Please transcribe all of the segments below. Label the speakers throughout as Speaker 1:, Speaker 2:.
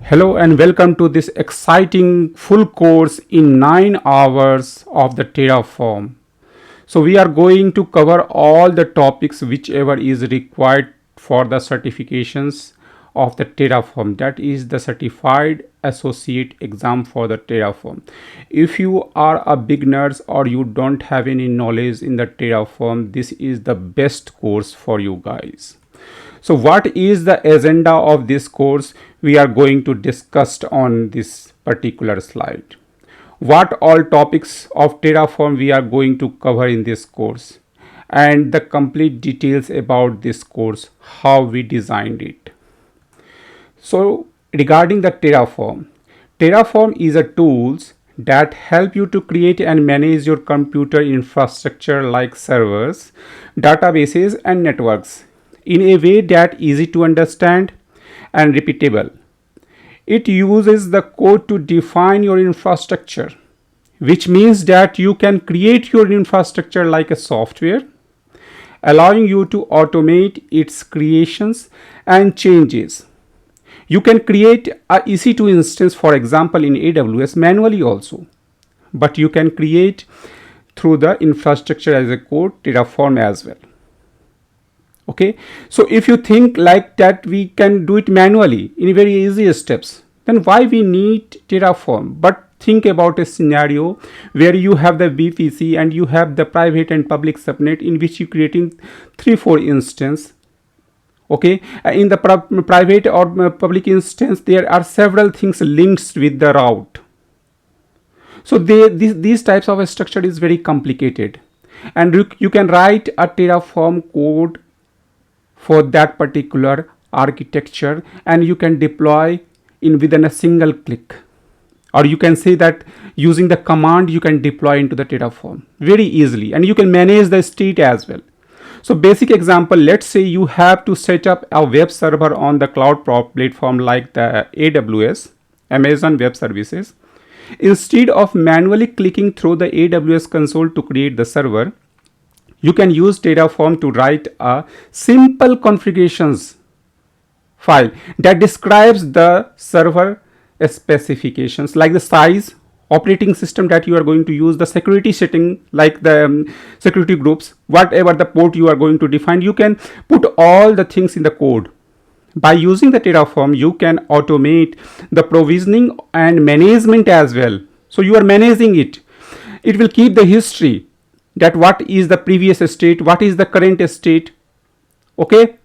Speaker 1: Hello and welcome to this exciting full course in 9 hours of the Terraform. So we are going to cover all the topics whichever is required for the certifications of the Terraform, that is the certified associate exam for the Terraform. If you are a beginners or you don't have any knowledge in the Terraform, this is the best course for you guys. So what is the agenda of this course? We are going to discuss on this particular slide. What all topics of Terraform we are going to cover in this course, and the complete details about this course, how we designed it. So regarding the Terraform is a tools that help you to create and manage your computer infrastructure like servers, databases and networks in a way that easy to understand and repeatable. It uses the code to define your infrastructure, which means that you can create your infrastructure like a software, allowing you to automate its creations and changes. You can create a EC2 instance, for example, in AWS manually also, but you can create through the infrastructure as a code Terraform as well. Okay, so if you think like that we can do it manually in very easy steps, then why we need Terraform? But think about a scenario where you have the VPC and you have the private and public subnet in which you creating 3-4 instance. Okay, in the private or public instance there are several things linked with the route. So these types of a structure is very complicated, and you can write a Terraform code for that particular architecture and you can deploy in within a single click, or you can say that using the command you can deploy into the Terraform very easily, and you can manage the state as well. So basic example, let's say you have to set up a web server on the cloud platform like the AWS, Amazon Web Services. Instead of manually clicking through the AWS console to create the server, you can use Terraform to write a simple configurations file that describes the server specifications like the size, operating system that you are going to use, the security setting like the security groups, whatever the port you are going to define. You can put all the things in the code. By using the Terraform, you can automate the provisioning and management as well. So you are managing it. It will keep the history that what is the previous state, what is the current state. Okay,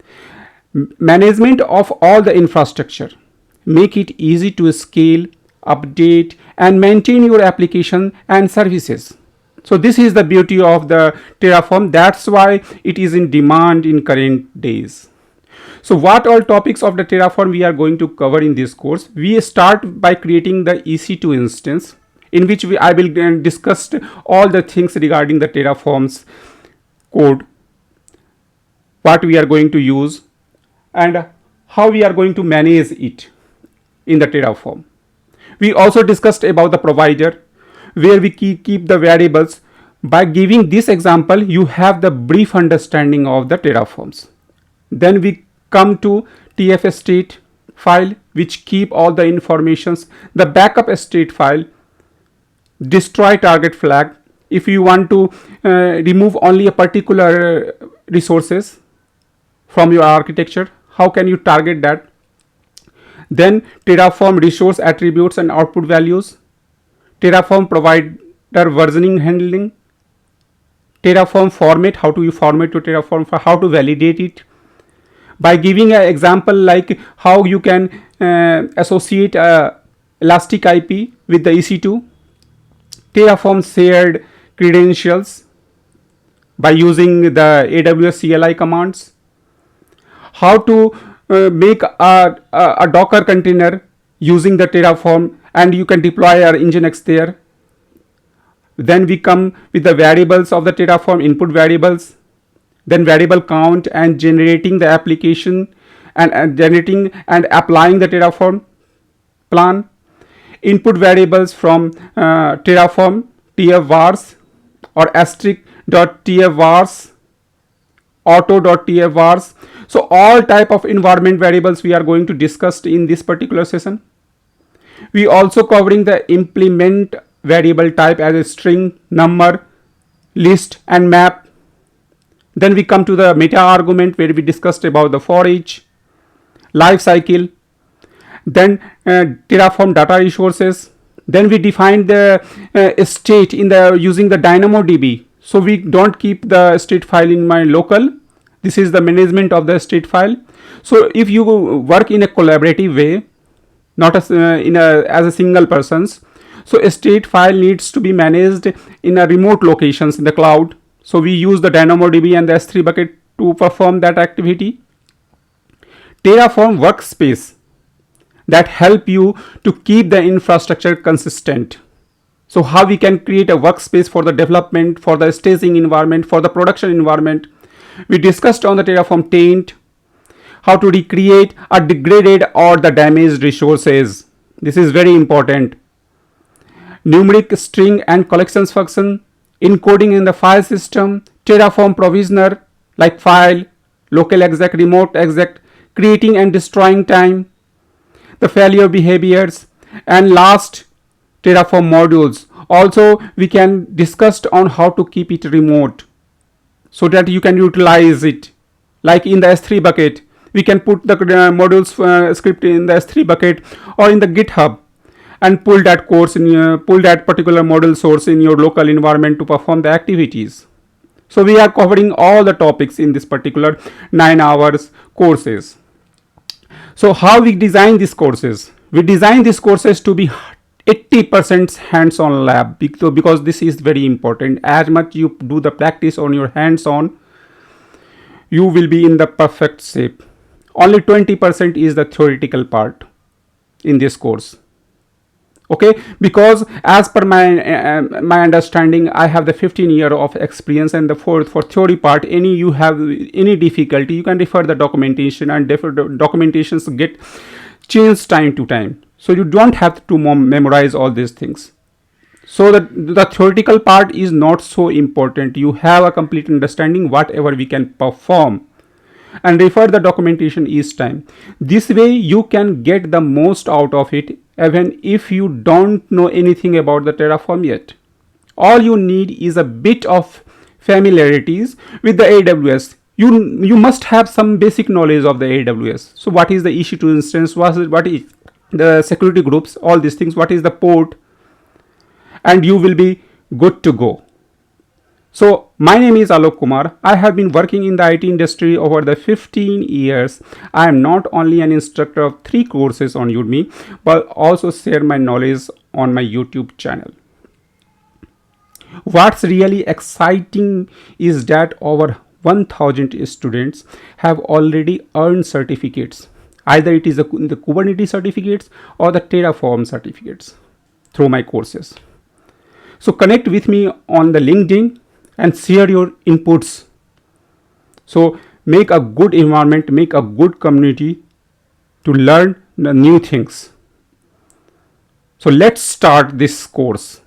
Speaker 1: management of all the infrastructure, make it easy to scale, update and maintain your application and services. So this is the beauty of the Terraform. That's why it is in demand in current days. So what all topics of the Terraform we are going to cover in this course? We start by creating the EC2 instance, in which I will discuss all the things regarding the Terraform's code, what we are going to use and how we are going to manage it in the Terraform. We also discussed about the provider, where we keep the variables. By giving this example, you have the brief understanding of the Terraforms. Then we come to tfstate file, which keep all the informations, the backup state file, destroy target flag. If you want to remove only a particular resources from your architecture, how can you target that? Then Terraform resource attributes and output values, Terraform provider versioning handling, Terraform format, how do you format to Terraform, for how to validate it. By giving an example like how you can associate elastic IP with the EC2, Terraform shared credentials by using the AWS CLI commands, how to make a Docker container using the Terraform and you can deploy our Nginx there. Then we come with the variables of the Terraform, input variables, then variable count and generating the application and generating and applying the Terraform plan. Input variables from Terraform tfvars or *.tfvars, auto.tfvars. So all type of environment variables we are going to discuss in this particular session. We also covering the implement variable type as a string, number, list and map. Then we come to the meta-argument where we discussed about the for each, lifecycle, then Terraform data resources. Then we define the state in the using the DynamoDB. So we don't keep the state file in my local. This is the management of the state file. So if you work in a collaborative way, not as as a single persons, so a state file needs to be managed in a remote locations in the cloud. So we use the DynamoDB and the S3 bucket to perform that activity. Terraform Workspace that help you to keep the infrastructure consistent. So how we can create a workspace for the development, for the staging environment, for the production environment. We discussed on the Terraform Taint, how to recreate a degraded or the damaged resources. This is very important. Numeric string and collections function, encoding in the file system, Terraform Provider like file, Local-exec, Remote-exec, creating and destroying time, the failure behaviors, and last Terraform modules. Also we can discuss on how to keep it remote so that you can utilize it. Like in the S3 bucket, we can put the modules script in the S3 bucket or in the GitHub and pull that course in pull that particular model source in your local environment to perform the activities. So we are covering all the topics in this particular 9 hours courses. So how we design these courses? We design these courses to be 80% hands-on lab because this is very important. As much you do the practice on your hands-on, you will be in the perfect shape. Only 20% is the theoretical part in this course. Okay, because as per my understanding, I have the 15 year of experience, and the for theory part, any you have any difficulty, you can refer the documentation, and documentations get changed time to time, so you don't have to memorize all these things. So the theoretical part is not so important. You have a complete understanding whatever we can perform, and refer the documentation each time. This way you can get the most out of it even if you don't know anything about the Terraform yet. All you need is a bit of familiarities with the AWS. You must have some basic knowledge of the AWS. So what is the EC2 instance, what is the security groups, all these things, what is the port, and you will be good to go. So my name is Alok Kumar. I have been working in the IT industry over the 15 years. I am not only an instructor of 3 courses on Udemy, but also share my knowledge on my YouTube channel. What's really exciting is that over 1000 students have already earned certificates. Either it is the Kubernetes certificates or the Terraform certificates through my courses. So connect with me on the LinkedIn and share your inputs. So make a good environment, make a good community to learn the new things. So let's start this course.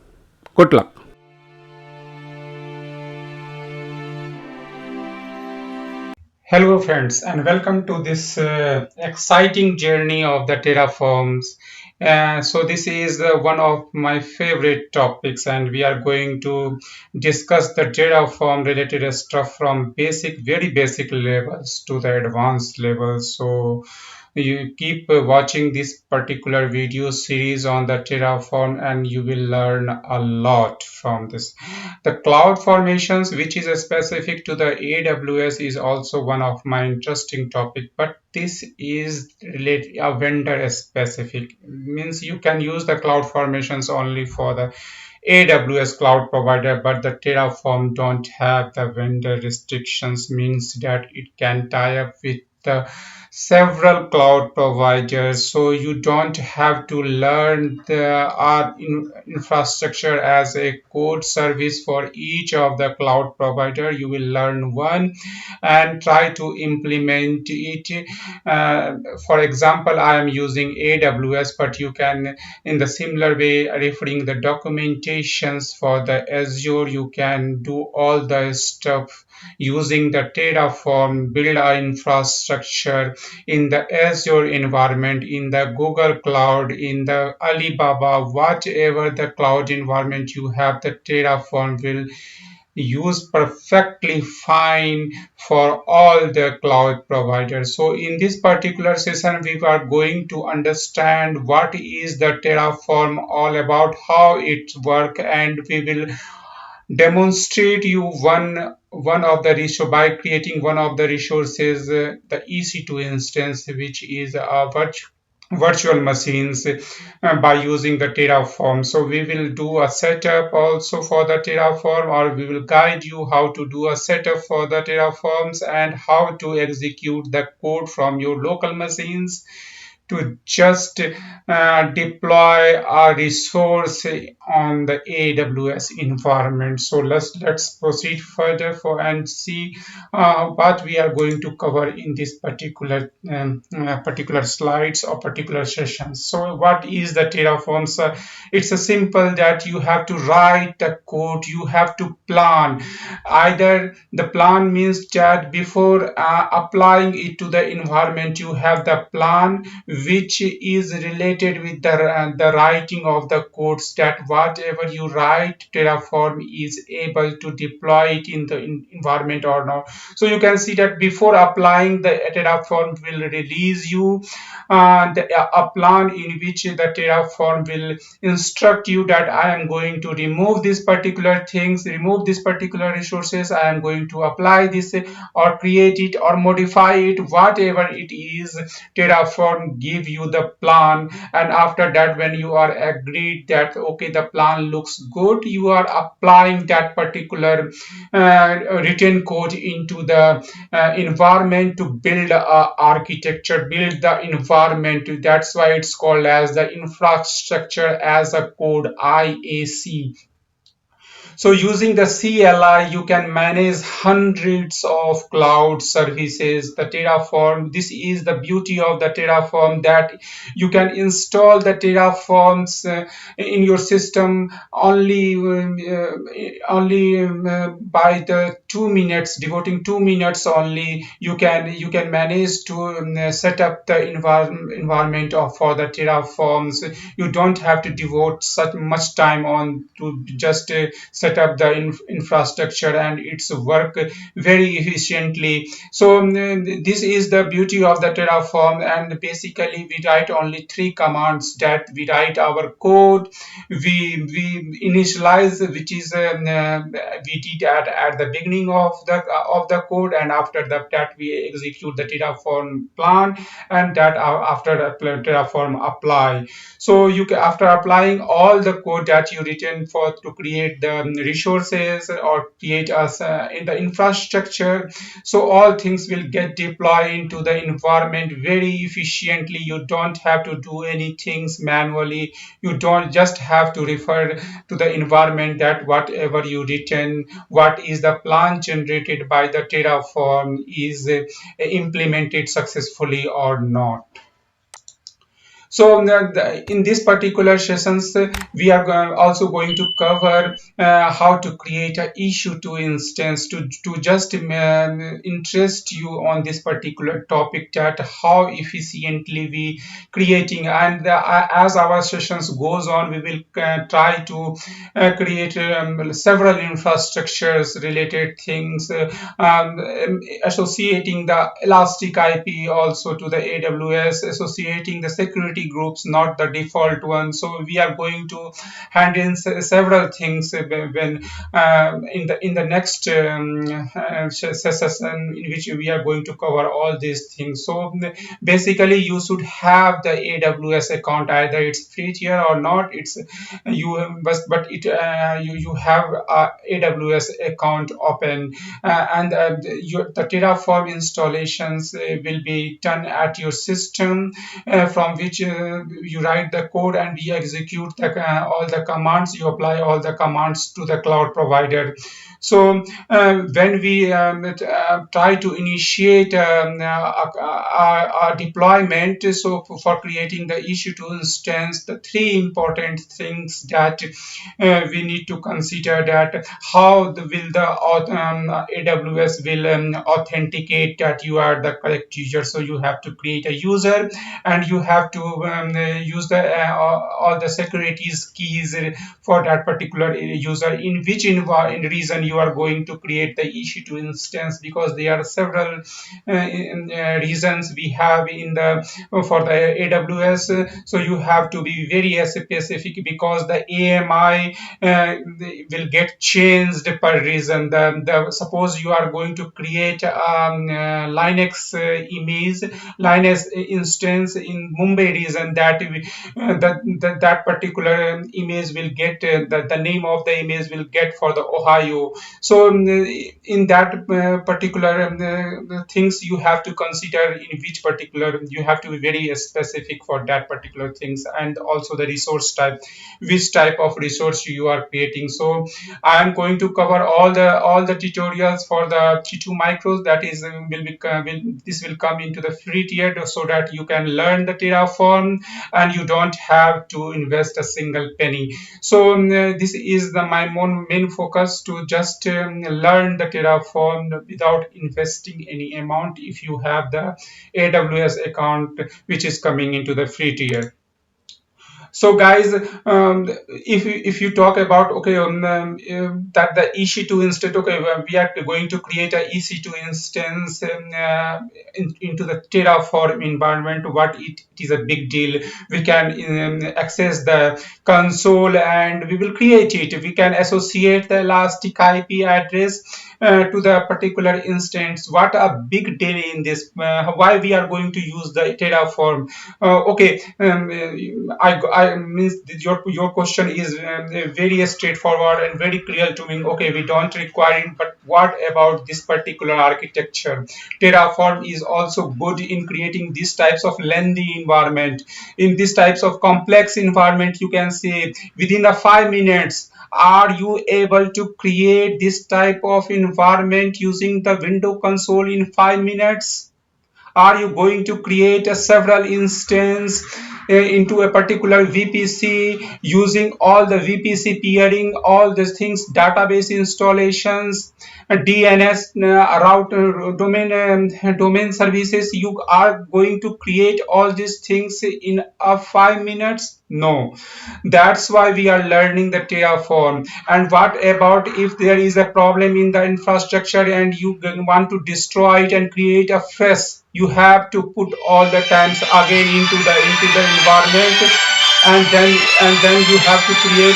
Speaker 1: Good luck. Hello friends, and welcome to this exciting journey of the Terraforms. So this is one of my favorite topics, and we are going to discuss the Terraform related stuff from very basic levels to the advanced levels. So you keep watching this particular video series on the Terraform, and you will learn a lot from this. The cloud formations, which is specific to the AWS, is also one of my interesting topic, but this is related a vendor specific, means you can use the cloud formations only for the AWS cloud provider, but the Terraform don't have the vendor restrictions, means that it can tie up with the several cloud providers, so you don't have to learn the infrastructure as a code service for each of the cloud provider. You will learn one and try to implement it. For example, I am using AWS, but you can in the similar way, referring the documentations for the Azure, you can do all the stuff using the Terraform, build our infrastructure in the Azure environment, in the Google Cloud, in the Alibaba, whatever the cloud environment you have, the Terraform will use perfectly fine for all the cloud providers. So in this particular session, we are going to understand what is the Terraform all about, how it works, and we will demonstrate you one of the resource by creating one of the resources, the EC2 instance, which is a virtual machines, by using the Terraform. So we will do a setup also for the Terraform, or we will guide you how to do a setup for the Terraforms and how to execute the code from your local machines to just deploy a resource on the AWS environment. So let's proceed further for and see what we are going to cover in this particular slides or particular sessions. So what is the Terraform? So it's a simple that you have to write the code, you have to plan. Either the plan means that before applying it to the environment, you have the plan which is related with the writing of the codes, that whatever you write, Terraform is able to deploy it in the environment or not. So you can see that before applying, the Terraform will release you a plan in which the Terraform will instruct you that I am going to remove these particular things, remove these particular resources, I am going to apply this or create it or modify it, whatever it is. Terraform give you the plan, and after that, when you are agreed that okay, the plan looks good, you are applying that particular written code into the environment to build a architecture, build the environment. That's why it's called as the infrastructure as a code, IAC. So using the CLI, you can manage hundreds of cloud services. The Terraform, this is the beauty of the Terraform, that you can install the Terraforms in your system only by the 2 minutes, devoting 2 minutes only. You can manage to set up the environment for the Terraforms. You don't have to devote such much time on to just set up the infrastructure, and it's work very efficiently. So this is the beauty of the Terraform, and basically we write only three commands, that we write our code, we initialize, which is we did at the beginning of the code, and after that we execute the Terraform plan, and that after the Terraform apply. So you can, after applying all the code that you written for to create the resources or create us in the infrastructure, so all things will get deployed into the environment very efficiently. You don't have to do anything manually. You don't just have to refer to the environment that whatever you written, what is the plan generated by the Terraform is implemented successfully or not. So in this particular sessions, we are also going to cover how to create an issue to instance to just interest you on this particular topic, that how efficiently we creating. And as our sessions goes on, we will try to create several infrastructures related things, associating the elastic IP also to the AWS, associating the security groups, not the default one. So we are going to handle several things when in the next session, in which we are going to cover all these things. So basically you should have the AWS account, either it's free tier or not. It's you but it you have a AWS account open, and the Terraform installations will be done at your system, from which you write the code and you execute all the commands, you apply all the commands to the cloud provider. So when we try to initiate a deployment, so for creating the EC2 instance, the three important things that we need to consider, that how will the AWS will authenticate that you are the correct user. So you have to create a user, and you have to use the all the securities keys for that particular user, in which in reason you are going to create the EC2 instance, because there are several reasons we have in the for the AWS. So you have to be very specific, because the AMI will get changed per reason. Suppose you are going to create Linux image, Linux instance in Mumbai region, that particular image will get the name of the image will get for the Ohio. So in that particular things, you have to consider in which particular, you have to be very specific for that particular things, and also the resource type, which type of resource you are creating. So I am going to cover all the tutorials for the T2 micros, that is this will come into the free tier, so that you can learn the Terraform and you don't have to invest a single penny. So this is my main focus, to just learn the Terraform without investing any amount, if you have the AWS account, which is coming into the free tier. So guys, if you talk about, okay, that the EC2 instance, okay, we are going to create a EC2 instance into the Terraform environment. What it is a big deal. We can access the console and we will create it. We can associate the elastic IP address to the particular instance. What a big deal in this. Why we are going to use the Terraform? Okay, I means your question is very straightforward and very clear to me. Okay, we don't require it, but what about this particular architecture? Terraform is also good in creating these types of lengthy environment. In these types of complex environment, you can say within the 5 minutes. Are you able to create this type of environment using the window console in 5 minutes? Are you going to create a several instance into a particular VPC using all the VPC peering, all these things, database installations, DNS route domain services? You are going to create all these things in 5 minutes? No. That's why we are learning the Terraform. And what about if there is a problem in the infrastructure and you want to destroy it and create a fresh? You have to put all the times again into the environment, and then you have to create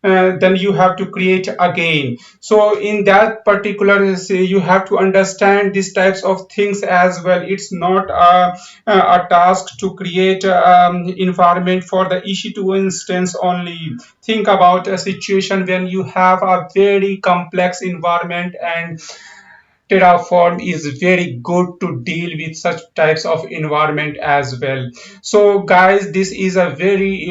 Speaker 1: then you have to create again. So in that particular, say, you have to understand these types of things as well. It's not a task to create environment for the EC2 instance only. Think about a situation when you have a very complex environment, and Terraform is very good to deal with such types of environment as well. So guys, this is a very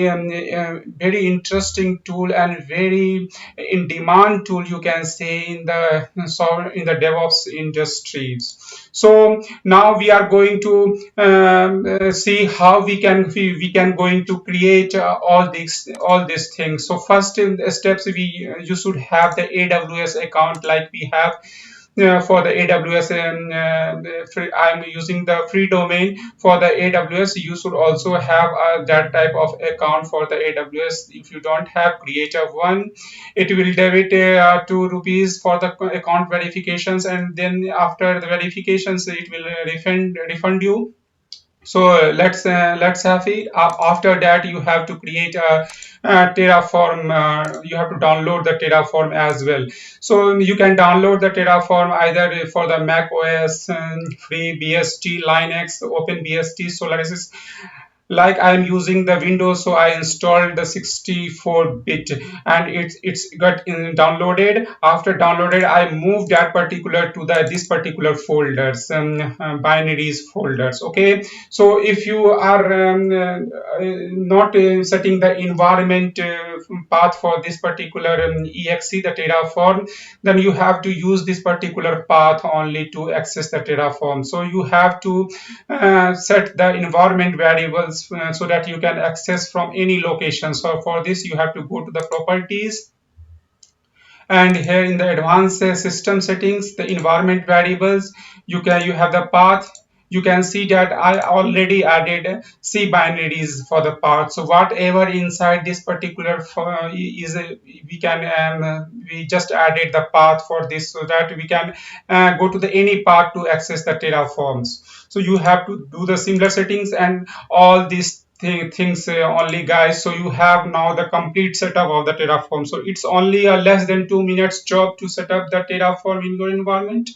Speaker 1: interesting tool and very in demand tool, you can say, in the DevOps industries. So now we are going to see how we can going to create all these things. So first in the steps, you should have the AWS account, like we have for the AWS, and I'm using the free domain for the AWS. You should also have that type of account for the AWS. If you don't have, create a one. It will debit ₹2 for the account verifications, and then after the verifications, it will refund you. So let's have it. After that, you have to create a Terraform. You have to download the Terraform as well. So you can download the Terraform either for the Mac OS, FreeBSD, Linux, OpenBSD, Solaris. like I'm using the Windows, so I installed the 64-bit and it's got downloaded. After downloaded, I moved that particular to this particular folders, binaries folders. Okay, so if you are not setting the environment path for this particular exe, the Terraform, then you have to use this particular path only to access the Terraform. So you have to set the environment variables so that you can access from any location. So for this, you have to go to the properties, and here in the advanced system settings, the environment variables, you have the path. You can see that I already added C binaries for the path. So whatever inside this particular is we can we just added the path for this so that we can go to the any path to access the Terraforms. So you have to do the similar settings and all these things only, guys. So you have now the complete setup of the Terraform. So it's only a less than 2 minutes job to set up the Terraform in your environment.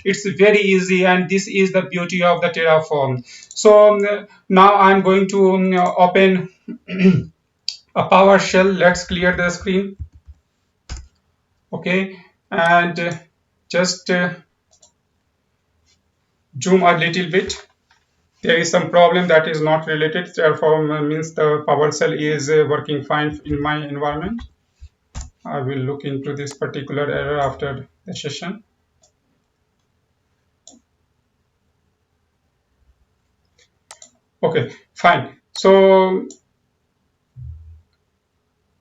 Speaker 1: It's very easy, and this is the beauty of the Terraform. So now I'm going to open a PowerShell. Let's clear the screen. Okay, and just zoom a little bit. There is some problem that is not related. Terraform means the PowerShell is working fine in my environment. I will look into this particular error after the session. Okay, fine. So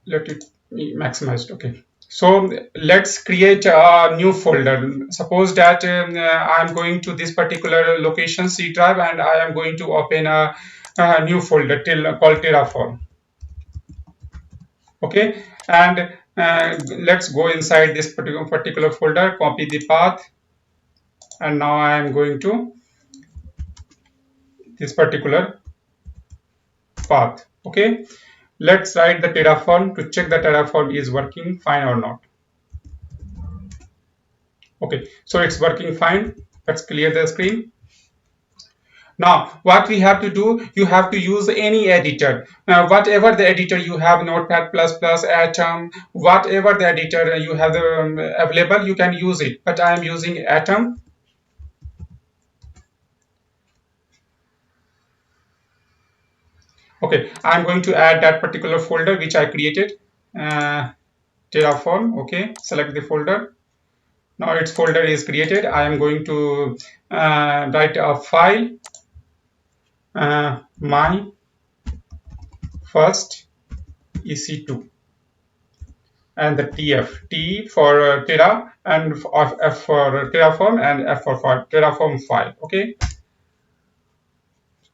Speaker 1: let it be maximized. Okay. So let's create a new folder. Suppose that I'm going to this particular location C drive and I am going to open a new folder called Terraform. Okay, and let's go inside this particular folder, copy the path, and now I am going to this particular path. Okay, let's write the Terraform to check the Terraform is working fine or not. Okay, so it's working fine. Let's clear the screen. Now, what we have to do, you have to use any editor. Whatever the editor you have, Notepad++, Atom, whatever the editor you have available, you can use it. But I am using Atom. Okay, I'm going to add that particular folder which I created, Terraform. Okay, select the folder. Now its folder is created. I am going to write a file, my first EC2, and the T for Terra, and F for Terraform, and F for Terraform file. Okay.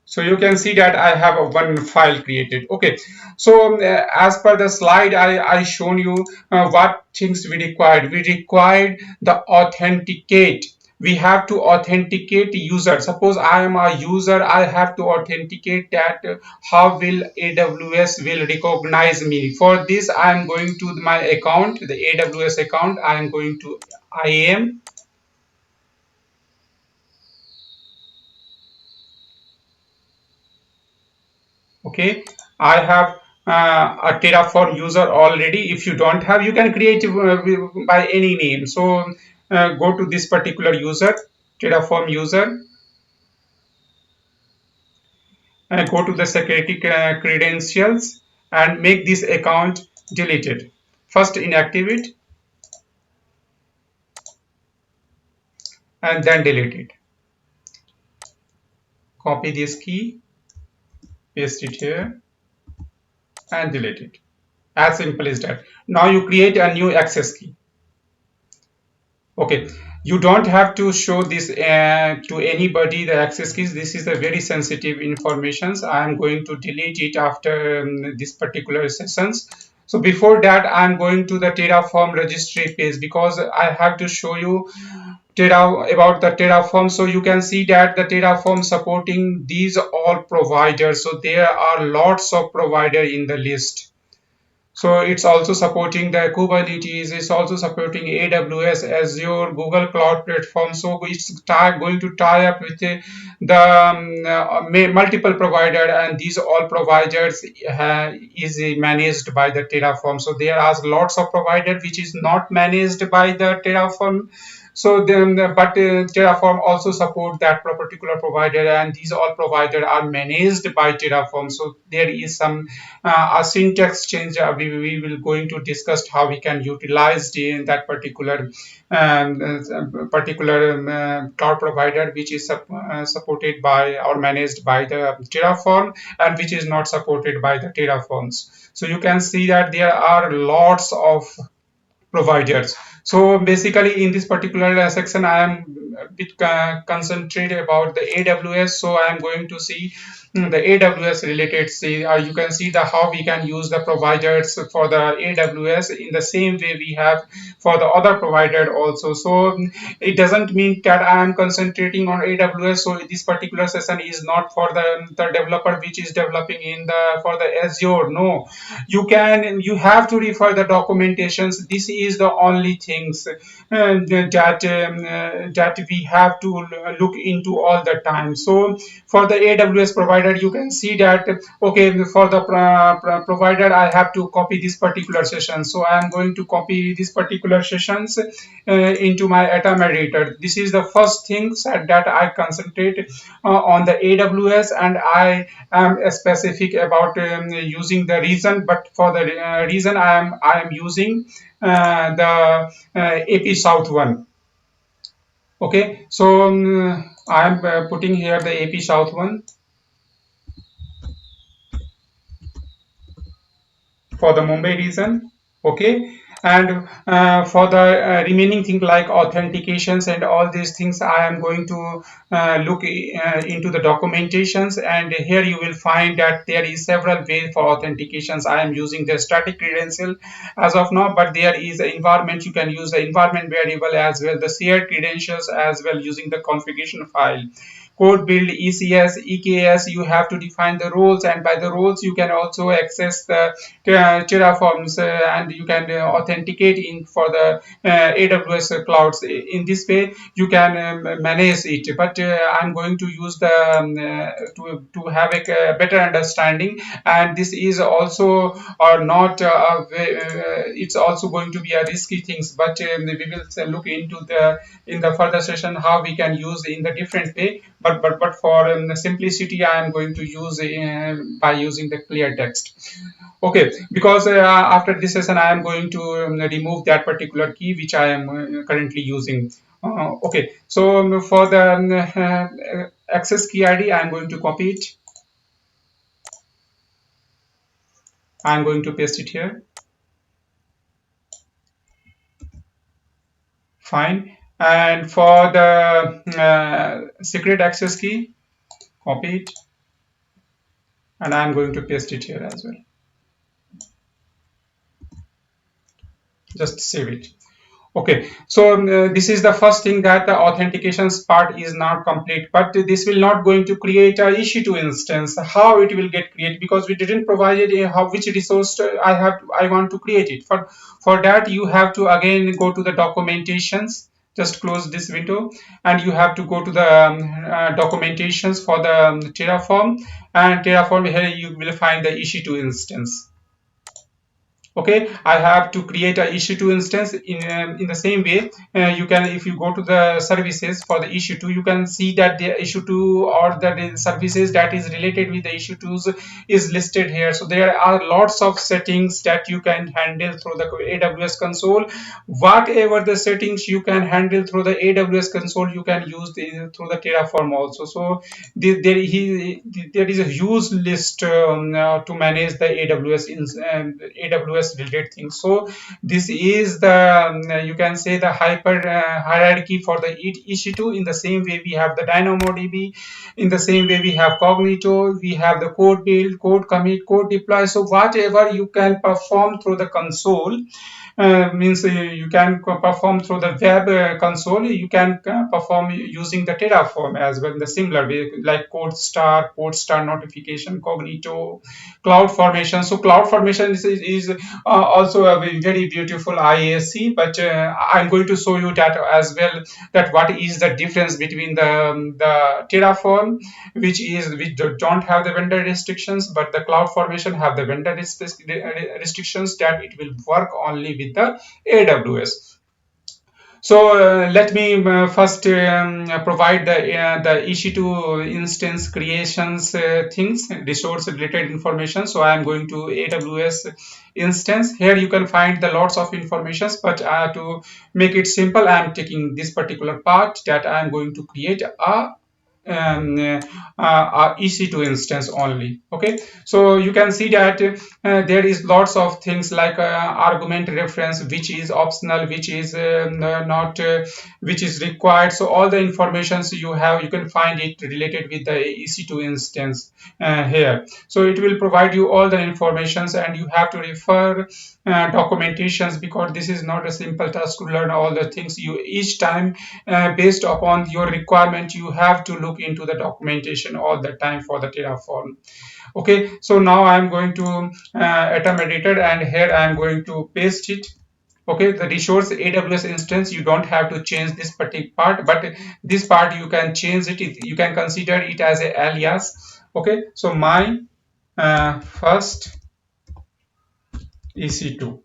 Speaker 1: So you can see that I have one file created. Okay, so as per the slide, I shown you what things we required. We required the authenticate. We have to authenticate user. Suppose I am a user, I have to authenticate that how will AWS will recognize me. For this, I am going to my account, the AWS account. I am going to IAM. Okay, I have a Terraform user already. If you don't have, you can create by any name. So go to this particular user, Terraform user, and go to the security credentials and make this account deleted. First inactivate it and then delete it. Copy this key, paste it here, and delete it. As simple as that. Now you create a new access key. Okay, you don't have to show this to anybody, the access keys. This is a very sensitive information. I am going to delete it after this particular sessions. So before that, I'm going to the Terraform registry page because I have to show you about the Terraform. So you can see that the Terraform supporting these all providers. So there are lots of providers in the list. So it's also supporting the Kubernetes. It's also supporting AWS, Azure, Google Cloud Platform. So it's going to tie up with the multiple provider, and these all providers is managed by the Terraform. So there are lots of provider which is not managed by the Terraform. So then, but Terraform also support that particular provider, and these all provider are managed by Terraform. So there is some a syntax change. We will going to discuss how we can utilize in that particular cloud provider, which is supported by or managed by the Terraform, and which is not supported by the Terraforms. So you can see that there are lots of providers. So basically in this particular section I am a bit concentrated about the AWS. So I am going to see the AWS related. See, you can see the how we can use the providers for the AWS in the same way we have for the other provider also. So it doesn't mean that I am concentrating on AWS. So this particular session is not for the developer which is developing in the for the Azure. No, you have to refer the documentations. This is the only things that we have to look into all the time. So for the AWS provider, you can see that okay, for the provider I have to copy this particular session. So I am going to copy this particular sessions into my atom editor. This is the first thing that I concentrate on the AWS, and I am specific about using the reason. But for the reason I am using the AP South one. Okay, so I am putting here the AP South one for the Mumbai region. Okay, and for the remaining thing like authentications and all these things, I am going to look into the documentations, and here you will find that there is several ways for authentications. I am using the static credential as of now, but there is an environment. You can use the environment variable as well, the shared credentials as well, using the configuration file. Code build, ECS, EKS, you have to define the roles, and by the roles you can also access the Terraforms, and you can authenticate in for the AWS clouds. In this way you can manage it, but I'm going to use the to have a better understanding, and this is also or not it's also going to be a risky things, but we will look into the in the further session how we can use in the different way. But for simplicity I am going to use by using the clear text. Okay, because after this session I am going to remove that particular key which I am currently using. Okay, so for the access key ID I am going to copy it. I am going to paste it here. Fine. And for the secret access key, copy it, and I'm going to paste it here as well. Just save it. Okay, so this is the first thing, that the authentications part is not complete, but this will not going to create a issue2 instance. How it will get created, because we didn't provide it how which resource I want to create it. For that you have to again go to the documentations. Just close this window, and you have to go to the documentations for the Terraform, and Terraform here you will find the issue2 instance. Okay, I have to create a issue2 instance. In the same way you can, if you go to the services for the issue2, you can see that the issue2 or the services that is related with the issue2s is listed here. So there are lots of settings that you can handle through the AWS console. Whatever the settings you can handle through the AWS console, you can use through the Terraform also. So there is a huge list to manage the AWS related things. So this is the you can say the hyper hierarchy for the issue2. In the same way we have the DynamoDB, in the same way we have Cognito, we have the code build, code commit, code deploy. So whatever you can perform through the console, means you can perform through the web console. You can perform using the Terraform as well in the similar way, like code star notification, cognito, cloud formation. So cloud formation is also a very beautiful IAC, but I'm going to show you that as well, that what is the difference between the Terraform, which don't have the vendor restrictions, but the cloud formation have the vendor restrictions, that it will work only with the AWS. So let me first provide the EC2 instance creations things, resource related information. So I am going to AWS instance. Here you can find the lots of informations, but to make it simple, I am taking this particular part, that I am going to create a EC2 instance only. Okay, so you can see that there is lots of things like argument reference, which is optional, which is not which is required. So all the informations you have, you can find it related with the EC2 instance here. So it will provide you all the informations, and you have to refer documentations, because this is not a simple task to learn all the things. You each time based upon your requirement, you have to look into the documentation all the time for the Terraform. Okay, so now I'm going to atom editor, and here I'm going to paste it. Okay, the resource AWS instance, you don't have to change this particular part, but this part you can change it. You can consider it as a alias. Okay, so my first EC2,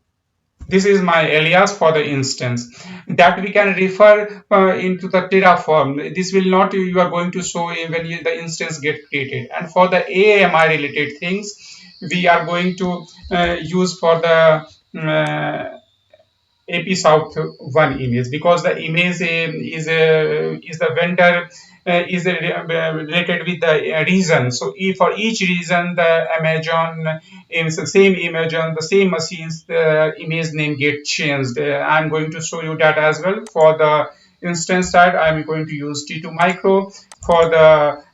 Speaker 1: this is my alias for the instance, that we can refer into the Terraform. This will not, you are going to show when the instance get created. And for the AMI related things, we are going to use for the AP South one image, because the image is the vendor is related with the region. So if for each region, the Amazon is the same image on the same machines, the image name get changed. I'm going to show you that as well. For the instance type, I'm going to use T2 micro. For the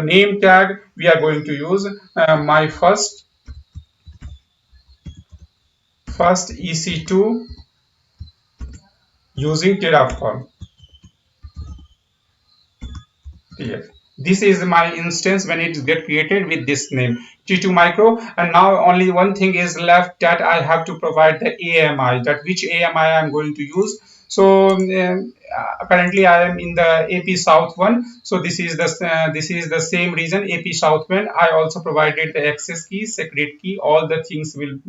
Speaker 1: name tag, we are going to use my first EC2 using Terraform. Here, this is my instance when it get created with this name, T2 micro. And now only one thing is left, that I have to provide the AMI, that which AMI I'm going to use. So currently I am in the AP South one. So this is the same reason, AP South one. I also provided the access key, secret key, all the things will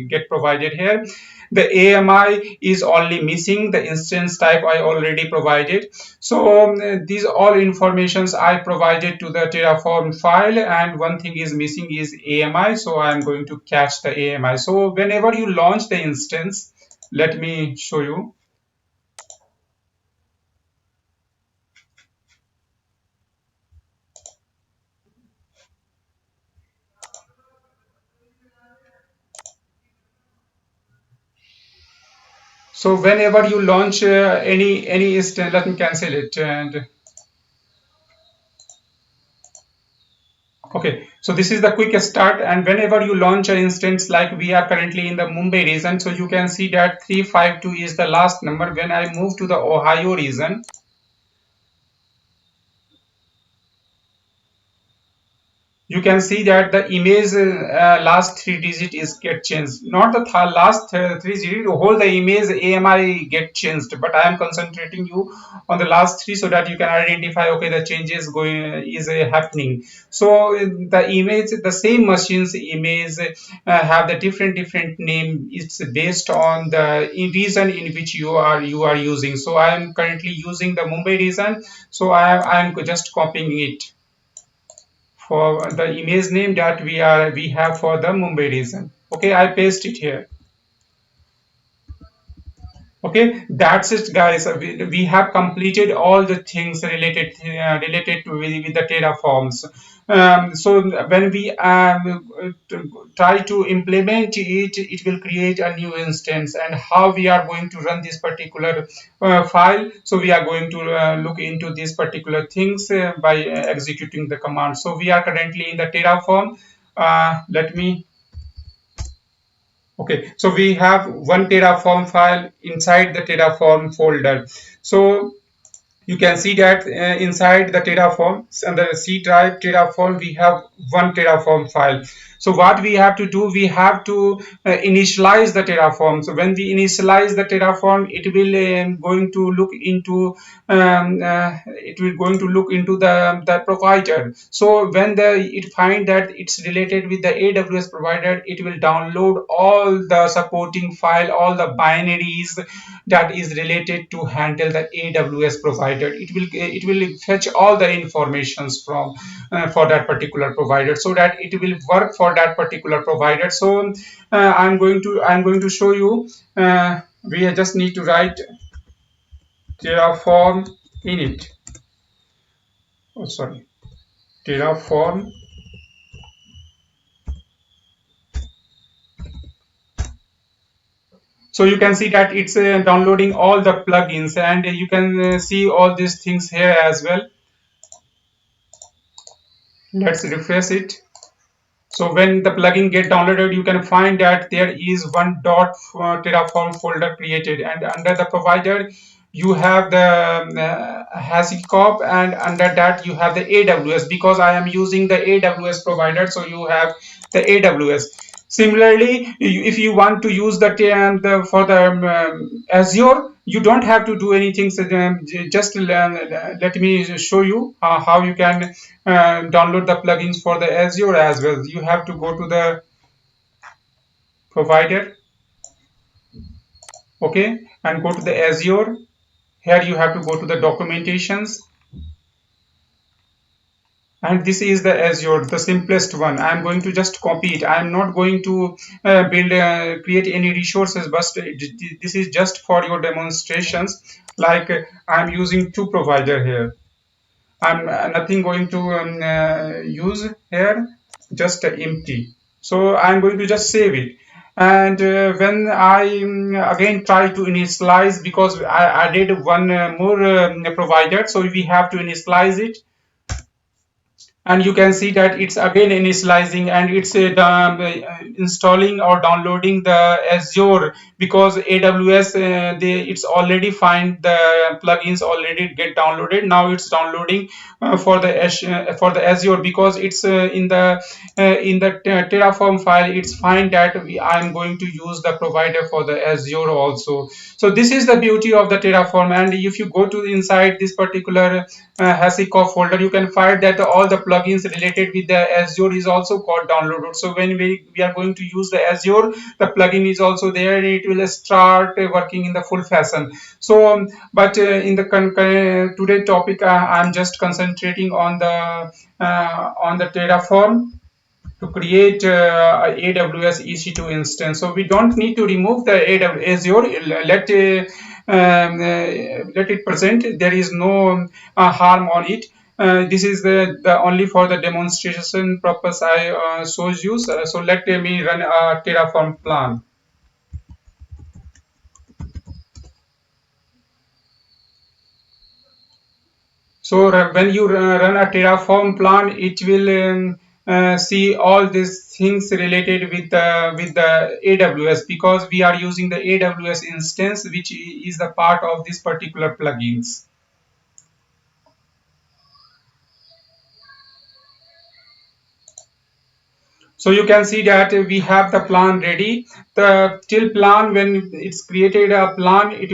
Speaker 1: get provided here. The AMI is only missing, the instance type I already provided. So these all informations I provided to the Terraform file, and one thing is missing is AMI. So I'm going to catch the AMI. So whenever you launch the instance, let me show you. So whenever you launch any instance, let me cancel it. And okay, so this is the quick start. And whenever you launch an instance, like we are currently in the Mumbai region, so you can see that 352 is the last number. When I move to the Ohio region, you can see that the image last three digit is get changed, not the last three digit, whole the image AMI get changed, but I am concentrating you on the last three, so that you can identify, okay, the changes going is happening. So the image, the same machines image have the different name. It's based on the region in which you are using. So I am currently using the Mumbai region, so I am just copying it for the image name that we have for the Mumbai region. Okay, I paste it here. Okay, that's it, guys. We have completed all the things related to with the terraforms. So when we try to implement it, it will create a new instance. And how we are going to run this particular file, so we are going to look into these particular things by executing the command. So we are currently in the Terraform. Let me Okay, so we have one Terraform file inside the Terraform folder. So you can see that inside the Terraform, under the C drive Terraform, we have one Terraform file. So what we have to do, we have to initialize the Terraform. So when we initialize the Terraform, it will going to look into the provider. So when it find that it's related with the AWS provider, it will download all the supporting file, all the binaries that is related to handle the AWS provider. It will fetch all the informations from for that particular provider, so that it will work for that particular provider. So I'm going to show you. We just need to write Terraform init. Oh, sorry, Terraform. So you can see that it's downloading all the plugins, and you can see all these things here as well. Let's refresh it. So when the plugin get downloaded, you can find that there is one Terraform folder created, and under the provider you have the HashiCorp, and under that you have the AWS, because I am using the AWS provider, so you have the AWS. Similarly, if you want to use for the Azure, you don't have to do anything. So, just let me show you how you can download the plugins for the Azure as well. You have to go to the provider, okay, and go to the Azure. Here you have to go to the documentations, and this is the Azure, the simplest one. I'm going to just copy it. I'm not going to create any resources, but this is just for your demonstrations. Like I'm using two provider here. I'm nothing going to use here, just empty. So I'm going to just save it. And when I again try to initialize, because I added one more provider, so we have to initialize it. And you can see that it's again initializing, and it's installing or downloading the Azure, because AWS it's already find the plugins already get downloaded. Now it's downloading for the Azure, because it's in the Terraform file. It's fine that I'm going to use the provider for the Azure also. So this is the beauty of the Terraform. And if you go to inside this particular HashiCorp folder, you can find that all the plugins related with the Azure is also got downloaded. So when we are going to use the Azure, the plugin is also there, and it will start working in the full fashion. So but in the today topic, I'm just concentrating on the Terraform to create AWS EC2 instance. So we don't need to remove the Azure. Let it present. There is no harm on it. This is the only for the demonstration purpose I shows you. So let me run a Terraform plan. So when you run a Terraform plan, it will see all these things related with the AWS, because we are using the AWS instance, which is the part of this particular plugins. So you can see that we have the plan ready. The till plan, when it's created a plan, it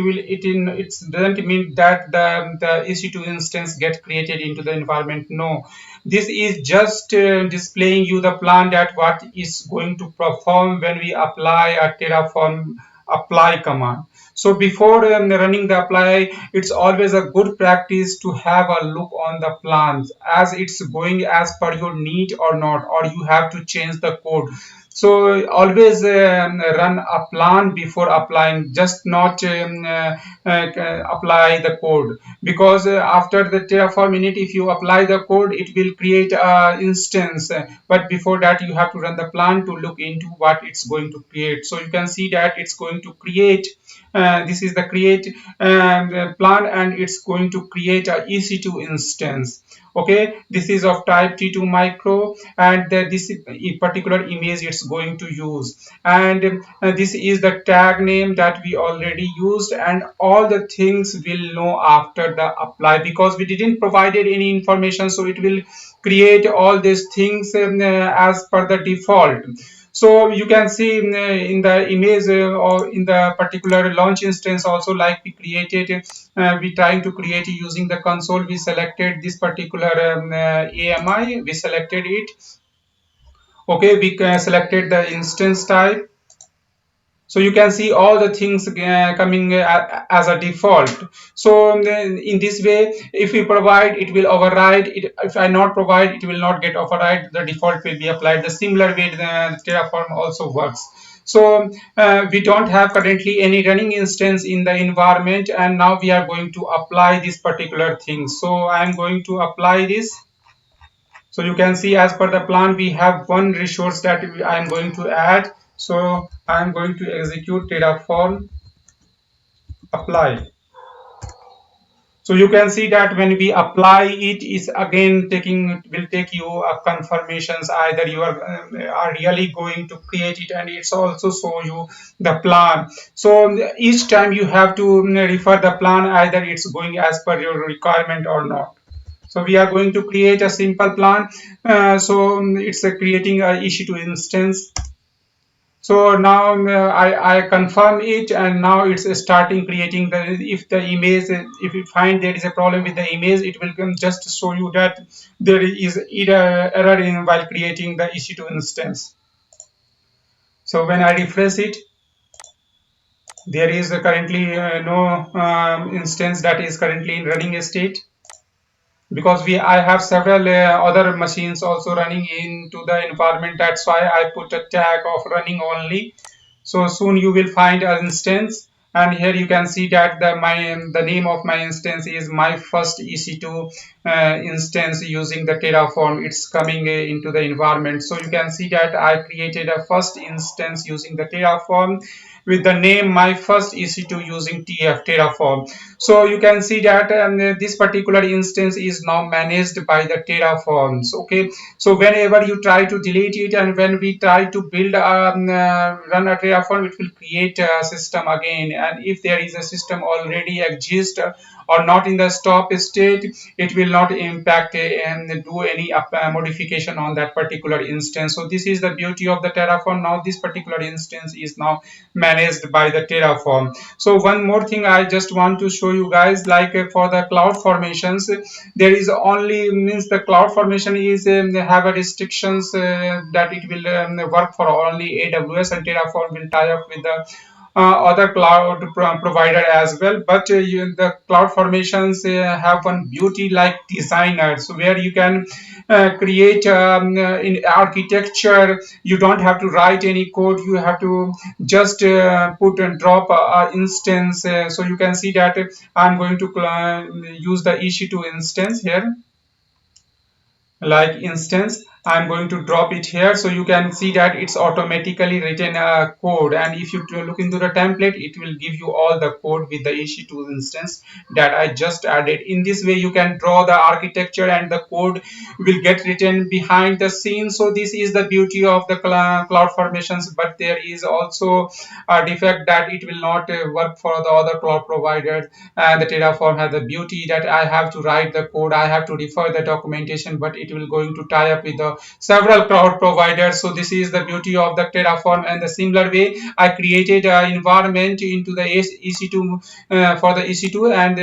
Speaker 1: doesn't mean that the EC2 instance get created into the environment. No, this is just displaying you the plan, that what is going to perform when we apply a Terraform apply command. So before running the apply, it's always a good practice to have a look on the plans, as it's going as per your need or not, or you have to change the code. So always run a plan before applying, just not apply the code, because after the Terraform init, if you apply the code, it will create a instance, but before that you have to run the plan to look into what it's going to create. So you can see that it's going to create this is the create plan, and it's going to create a EC2 instance. Okay, this is of type T2 micro, and this particular image it's going to use, and this is the tag name that we already used, and all the things will know after the apply, because we didn't provided any information, so it will create all these things as per the default. So you can see in the image or in the particular launch instance also, like we created, we trying to create using the console. We selected this particular AMI, we selected it. Okay, we selected the instance type. So you can see all the things coming as a default. So in this way, if we provide, it will override it. If I not provide, it will not get override, the default will be applied. The similar way the Terraform also works. So we don't have currently any running instance in the environment, and now we are going to apply this particular thing. So I'm going to apply this. So you can see, as per the plan, we have one resource that I am going to add. So I am going to execute Terraform apply. So you can see that when we apply it, is again taking, will take you confirmations either you are really going to create it, and it's also show you the plan. So each time you have to refer the plan, either it's going as per your requirement or not. So we are going to create a simple plan. So it's creating a EC2 instance. So now I confirm it, and now it's starting creating the, if the image, if you find there is a problem with the image, it will just show you that there is either error in while creating the EC2 instance. So when I refresh it, there is currently no instance that is currently in running state, because I have several other machines also running into the environment. That's why I put a tag of running only. So soon you will find an instance, and here you can see that the name of my instance is my first EC2 instance using the Terraform. It's coming into the environment. So you can see that I created a first instance using the Terraform with the name my first EC2 using Terraform. So you can see that this particular instance is now managed by the Terraforms. Okay, so whenever you try to delete it, and when we try to build run a Terraform, it will create a system again, and if there is a system already exist or not in the stop state, it will not impact and do any modification on that particular instance. So this is the beauty of the Terraform. Now this particular instance is now managed by the Terraform. So one more thing I just want to show you guys, like for the cloud formations, there is only, means the cloud formation is have a restrictions that it will work for only AWS, and Terraform will tie up with the other cloud provider as well. But the cloud formations have one beauty like designers, where you can create in architecture. You don't have to write any code, you have to just put and drop a instance. So you can see that I'm going to use the EC2 instance here, like instance. I'm going to drop it here, so you can see that it's automatically written a code, and if you look into the template, it will give you all the code with the EC2 instance that I just added. In this way you can draw the architecture, and the code will get written behind the scenes. So this is the beauty of the cloud formations, but there is also a defect that it will not work for the other cloud providers. And the Terraform has the beauty that I have to write the code, I have to refer the documentation, but it will going to tie up with the several cloud providers. So this is the beauty of the Terraform. And the similar way, I created an environment into the EC2 for the EC2 and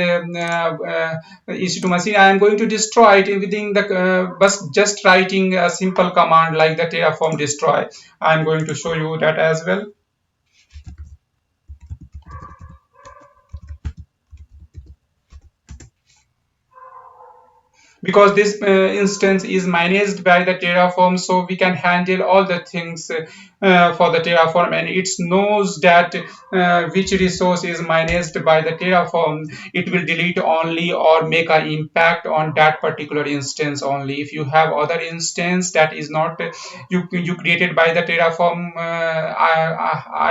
Speaker 1: EC2 machine. I am going to destroy it within the but just writing a simple command like the Terraform destroy. I am going to show you that as well. Because this instance is managed by the Terraform, so we can handle all the things for the Terraform, and it knows that which resource is managed by the Terraform. It will delete only or make an impact on that particular instance only. If you have other instance that is not you created by the Terraform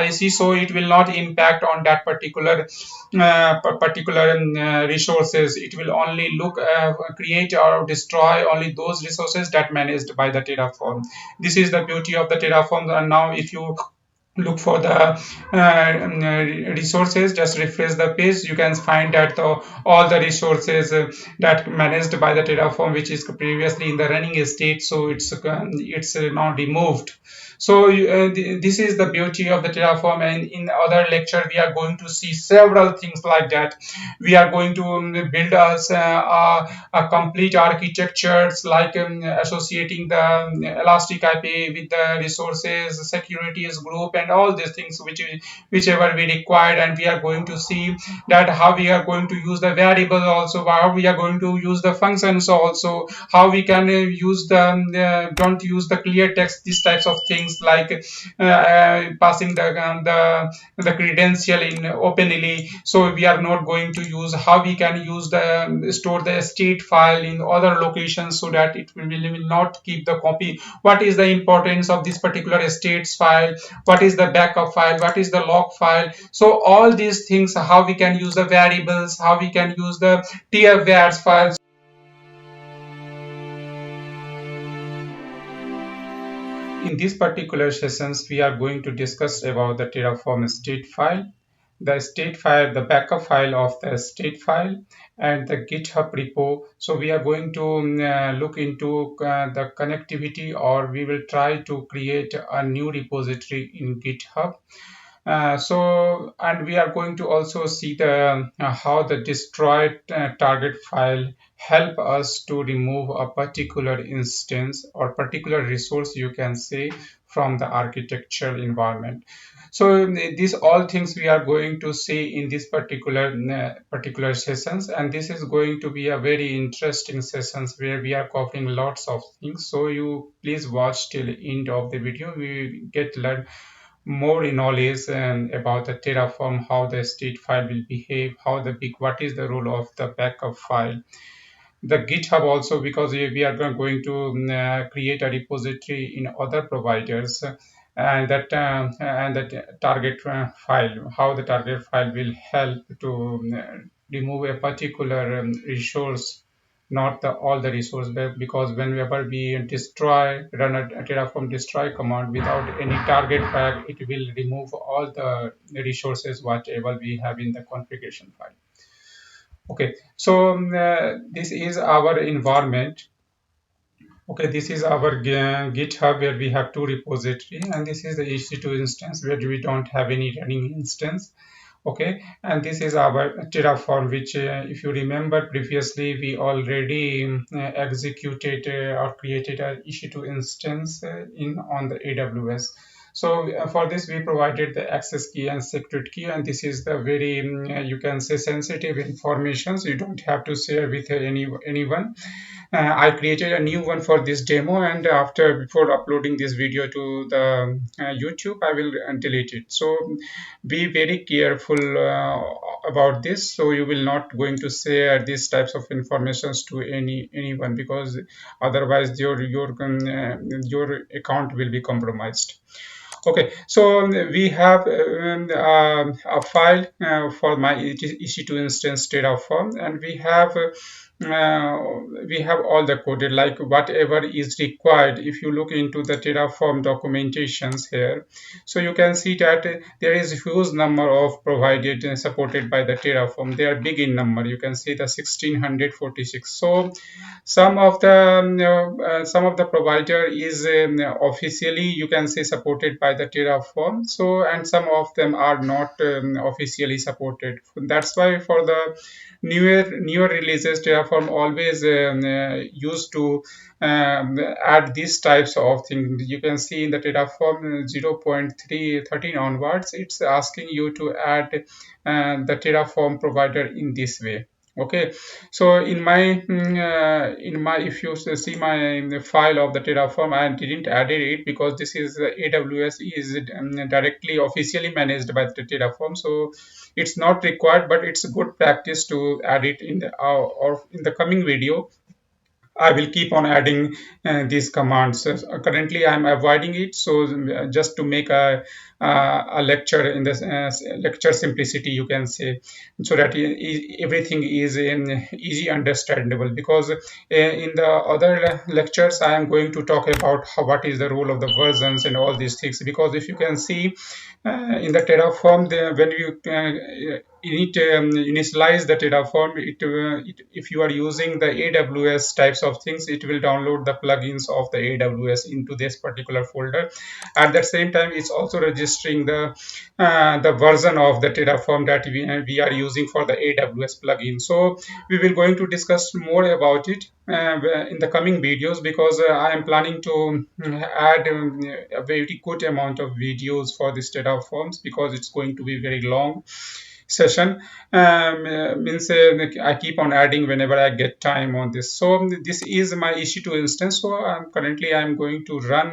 Speaker 1: IC, so it will not impact on that particular resources. It will only create or destroy only those resources that managed by the Terraform. This is the beauty of the Terraform. And now if you look for the resources, just refresh the page, you can find that all the resources that managed by the Terraform, which is previously in the running state, so it's now removed. So this is the beauty of the Terraform, and in other lecture we are going to see several things like that. We are going to build us a complete architectures, like associating the elastic IP with the resources, securities group, and all these things whichever we required. And we are going to see that how we are going to use the variable also, how we are going to use the functions also, how we can use the don't use the clear text, these types of things, like passing the credential in openly. So we are not going to use how we can use the store the state file in other locations, so that it will not keep the copy. What is the importance of this particular states file, what is the backup file, what is the log file. So all these things, how we can use the variables, how we can use the tfvars files. In these particular sessions, we are going to discuss about the Terraform state file, the state file, the backup file of the state file, and the GitHub repo. So we are going to look into the connectivity, or we will try to create a new repository in GitHub. And we are going to also see the how the destroyed target file help us to remove a particular instance or particular resource, you can say, from the architectural environment. So these all things we are going to see in this particular sessions, and this is going to be a very interesting sessions where we are covering lots of things. So you please watch till end of the video. We get learn more knowledge about the Terraform, how the state file will behave, what is the role of the backup file, the GitHub also, because we are going to create a repository in other providers, and that target file, how the target file will help to remove a particular resource, not all the resource, because whenever we run a Terraform destroy command without any target file, it will remove all the resources whatever we have in the configuration file. Okay, so this is our environment. Okay, this is our GitHub where we have two repositories, and this is the EC2 instance where we don't have any running instance. Okay, and this is our Terraform, which if you remember previously, we already executed or created a EC2 instance on the AWS. So for this, we provided the access key and secret key, and this is the very you can say sensitive information, so you don't have to share with anyone. I created a new one for this demo, and before uploading this video to the YouTube, I will delete it. So be very careful about this. So you will not going to share these types of informations to anyone, because otherwise your account will be compromised. Okay, so we have a file for my EC2 instance Terraform, and we have all the coded, like whatever is required. If you look into the Terraform documentations here, so you can see that there is a huge number of provided and supported by the Terraform. They are big in number. You can see the 1646. So some of the provider is officially, you can say, supported by the Terraform. So, and some of them are not officially supported. That's why for the newer releases, Terraform always used to add these types of things. You can see in the Terraform 0.313 onwards, it's asking you to add the Terraform provider in this way. Okay, so in my if you see my file of the Terraform, I didn't add it because this is AWS is directly officially managed by the Terraform, so it's not required, but it's a good practice to add it in the or in the coming video. I will keep on adding these commands. Currently, I'm avoiding it, so just to make a lecture in this lecture simplicity, you can say, so that everything is in easy understandable. Because in the other lectures, I am going to talk about what is the role of the versions and all these things. Because if you can see in the Terraform, when you initialize the Terraform, if you are using the AWS types of things, it will download the plugins of the AWS into this particular folder. At the same time, it's also registering the version of the Terraform that we are using for the AWS plugin. So we will going to discuss more about it in the coming videos, because I am planning to add a very good amount of videos for this Terraforms, because it's going to be very long session. Means I keep on adding whenever I get time on this. So this is my ec2 instance. So currently I'm going to run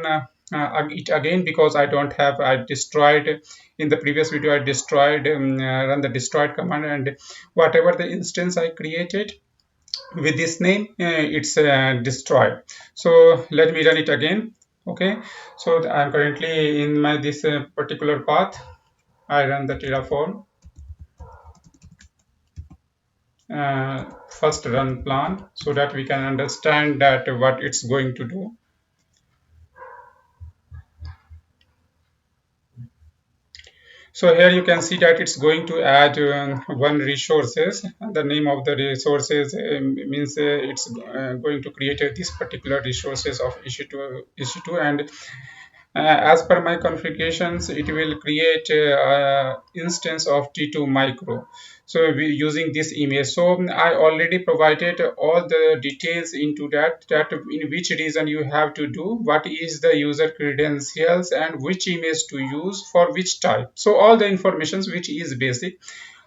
Speaker 1: it again, because I don't have, I destroyed in the previous video, I destroyed run the destroyed command, and whatever the instance I created with this name, it's destroyed. So let me run it again. Okay, so I'm currently in my this particular path. I run the Terraform first run plan, so that we can understand that what it's going to do. So here you can see that it's going to add one resources. The name of the resources means it's going to create this particular resources of issue 2, and as per my configurations, it will create instance of T2 micro. So we using this image. So I already provided all the details into that in which region you have to do, what is the user credentials, and which image to use for which type. So all the informations which is basic,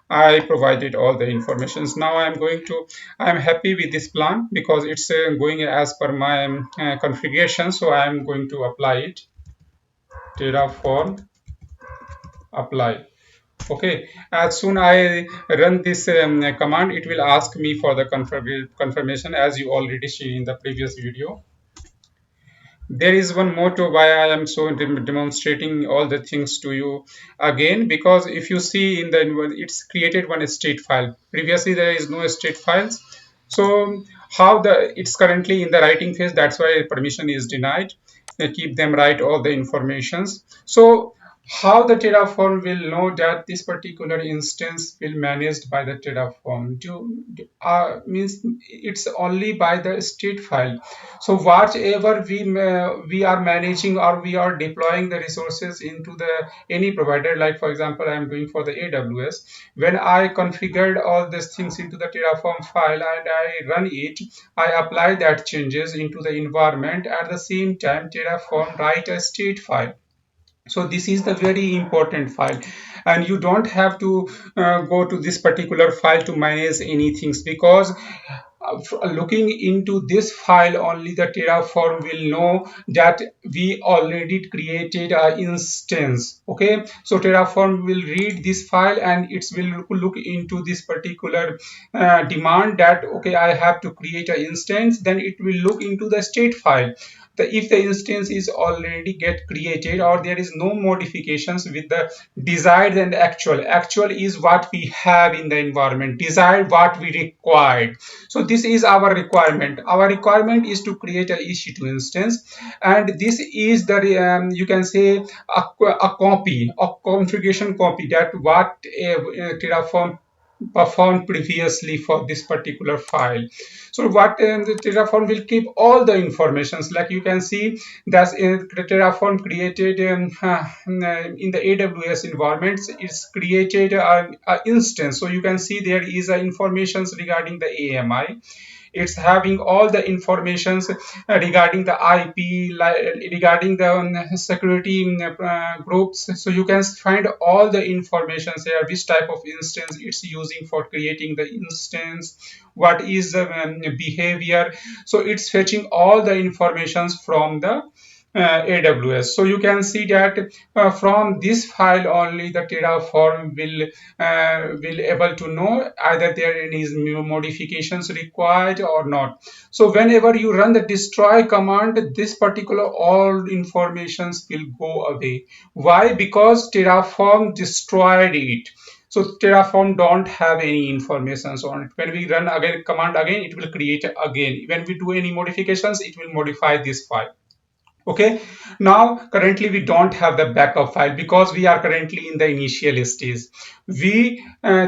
Speaker 1: I provided all the informations. Now I'm happy with this plan, because it's going as per my configuration. So I'm going to apply it. Terraform apply. Okay, as soon I run this command, it will ask me for the confirmation, as you already seen in the previous video. There is one more to why I am so demonstrating all the things to you again, because if you see in the it's created one state file. Previously there is no state files. So how the it's currently in the writing phase, that's why permission is denied. They keep them write all the informations. So how the Terraform will know that this particular instance will managed by the Terraform means it's only by the state file. So whatever we are managing, or we are deploying the resources into the any provider, like for example I am doing for the AWS, when I configured all these things into the Terraform file and I run it, I apply that changes into the environment. At the same time, Terraform write a state file. So this is the very important file, and you don't have to go to this particular file to manage anything, because looking into this file only, the Terraform will know that we already created an instance. Okay, so Terraform will read this file, and it will look into this particular demand that okay, I have to create an instance. Then it will look into the state file. If the instance is already get created, or there is no modifications with the desired and actual is what we have in the environment, desired what we required. So this is our requirement. Our requirement is to create a ec2 instance, and this is the you can say a copy, a configuration copy, that what Terraform performed previously for this particular file. So what the Terraform will keep all the informations, like you can see that Terraform created in the AWS environments, it's created an instance. So you can see there is informations regarding the AMI. It's having all the informations regarding the IP, regarding the security groups. So you can find all the information here, which type of instance it's using for creating the instance, what is the behavior. So it's fetching all the informations from the AWS. So you can see that from this file only the Terraform will able to know either there is new modifications required or not. So whenever you run the destroy command, this particular all informations will go away. Why? Because Terraform destroyed it. So Terraform don't have any informations on it. When we run again command again, it will create again. When we do any modifications, it will modify this file. Okay, now currently we don't have the backup file because we are currently in the initial stage. We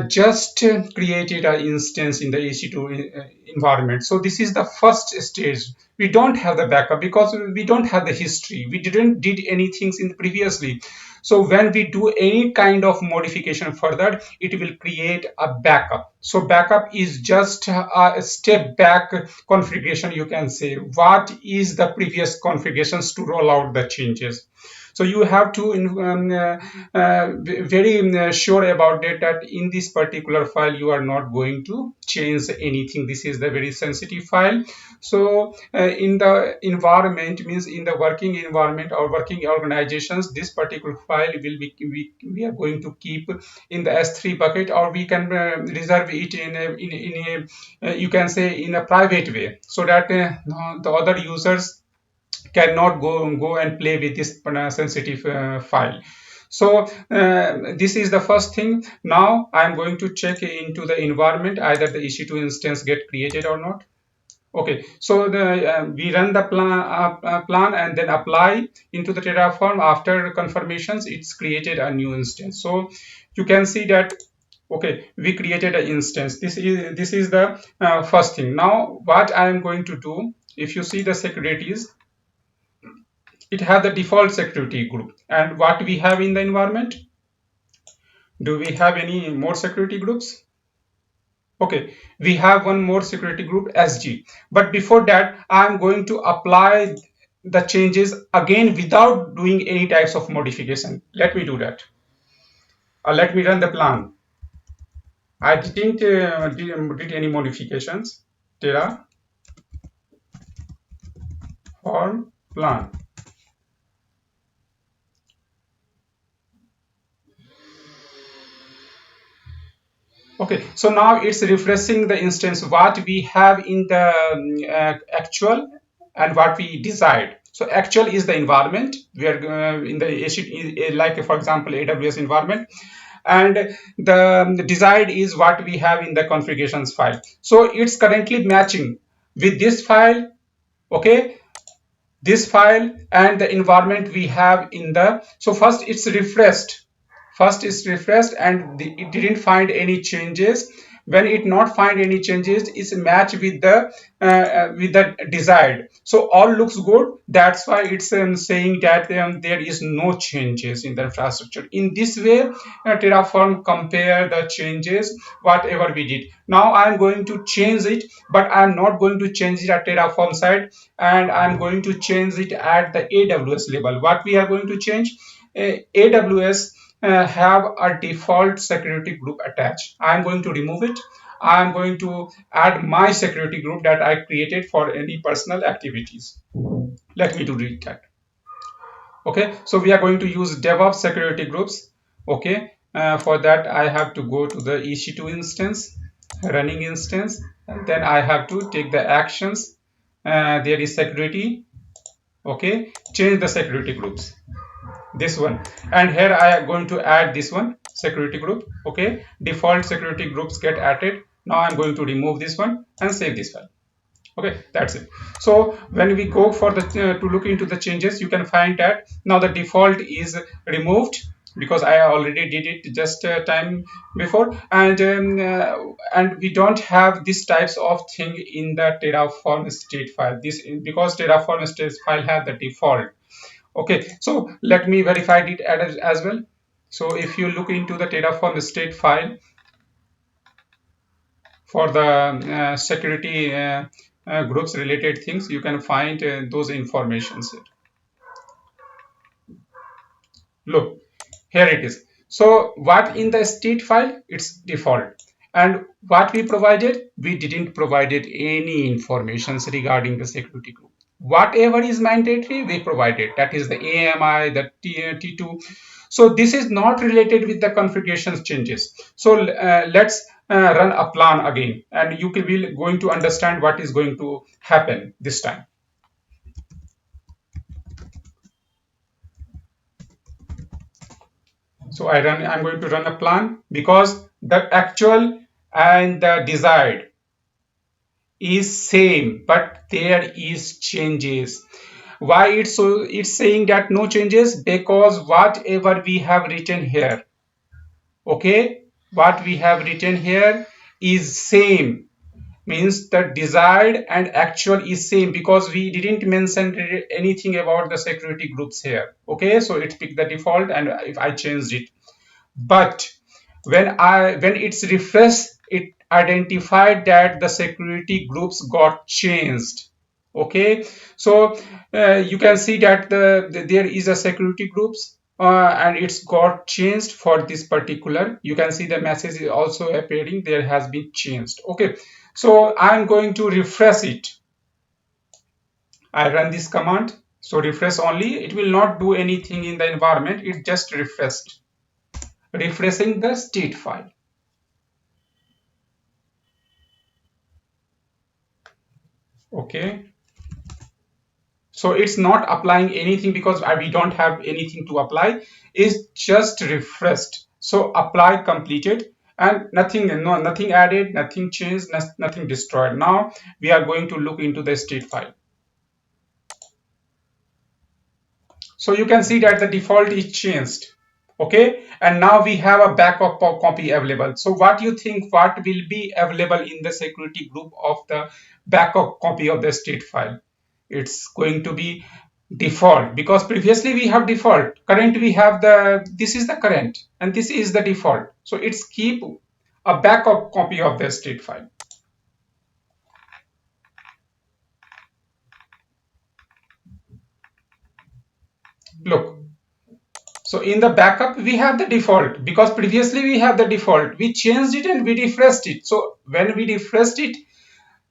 Speaker 1: just created an instance in the EC2 environment. So this is the first stage. We don't have the backup because we don't have the history. We didn't did anything in previously. So when we do any kind of modification further, it will create a backup. So backup is just a step back configuration, you can say. What is the previous configurations to roll out the changes? So you have to very sure about it that in this particular file you are not going to change anything. This is the very sensitive file. So in the environment, means in the working environment or working organizations, this particular file will be we are going to keep in the S3 bucket, or we can reserve it in a you can say in a private way, so that the other users cannot go and play with this sensitive file. So this is the first thing. Now I'm going to check into the environment either the EC2 instance get created or not. Okay, so we run the plan and then apply into the Terraform. After confirmations, it's created a new instance. So you can see that okay, we created an instance. This is the first thing. Now what I am going to do, if you see the securities, it has the default security group. And what we have in the environment, do we have any more security groups? Okay, we have one more security group, SG. But before that, I'm going to apply the changes again without doing any types of modification. Let me do that. Let me run the plan. I didn't did any modifications. Terraform plan. Okay, so now it's refreshing the instance what we have in the actual and what we desired. So actual is the environment. We are in the like for example AWS environment, and the desired is what we have in the configurations file. So it's currently matching with this file. Okay, this file and the environment we have in the, so first it's refreshed and it didn't find any changes. When it not find any changes, it's matched with the desired. So all looks good. That's why it's saying that there is no changes in the infrastructure. In this way Terraform compare the changes whatever we did. Now I'm going to change it, but I'm not going to change it at Terraform side, and I'm going to change it at the AWS level. What we are going to change, AWS have a default security group attached. I'm going to remove it. I'm going to add my security group that I created for any personal activities. Let me do that. Okay, so we are going to use DevOps security groups. Okay, for that I have to go to the EC2 instance, running instance, and then I have to take the actions. There is security. Okay, change the security groups, this one, and here I am going to add this one security group. Okay, default security groups get added. Now I'm going to remove this one and save this file. Okay, that's it. So when we go for the to look into the changes, you can find that now the default is removed because I already did it just time before, and we don't have these types of thing in the Terraform state file. This because Terraform state file have the default. Okay, so let me verify it as well. So if you look into the Terraform state file for the security groups related things, you can find those informations here. Look, here it is. So what in the state file, it's default, and what we provided, we didn't provided any informations regarding the security group. Whatever is mandatory, we provided, that is the AMI, the T2. So this is not related with the configuration changes. So let's run a plan again, and you will be going to understand what is going to happen this time. So I'm going to run a plan, because the actual and the desired is same, but there is changes. Why it's saying that no changes? Because whatever we have written here, okay, what we have written here is same, means the desired and actual is same, because we didn't mention anything about the security groups here. Okay, so it picked the default, and if I changed it, but when it's refreshed, it identified that the security groups got changed. Okay, so you can see that there is a security groups, and it's got changed for this particular. You can see the message is also appearing, there has been changed. Okay, so I'm going to refresh it. I run this command, so refresh only, it will not do anything in the environment, it just refreshed, refreshing the state file. Okay, so it's not applying anything, because we don't have anything to apply, it's just refreshed. So apply completed, and nothing added, nothing changed, nothing destroyed. Now we are going to look into the state file. So you can see that the default is changed. Okay, and now we have a backup copy available. So what do you think, what will be available in the security group of the backup copy of the state file? It's going to be default, because previously we have default, current we have this is the current, and this is the default. So it's keep a backup copy of the state file. Look, so in the backup we have the default, because previously we have the default, we changed it and we refreshed it. So when we refreshed it,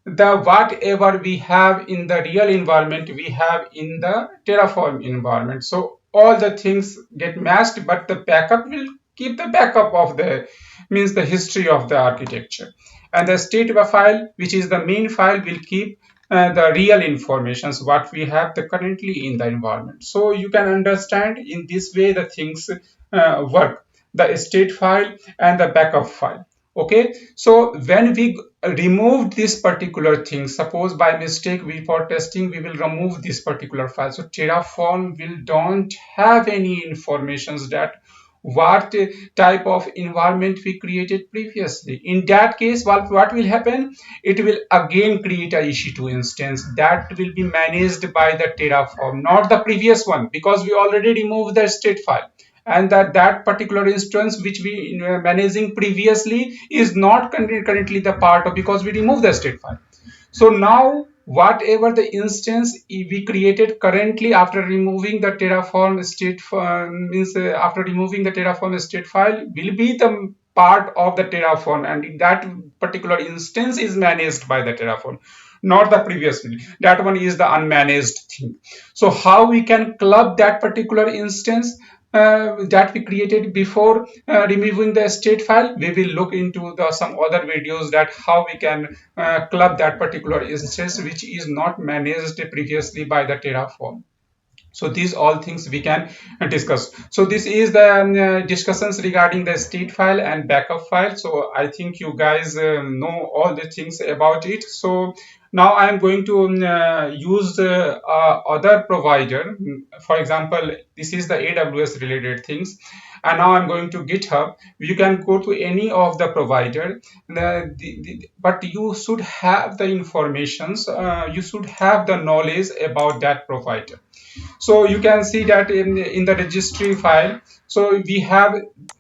Speaker 1: the whatever we have in the real environment, we have in the Terraform environment. So all the things get matched, but the backup will keep the backup of the, means the history of the architecture, and the state file, which is the main file, will keep the real informations what we have the currently in the environment. So you can understand in this way the things work, the state file and the backup file. Okay, so when we removed this particular thing, suppose by mistake we for testing we will remove this particular file, so Terraform will don't have any informations that what type of environment we created previously. In that case, what will happen, it will again create a EC2 instance that will be managed by the Terraform, not the previous one, because we already removed the state file, and that particular instance which we managing previously is not currently the part of, because we removed the state file. So now whatever the instance we created currently after removing the Terraform state after removing the Terraform state file will be the part of the Terraform, and that particular instance is managed by the Terraform, not the previous one. That one is the unmanaged thing. So how we can club that particular instance that we created before removing the state file, we will look into some other videos that how we can club that particular instance which is not managed previously by the Terraform. So these all things we can discuss. So this is the discussions regarding the state file and backup file. So I think you guys know all the things about it. So now I am going to use other provider. For example, this is the AWS related things, and now I'm going to GitHub. You can go to any of the provider, but you should have the informations, you should have the knowledge about that provider. So you can see that in the registry file, So we have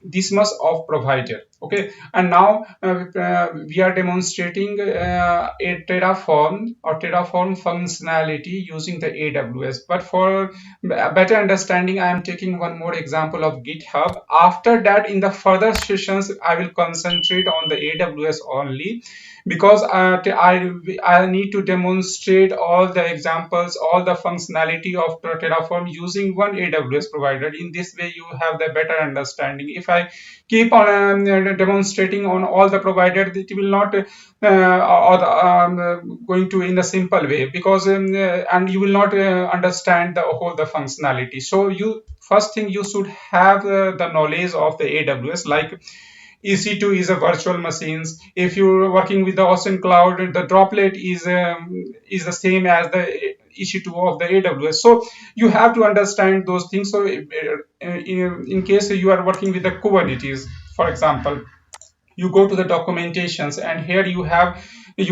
Speaker 1: this much of provider. Okay, and now we are demonstrating a Terraform or Terraform functionality using the AWS. But for better understanding, I am taking one more example of GitHub. After that, in the further sessions, I will concentrate on the AWS only, because I need to demonstrate all the examples, all the functionality of Terraform using one AWS provider. In this way, you have the better understanding. If I keep on demonstrating on all the providers, it will not going to in a simple way, because and you will not understand the whole the functionality. So you first thing, you should have the knowledge of the AWS, like EC2 is a virtual machines. If you're working with the Ocean Cloud, the droplet is the same as the EC2 of the AWS. So you have to understand those things. So in case you are working with the Kubernetes, for example, you go to the documentations, and here you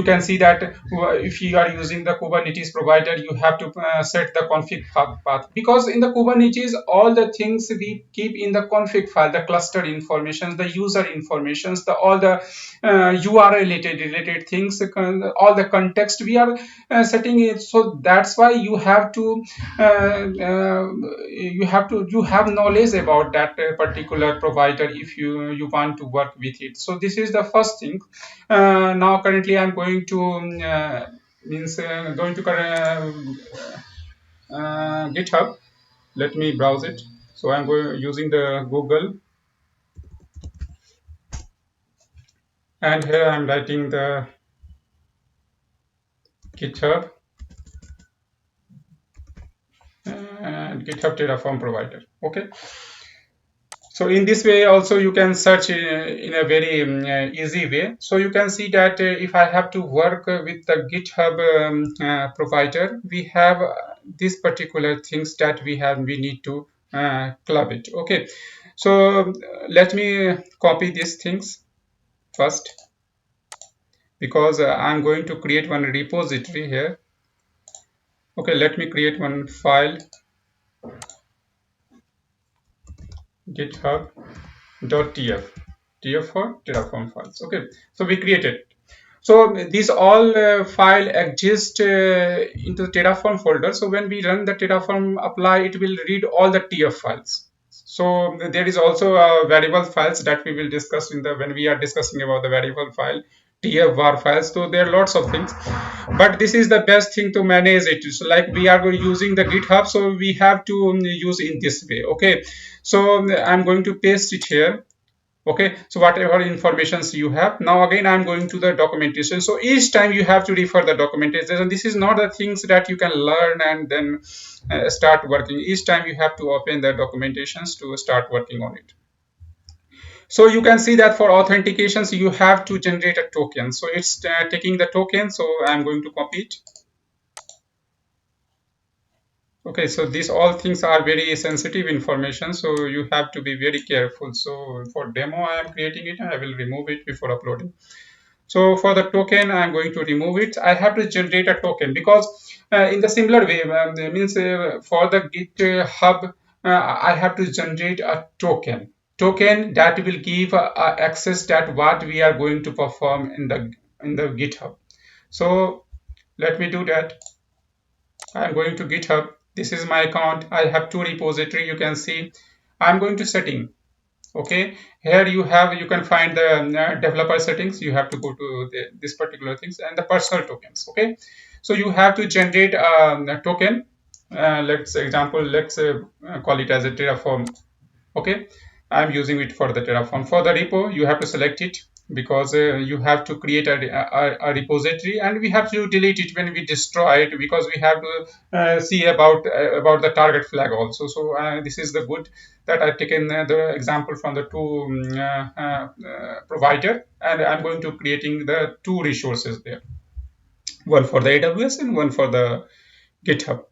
Speaker 1: can see that if you are using the Kubernetes provider, you have to set the config path, because in the Kubernetes all the things we keep in the config file, the cluster information, the user informations, the all the URL related things, all the context we are setting it. So that's why you have knowledge about that particular provider if you want to work with it. So this is the first thing. Now currently I'm going to going to GitHub. Let me browse it. So I'm going using the Google, and here I'm writing the GitHub and GitHub Terraform provider. Okay. So in this way also you can search in a very easy way. So you can see that if I have to work with the GitHub provider, we have these particular things that we need to club it. Okay, so let me copy these things first, because I'm going to create one repository here. Okay, let me create one file, github.tf, tf for Terraform files. Okay, so we created. So these all file exist into the Terraform folder. So when we run the Terraform apply, it will read all the TF files. So there is also variable files that we will discuss when we are discussing about the variable file, tfvar files. So there are lots of things, but this is the best thing to manage it. So like we are using the GitHub, so we have to use in this way. Okay, so I'm going to paste it here. Okay, so whatever informations you have, now again I'm going to the documentation. So each time you have to refer the documentation. This is not the things that you can learn and then start working. Each time you have to open the documentations to start working on it. So you can see that for authentications you have to generate a token. So it's taking the token, so I'm going to copy it. Okay, so these all things are very sensitive information, so you have to be very careful. So for demo I am creating it, and I will remove it before uploading. So for the token, I'm going to remove it. I have to generate a token, because in the similar way, means for the GitHub, I have to generate a token that will give access that what we are going to perform in the GitHub. So let me do that. I'm going to GitHub. This is my account. I have two repository. You can see. I'm going to setting. Okay, here you can find the developer settings. You have to go to this particular things and the personal tokens. Okay, so you have to generate a token. Let's call it as a Terraform. Okay, I'm using it for the Terraform. For the repo, you have to select it, because you have to create a repository, and we have to delete it when we destroy it, because we have to see about the target flag also. So this is the good that I've taken the example from the two provider, and I'm going to creating the two resources there, one for the AWS and one for the GitHub.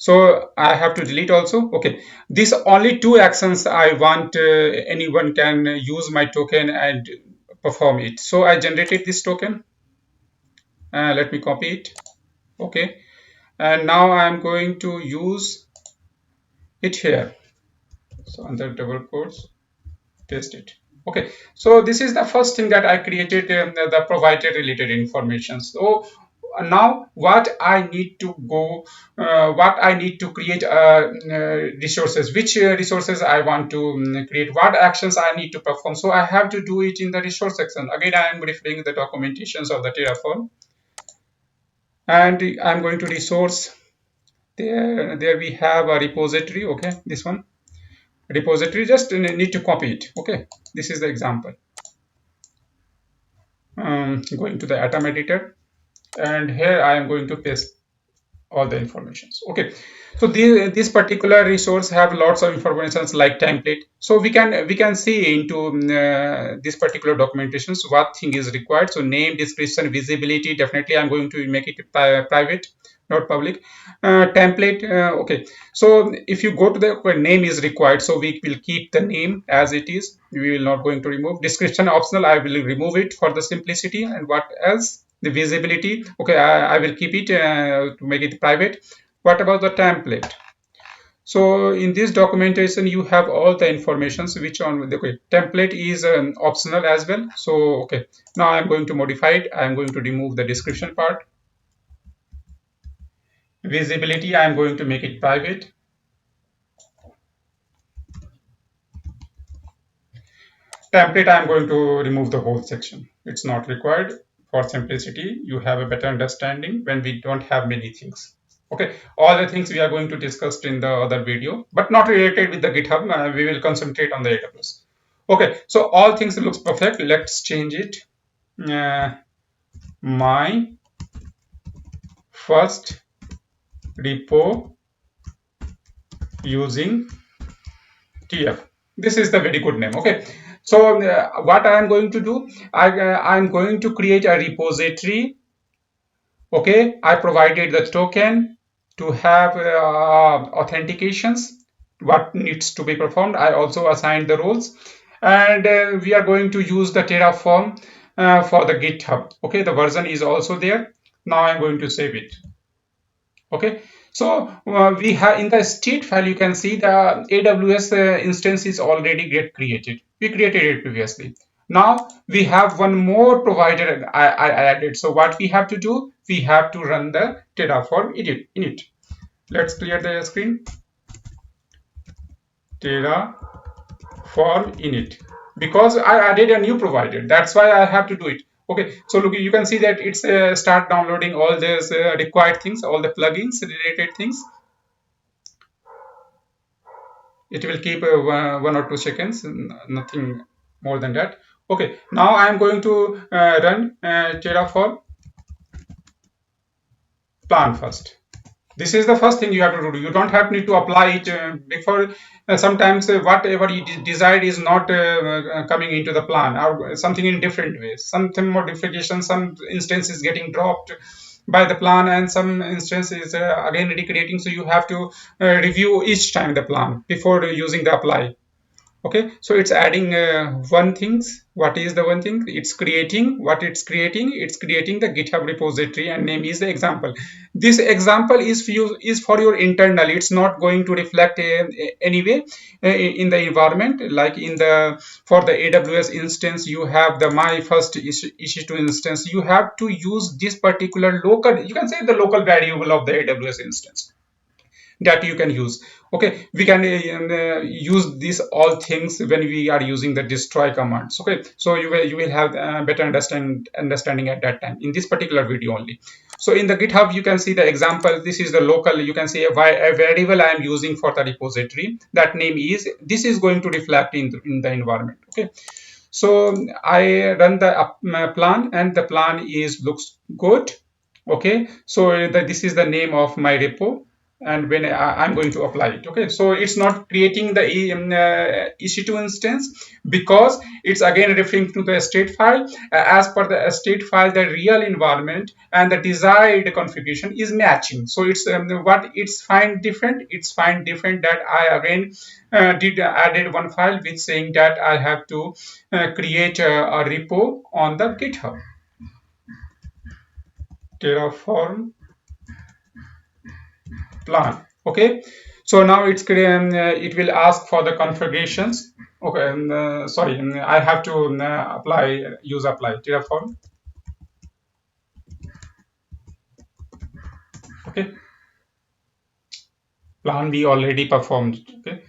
Speaker 1: So I have to delete also. Okay, these only two actions I want anyone can use my token and perform it. So I generated this token. Let me copy it. Okay, and now I'm going to use it here. So under double quotes, paste it. Okay, so this is the first thing that I created, the provider related information. So now what I need to go, what I need to create resources, which resources I want to create, what actions I need to perform. So I have to do it in the resource section. Again, I am referring the documentations of the Terraform, and I'm going to resource. There we have a repository. Okay, this one repository, just need to copy it. Okay, this is the example. Going to the atom editor, and here I am going to paste all the informations. Okay, so this particular resource have lots of informations like template, so we can see into this particular documentations what thing is required. So name, description, visibility, definitely I'm going to make it private, not public. Template, okay, so if you go to the name is required, so we will keep the name as it is, we will not going to remove. Description optional, I will remove it for the simplicity. And what else? The visibility, okay, I will keep it to make it private. What about the template? So in this documentation you have all the informations which on the okay, template is optional as well. So okay, now I'm going to modify it. I'm going to remove the description part. Visibility, I'm going to make it private. Template, I'm going to remove the whole section. It's not required. For simplicity, you have a better understanding when we don't have many things. Okay, all the things we are going to discuss in the other video, but not related with the GitHub. We will concentrate on the AWS. Okay, so all things looks perfect. Let's change it. My first repo using TF. This is the very good name. Okay, so what I am going to do, I'm going to create a repository. Okay, I provided the token to have authentications, what needs to be performed. I also assigned the roles, and we are going to use the Terraform for the GitHub. Okay, the version is also there. Now I'm going to save it. Okay, so we have in the state file, you can see the AWS instance is already get created. We created it previously. Now we have one more provider I added. So what we have to do, we have to run the Terraform init. Let's clear the screen. Terraform init, because I added a new provider. That's why I have to do it. Okay, so look, you can see that it's start downloading all these required things, all the plugins related things. It will keep 1 or 2 seconds, nothing more than that. Okay, now I'm going to run Terraform plan first. This is the first thing you have to do. You don't have need to apply it before. Sometimes whatever you desired is not coming into the plan, or something in different ways. Something modification, some instance is getting dropped by the plan, and some instance is again recreating. So you have to review each time the plan before using the apply. Okay, so it's adding one things. What is the one thing it's creating? What it's creating, it's creating the GitHub repository, and name is the example. This example is for your internal. It's not going to reflect anyway in the environment. Like in the for the AWS instance, you have the my first issue2 instance. You have to use this particular local, you can say the local variable of the AWS instance that you can use. Okay, we can use these all things when we are using the destroy commands. Okay, so you will have better understanding at that time in this particular video only. So in the GitHub, you can see the example. This is the local, you can see a variable I am using for the repository. That name is, this is going to reflect in the environment. Okay, so I run the plan, and the plan is looks good. Okay, so this is the name of my repo, and when I'm going to apply it. Okay, so it's not creating the EC2 instance, because it's again referring to the state file. As per the state file, the real environment and the desired configuration is matching. So it's what it's find different. It's find different that I again added one file with saying that I have to create a repo on the GitHub. Terraform plan. Okay, So now it will ask for the configurations. Okay, sorry, I have to apply Terraform. Okay, plan we already performed. Okay,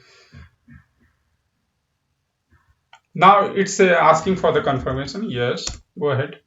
Speaker 1: now it's asking for the confirmation. Yes, go ahead.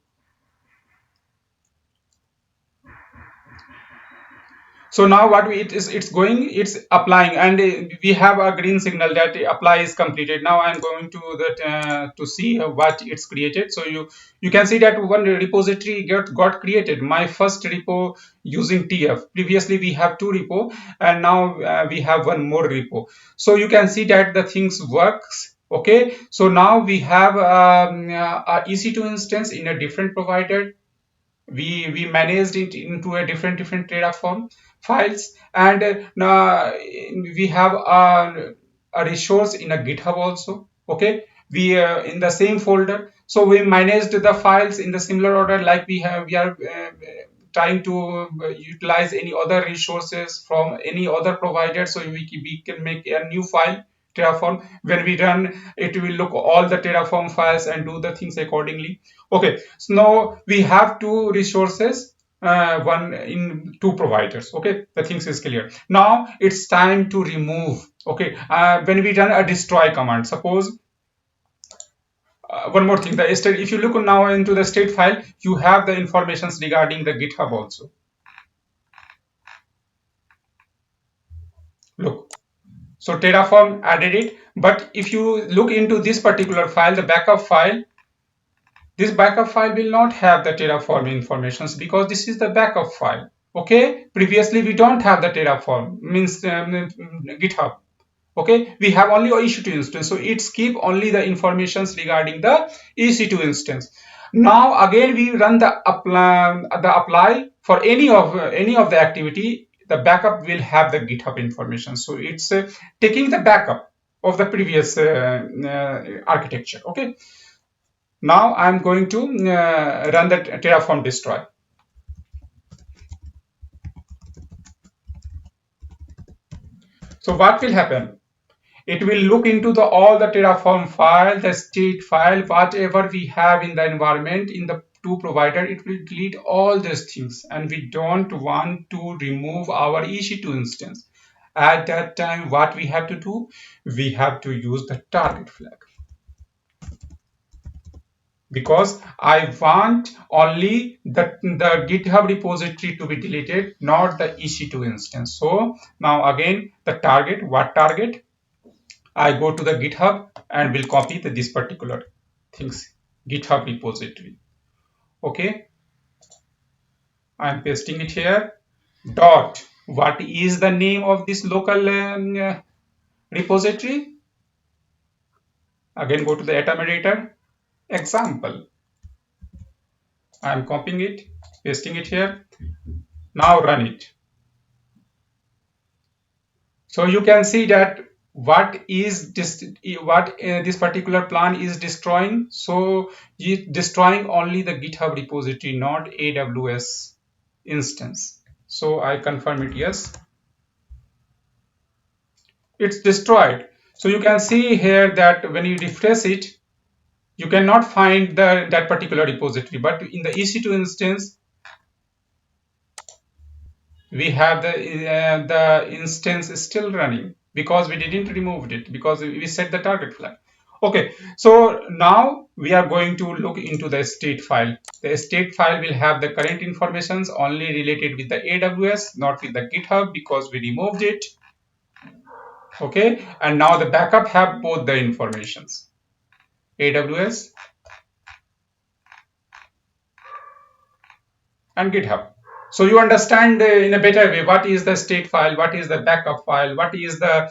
Speaker 1: So now what it's applying, and we have a green signal that apply is completed. Now I'm going to that to see what it's created. So you can see that one repository got created. My first repo using TF. Previously we have two repo, and now we have one more repo. So you can see that the things works. Okay, so now we have a EC2 instance in a different provider. We managed it into a different Terraform files, and now we have a resource in a GitHub also. Okay, we in the same folder, so we managed the files in the similar order, like we are trying to utilize any other resources from any other provider. So we can make a new file Terraform. When we run, it will look all the Terraform files and do the things accordingly. Okay, so now we have two resources, one in two providers. Okay, the things is clear. Now it's time to remove. Okay, when we run a destroy command, suppose one more thing, the state, if you look now into the state file, you have the informations regarding the GitHub also. Look, so Terraform added it, but if you look into this particular file, the backup file, this backup file will not have the Terraform informations because this is the backup file. Okay, previously we don't have the Terraform, means GitHub. Okay, we have only EC2 instance, so it's keep only the informations regarding the EC2 instance. Now again we run the apply for any of the activity, the backup will have the GitHub information. So it's taking the backup of the previous architecture. Okay, now I'm going to run the Terraform destroy. So what will happen? It will look into all the Terraform file, the state file, whatever we have in the environment in the two provider. It will delete all these things, and we don't want to remove our EC2 instance. At that time, what we have to do? We have to use the target flag, because I want only the GitHub repository to be deleted, not the EC2 instance. So now again, the target, what target? I go to the GitHub and will copy this particular things, GitHub repository. Okay, I'm pasting it here. Dot, what is the name of this local repository? Again, go to the metadata, example. I'm copying it, pasting it here. Now run it. So you can see that what this particular plan is destroying. So it's destroying only the GitHub repository, not AWS instance. So I confirm it, yes, it's destroyed. So you can see here that when you refresh it, you cannot find that particular repository, but in the EC2 instance we have the instance is still running, because we didn't remove it, because we set the target flag. Okay, so now we are going to look into the state file. The state file will have the current informations only related with the AWS, not with the GitHub, because we removed it. Okay, and now the backup have both the informations, AWS and GitHub. So you understand in a better way what is the state file, what is the backup file, what is the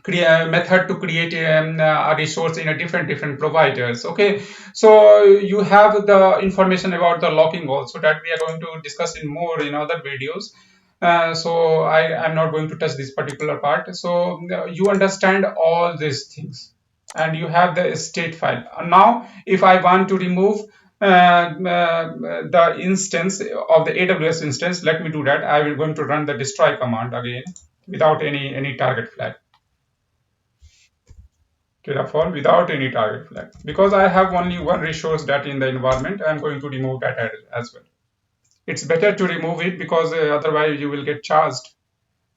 Speaker 1: method to create a resource in a different providers. Okay, so you have the information about the locking also, that we are going to discuss in more in other videos. So I am not going to touch this particular part. So you understand all these things, and you have the state file. Now if I want to remove the instance of the AWS instance, let me do that. I will going to run the destroy command again. without any target flag. Terraform without any target flag. Because I have only one resource that in the environment, I'm going to remove that as well. It's better to remove it because otherwise you will get charged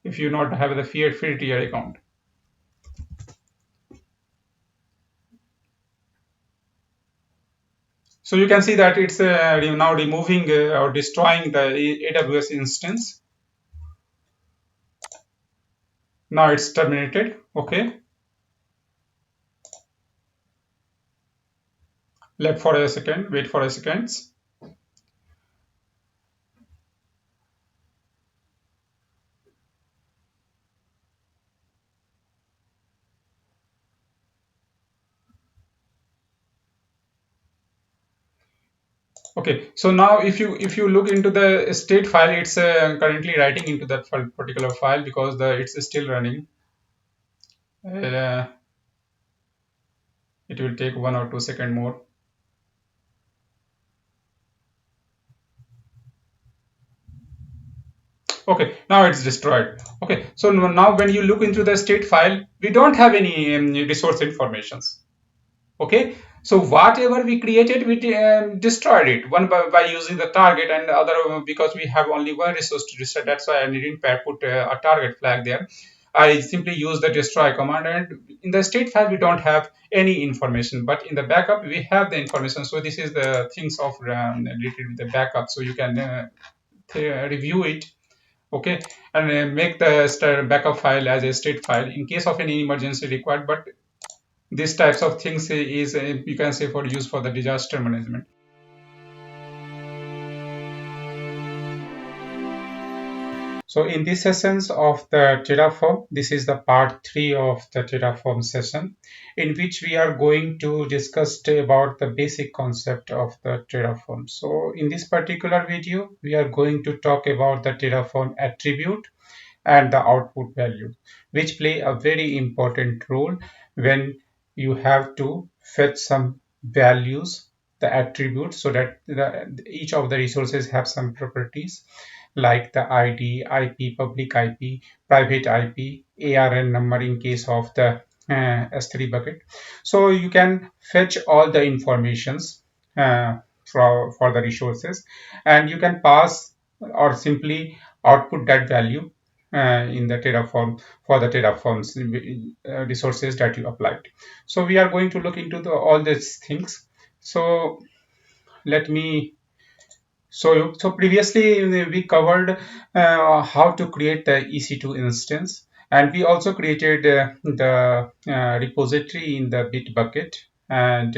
Speaker 1: if you not have the free tier account. So you can see that it's now removing or destroying the AWS instance. Now it's terminated. Okay. Let for a second. Wait for a second. Okay, so now if you look into the state file, it's currently writing into that particular file because it's still running. Uh, it will take 1 or 2 seconds more. Okay, now it's destroyed. Okay, so now when you look into the state file, we don't have any resource informations. Okay, so whatever we created, we destroyed it one by using the target, and the other because we have only one resource to destroy. That's why I didn't put a target flag there. I simply use the destroy command, and in the state file we don't have any information, but in the backup we have the information. So this is the things of related with the backup, so you can review it. Okay, and make the backup file as a state file in case of any emergency required. But these types of things is you can say for use for the disaster management. So in this sessions of the Terraform, this is the part 3 of the Terraform session, in which we are going to discuss about the basic concept of the Terraform. So in this particular video, we are going to talk about the Terraform attribute and the output value, which play a very important role when you have to fetch some values, the attributes, so that each of the resources have some properties like the ID, IP, public IP, private IP, ARN number in case of the S3 bucket. So you can fetch all the informations for the resources, and you can pass or simply output that value in the Terraform for the Terraform's resources that you applied. So we are going to look into all these things. So let me so previously we covered how to create the EC2 instance, and we also created the repository in the Bitbucket and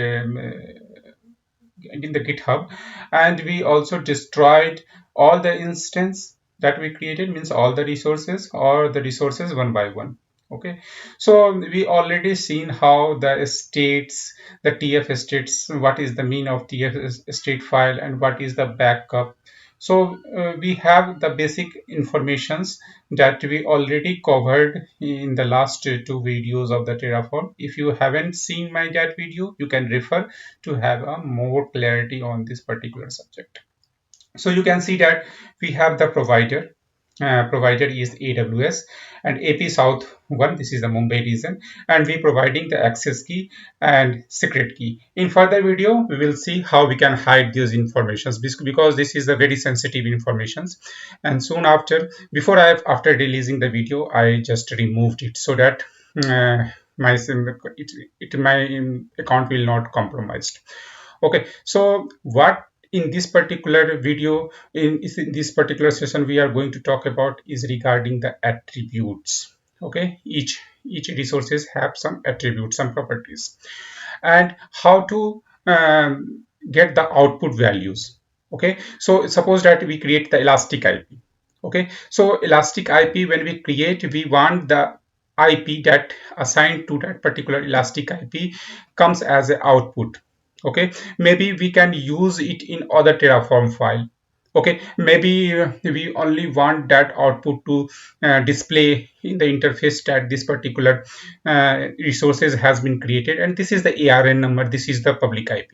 Speaker 1: in the GitHub, and we also destroyed all the instance that we created, means all the resources or the resources one by one. Okay, so we already seen how the states, the tf states, what is the mean of tf state file and what is the backup. So we have the basic informations that we already covered in the last two videos of the Terraform. If you haven't seen my that video, you can refer to have a more clarity on this particular subject. So you can see that we have the provider. Provider is AWS, and AP South 1, this is the Mumbai region, and we providing the access key and secret key. In further video, we will see how we can hide these informations because this is a very sensitive informations. And soon after releasing the video, I just removed it so that my account will not compromised. Okay, so what in this particular video, in this particular session, we are going to talk about is regarding the attributes. Okay, each resources have some attributes, some properties, and how to get the output values. Okay, so suppose that we create the elastic IP. Okay, so elastic IP, when we create, we want the IP that assigned to that particular elastic IP comes as an output. Okay, maybe we can use it in other Terraform file. Okay, maybe we only want that output to display in the interface that this particular resources has been created, and this is the ARN number, this is the public IP.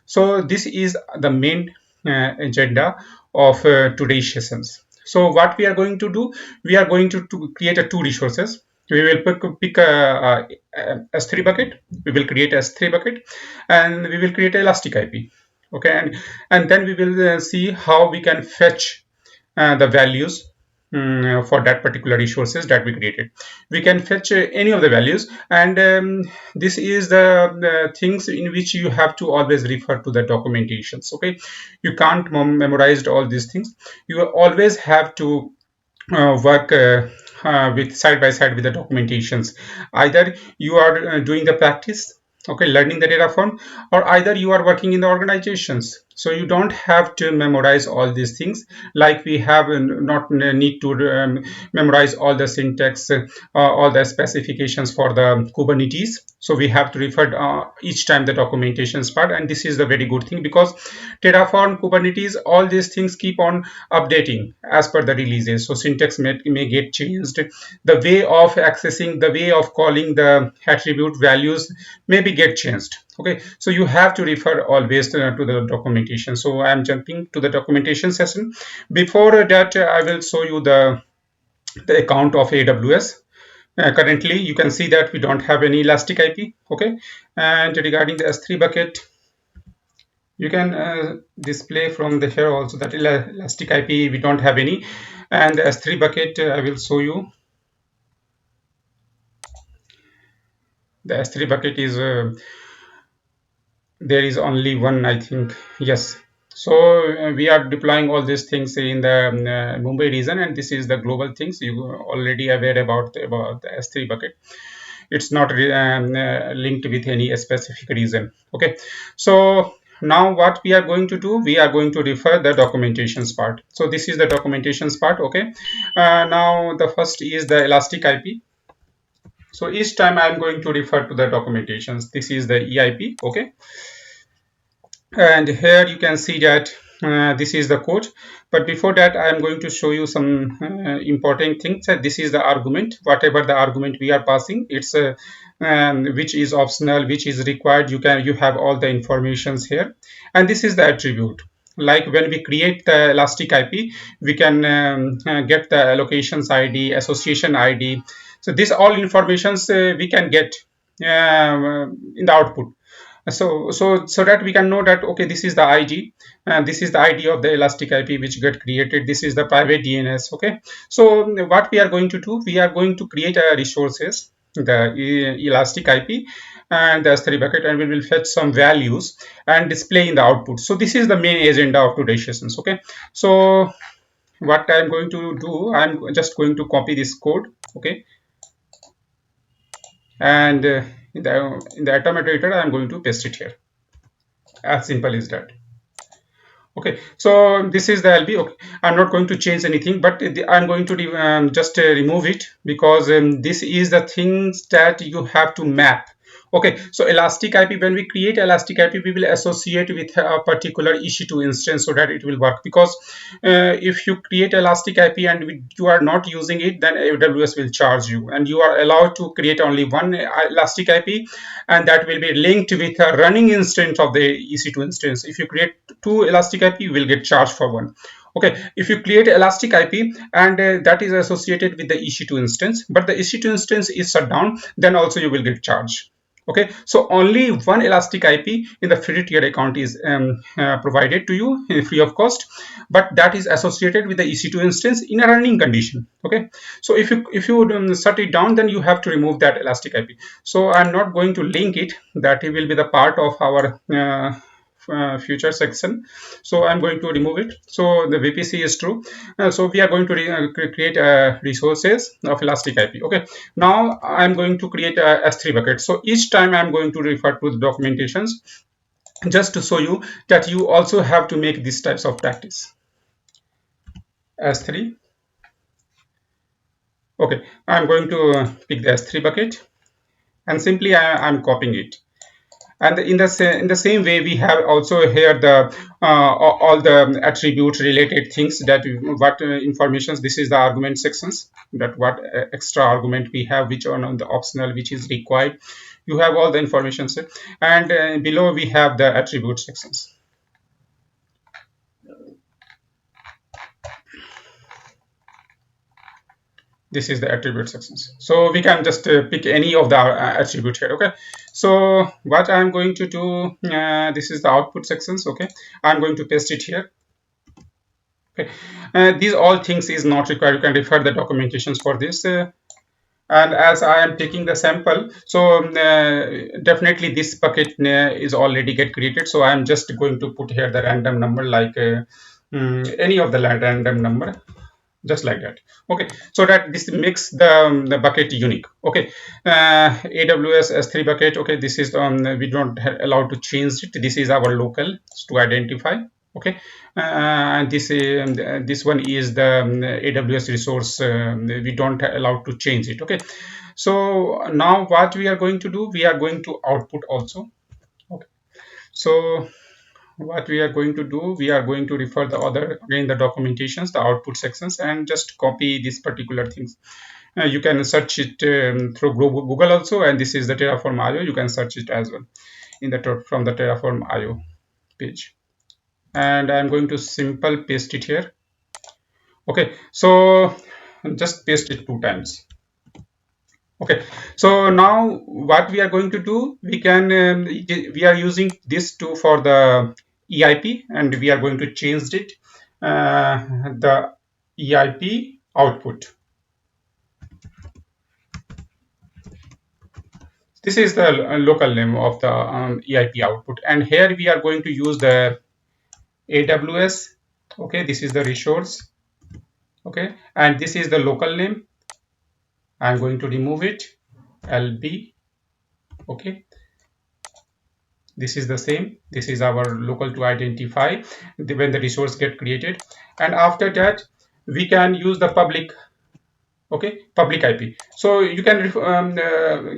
Speaker 1: So this is the main agenda of today's sessions. So what we are going to do, we are going to create two resources. We will pick a S3 bucket. We will create a S3 bucket, and we will create a elastic IP. Okay, and then we will see how we can fetch the values for that particular resources that we created. We can fetch any of the values, and this is the things in which you have to always refer to the documentations. Okay, you can't memorize all these things. You always have to work with side by side with the documentations. Either you are doing the practice, okay, learning the Terraform, or either you are working in the organizations. So you don't have to memorize all these things, like we have not need to memorize all the syntax, all the specifications for the Kubernetes. So we have to refer each time the documentations part, and this is the very good thing, because Terraform, Kubernetes, all these things keep on updating as per the releases. So syntax may get changed. The way of accessing, the way of calling the attribute values maybe get changed. Okay, so you have to refer always to the documentation. So I am jumping to the documentation session. Before that, I will show you the account of AWS. Currently, you can see that we don't have any elastic IP. Okay, and regarding the S3 bucket, you can display from the here also that elastic IP we don't have any, and the S3 bucket I will show you. The S3 bucket is there is only one, I think. Yes. So we are deploying all these things in the Mumbai region, and this is the global things. You already aware about the S3 bucket. It's not linked with any specific reason. Okay, so now what we are going to do, we are going to refer the documentations part. So this is the documentations part. Okay, now the first is the elastic IP. So each time I'm going to refer to the documentations. This is the EIP. Okay, and here you can see that this is the code. But before that, I am going to show you some important things. This is the argument. Whatever the argument we are passing, it's which is optional, which is required. You have all the informations here, and this is the attribute. Like when we create the elastic IP, we can get the allocations ID, association ID. So this all informations we can get in the output. So that we can know that, okay, this is the ID, and this is the ID of the elastic IP which get created. This is the private DNS. Okay, so what we are going to do, we are going to create a resources, the elastic IP and the S3 bucket, and we will fetch some values and display in the output. So this is the main agenda of today's sessions. Okay, so what I'm going to do, I'm just going to copy this code. Okay, and in the atom editor I'm going to paste it here. As simple as that. Okay, so this is the LB. Okay, I'm not going to change anything, but I'm going to just remove it, because this is the things that you have to map. Okay, so elastic IP, when we create elastic IP, we will associate with a particular EC2 instance so that it will work. Because if you create elastic IP and you are not using it, then AWS will charge you, and you are allowed to create only one elastic IP, and that will be linked with a running instance of the EC2 instance. If you create two elastic IP, you will get charged for one. Okay, if you create elastic IP and that is associated with the EC2 instance, but the EC2 instance is shut down, then also you will get charged. Okay, so only one elastic IP in the free tier account is provided to you free of cost, but that is associated with the EC2 instance in a running condition. Okay, so if you shut it down, then you have to remove that elastic IP. So I'm not going to link it. That will be the part of our future section. So I'm going to remove it. So the VPC is true. So we are going to create resources of elastic IP. Okay, now I'm going to create a S3 bucket. So each time I'm going to refer to the documentations, just to show you that you also have to make these types of practice. S3. Okay, I'm going to pick the S3 bucket, and simply I'm copying it. And in the same way, we have also here the all the attribute related things, that what informations. This is the argument sections, that what extra argument we have, which are on the optional, which is required. You have all the information, and below we have the attribute sections. This is the attribute sections. So we can just pick any of the attribute here. Okay, so what I'm going to do, this is the output sections. Okay, I'm going to paste it here. Okay, these all things is not required. You can refer the documentations for this. And as I am taking the sample, so definitely this bucket is already get created. So I am just going to put here the random number, like any of the random number, just like that. Okay, so that this makes the bucket unique. Okay, AWS S3 bucket. Okay, this is we don't allow to change it. This is our local to identify. Okay, and this one is the AWS resource. We don't allow to change it. Okay, so now what we are going to do, we are going to output also. Okay, so what we are going to do, we are going to refer the other, again, the documentations, the output sections, and just copy these particular things. You can search it through Google also, and this is the Terraform IO. You can search it as well in the from the Terraform IO page. And I'm going to simple paste it here. Okay, so just paste it 2 times. Okay, so now what we are going to do, we can we are using this to for the EIP, and we are going to change it the EIP output. This is the local name of the EIP output, and here we are going to use the AWS. Okay, this is the resource. Okay, and this is the local name. I'm going to remove it, LB. Okay, this is the same. This is our local to identify when the resource get created, and after that we can use the public. Okay, public IP. So you can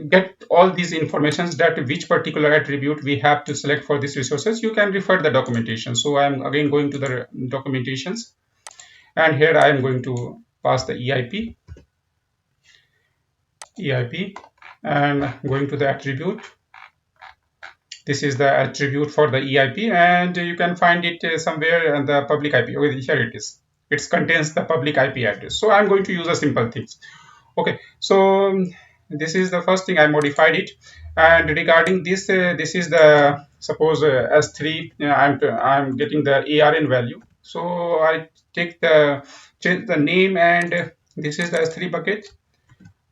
Speaker 1: get all these informations that which particular attribute we have to select for these resources. You can refer the documentation. So I'm again going to the documentations, and here I am going to pass the EIP, and going to the attribute. This is the attribute for the EIP, and you can find it somewhere in the public IP. Oh, here it is. It contains the public IP address. So I'm going to use a simple things. Okay, so this is the first thing. I modified it, and regarding this, this is the suppose S3. I'm getting the ARN value. So I take the change the name, and this is the S3 bucket.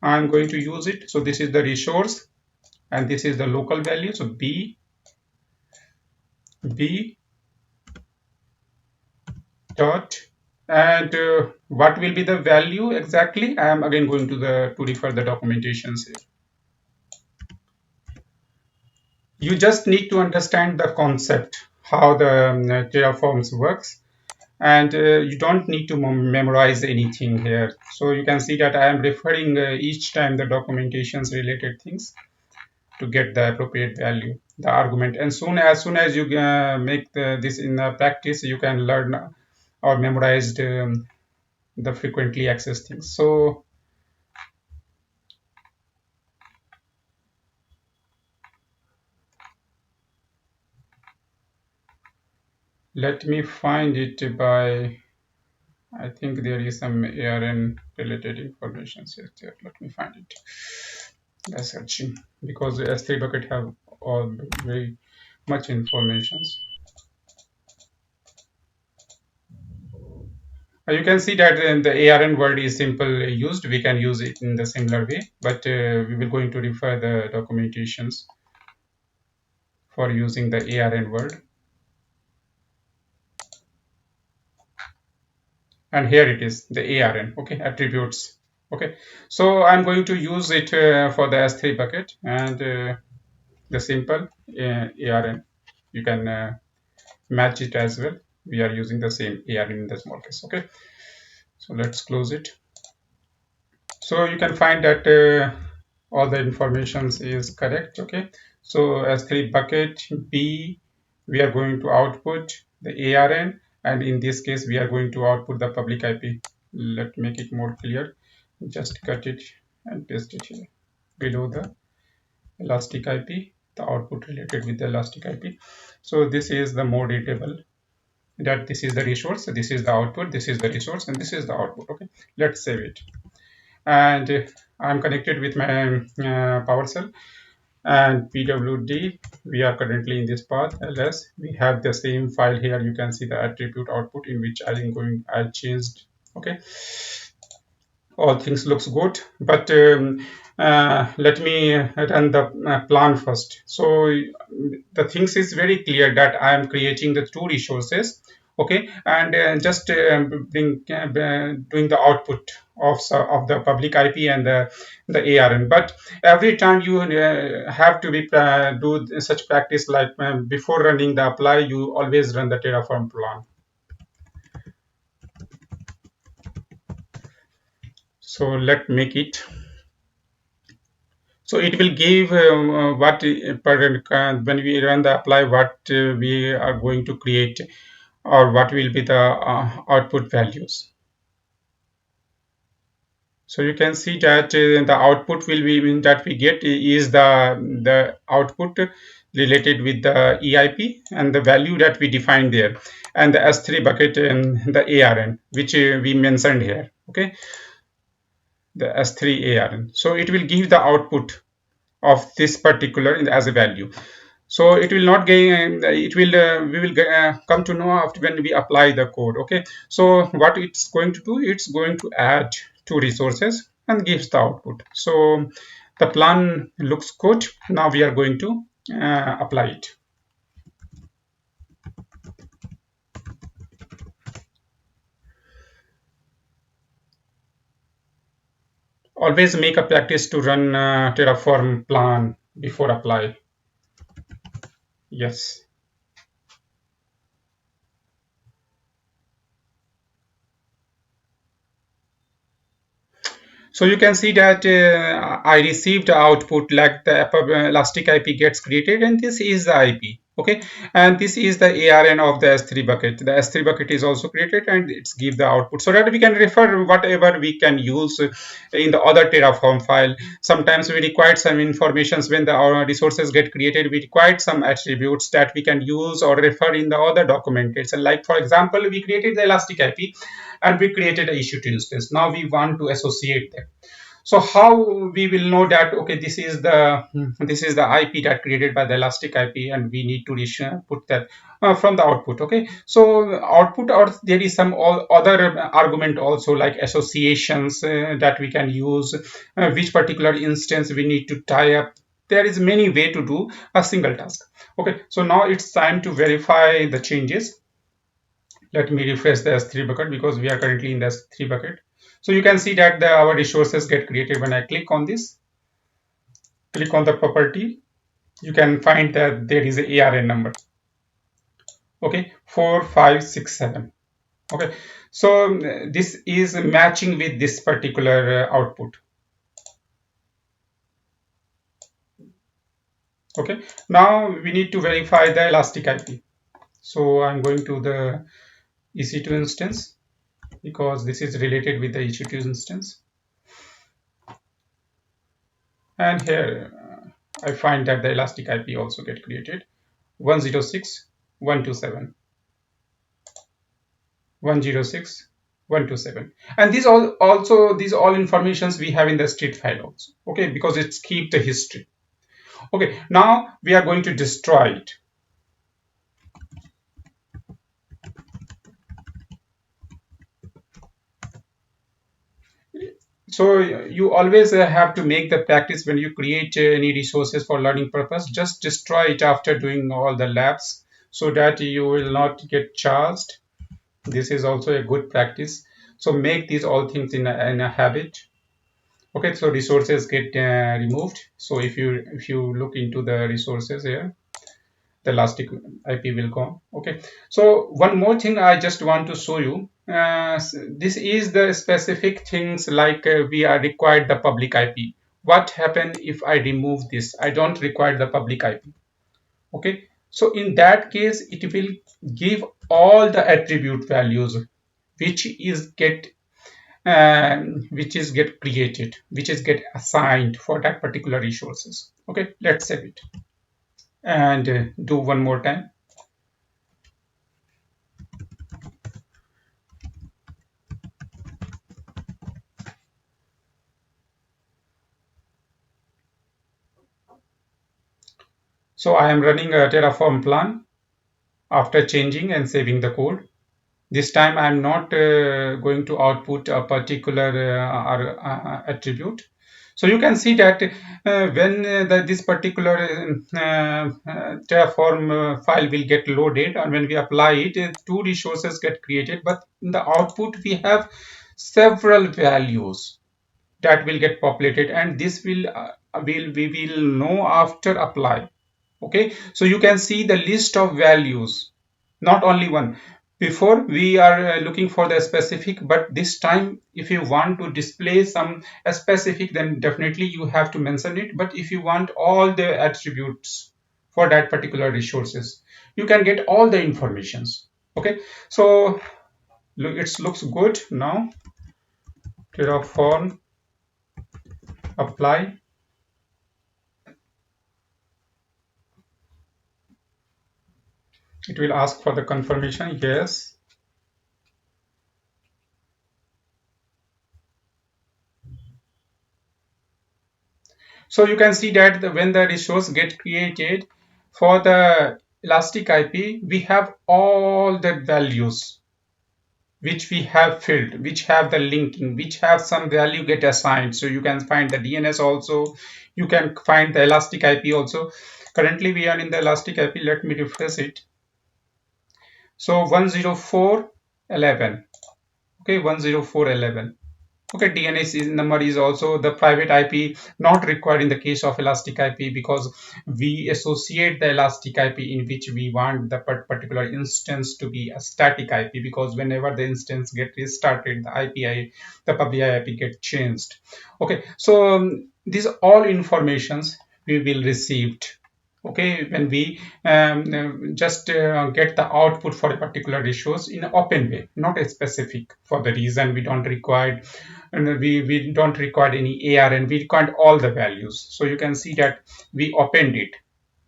Speaker 1: I'm going to use it. So this is the resource, and this is the local value. So B dot, and what will be the value exactly? I am again going to refer the documentations here. You just need to understand the concept, how the Terraforms works, and you don't need to memorize anything here. So you can see that I am referring each time the documentations related things to get the appropriate value, the argument. And as soon as you make this in practice, you can learn or memorize the frequently accessed things. So let me find it by, I think there is some ARN related information here. Let me find it by searching, because the S3 bucket have all very much information. You can see that the ARN word is simple used. We can use it in the similar way, but we will going to refer the documentations for using the ARN word. And here it is, the ARN. Okay, attributes. Okay, so I'm going to use it for the S3 bucket, and the simple ARN. You can match it as well. We are using the same ARN in the small case. Okay, so let's close it. So you can find that all the information is correct. Okay, so S3 bucket B, we are going to output the ARN, and in this case we are going to output the public IP. Let me make it more clear. Just cut it and paste it here below the elastic IP, the output related with the elastic IP. So this is the more readable, that this is the resource, this is the output, this is the resource, and this is the output. Okay, let's save it. and I'm connected with my PowerShell and pwd. We are currently in this path ls. We have the same file here. You can see the attribute output in which I changed. Okay, all things looks good, but let me run the plan first. So the things is very clear that I am creating the two resources. Okay, and just doing the output of the public IP and the ARN. But every time you have to be do such practice, like before running the apply, you always run the Terraform plan. So let make it. So it will give what when we run the apply, what we are going to create, or what will be the output values. So you can see that the output will be that we get is the output related with the EIP and the value that we defined there, and the S3 bucket and the ARN which we mentioned here. Okay, the S3 ARN. So it will give the output of this particular as a value. So it will not gain, it will we will come to know after when we apply the code. Okay, so what it's going to do, it's going to add two resources and gives the output. So the plan looks good. Now we are going to apply it. Always make a practice to run Terraform plan before apply. Yes. So you can see that I received output like the elastic IP gets created, and this is the IP. Okay, and this is the ARN of the S3 bucket. The S3 bucket is also created, and it's give the output so that we can refer whatever we can use in the other Terraform file. Sometimes we require some informations when the our resources get created. We require some attributes that we can use or refer in the other document. It's like, for example, we created the elastic IP and we created a issue to instance. Now we want to associate them. So how we will know that okay, this is the IP that created by the elastic IP, and we need to put that from the output. Okay, so output, or there is some other argument also like associations that we can use, which particular instance we need to tie up. There is many way to do a single task. Okay, so now it's time to verify the changes. Let me refresh the S3 bucket because we are currently in the S3 bucket. So you can see that our resources get created. When I click on this, click on the property, you can find that there is a ARN number. Okay, 4567. Okay, so this is matching with this particular output. Okay, now we need to verify the elastic IP. So I'm going to the EC2 instance because this is related with the EC2 instance. And here I find that the elastic IP also get created 106.127, 106.127, and these all informations we have in the state file also. Okay, because it's keep the history. Okay, now we are going to destroy it. So you always have to make the practice when you create any resources for learning purpose, just destroy it after doing all the labs so that you will not get charged. This is also a good practice. So make these all things in a habit. Okay, so resources get removed. So if you look into the resources here, the elastic IP will go. Okay, so one more thing I just want to show you. This is the specific things like we are required the public IP. What happen if I remove this? I don't require the public IP. Okay, so in that case, it will give all the attribute values which is get created, which is get assigned for that particular resources. Okay, let's save it and do one more time. So I am running a Terraform plan after changing and saving the code. This time I'm not going to output a particular attribute. So you can see that when this particular Terraform file will get loaded, and when we apply it, two resources get created, but in the output we have several values that will get populated, and this we will know after apply. Okay, so you can see the list of values, not only one. Before we are looking for the specific, but this time if you want to display some specific, then definitely you have to mention it. But if you want all the attributes for that particular resources, you can get all the informations. Okay, so look, it looks good now. Terraform apply. It will ask for the confirmation. Yes. So you can see that when the resource get created for the elastic IP, we have all the values which we have filled, which have the linking, which have some value get assigned. So you can find the DNS also, you can find the elastic IP also. Currently we are in the elastic IP. Let me refresh it. So 104.11. Okay, 104.11. Okay, DNS number is also the private IP, not required in the case of elastic IP, because we associate the elastic IP in which we want the particular instance to be a static IP, because whenever the instance get restarted, the IPI, the public IP get changed. Okay, so these all informations we will received. Okay, when we just get the output for a particular resource in an open way, not a specific, for the reason we don't require, and we don't require any AR, and we require all the values. So you can see that we opened it.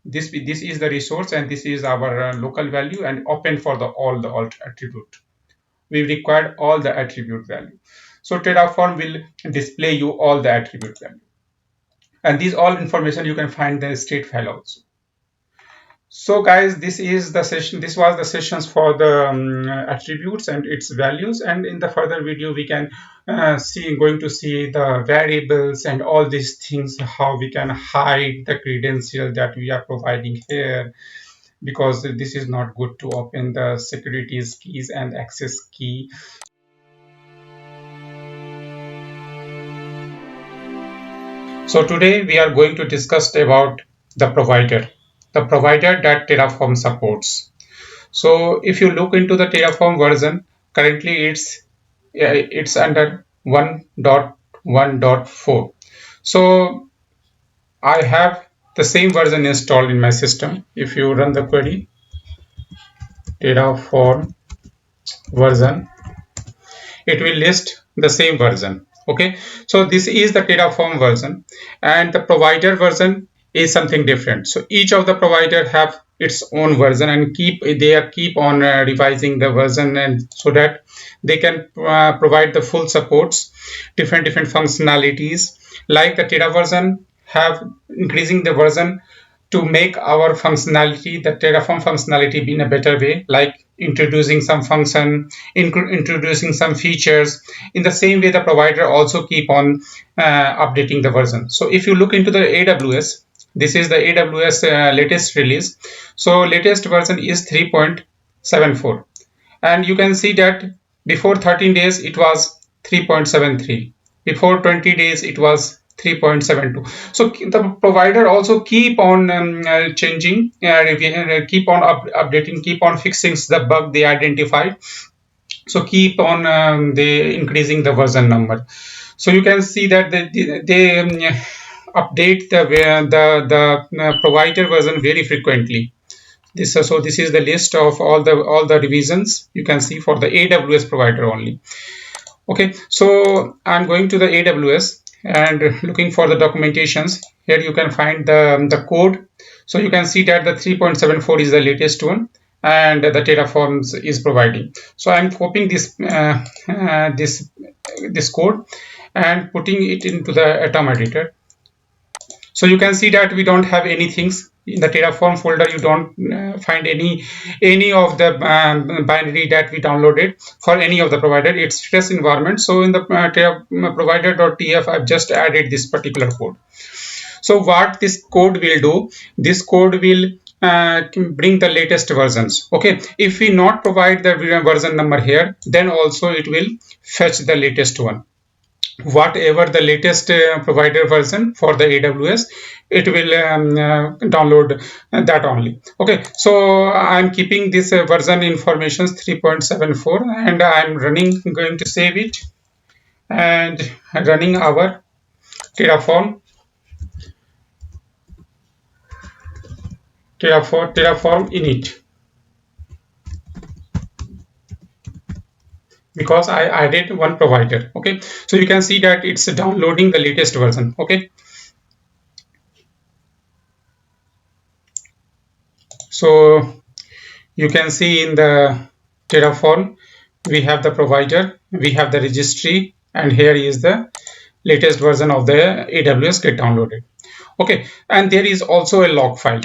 Speaker 1: This is the resource, and this is our local value, and open for the all the alt attribute. We required all the attribute value. So Terraform will display you all the attribute value, and these all information you can find in the state file also. So guys, this is the session. This was the sessions for the attributes and its values. And in the further video, we can going to see the variables and all these things, how we can hide the credential that we are providing here, because this is not good to open the securities keys and access key. So today we are going to discuss about the provider that Terraform supports. So if you look into the Terraform version, currently it's under 1.1.4. So I have the same version installed in my system. If you run the query Terraform version, it will list the same version. Okay, so this is the Terraform version, and the provider version is something different. So each of the provider have its own version, and keep on revising the version, and so that they can provide the full supports, different functionalities. Like the Terra version have increasing the version to make our functionality, the Terraform functionality, be in a better way, like introducing some function, introducing some features. In the same way, the provider also keep on updating the version. So if you look into the AWS, this is the AWS latest release. So latest version is 3.74, and you can see that before 13 days it was 3.73, before 20 days it was 3.72. So the provider also keep on changing, keep on updating, keep on fixing the bug they identified. So keep on they increasing the version number. So you can see that they update the provider version very frequently. This is the list of all the revisions you can see for the AWS provider only. Okay, so I'm going to the AWS and looking for the documentations. Here you can find the code. So you can see that the 3.74 is the latest one, and the Terraform is providing. So I'm copying this code and putting it into the atom editor. So you can see that we don't have any things in the Terraform folder you don't find any of the binary that we downloaded for any of the provider. It's fresh environment. So in the provider.tf I've just added this particular code. So what this code will do, this code will bring the latest versions. Okay, if we not provide the version number here, then also it will fetch the latest one. Whatever the latest provider version for the AWS, it will download that only. Okay, so I'm keeping this version information 3.74 and I'm going to save it and running our Terraform init, because I added one provider. Okay, so you can see that it's downloading the latest version. Okay, so you can see in the Terraform we have the provider, we have the registry, and here is the latest version of the AWS get downloaded. Okay, and there is also a log file.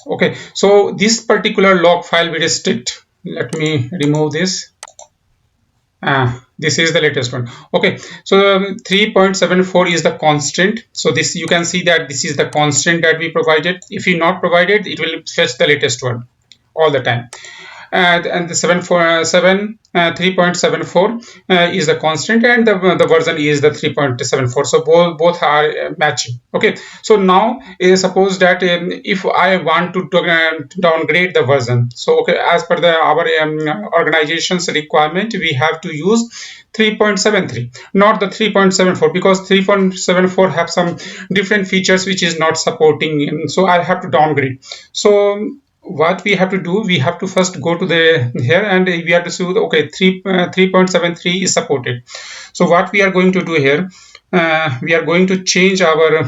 Speaker 1: Okay, so this particular log file will restrict. Let me remove this. This is the latest one. Okay, so 3.74 is the constant. So this, you can see that this is the constant that we provided. If we not provided, it will fetch the latest one all the time. And the 3.74 is the constant, and the version is the 3.74. So both are matching. Okay, so now suppose that if I want to downgrade the version, so okay, as per our organization's requirement, we have to use 3.73, not the 3.74, because 3.74 have some different features which is not supporting, so I have to downgrade. So what we have to do, we have to first go to the here and we have to see, okay, 3.73 is supported. So what we are going to do here, we are going to change our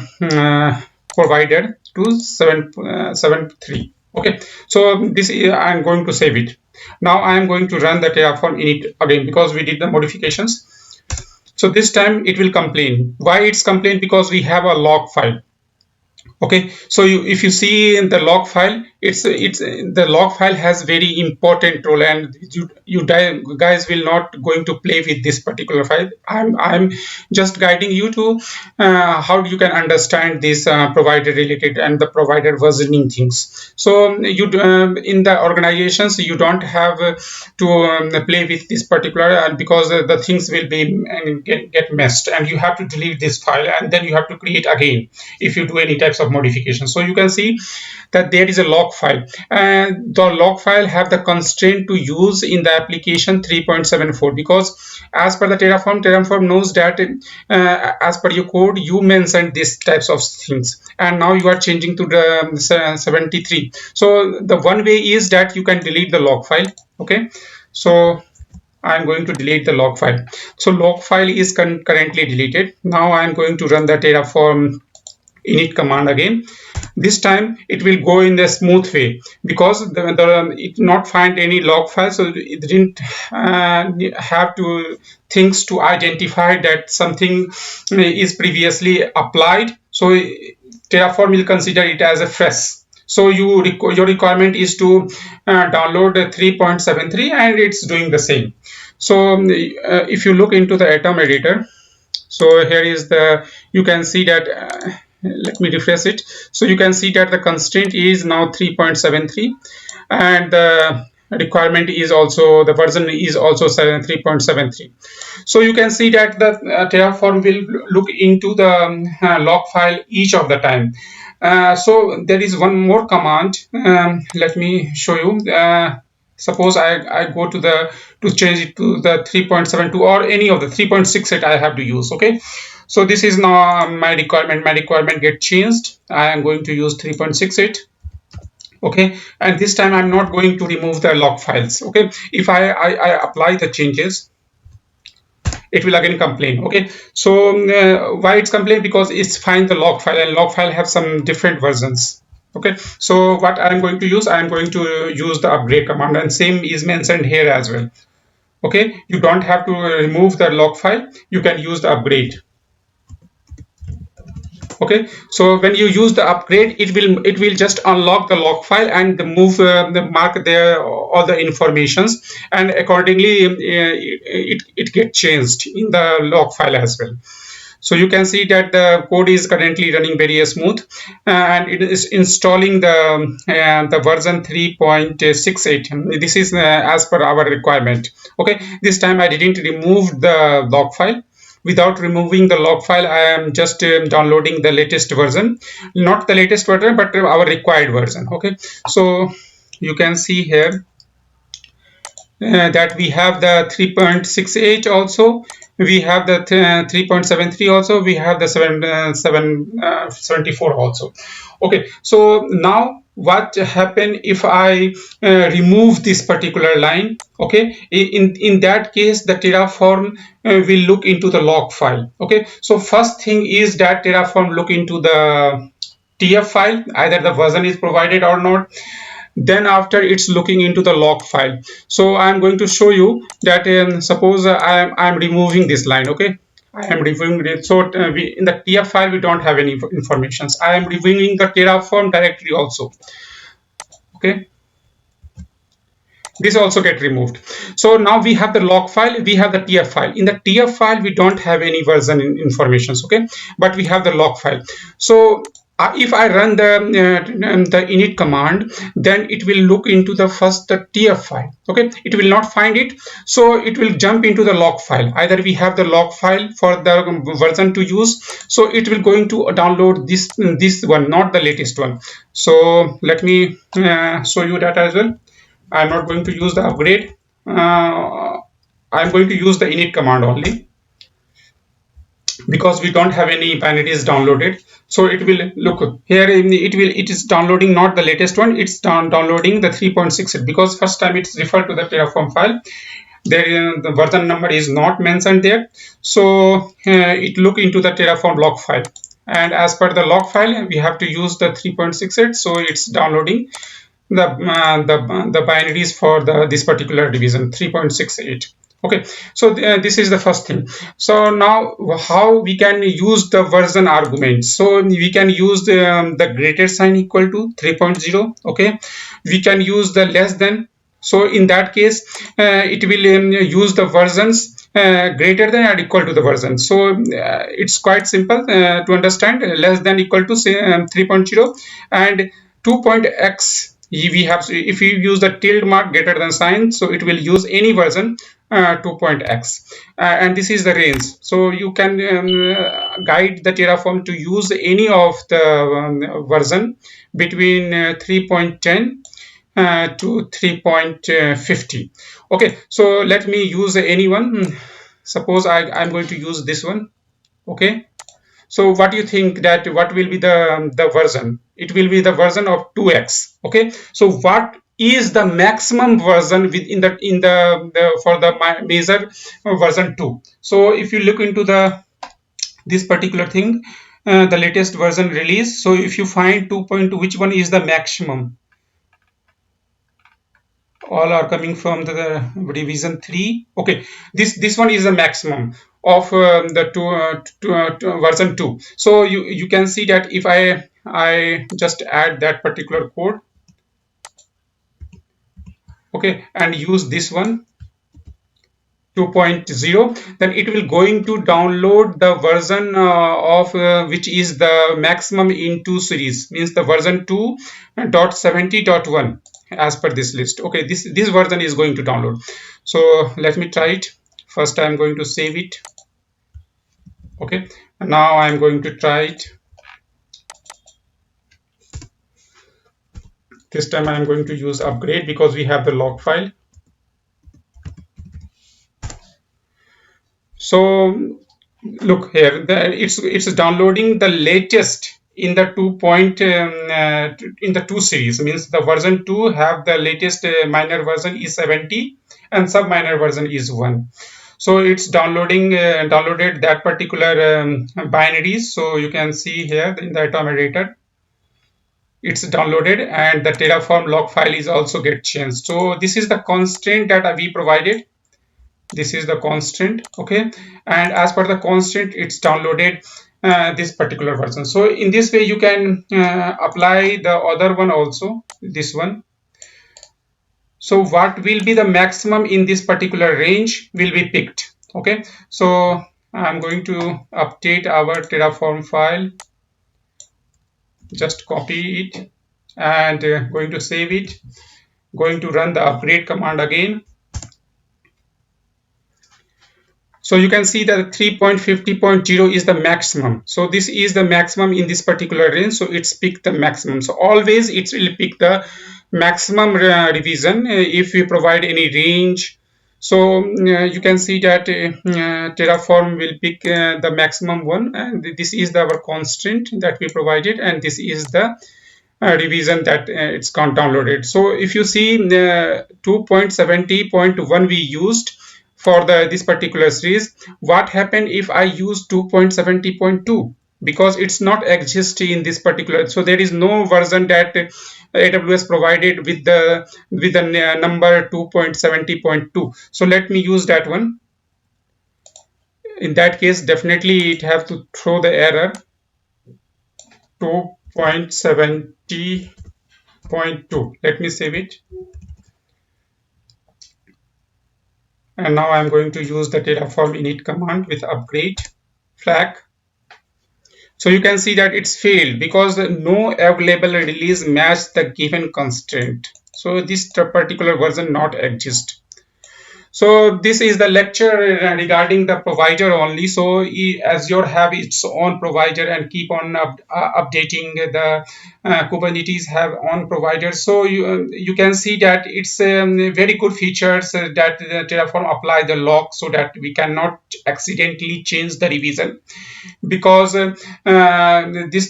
Speaker 1: provider to 7.73. Okay, so this is, I'm going to save it. Now I am going to run the Terraform init again, because we did the modifications. So this time it will complain. Why it's complain? Because we have a log file. Okay, so if you see in the log file, it's the log file has very important role, and you guys will not going to play with this particular file. I'm just guiding you to how you can understand this provider related and the provider versioning things. So you in the organizations you don't have to play with this particular, because the things will be get messed, and you have to delete this file and then you have to create again if you do any types of modification. So you can see that there is a log file, and the log file have the constraint to use in the application 3.74, because as per the Terraform knows that as per your code you mentioned these types of things, and now you are changing to the 73. So the one way is that you can delete the log file. Okay, so I'm going to delete the log file. So log file is currently deleted. Now I'm going to run the Terraform init command again. This time it will go in the smooth way, because it not find any log file, so it didn't have to things to identify that something is previously applied. So Terraform will consider it as a fresh. So your requirement is to download 3.73, and it's doing the same. So if you look into the atom editor, so here is the, you can see that let me refresh it. So you can see that the constraint is now 3.73, and the requirement is also, the version is also 3.73. So you can see that the Terraform will look into the log file each of the time. So there is one more command. Let me show you. Suppose I go to change it to the 3.72 or any of the 3.68 I have to use. Okay, so this is now my requirement get changed. I am going to use 3.68. okay, and this time I'm not going to remove the log files. Okay, if I apply the changes, it will again complain. Okay, so why it's complain? Because it's find the log file, and log file have some different versions. Okay, so what I'm going to use, I'm going to use the upgrade command, and same is mentioned here as well. Okay, you don't have to remove the log file, you can use the upgrade. Okay, so when you use the upgrade, it will just unlock the log file and move the mark there all the informations, and accordingly it get changed in the log file as well. So you can see that the code is currently running very smooth, and it is installing the version 3.68. This is as per our requirement. Okay, this time I didn't remove the log file. Without removing the log file, I am just downloading the latest version, not the latest version, but our required version. Okay, so you can see here that we have the 3.68 also, we have the 3.73 also, we have the 74 also. Okay, so now what happen if I remove this particular line? Okay, in that case the Terraform will look into the log file. Okay, so first thing is that Terraform look into the TF file, either the version is provided or not. Then after it's looking into the log file. So I'm going to show you that suppose I'm removing this line. Okay, I am removing it. So in the TF file we don't have any informations. I am removing the Terraform directory also. Okay, this also get removed. So now we have the log file, we have the TF file. In the TF file we don't have any version informations. Okay, but we have the log file. So if I run the init command, then it will look into the first the TF file. Okay, it will not find it, so it will jump into the log file. Either we have the log file for the version to use, so it will going to download this one, not the latest one. So let me show you that as well. I'm not going to use the upgrade. I'm going to use the init command only, because we don't have any binaries downloaded. So it will look here, it is downloading not the latest one, it's downloading the 3.6, because first time it's referred to the Terraform file. There the version number is not mentioned there, so it look into the Terraform log file, and as per the log file we have to use the 3.68. so it's downloading the binaries for this particular division 3.68. Okay, so this is the first thing. So now how we can use the version arguments? So we can use the greater sign equal to 3.0. Okay, we can use the less than. So in that case it will use the versions greater than or equal to the version. So it's quite simple to understand. Less than equal to say 3.0, and 2.x we have, if you use the tilde mark greater than sign, so it will use any version 2.x, and this is the range. So you can guide the Terraform to use any of the version between 3.10 to 3.50. Okay, so let me use any one. Suppose I'm going to use this one. Okay, so what do you think that what will be the version? It will be the version of 2x. Okay, so what is the maximum version within the for the measure version 2? So if you look into this particular thing, the latest version release, so if you find 2.2, which one is the maximum? All are coming from the revision 3. Okay, this one is the maximum of the version 2. So you can see that if I just add that particular code, okay, and use this one 2.0, then it will going to download the version of which is the maximum in 2 series, means the version 2.70.1 as per this list. Okay, this version is going to download. So let me try it. First I'm going to save it. Okay, and now I'm going to try it. This time I'm going to use upgrade because we have the log file. So look here, it's downloading the latest in the 2 series, means the version 2 have the latest minor version is 70 and sub minor version is 1. So it's downloaded that particular binaries. So you can see here in the automatator it's downloaded, and the Terraform log file is also get changed. So this is the constraint that we provided. This is the constant. Okay, and as per the constant it's downloaded this particular version. So in this way you can apply the other one also, this one. So what will be the maximum in this particular range will be picked. Okay, so I'm going to update our Terraform file, just copy it and going to save it, going to run the upgrade command again. So you can see that 3.50.0 is the maximum. So this is the maximum in this particular range. So it's picked the maximum. So always it will pick the maximum revision if we provide any range. So you can see that Terraform will pick the maximum one, and this is our constraint that we provided, and this is the revision that it's downloaded. So if you see 2.70.1 we used for this particular series, what happened if I use 2.70.2? Because it's not exist in this particular, so there is no version that AWS provided with the number 2.70.2. So let me use that one. In that case, definitely it have to throw the error 2.70.2. Let me save it. And now I'm going to use the Terraform init command with upgrade flag. So you can see that it's failed because no available release matched the given constraint. So this particular version not exist. So this is the lecture regarding the provider only. So Azure have its own provider and keep on updating the Kubernetes have own provider. So you can see that it's very good features that Terraform apply the lock so that we cannot accidentally change the revision, because these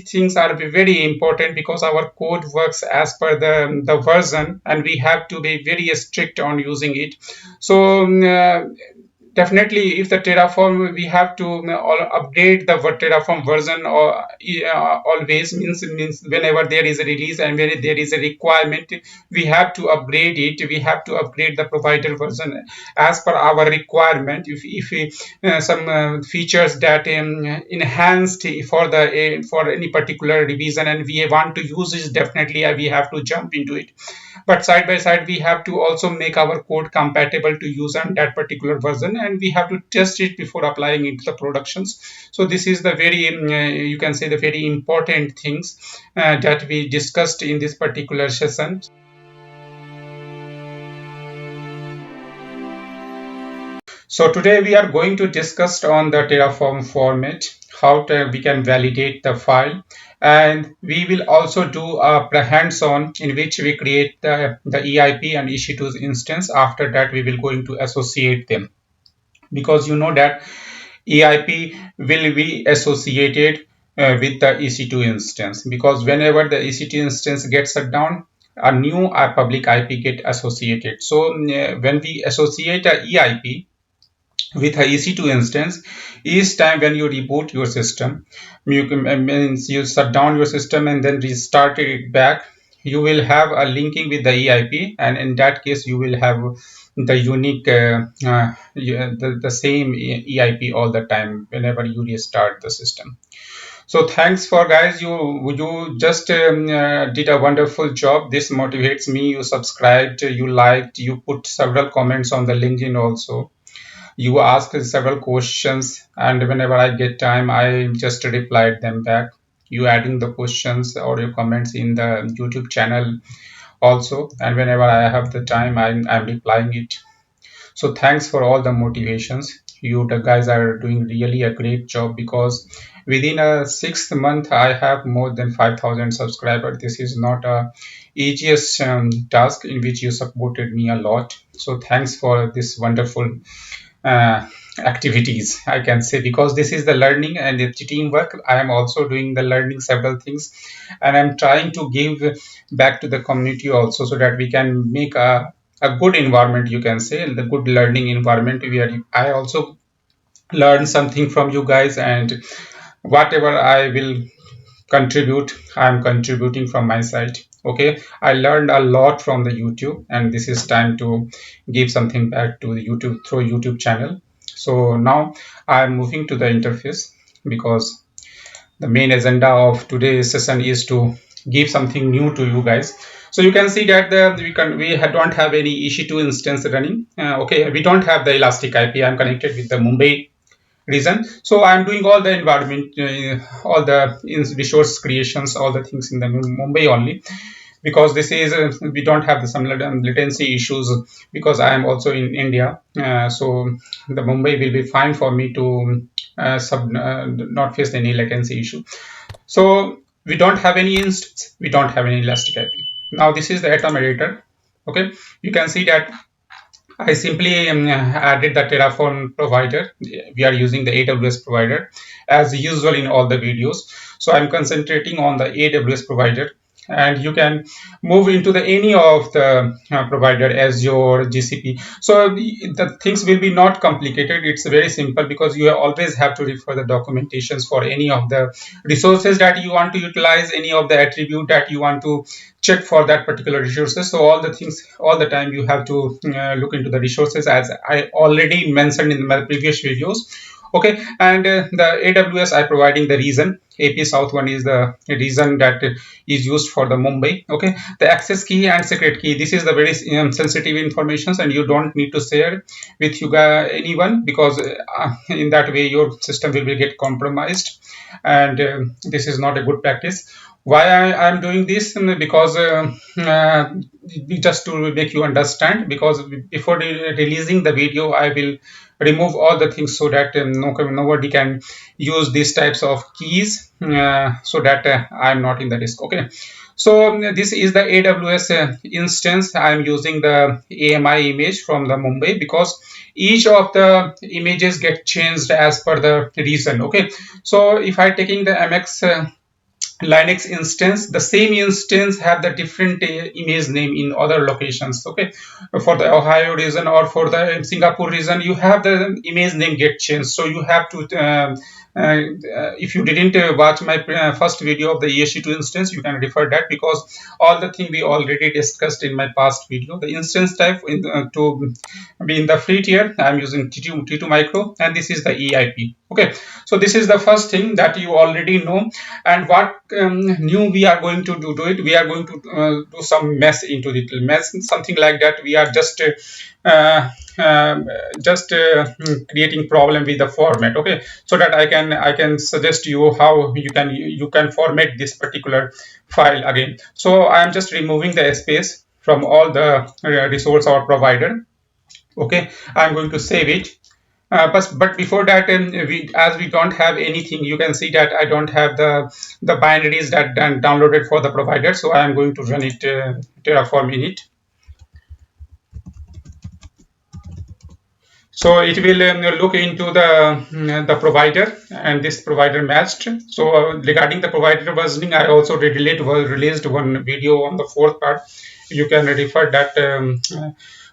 Speaker 1: things are very important, because our code works as per the version and we have to be very strict on using it. So definitely if the Terraform, we have to update the Terraform version, or always means whenever there is a release and when there is a requirement, we have to upgrade it. We have to upgrade the provider version as per our requirement. If some features that enhanced for the for any particular revision and we want to use it, definitely we have to jump into it. But side by side we have to also make our code compatible to use on that particular version, and we have to test it before applying it to the productions. So this is the very you can say the very important things that we discussed in this particular session. So today we are going to discuss on the Terraform format, how we can validate the file, and we will also do a hands-on in which we create the EIP and EC2 instance. After that we will going to associate them, because you know that EIP will be associated with the EC2 instance, because whenever the EC2 instance gets shut down, a new public IP get associated. So when we associate a EIP with a EC2 instance, each time when you reboot your system, means you shut down your system and then restart it back, you will have a linking with the EIP, and in that case you will have the unique the same EIP all the time whenever you restart the system. So thanks for guys, you just did a wonderful job. This motivates me. You subscribed, you liked, you put several comments on the LinkedIn also. You asked several questions, and whenever I get time, I just replied them back. You adding the questions or your comments in the YouTube channel also, and whenever I have the time, I'm replying it. So thanks for all the motivations. You the guys are doing really a great job, because within a 6th month I have more than 5,000 subscribers. This is not a easiest task, in which you supported me a lot. So thanks for this wonderful activities, I can say, because this is the learning and the teamwork. I am also doing the learning several things, and I'm trying to give back to the community also, so that we can make a good environment, you can say, the good learning environment where I also learn something from you guys, and whatever I will contribute, I'm contributing from my side. Okay, I learned a lot from the YouTube, and this is time to give something back to the YouTube through YouTube channel. So now I'm moving to the interface. because the main agenda of today's session is to give something new to you guys. So you can see that don't have any EC2 instance running. Okay, we don't have the elastic IP. I'm connected with the Mumbai region, so I'm doing all the environment, all the resource creations, all the things in the Mumbai only, because this is we don't have the some latency issues, because I am also in India. So the Mumbai will be fine for me to not face any latency issue. So we don't have any instance, we don't have any elastic IP. Now this is the atom editor. Okay, you can see that I simply added the Terraform provider. We are using the AWS provider as usual in all the videos. So I'm concentrating on the AWS provider, and you can move into the any of the provider, Azure, GCP. So the things will be not complicated. It's very simple, because you always have to refer the documentations for any of the resources that you want to utilize, any of the attribute that you want to check for that particular resources. So all the things, all the time you have to look into the resources, as I already mentioned in my previous videos. Okay, and the AWS I providing the reason. AP South one is the reason that is used for the Mumbai. Okay, the access key and secret key, this is the very sensitive informations, and you don't need to share with anyone, because in that way your system will get compromised, and this is not a good practice. Why I am doing this? Because just to make you understand, because before releasing the video I will remove all the things, so that nobody can use these types of keys, so that I am not in the risk. Okay, so this is the AWS instance. I am using the AMI image from the Mumbai, because each of the images get changed as per the reason. Okay, so if I taking the MX Linux instance, the same instance have the different image name in other locations. Okay, for the Ohio region or for the Singapore region, you have the image name get changed. So you have to if you didn't watch my first video of the ESC2 instance, you can refer that, because all the thing we already discussed in my past video. The instance type to be in the free tier, I'm using T2 micro, and this is the EIP. Okay, so this is the first thing that you already know. And what new we are going to do it, we are going to do some mess into it, mess something like that. We are just creating problem with the format. Okay, so that I can suggest you how you can format this particular file again. So I am just removing the space from all the resource or provider. Okay, I'm going to save it. But before that, as we don't have anything, you can see that I don't have the binaries that downloaded for the provider. So I am going to run it Terraform init. So it will look into the provider, and this provider matched. So regarding the provider versioning, I also released one video on the fourth part. You can refer that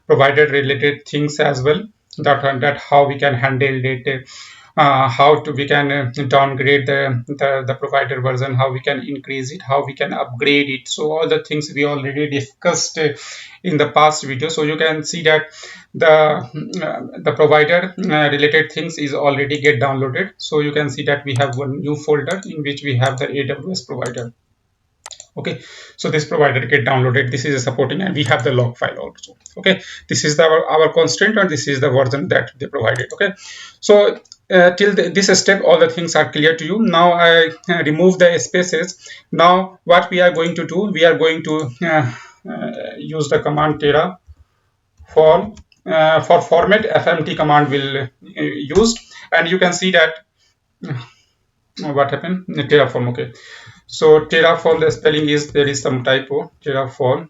Speaker 1: provider related things as well. That how we can handle it, how we can downgrade the provider version, how we can increase it, how we can upgrade it. So all the things we already discussed in the past video. So you can see that the provider related things is already get downloaded. So you can see that we have one new folder in which we have the AWS provider. Okay, so this provider get downloaded. This is a supporting, and we have the log file also. Okay, this is our constraint, and this is the version that they provided. Okay, so till this step all the things are clear to you. Now I remove the spaces. Now what we are going to do, we are going to use the command terraform for format. FMT command will used, and you can see that what happened. Terraform. Okay, so Terraform, the spelling is, there is some typo. Terraform.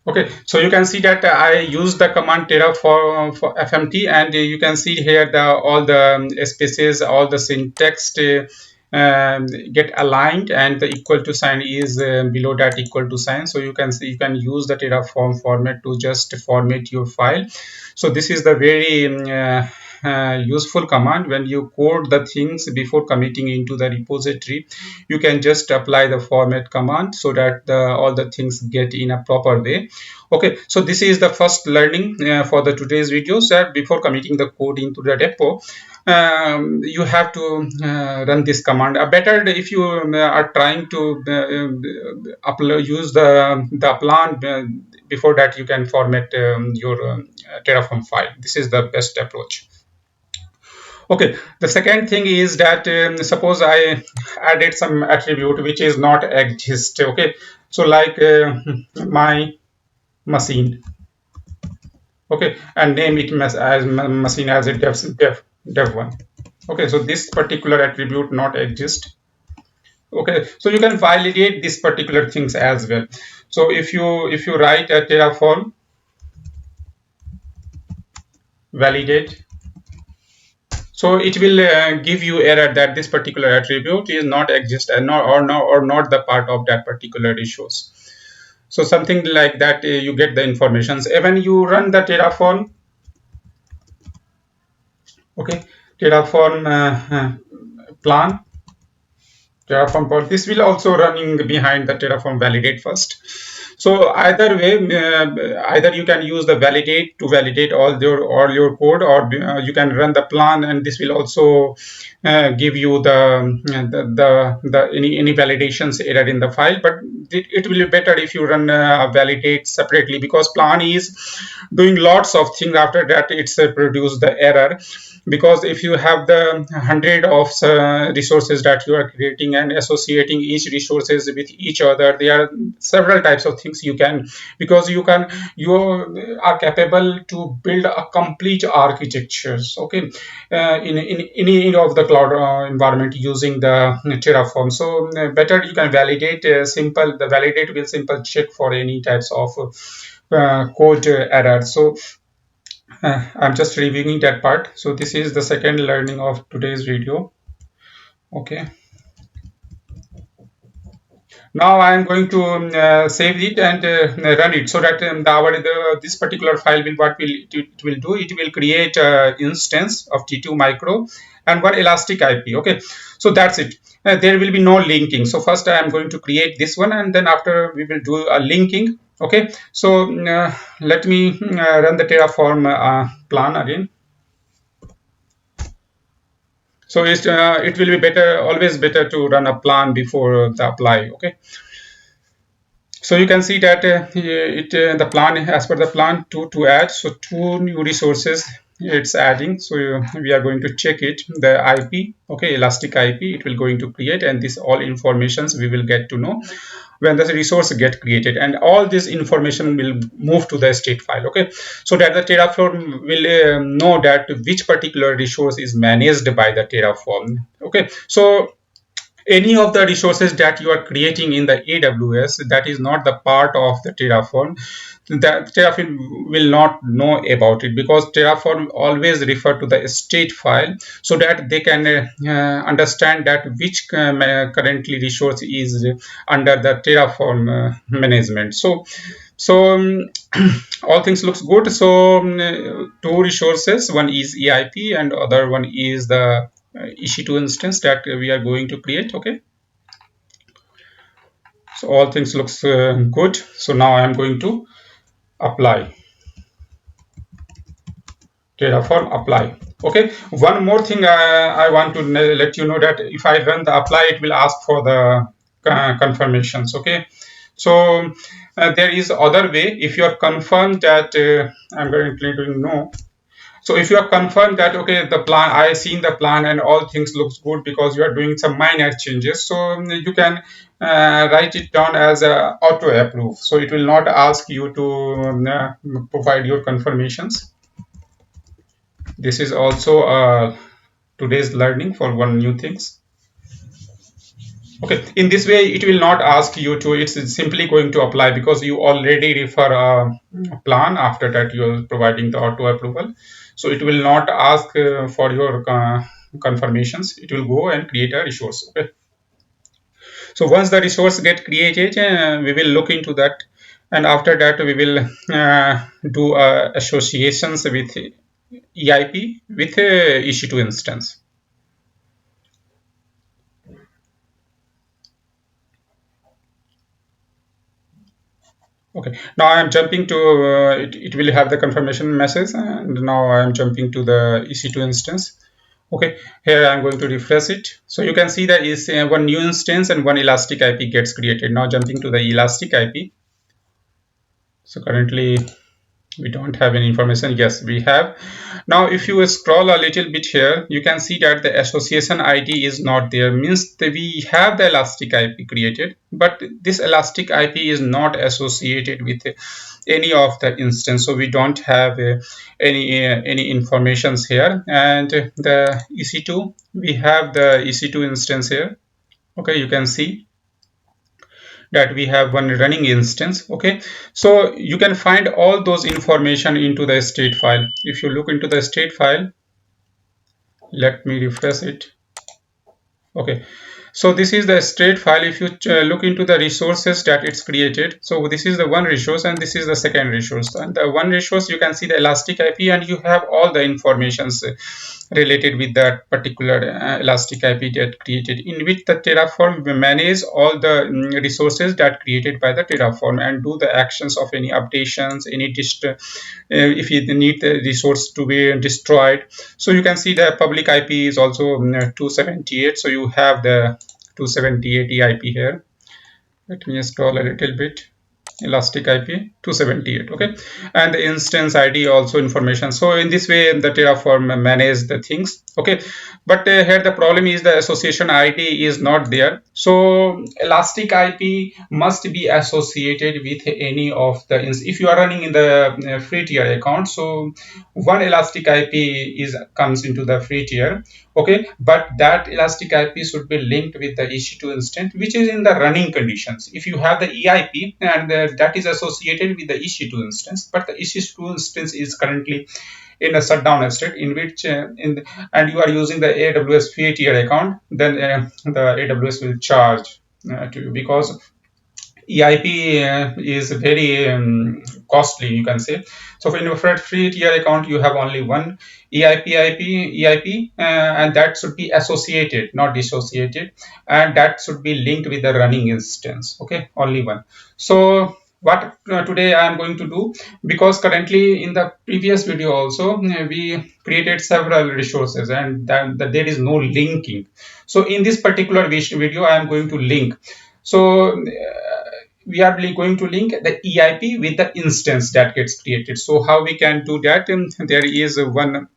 Speaker 1: Okay, so you can see that I use the command terraform for FMT, and you can see here all the spaces, all the syntax get aligned, and the equal to sign is below that equal to sign. So you can see, you can use the Terraform format to just format your file. So this is the very useful command. When you code the things before committing into the repository, you can just apply the format command so that all the things get in a proper way. Okay, so this is the first learning for the today's video. So before committing the code into the repo, you have to run this command. Better if you are trying to use the plan, before that you can format your Terraform file. This is the best approach. Okay, the second thing is that suppose I added some attribute which is not exist. Okay, so like my machine. Okay, and name it as machine as a dev one. Okay, so this particular attribute not exist. Okay, so you can validate these particular things as well. So if you write a Terraform validate, so it will give you error that this particular attribute is not exist and not the part of that particular resource. So something like that, you get the informations. When you run the Terraform, okay, Terraform plan, Terraform pod, this will also running behind the Terraform validate first. So either way, either you can use the validate to validate all your code, or you can run the plan, and this will also give you the any validations error in the file. But it will be better if you run validate separately, because plan is doing lots of things. After that, it's produce the error, because if you have the hundred of resources that you are creating and associating each resources with each other, there are several types of things you can, because you are capable to build a complete architectures, okay, in any of the cloud environment using the Terraform. So better you can validate simple. The validate will simple check for any types of code error. So I'm just reviewing that part. So this is the second learning of today's video. Okay. Now I am going to save it and run it, so that this particular file will it will do. It will create an instance of T2 micro and one elastic IP. Okay, so that's it. There will be no linking. So first I am going to create this one, and then after we will do a linking. Okay, so let me run the Terraform plan again. So it will be always better to run a plan before the apply. Okay. So you can see that the plan, as per the plan, to add, so two new resources it's adding. So we are going to check it, the IP, okay, elastic IP, it will going to create, and this all informations we will get to know when the resource get created, and all this information will move to the state file. Okay, so that the Terraform will know that which particular resource is managed by the Terraform. Okay, so any of the resources that you are creating in the AWS that is not the part of the Terraform, that Terraform will not know about it, because Terraform always refer to the state file, so that they can understand that which currently resource is under the Terraform management. So all things looks good. So two resources, one is EIP and other one is the EC2 instance that we are going to create. Okay, so all things looks good. So now I am going to apply Terraform apply. Okay, one more thing I want to let you know, that if I run the apply, it will ask for the confirmations. Okay, so there is other way. If you are confirmed that I'm going to no. So if you are confirmed that, okay, the plan, I seen the plan and all things looks good, because you are doing some minor changes, so you can write it down as a auto approve. So it will not ask you to provide your confirmations. This is also today's learning for one new things. Okay, in this way it will not ask you to, it's simply going to apply, because you already refer a plan. After that you are providing the auto approval, so it will not ask for your confirmations. It will go and create a resource. Okay, so once the resource get created, we will look into that, and after that we will do associations with EIP with a EC2 instance. Okay, now I am jumping to it will have the confirmation message, and now I am jumping to the EC2 instance. Okay, here I am going to refresh it. So you can see that is one new instance and one elastic IP gets created. Now jumping to the elastic IP. So currently we don't have any information. Yes, we have. Now if you scroll a little bit here, you can see that the association ID is not there, means that we have the elastic IP created, but this elastic IP is not associated with any of the instance, so we don't have any informations here. And the EC2, we have the EC2 instance here. Okay, you can see that we have one running instance. Okay, so you can find all those information into the state file. If you look into the state file, let me refresh it. Okay, so this is the state file. If you look into the resources that it's created, so this is the one resource and this is the second resource. And the one resource, you can see the elastic IP, and you have all the informations related with that particular elastic IP that created, in which the Terraform manage all the resources that created by the Terraform and do the actions of any updations, any if you need the resource to be destroyed. So you can see the public IP is also 278. So you have the 278 EIP here. Let me scroll a little bit. Elastic IP 278. Okay, and the instance ID also information. So in this way the Terraform manage the things. Okay, but here the problem is the association ID is not there. So elastic IP must be associated with any of the if you are running in the free tier account. So one elastic IP is comes into the free tier. Okay, but that elastic IP should be linked with the EC2 instance, which is in the running conditions. If you have the EIP and that is associated with the EC2 instance, but the EC2 instance is currently in a shutdown state, in which and you are using the AWS free tier account, then the AWS will charge to you, because EIP is very costly, you can say. So in your free tier account, you have only one EIP, and that should be associated, not dissociated, and that should be linked with the running instance. Okay, only one. So what today I am going to do, because currently in the previous video also we created several resources and there is no linking. So in this particular video I am going to link. So we are going to link the EIP with the instance that gets created. So how we can do that? There is one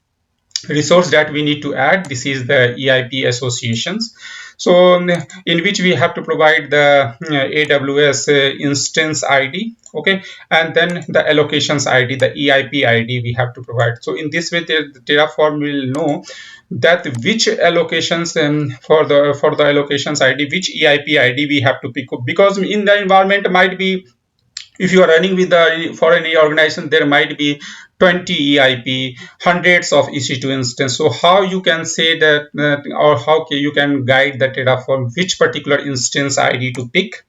Speaker 1: resource that we need to add. This is the EIP associations. So in which we have to provide the AWS instance ID. Okay, and then the allocations ID, the EIP ID we have to provide. So in this way the Terraform will know that which allocations for the allocations ID, which EIP ID we have to pick up, because in the environment might be, if you are running with the for any organization, there might be 20 EIP, hundreds of EC2 instance. So how you can say that, or how you can guide the Terraform which particular instance ID to pick,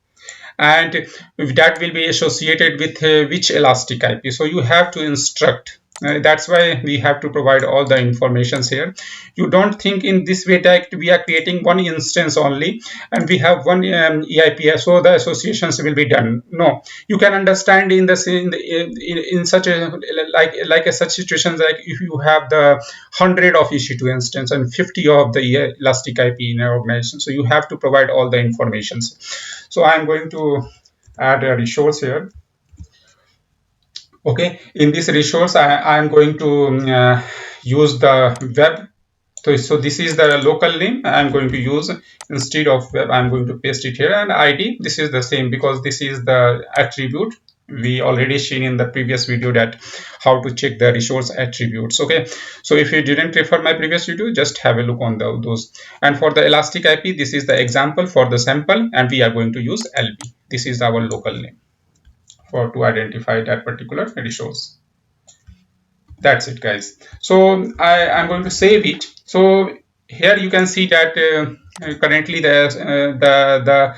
Speaker 1: and that will be associated with which elastic IP. So you have to instruct. That's why we have to provide all the informations here. You don't think in this way that we are creating one instance only and we have one EIP, so the associations will be done. No, you can understand in the in such a like a such situations, like if you have the 100 of EC2 instance and 50 of the elastic IP in an organization, so you have to provide all the informations. So I'm going to add a resource here. Okay, in this resource I am going to use the web. So this is the local name I'm going to use instead of web. I'm going to paste it here, and ID, this is the same because this is the attribute we already seen in the previous video, that how to check the resource attributes. Okay, so if you didn't refer my previous video, just have a look on those. And for the elastic IP, this is the example for the sample, and we are going to use LB. This is our local name for to identify that particular resource. That's it, guys. So I'm going to save it. So here you can see that currently the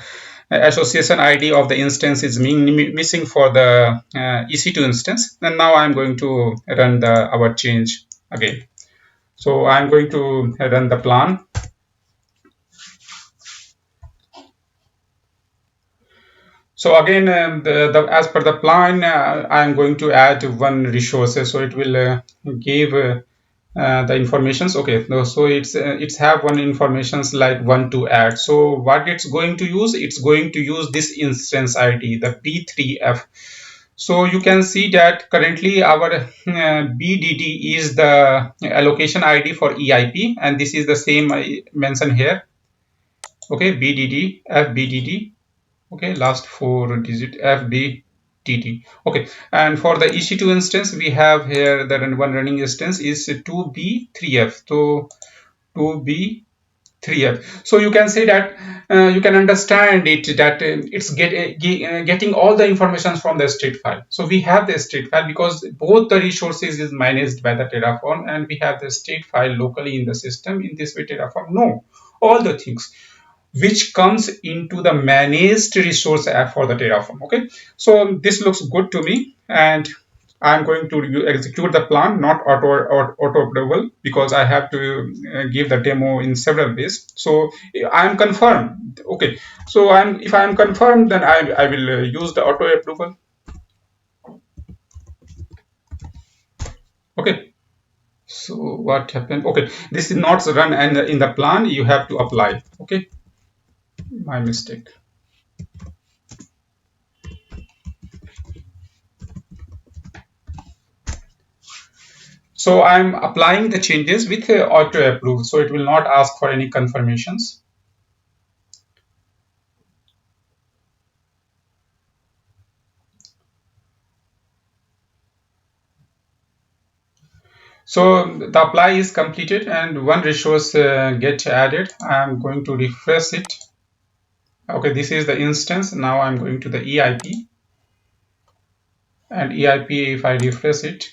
Speaker 1: association ID of the instance is missing for the EC2 instance, and now I'm going to run our change. again. So I'm going to run the plan. So again, as per the plan, I'm going to add one resource, so it will give the informations. Okay, so it's have one informations like one to add. So what it's going to use? It's going to use this instance ID, the B3F. So you can see that currently our BDD is the allocation ID for EIP, and this is the same I mentioned here. Okay, BDD, FBDD. Okay, last four digit FBDD. Okay, and for the EC2 instance, we have here the one running instance is 2B3F. So 2B3F. So you can say that you can understand it that it's getting all the information from the state file. So we have the state file because both the resources is managed by the Terraform, and we have the state file locally in the system. In this way, Terraform know all the things which comes into the managed resource app for the Terraform. Okay, so this looks good to me, and I'm going to execute the plan, not auto approval, because I have to give the demo in several ways. So I'm confirmed. Okay, so if I'm confirmed, then I will use the auto approval. Okay, so what happened? Okay, this is not run, and in the plan you have to apply. Okay, my mistake. So I'm applying the changes with auto approve, so it will not ask for any confirmations. So the apply is completed and one resource get added. I'm going to refresh it. Okay, this is the instance. Now I'm going to the EIP, and EIP, if I refresh it,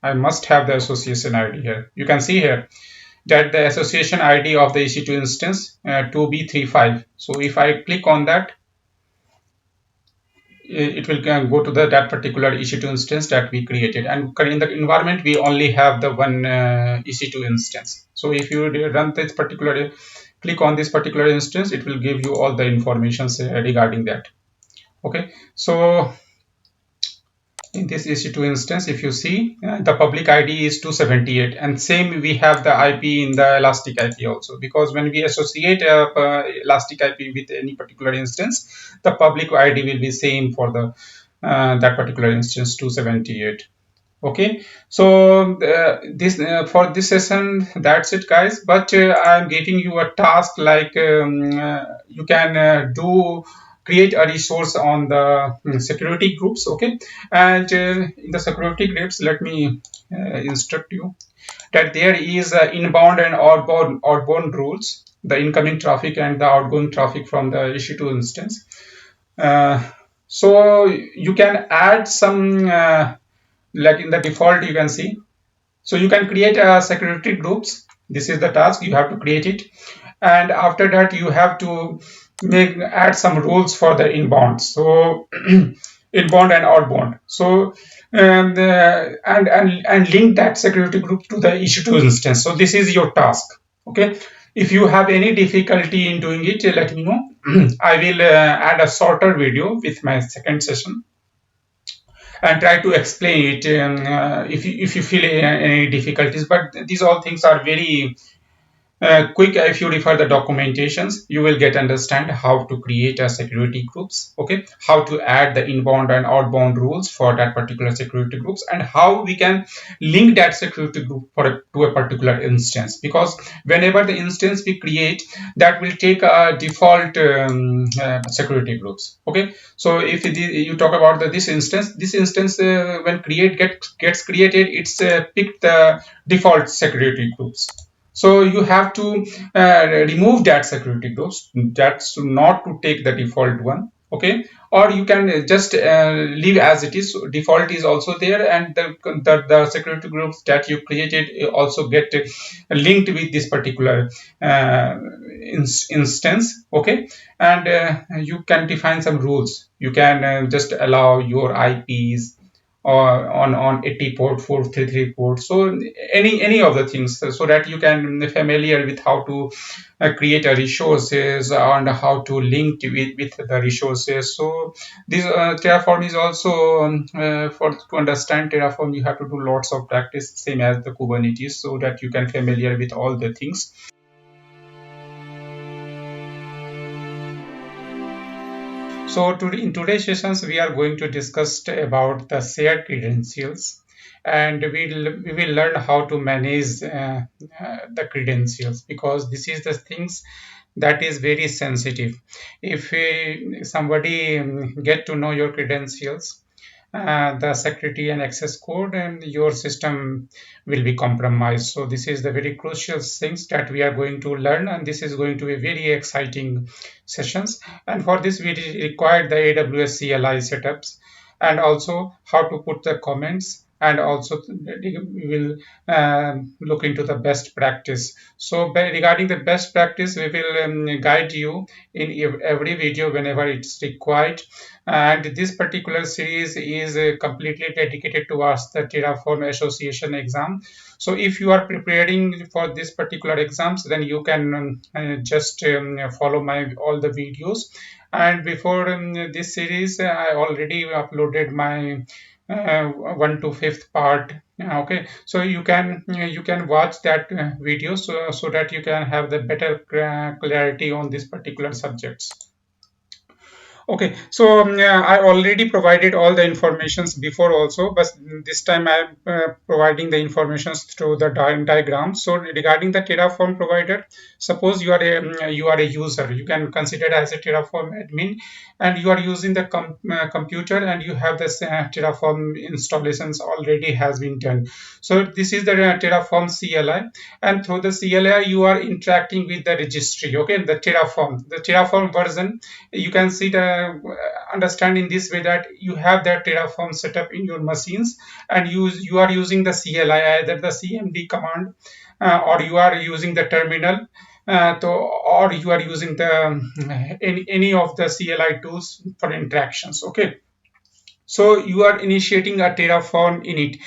Speaker 1: I must have the association ID here. You can see here that the association ID of the EC2 instance 2B35. So if I click on that, it will go to that particular EC2 instance that we created, and in the environment we only have the one EC2 instance. So if you run this particular, click on this particular instance, it will give you all the information regarding that. Okay, so in this EC2 instance, if you see the public ID is 278, and same we have the IP in the elastic IP also, because when we associate elastic IP with any particular instance, the public ID will be same for the that particular instance 278. Okay, so this for this session, that's it guys, but I'm giving you a task like you can do create a resource on the security groups. Okay, and in the security groups, let me instruct you that there is inbound and outbound rules, the incoming traffic and the outgoing traffic from the EC2 instance. So you can add some like in the default you can see. So you can create a security groups. This is the task, you have to create it, and after that you have to add some rules for the inbound. So inbound and outbound. So and link that security group to the EC2 instance. So this is your task. Okay, if you have any difficulty in doing it, let me know. I will add a shorter video with my second session and try to explain it if you feel any difficulties. But these all things are very quick. If you refer the documentations, you will get understand how to create a security groups. Okay, how to add the inbound and outbound rules for that particular security groups, and how we can link that security group to a particular instance, because whenever the instance we create, that will take a default security groups. Okay, so if you talk about this instance when gets created, it's picked the default security groups. So you have to remove that security groups. That's not to take the default one. Okay, or you can just leave as it is. So default is also there, and the security groups that you created also get linked with this particular instance. Okay, and you can define some rules. You can just allow your IPs or on 80 port 433 port. So any of the things, so that you can familiar with how to create a resources and how to link with the resources. So this Terraform is also for to understand Terraform you have to do lots of practice, same as the Kubernetes, so that you can familiar with all the things. So in today's sessions, we are going to discuss about the shared credentials, and we will learn how to manage the credentials, because this is the things that is very sensitive. If somebody get to know your credentials, the security and access code, and your system will be compromised. So this is the very crucial things that we are going to learn, and this is going to be very exciting sessions. And for this we require the AWS CLI setups, and also how to put the comments, and also we will look into the best practice. So regarding the best practice, we will guide you in every video whenever it's required. And this particular series is completely dedicated towards the Terraform Association exam. So if you are preparing for this particular exams, then you can just follow my all the videos. And before this series, I already uploaded my 1 to 5th part. Okay, so you can watch that video, so that you can have the better clarity on this particular subjects. Okay, so I already provided all the informations before also, but this time I'm providing the informations through the diagram. So regarding the Terraform provider, suppose you are a user, you can consider as a Terraform admin, and you are using the computer, and you have this Terraform installations already has been done. So this is the Terraform CLI, and through the CLI you are interacting with the registry. Okay, the Terraform version, you can see the understand in this way that you have that Terraform setup in your machines, and you are using the CLI, either the CMD command, or you are using the terminal, or you are using the any of the CLI tools for interactions. Okay, so you are initiating a Terraform init.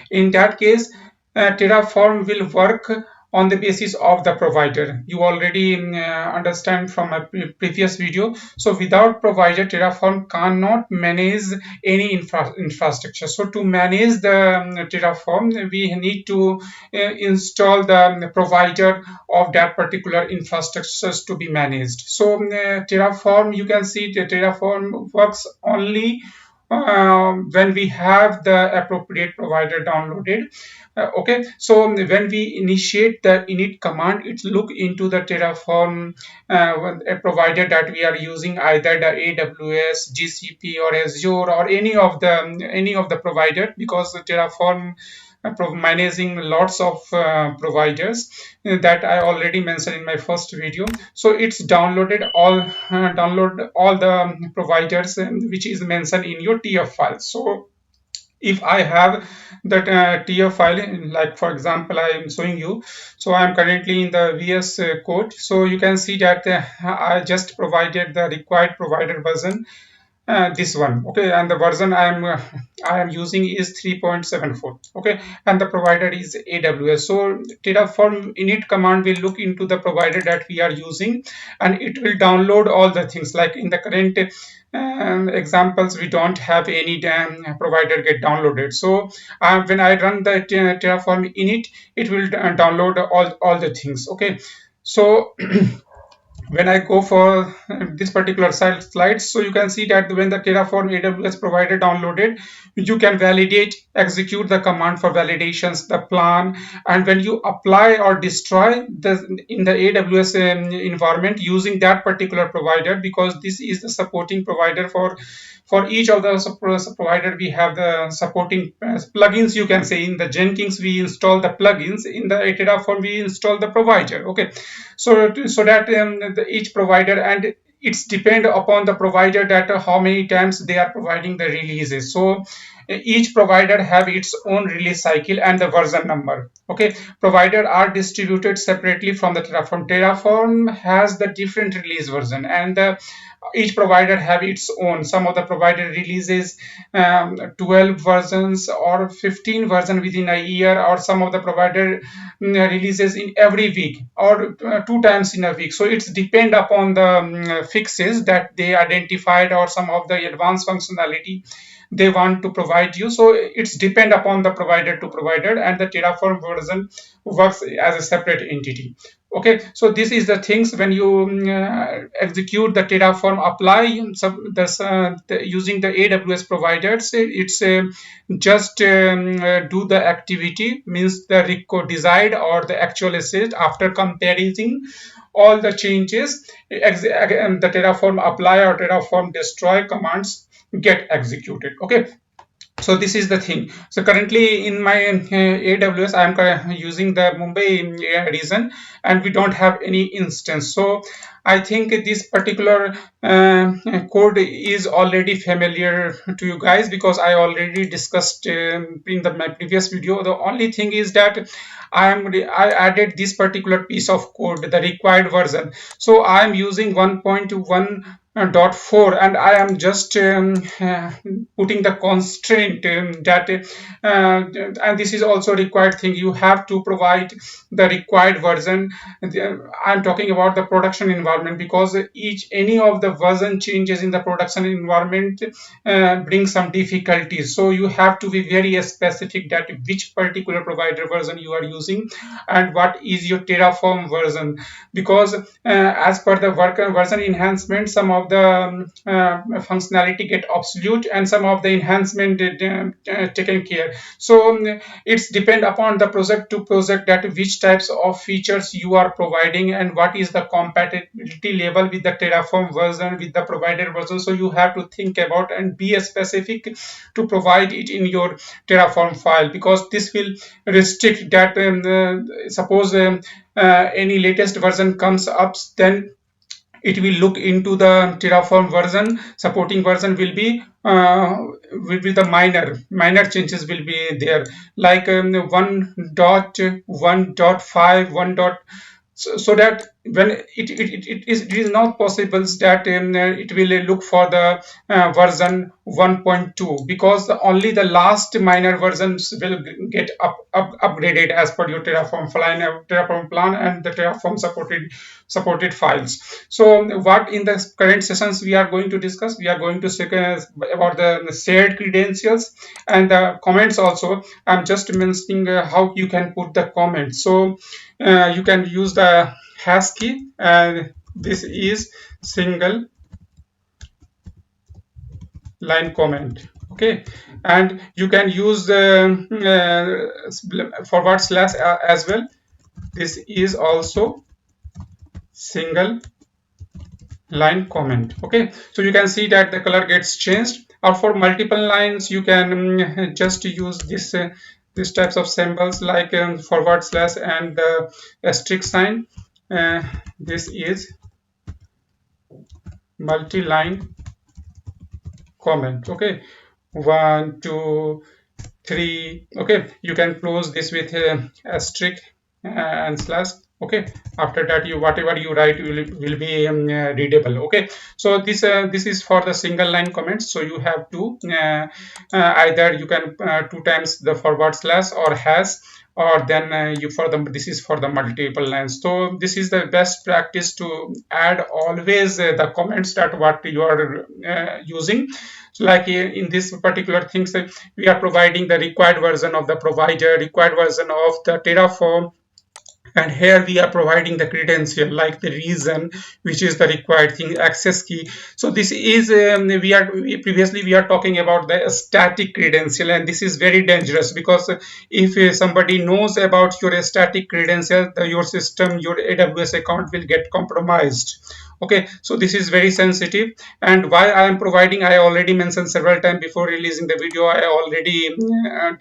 Speaker 1: In that case, Terraform will work on the basis of the provider. You already understand from my previous video. So without provider, Terraform cannot manage any infrastructure. So to manage the Terraform, we need to install the provider of that particular infrastructures to be managed. So Terraform, you can see the Terraform works only when we have the appropriate provider downloaded. Okay, so when we initiate the init command, it look into the Terraform a provider that we are using, either the AWS, GCP, or Azure, or any of the provider, because the Terraform managing lots of providers that I already mentioned in my first video. So it's download all the providers which is mentioned in your TF file. So if I have that TF file, like for example I am showing you, so I am currently in the VS code. So you can see that I just provided the required provider version, this one. Okay, and the version I am using is 3.74. Okay, and the provider is AWS. So Terraform init command will look into the provider that we are using, and it will download all the things. Like in the current examples, we don't have any provider get downloaded. So when I run the Terraform init, it will download all the things. Okay, so when I go for this particular slide, so you can see that when the Terraform AWS provider downloaded, you can validate, execute the command for validations, the plan, and when you apply or destroy in the AWS environment using that particular provider, because this is the supporting provider for each of the provider. We have the supporting plugins. You can say in the Nginx we install the plugins, in the Terraform we install the provider. Okay, so that each provider, and it's depend upon the provider that how many times they are providing the releases. So each provider have its own release cycle and the version number. Okay, provider are distributed separately from the Terraform. Terraform has the different release version, and the each provider have its own. Some of the provider releases 12 versions or 15 version within a year, or some of the provider releases in every week or 2 times in a week. So it's depend upon the fixes that they identified or some of the advanced functionality they want to provide you. So it's depend upon the provider to provider, and the Terraform version works as a separate entity. Okay, so this is the things when you execute the Terraform apply. So using the AWS providers, it's just do the activity, means the desired or the actual asset after comparing all the changes. The Terraform apply or Terraform destroy commands get executed. Okay, so this is the thing. So currently in my AWS I am using the Mumbai region, and we don't have any instance. So I think this particular code is already familiar to you guys, because I already discussed in my previous video. The only thing is that I added this particular piece of code, the required version. So I am using 1.1.4, and I am just putting the constraint that and this is also required thing. You have to provide the required version. I'm talking about the production environment, because any of the version changes in the production environment bring some difficulties. So you have to be very specific that which particular provider version you are using and what is your Terraform version, because as per the version enhancement, some of the functionality get obsolete and some of the enhancement taken care. So it's depend upon the project to project that which types of features you are providing and what is the compatibility level with the Terraform version, with the provider version. So you have to think about and be specific to provide it in your Terraform file, because this will restrict that suppose any latest version comes up, then it will look into the Terraform version. Supporting version will be the minor changes will be there, like 1.1.5 1. So that when it is not possible that it will look for the version 1.2, because only the last minor versions will get upgraded as per your Terraform plan and the Terraform supported files. So what in the current sessions we are going to discuss, we are going to speak about the shared credentials and the comments also. I'm just mentioning how you can put the comments. So you can use the hash key, and this is single line comment. Okay, and you can use the forward slash as well. This is also single line comment. Okay, so you can see that the color gets changed. Or for multiple lines, you can just use this types of symbols like forward slash and the asterisk sign. This is multi-line comment. Okay, 1 2 3. Okay, you can close this with asterisk and slash. Okay, after that you whatever you write will be readable. Okay, so this is for the single line comments. So you have to either you can 2 times the forward slash or hash, or then you for the this is for the multiple lines. So this is the best practice to add always the comments that what you are using. So like in this particular things, we are providing the required version of the provider, required version of the Terraform, and here we are providing the credential like the reason, which is the required thing, access key. So this is previously we are talking about the static credential, and this is very dangerous, because if somebody knows about your static credential, your system, your AWS account will get compromised. Okay, so this is very sensitive. And why I am providing, I already mentioned several times before releasing the video, I already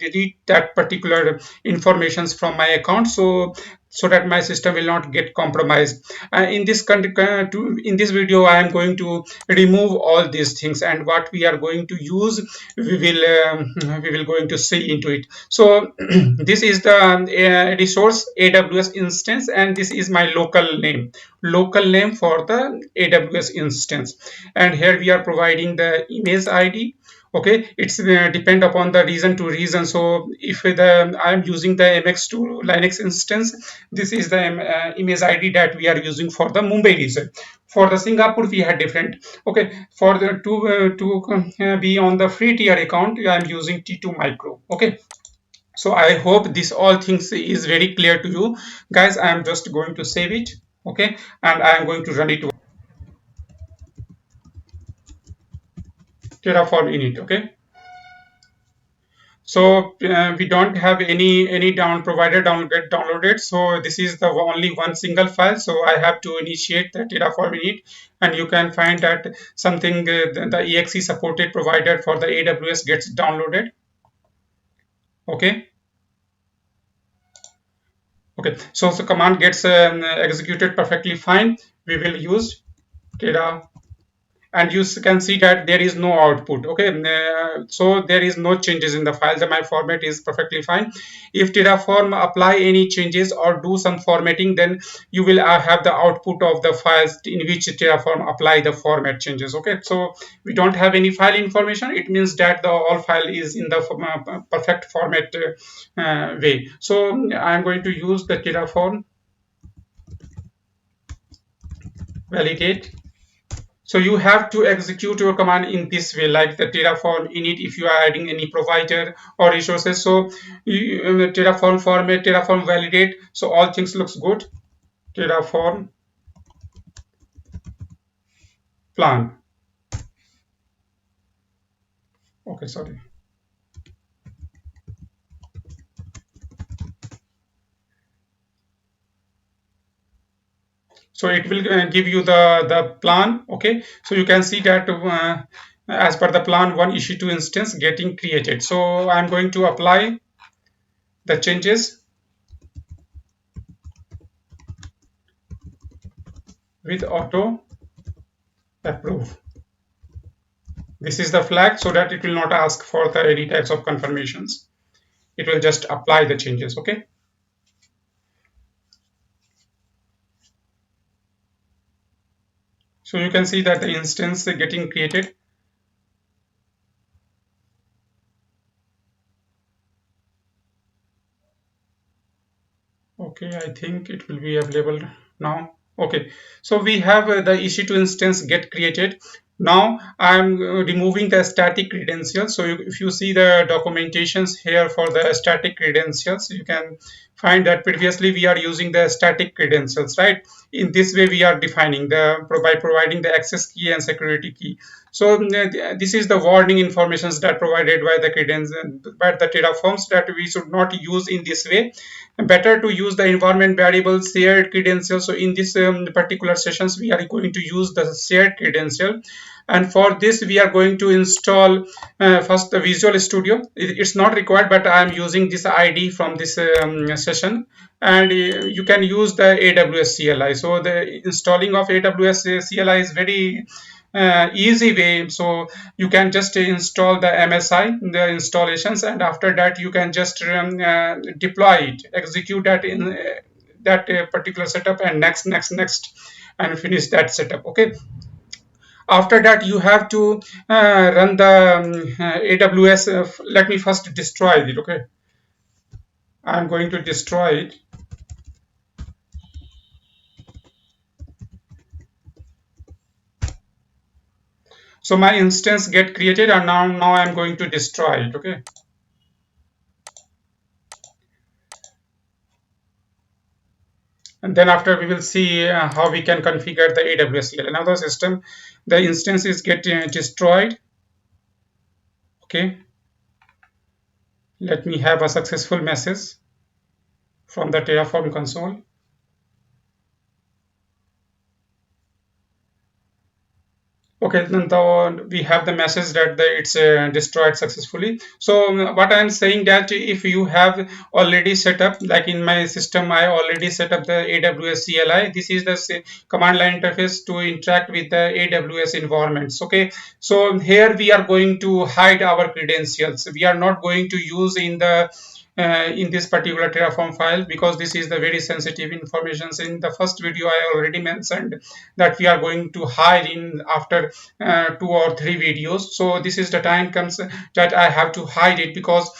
Speaker 1: delete that particular informations from my account. So so that my system will not get compromised. In this video I am going to remove all these things, and what we are going to use, we will going to see into it. So this is the resource AWS instance, and this is my local name for the AWS instance. And here we are providing the image ID. Okay, it's depend upon the region to region. So if I am using the MX2 Linux instance, this is the image ID that we are using for the Mumbai region. For the Singapore we had different. Okay, for the to be on the free tier account, I am using T2 micro. Okay, so I hope this all things is very clear to you guys. I am just going to save it. Okay, and I am going to run it Terraform init. Okay, so we don't have any down provider get downloaded, so this is the only one single file. So I have to initiate the Terraform init, and you can find that something the exe supported provider for the AWS gets downloaded. Okay, okay, so the command gets executed perfectly fine. We will use Terra, and you can see that there is no output. Okay, so there is no changes in the file. My format is perfectly fine. If Terraform apply any changes or do some formatting, then you will have the output of the files in which Terraform apply the format changes. Okay, so we don't have any file information. It means that the all file is in the perfect format way. So I'm going to use the Terraform validate. So you have to execute your command in this way, like the Terraform init if you are adding any provider or resources. So Terraform format, Terraform validate. So all things looks good. Terraform plan. Okay, sorry. So it will give you the plan. Okay, so you can see that as per the plan, one issue2 instance getting created. So I'm going to apply the changes with auto approve. This is the flag, so that it will not ask for the any types of confirmations. It will just apply the changes. Okay, so you can see that the instance getting created. Okay, I think it will be available now. Okay, so we have the ec2 instance get created. Now I'm removing the static credentials. So if you see the documentations here for the static credentials, you can find that previously we are using the static credentials, right? In this way we are defining the by providing the access key and security key. So this is the warning informations that provided by the credentials, by the Terraforms, that we should not use in this way. Better to use the environment variable shared credential. So in this particular sessions we are going to use the shared credential, and for this we are going to install first the Visual Studio. It's not required, but I am using this ID from this session, and you can use the AWS CLI. So the installing of AWS CLI is very easy way. So you can just install the MSI, the installations, and after that you can just deploy it, execute that in that particular setup, and next, and finish that setup. Okay, after that you have to run the AWS. Let me first destroy it. Okay, I'm going to destroy it. So my instance get created, and now I'm going to destroy it. Okay, and then after we will see how we can configure the AWS CLI. Another system, the instance is get destroyed. Okay, let me have a successful message from the Terraform console. Okay, then we have the message that it's destroyed successfully. So what I'm saying that if you have already set up, like in my system, I already set up the AWS CLI. This is the command line interface to interact with the AWS environments. Okay, so here we are going to hide our credentials. We are not going to use in this particular Terraform file, because this is the very sensitive information. In the first video, I already mentioned that we are going to hide in after 2 or 3 videos. So this is the time comes that I have to hide it, because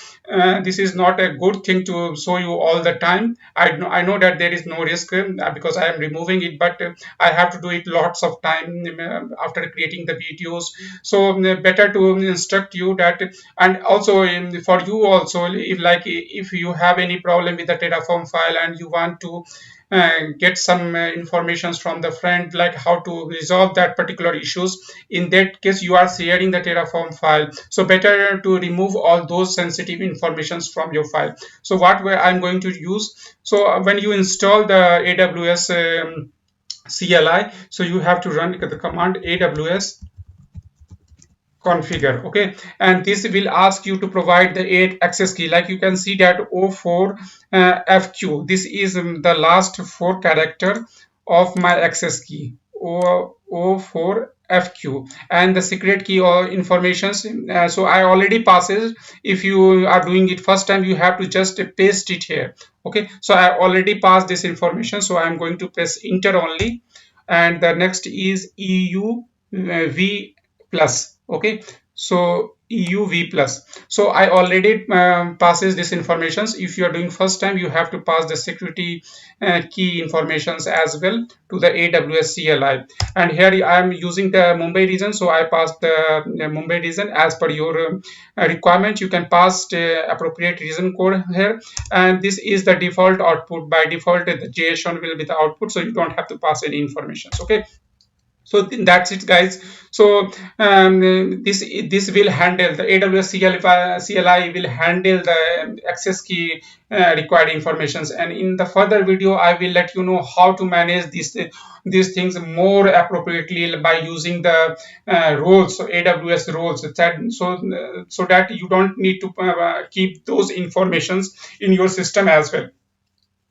Speaker 1: this is not a good thing to show you all the time. I know that there is no risk because I am removing it, but I have to do it lots of time after creating the videos. So better to instruct you that. And also for you also, if you have any problem with the Terraform file and you want to get some informations from the friend, like how to resolve that particular issues, in that case you are sharing the Terraform file, so better to remove all those sensitive informations from your file. So what way I'm going to use, so when you install the AWS CLI, so you have to run the command AWS configure. Okay, and this will ask you to provide the 8 access key. Like you can see that O4 FQ, this is the last 4 character of my access key, O4 FQ, and the secret key or informations. So I already passes. If you are doing it first time, you have to just paste it here. Okay, so I already passed this information, so I'm going to press enter only. And the next is EUV plus. Okay, so EUV plus. So I already passes this informations. If you are doing first time, you have to pass the security key informations as well to the AWS CLI. And here I am using the Mumbai region, so I passed the Mumbai region as per your requirement. You can pass the appropriate region code here, and this is the default output. By default, the JSON will be the output, so you don't have to pass any information. Okay, so that's it, guys. So this will handle the AWS CLI will handle the access key required informations, and in the further video I will let you know how to manage these things more appropriately by using the roles, so AWS roles, so that you don't need to keep those informations in your system as well.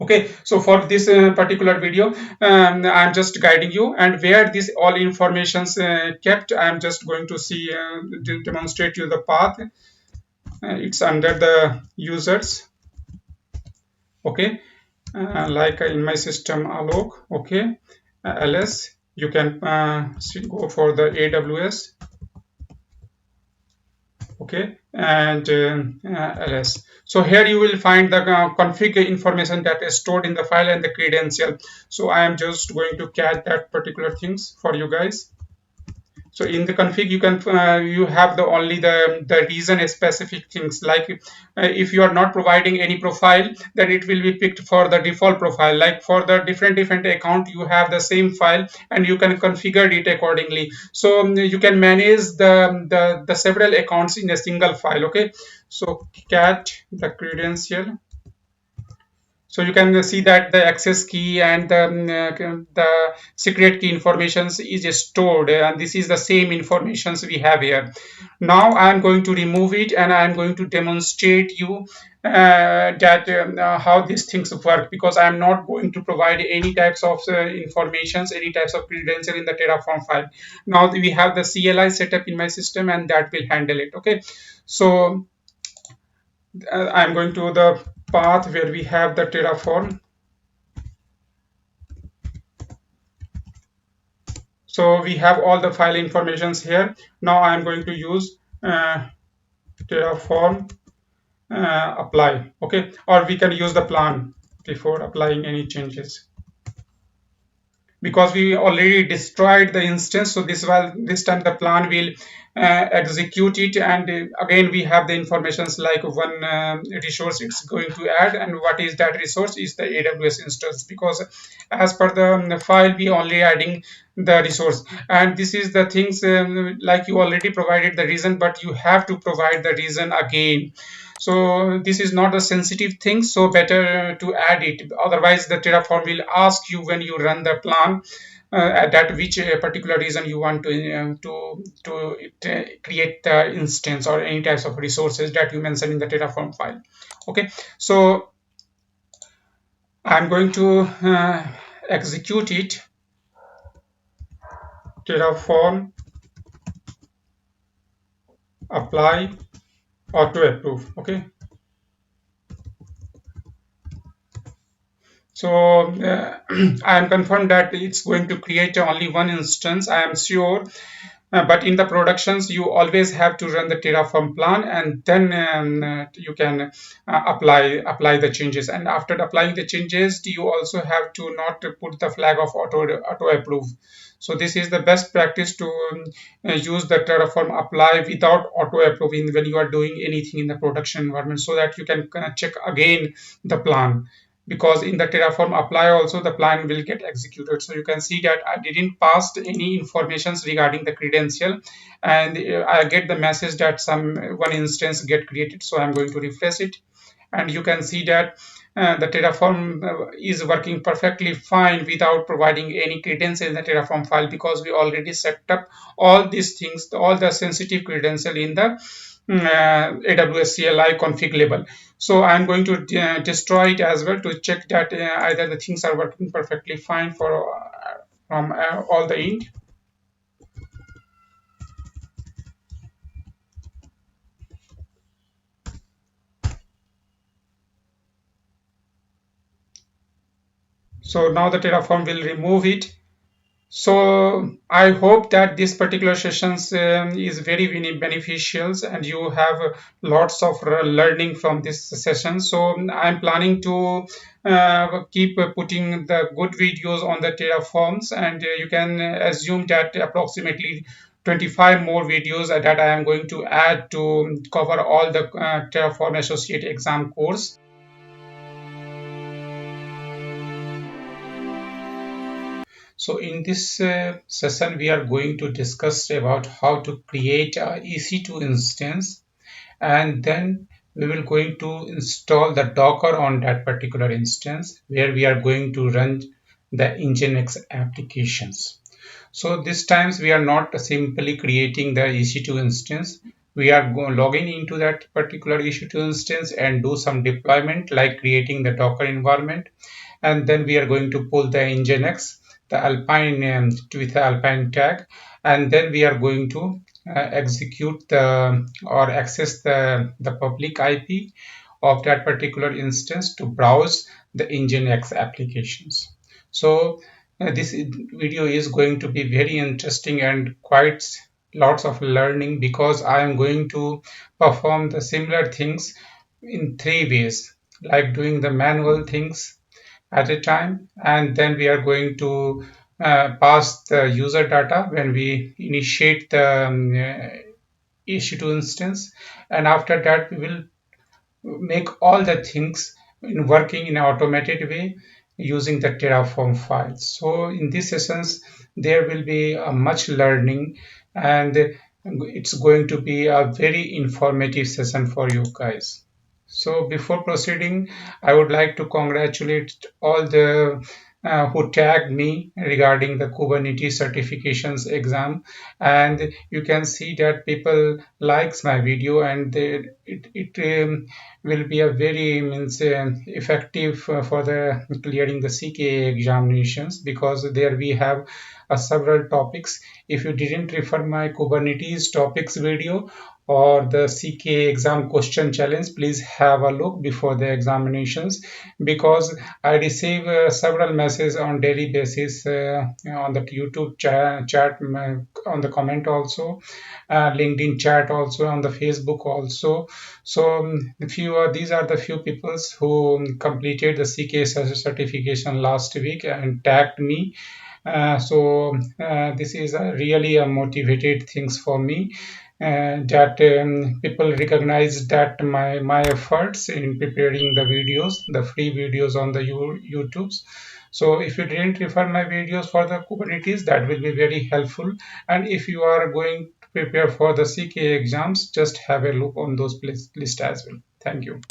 Speaker 1: Okay, so for this particular video, I'm just guiding you, and where this all informations kept, I'm just going to see demonstrate you the path. It's under the users. Okay, like in my system alloc. Okay, ls, you can go for the AWS. Okay, and ls. So here you will find the config information that is stored in the file and the credential. So I am just going to catch that particular things for you guys. So in the config, you can you have the only the reason specific things, like if you are not providing any profile, then it will be picked for the default profile. Like for the different account, you have the same file and you can configure it accordingly. So you can manage the several accounts in a single file. Okay, so cat the credential. So you can see that the access key and the secret key informations is stored, and this is the same informations we have here. Now I'm going to remove it and I'm going to demonstrate you that how these things work, because I'm not going to provide any types of informations, any types of credential in the Terraform file. Now we have the CLI set up in my system and that will handle it. Okay, so I'm going to the path where we have the Terraform. So we have all the file informations here. Now I'm going to use Terraform apply. Okay, or we can use the plan before applying any changes, because we already destroyed the instance. So this time the plan will execute it, and again we have the informations like one resource it's going to add, and what is that resource is the AWS instance, because as per the file we only adding the resource. And this is the things like you already provided the reason, but you have to provide the reason again. So this is not a sensitive thing, so better to add it. Otherwise the Terraform will ask you when you run the plan at that which particular reason you want to create the instance or any types of resources that you mentioned in the Terraform file. Okay, so I'm going to execute it. Terraform apply auto approve. Okay, so I am confirmed that it's going to create only one instance. I am sure. But in the productions, you always have to run the Terraform plan, and then you can apply the changes. And after applying the changes, you also have to not put the flag of auto approve. So this is the best practice to use the Terraform apply without auto approving when you are doing anything in the production environment, so that you can check again the plan, because in the Terraform apply also the plan will get executed. So you can see that I didn't pass any informations regarding the credential, and I get the message that some one instance get created. So I'm going to refresh it, and you can see that the Terraform is working perfectly fine without providing any credential in the Terraform file, because we already set up all these things, all the sensitive credential in the AWS CLI config label. So I'm going to destroy it as well to check that either the things are working perfectly fine for from all the end. So now the Terraform will remove it. So I hope that this particular sessions is very beneficial, and you have lots of learning from this session. So I'm planning to keep putting the good videos on the Terraforms, and you can assume that approximately 25 more videos that I am going to add to cover all the Terraform associate exam course. So in this session, we are going to discuss about how to create a EC2 instance, and then we will going to install the Docker on that particular instance, where we are going to run the Nginx applications. So this times we are not simply creating the EC2 instance. We are logging into that particular EC2 instance and do some deployment like creating the Docker environment, and then we are going to pull the Nginx, the Alpine with the Alpine tag, and then we are going to execute the or access the public IP of that particular instance to browse the Nginx applications. So this video is going to be very interesting and quite lots of learning, because I am going to perform the similar things in three ways, like doing the manual things at a time, and then we are going to pass the user data when we initiate the EC2 instance, and after that we will make all the things in working in an automated way using the Terraform files. So in these sessions, there will be a much learning, and it's going to be a very informative session for you guys. So before proceeding, I would like to congratulate all the who tagged me regarding the Kubernetes certifications exam, and you can see that people likes my video, and it will be a very effective for the clearing the CKA examinations, because there we have several topics. If you didn't refer my Kubernetes topics video or the CK exam question challenge, please have a look before the examinations, because I receive several messages on daily basis on the YouTube chat on the comment also, LinkedIn chat also, on the Facebook also. So these are the few people who completed the CK certification last week and tagged me. This is really a motivated things for me, that people recognize that my efforts in preparing the videos, the free videos on the YouTubes. So if you didn't refer my videos for the Kubernetes, that will be very helpful. And if you are going to prepare for the CK exams, just have a look on those list as well. Thank you.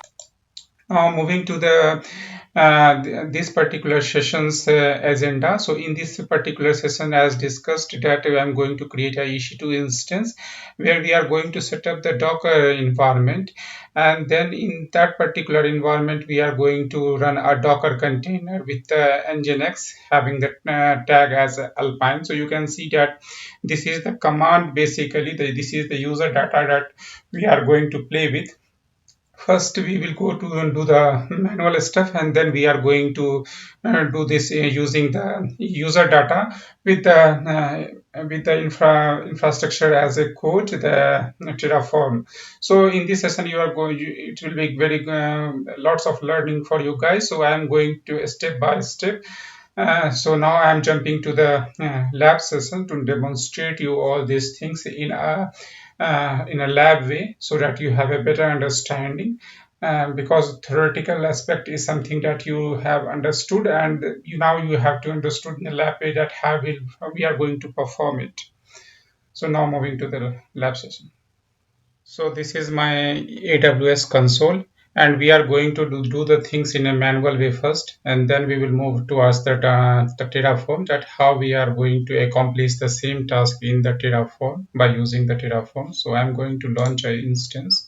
Speaker 1: Moving to the this particular session's agenda. So in this particular session, as discussed, that I'm going to create a EC2 instance where we are going to set up the Docker environment, and then in that particular environment we are going to run a Docker container with Nginx having the tag as Alpine. So you can see that this is the command, basically this is the user data that we are going to play with. First, we will go to do the manual stuff, and then we are going to do this using the user data with the infrastructure as a code, the Terraform. So in this session, you are going. It will be very lots of learning for you guys. So I am going to step by step. So now I am jumping to the lab session to demonstrate you all these things in a lab way so that you have a better understanding. Because theoretical aspect is something that you have understood, and now you have to understood in a lab way that how we are going to perform it. So now moving to the lab session. So this is my AWS console, and we are going to do the things in a manual way first, and then we will move towards the Terraform, that how we are going to accomplish the same task in the Terraform by using the Terraform. So I'm going to launch an instance.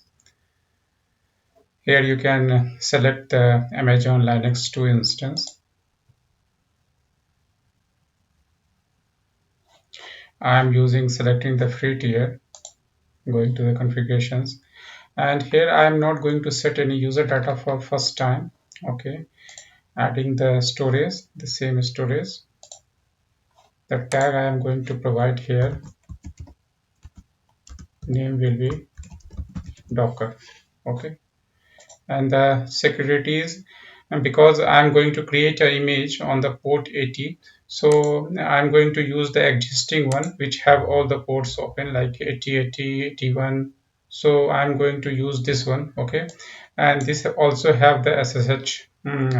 Speaker 1: Here you can select the Amazon Linux 2 instance. I'm selecting the free tier, going to the configurations, and here I am not going to set any user data for first time. Okay, adding the storage, the same storage. The tag I am going to provide here, name will be Docker. Okay, and the securities, and because I'm going to create an image on the port 80, so I'm going to use the existing one which have all the ports open like 80, 80, 81. So I'm going to use this one. Okay, and this also have the SSH.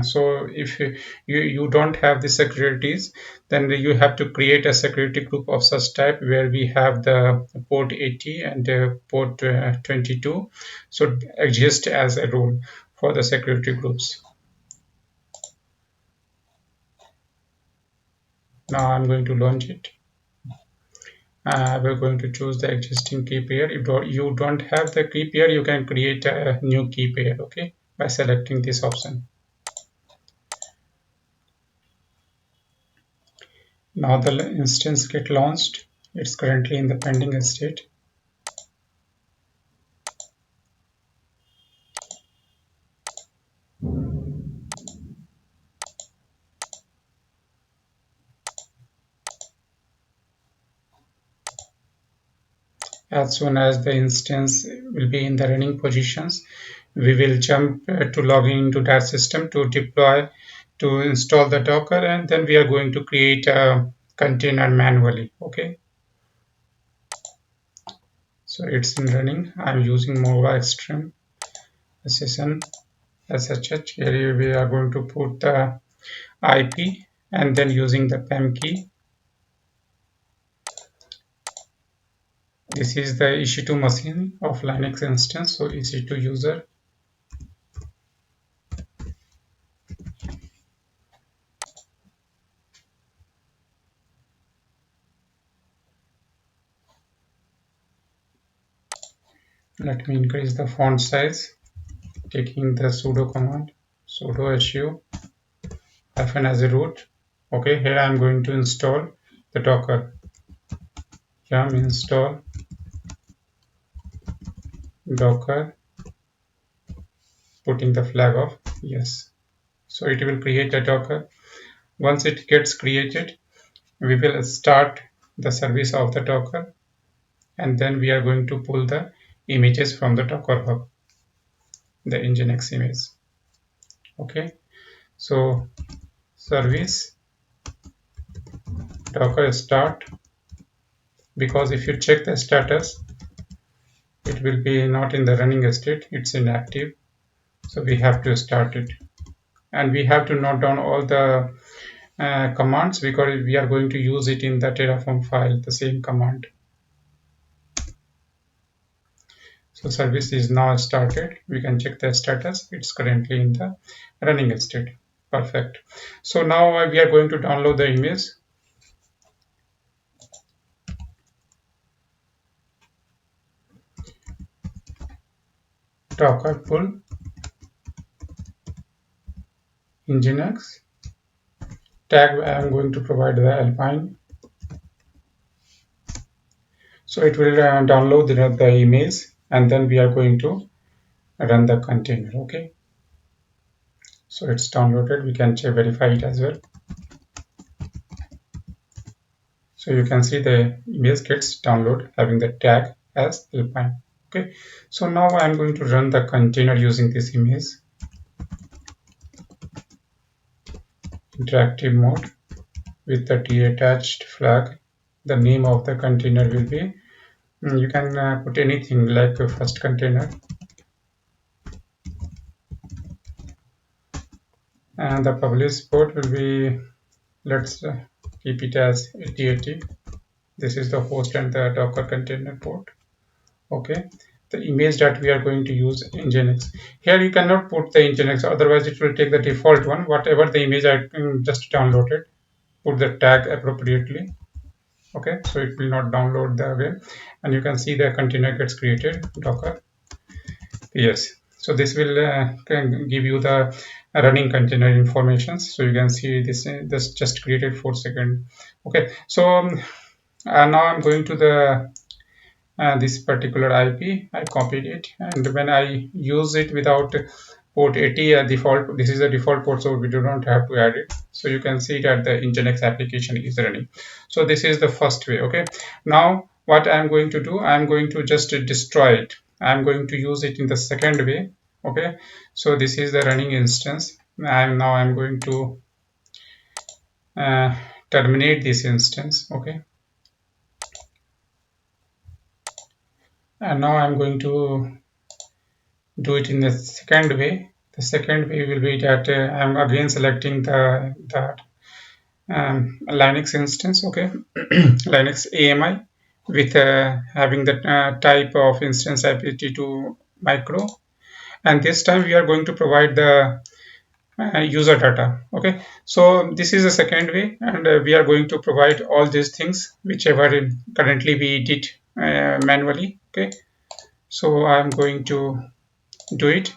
Speaker 1: So if you don't have the securities, then you have to create a security group of such type where we have the port 80 and port 22, so exist as a role for the security groups. Now I'm going to launch it. We're going to choose the existing key pair. If you don't have the key pair, you can create a new key pair, okay, by selecting this option. Now the instance get launched. It's currently in the pending state. As soon as the instance will be in the running positions, we will jump to log into that system to deploy, to install the Docker, and then we are going to create a container manually. Okay, so it's in running. I'm using Mova Extreme session SSH. Here we are going to put the IP, and then using the PEM key. This is the EC2 machine of Linux instance, so EC2 user. Let me increase the font size, taking the sudo command, sudo su hyphen as a root. Okay, here I'm going to install the Docker. Yum install Docker, putting the flag of yes. So it will create a Docker. Once it gets created, we will start the service of the Docker, and then we are going to pull the images from the Docker hub, the Nginx image. Okay, so service Docker start, because if you check the status, it will be not in the running state, it's inactive. So we have to start it, and we have to note down all the commands because we are going to use it in the Terraform file, the same command. So service is now started. We can check the status. It's currently in the running state. Perfect. So now we are going to download the image. Docker pull Nginx. Tag I am going to provide the Alpine. So it will download the image, and then we are going to run the container. Okay. So it's downloaded. We can check, verify it as well. So you can see the image gets downloaded having the tag as Alpine. Okay. So now I'm going to run the container using this image. Interactive mode with the T attached flag. The name of the container will be, you can put anything like a first container, and the publish port will be, let's keep it as 8080. This is the host and the Docker container port. Okay. The image that we are going to use Nginx. Here you cannot put the Nginx, otherwise it will take the default one, whatever the image I just downloaded. Put the tag appropriately. Okay, so it will not download the way, and you can see the container gets created, Docker. Yes, so this will can give you the running container informations. So you can see this just created 4 seconds. Okay, so now I'm going to the this particular IP. I copied it, and when I use it without port 80 default, this is a default port, so we do not have to add it. So you can see that the Nginx application is running. So this is the first way. Okay, now what I'm going to do, I'm going to just destroy it. I'm going to use it in the second way. Okay, so this is the running instance. I'm going to uh, terminate this instance. Okay, and now I'm going to do it in the second way. The second way will be that I'm again selecting the Linux instance. Okay, Linux AMI with having the type of instance IPT2 micro, and this time we are going to provide the user data. Okay, so this is the second way, and we are going to provide all these things whichever currently we did manually. Okay, so I'm going to do it.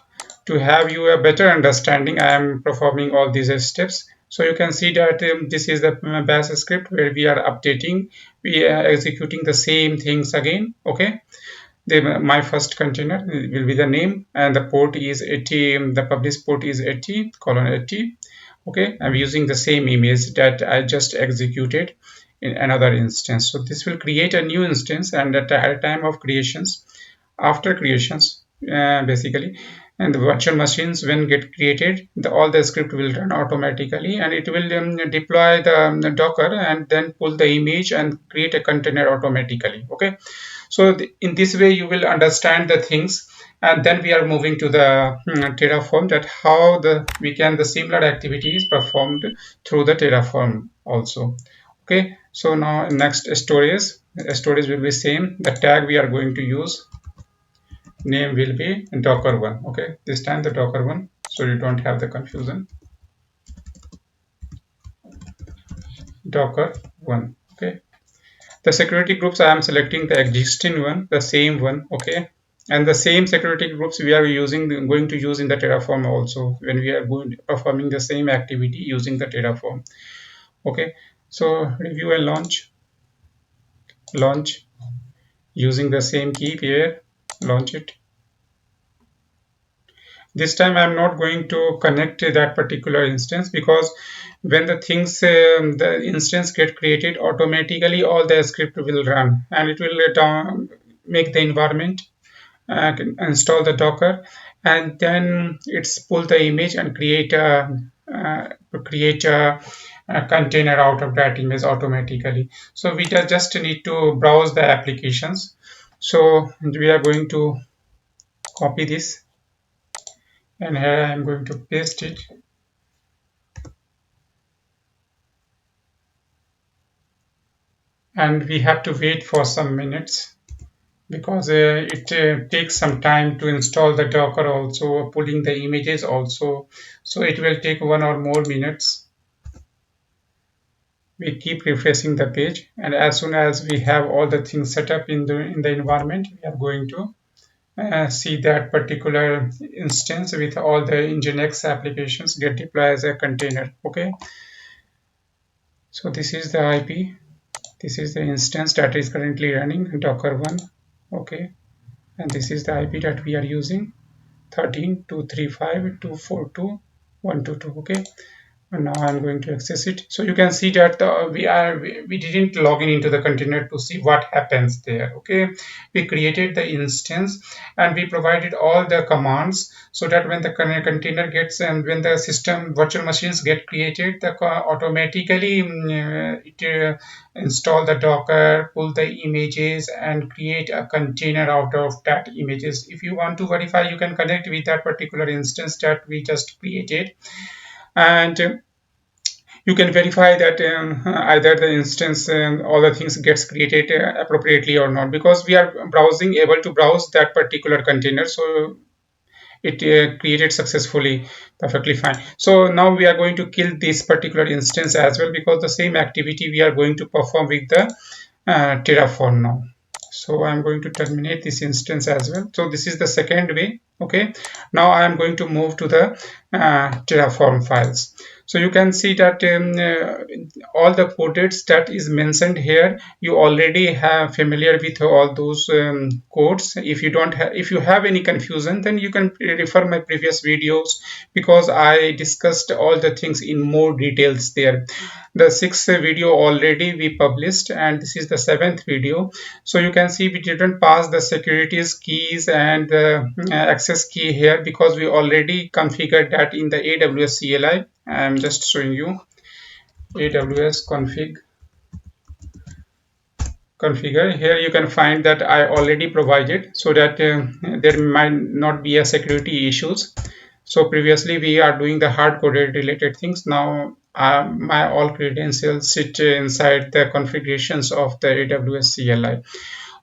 Speaker 1: To have you a better understanding, I am performing all these steps. So you can see that this is the bash script where we are updating, we are executing the same things again. Okay, my first container will be the name, and the port is 80, the publish port is 80 colon 80. Okay, I'm using the same image that I just executed in another instance. So this will create a new instance, and at the time of creations, after creations, basically, and the virtual machines when get created, all the script will run automatically, and it will deploy the Docker and then pull the image and create a container automatically. Okay, so in this way you will understand the things, and then we are moving to the Terraform, that how the similar activities performed through the Terraform also. Okay, so now next storage will be same. The tag we are going to use, name will be Docker1. Okay, this time the Docker1, so you don't have the confusion. Docker1. Okay, the security groups, I am selecting the existing one, the same one. Okay, and the same security groups we are going to use in the Terraform also when we are performing the same activity using the Terraform. Okay, so review and launch using the same key here, launch it. This time I'm not going to connect to that particular instance, because when the instance get created, automatically all the script will run, and it will make the environment, install the Docker, and then it's pull the image and create a container out of that image automatically. So we just need to browse the applications. So we are going to copy this, and here I am going to paste it. And we have to wait for some minutes. because it takes some time to install the Docker, also pulling the images also, so it will take 1 or more minutes. We keep refreshing the page, and as soon as we have all the things set up in the environment, we are going to see that particular instance with all the Nginx applications get deployed as a container. Okay, so this is the IP, this is the instance that is currently running Docker 1. Okay, and this is the IP that we are using, 13.235.242.122. Okay, and now I'm going to access it. So you can see that we didn't log in into the container to see what happens there. Okay, we created the instance and we provided all the commands so that when the container gets and when the system virtual machines get created, the automatically install the Docker, pull the images and create a container out of that images. If you want to verify, you can connect with that particular instance that we just created, and you can verify that either the instance all the things gets created appropriately or not, because we are browsing able to browse that particular container, so it created successfully, perfectly fine. So now we are going to kill this particular instance as well, because the same activity we are going to perform with the Terraform now. So I'm going to terminate this instance as well. So this is the second way. Okay, now I am going to move to the Terraform files. So you can see that all the codes that is mentioned here, you already have familiar with all those codes. If you don't have, if you have any confusion, then you can refer my previous videos, because I discussed all the things in more details there. The sixth video already we published, and this is the seventh video. So you can see we didn't pass the securities keys and access key here, because we already configured that in the AWS CLI. I'm just showing you AWS configure. Here you can find that I already provided, so that there might not be a security issues. So previously we are doing the hard-coded related things. Now my all credentials sit inside the configurations of the AWS CLI.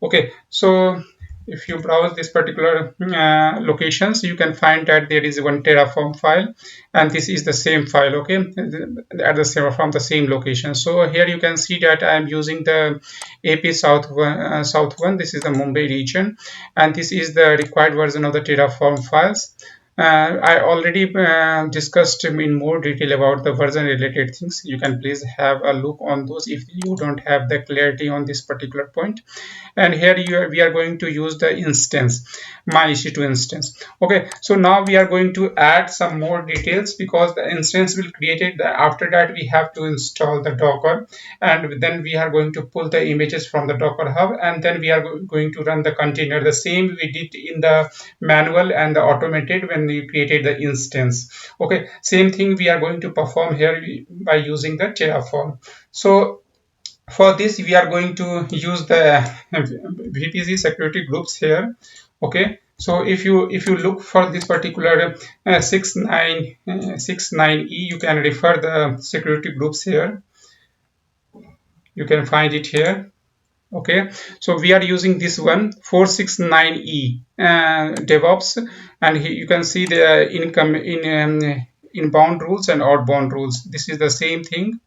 Speaker 1: Okay, so if you browse this particular locations, you can find that there is one Terraform file, and this is the same file. Okay, at the same from the same location. So here you can see that I am using the AP South one. This is the Mumbai region, and this is the required version of the Terraform files. I already discussed in more detail about the version related things. You can please have a look on those if you don't have the clarity on this particular point. And here we are going to use the instance, my EC2 instance. Okay, so now we are going to add some more details, because the instance will create it. After that we have to install the Docker, and then we are going to pull the images from the Docker hub, and then we are going to run the container, the same we did in the manual and the automated when we created the instance. Okay, same thing we are going to perform here by using the Terraform. So for this we are going to use the VPC security groups here. Okay, so if you look for this particular 69E, you can refer the security groups here. You can find it here. Okay, so we are using this one 469E DevOps, and here you can see the inbound rules and outbound rules. This is the same thing.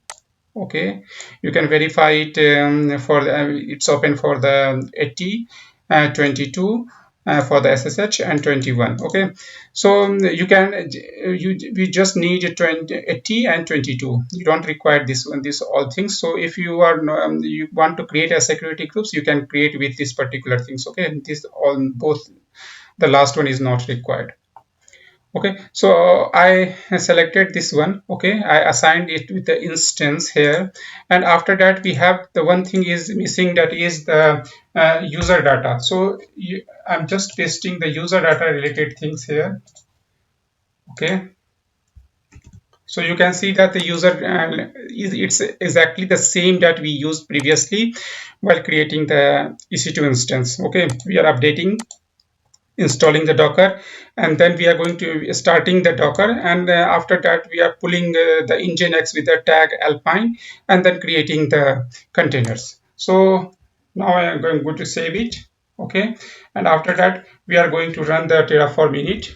Speaker 1: Okay, you can verify it for it's open for the 80, 22 for the SSH, and 21. Okay, so you can we just need 80 and 22. You don't require this one, this all things. So if you are you want to create a security groups, you can create with this particular things. Okay, this all both, the last one is not required. Okay, so I selected this one. Okay, I assigned it with the instance here, and after that we have the one thing is missing, that is the user data. So I'm just pasting the user data related things here. Okay, so you can see that the user it's exactly the same that we used previously while creating the EC2 instance. Okay, we are updating, installing the Docker, and then we are going to starting the Docker, and after that we are pulling the Nginx with the tag alpine, and then creating the containers. So now I am going to save it. Okay, and after that we are going to run the Terraform init.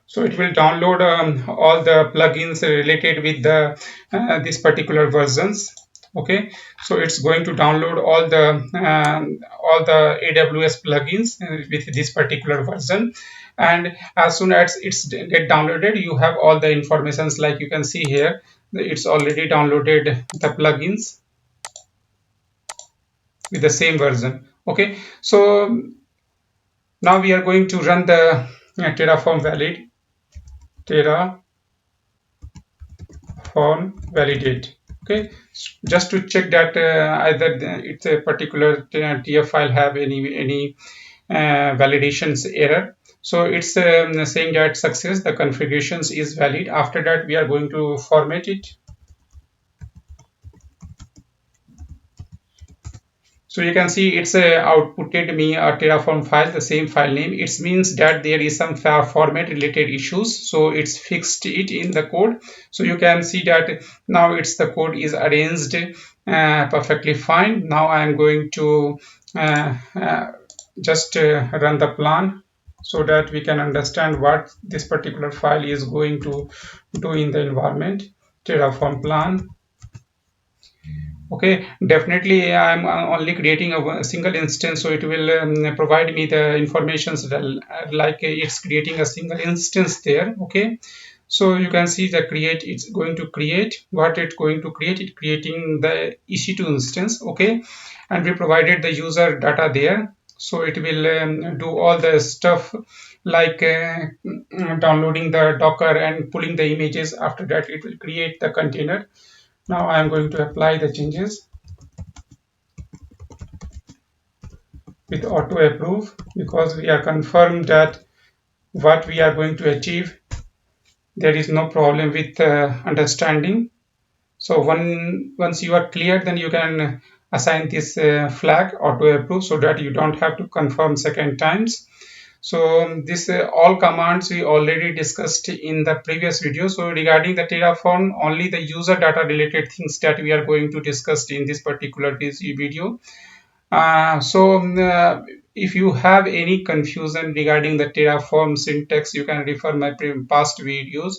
Speaker 1: So it will download all the plugins related with the this particular versions. Okay, so it's going to download all the AWS plugins with this particular version, and as soon as it's get downloaded, you have all the informations like you can see here. It's already downloaded the plugins with the same version. Okay, so now we are going to run the Terraform valid Terraform validate. Okay, just to check that either it's a particular TF file have any validations error. So it's saying that success, the configurations is valid. After that we are going to format it. So you can see it's outputted me a Terraform file, the same file name. It means that there is some format related issues. So it's fixed it in the code. So you can see that now it's the code is arranged perfectly fine. Now I am going to just run the plan so that we can understand what this particular file is going to do in the environment. Terraform plan. Okay, definitely I'm only creating a single instance, so it will provide me the informations like it's creating a single instance there. Okay, so you can see the create, it's going to create what it's going to create, it creating the EC2 instance. Okay, and we provided the user data there, so it will do all the stuff like downloading the Docker and pulling the images. After that it will create the container. Now I am going to apply the changes with auto approve because we are confirmed that what we are going to achieve, there is no problem with understanding. So once you are clear, then you can assign this flag auto approve so that you don't have to confirm second times. So this all commands we already discussed in the previous video. So regarding the Terraform, only the user data related things that we are going to discuss in this particular video. If you have any confusion regarding the Terraform syntax, you can refer my past videos.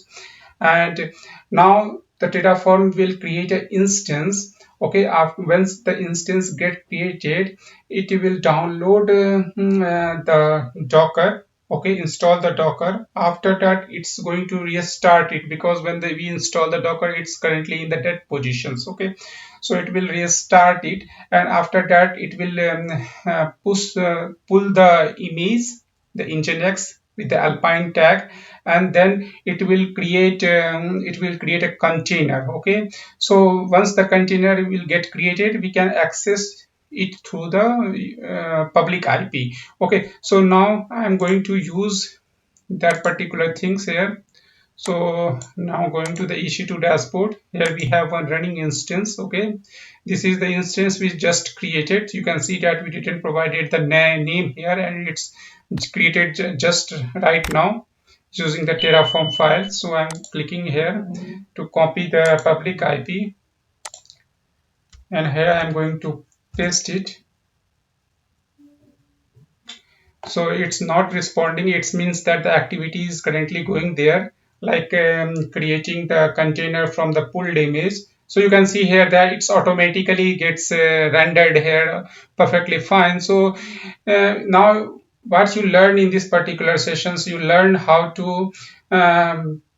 Speaker 1: And now the Terraform will create an instance. Okay, after once the instance get created, it will download the Docker. Okay, install the Docker. After that it's going to restart it because when we install the Docker, it's currently in the dead positions. Okay, so it will restart it, and after that it will pull the image, the Nginx with the Alpine tag, and then it will create a container. Okay, so once the container will get created, we can access it through the public IP. Okay, so now I am going to use that particular things here. So now going to the EC2 dashboard, here we have one running instance. Okay, this is the instance we just created. You can see that we didn't provided the name here, and it's created just right now using the Terraform file. So I'm clicking here to copy the public IP, and here I'm going to paste it. So it's not responding. It means that the activity is currently going there, like creating the container from the pulled image. So you can see here that it's automatically gets rendered here perfectly fine. So now what you learn in this particular sessions, you learn how to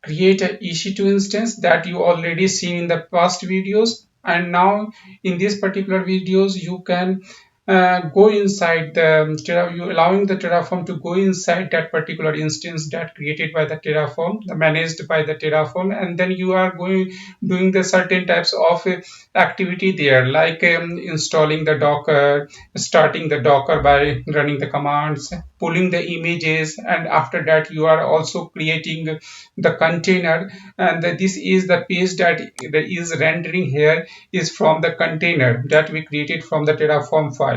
Speaker 1: create an EC2 instance that you already seen in the past videos, and now in these particular videos you can go inside the you allowing the Terraform to go inside that particular instance that created by the Terraform, managed by the Terraform, and then you are doing the certain types of activity there, like installing the Docker, starting the Docker by running the commands, pulling the images, and after that you are also creating the container. And this is the page that is rendering here is from the container that we created from the Terraform file.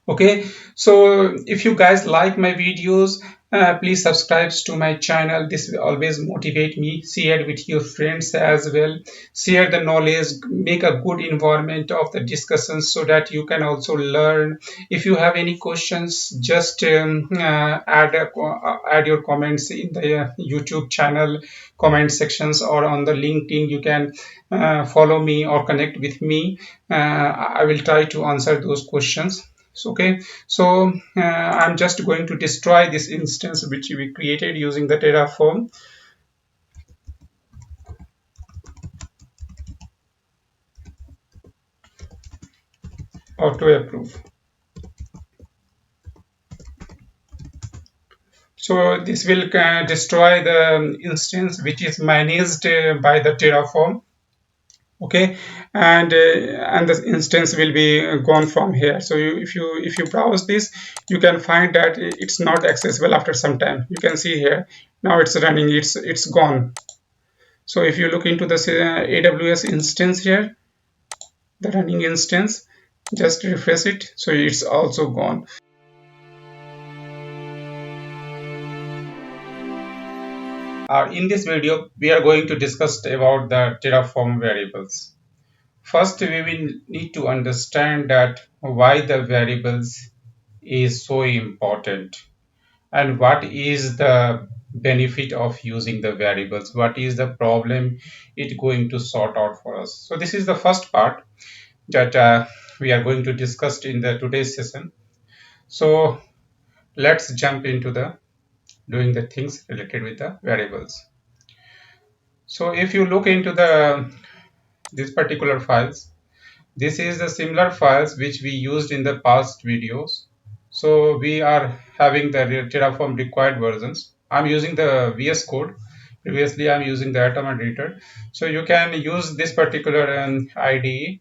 Speaker 1: Okay, so if you guys like my videos, Please subscribe to my channel. This will always motivate me. Share with your friends as well. Share the knowledge. Make a good environment of the discussions so that you can also learn. If you have any questions, just add your comments in the YouTube channel comment sections or on the LinkedIn. You can follow me or connect with me. I will try to answer those questions. Okay, so I'm just going to destroy this instance which we created using the Terraform auto approve. So this will destroy the instance which is managed by the Terraform. Okay, and the instance will be gone from here. So if you browse this, you can find that it's not accessible after some time. You can see here now it's running. It's gone. So if you look into the AWS instance here, the running instance, just refresh it, so it's also gone. In this video we are going to discuss about the Terraform variables. First we will need to understand that why the variables is so important and what is the benefit of using the variables, what is the problem it going to sort out for us. So this is the first part that we are going to discuss in the today's session. So let's jump into the doing the things related with the variables. So if you look into the this particular files, this is the similar files which we used in the past videos. So we are having the Terraform required versions. I'm using the VS Code. Previously I'm using the Atom editor. So you can use this particular IDE.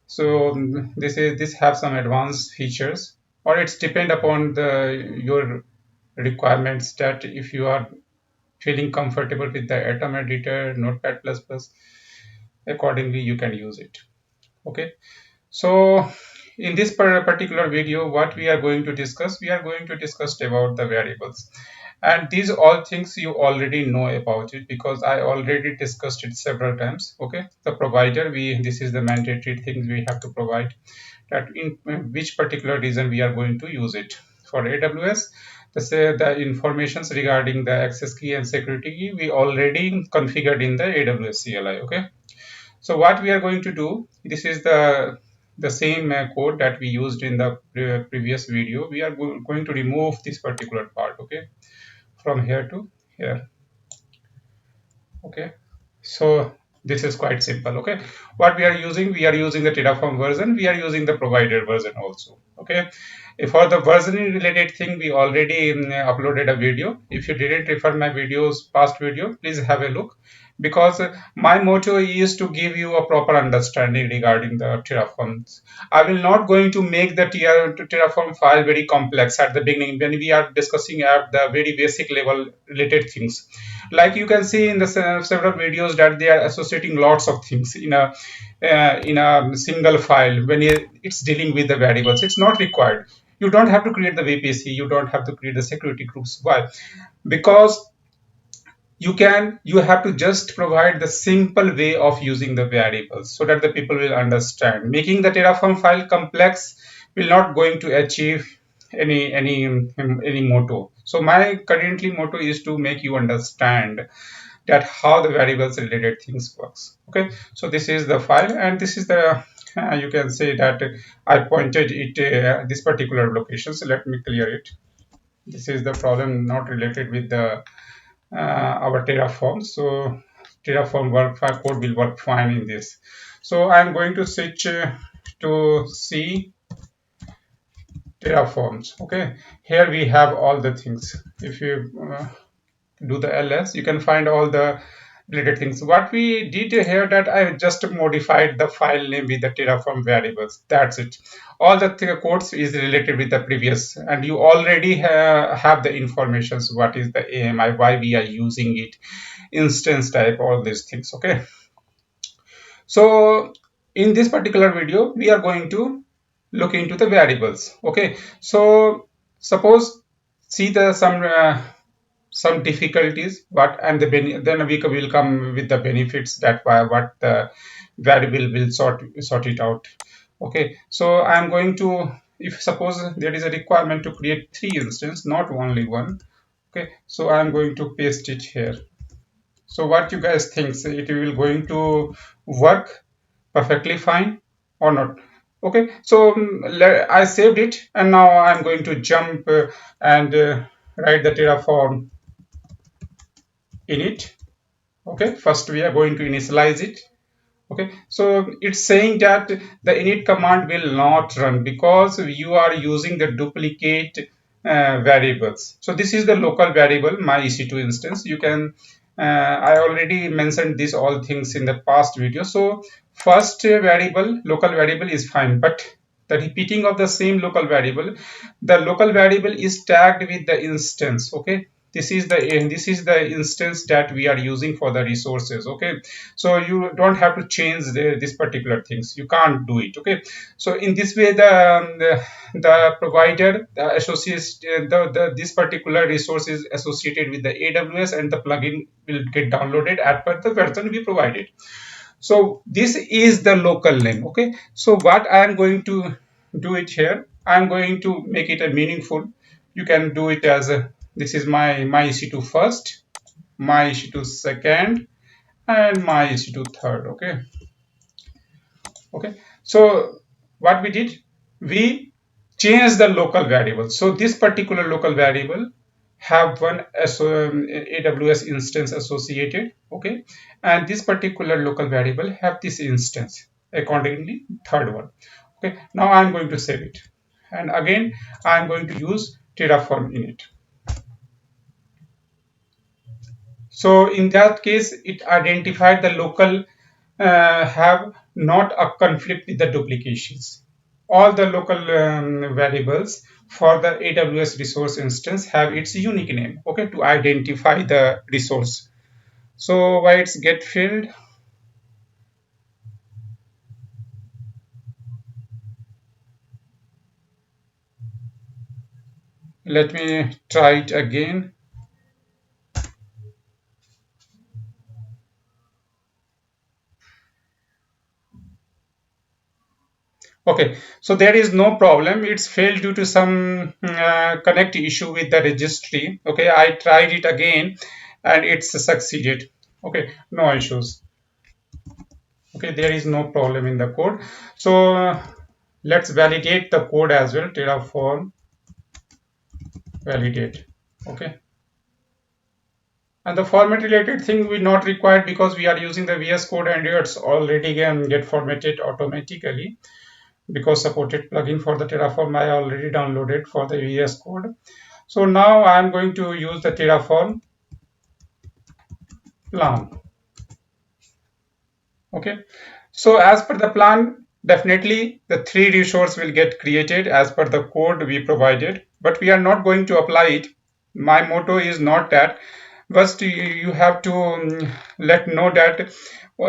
Speaker 1: So this have some advanced features, or it's depend upon the your requirements, that if you are feeling comfortable with the Atom editor, Notepad++, accordingly you can use it. Okay, so in this particular video, what we are going to discuss, we are going to discuss about the variables. And these all things you already know about it because I already discussed it several times. Okay, the provider, this is the mandatory things we have to provide, that in which particular reason we are going to use it. For AWS, the informations regarding the access key and security key we already configured in the AWS CLI. Okay, so what we are going to do, this is the same code that we used in the previous video. We are going to remove this particular part. Okay, from here to here. Okay, so this is quite simple. Okay, what we are using the Terraform version, we are using the provider version also. Okay, for the versioning related thing, we already uploaded a video. If you didn't refer my videos, past video, please have a look, because my motto is to give you a proper understanding regarding the Terraforms. I will not going to make the Terraform file very complex at the beginning when we are discussing at the very basic level related things. Like you can see in the several videos that they are associating lots of things in a single file when it's dealing with the variables. It's not required. You don't have to create the VPC. You don't have to create the security groups. Why? Because you have to just provide the simple way of using the variables so that the people will understand. Making the Terraform file complex will not going to achieve any motto. So my currently motto is to make you understand that how the variables related things works. Okay, so this is the file, and this is the you can say that I pointed it this particular location. So let me clear it. This is the problem not related with the our Terraform. So Terraform code will work fine in this. So I'm going to switch to C Terraforms. Okay, here we have all the things. If you do the ls, you can find all the related things. What we did here, that I just modified the file name with the Terraform variables. That's it. All the codes is related with the previous, and you already have the informations. What is the AMI, why we are using it, instance type, all these things. Okay, so in this particular video we are going to look into the variables. Okay, so suppose see the some difficulties, but and then we will come with the benefits that why what the variable will sort it out. Okay, so I'm going to, if suppose there is a requirement to create 3 instances, not only one. Okay, so I'm going to paste it here. So what you guys think? So it will going to work perfectly fine or not? Okay, so I saved it, and now I'm going to jump and write the Terraform init. Okay, first we are going to initialize it. Okay, so it's saying that the init command will not run because you are using the duplicate variables. So this is the local variable, my EC2 instance. You can I already mentioned these all things in the past video. So first variable, local variable is fine, but the repeating of the same local variable, the local variable is tagged with the instance. Okay, this is the instance that we are using for the resources. Okay, so you don't have to change this particular things, you can't do it. Okay, so in this way the provider associates this particular resource is associated with the AWS, and the plugin will get downloaded as per the version we provided. So this is the local name. Okay, so what I am going to do it here, I'm going to make it a meaningful. You can do it as a, this is my EC2 first, my EC2 second, and my EC2 third. Okay, okay, so what we did, we changed the local variable. So this particular local variable have one AWS instance associated. Okay, and this particular local variable have this instance, accordingly third one. Okay, now I'm going to save it, and again I'm going to use Terraform init. So in that case, it identified the local have not a conflict with the duplications. All the local variables for the AWS resource instance have its unique name, okay, to identify the resource. So why it's get filled? Let me try it again. Okay, so there is no problem. It's failed due to some connect issue with the registry. Okay, I tried it again and it's succeeded. Okay, no issues. Okay, there is no problem in the code. So let's validate the code as well. Terraform validate. Okay, and the format related thing we not required because we are using the VS Code and it's already can get formatted automatically, because supported plugin for the Terraform I already downloaded for the VS Code. So now I'm going to use the Terraform plan. Okay, so as per the plan, definitely the 3 resource will get created as per the code we provided, but we are not going to apply it. My motto is not that, but you have to let know that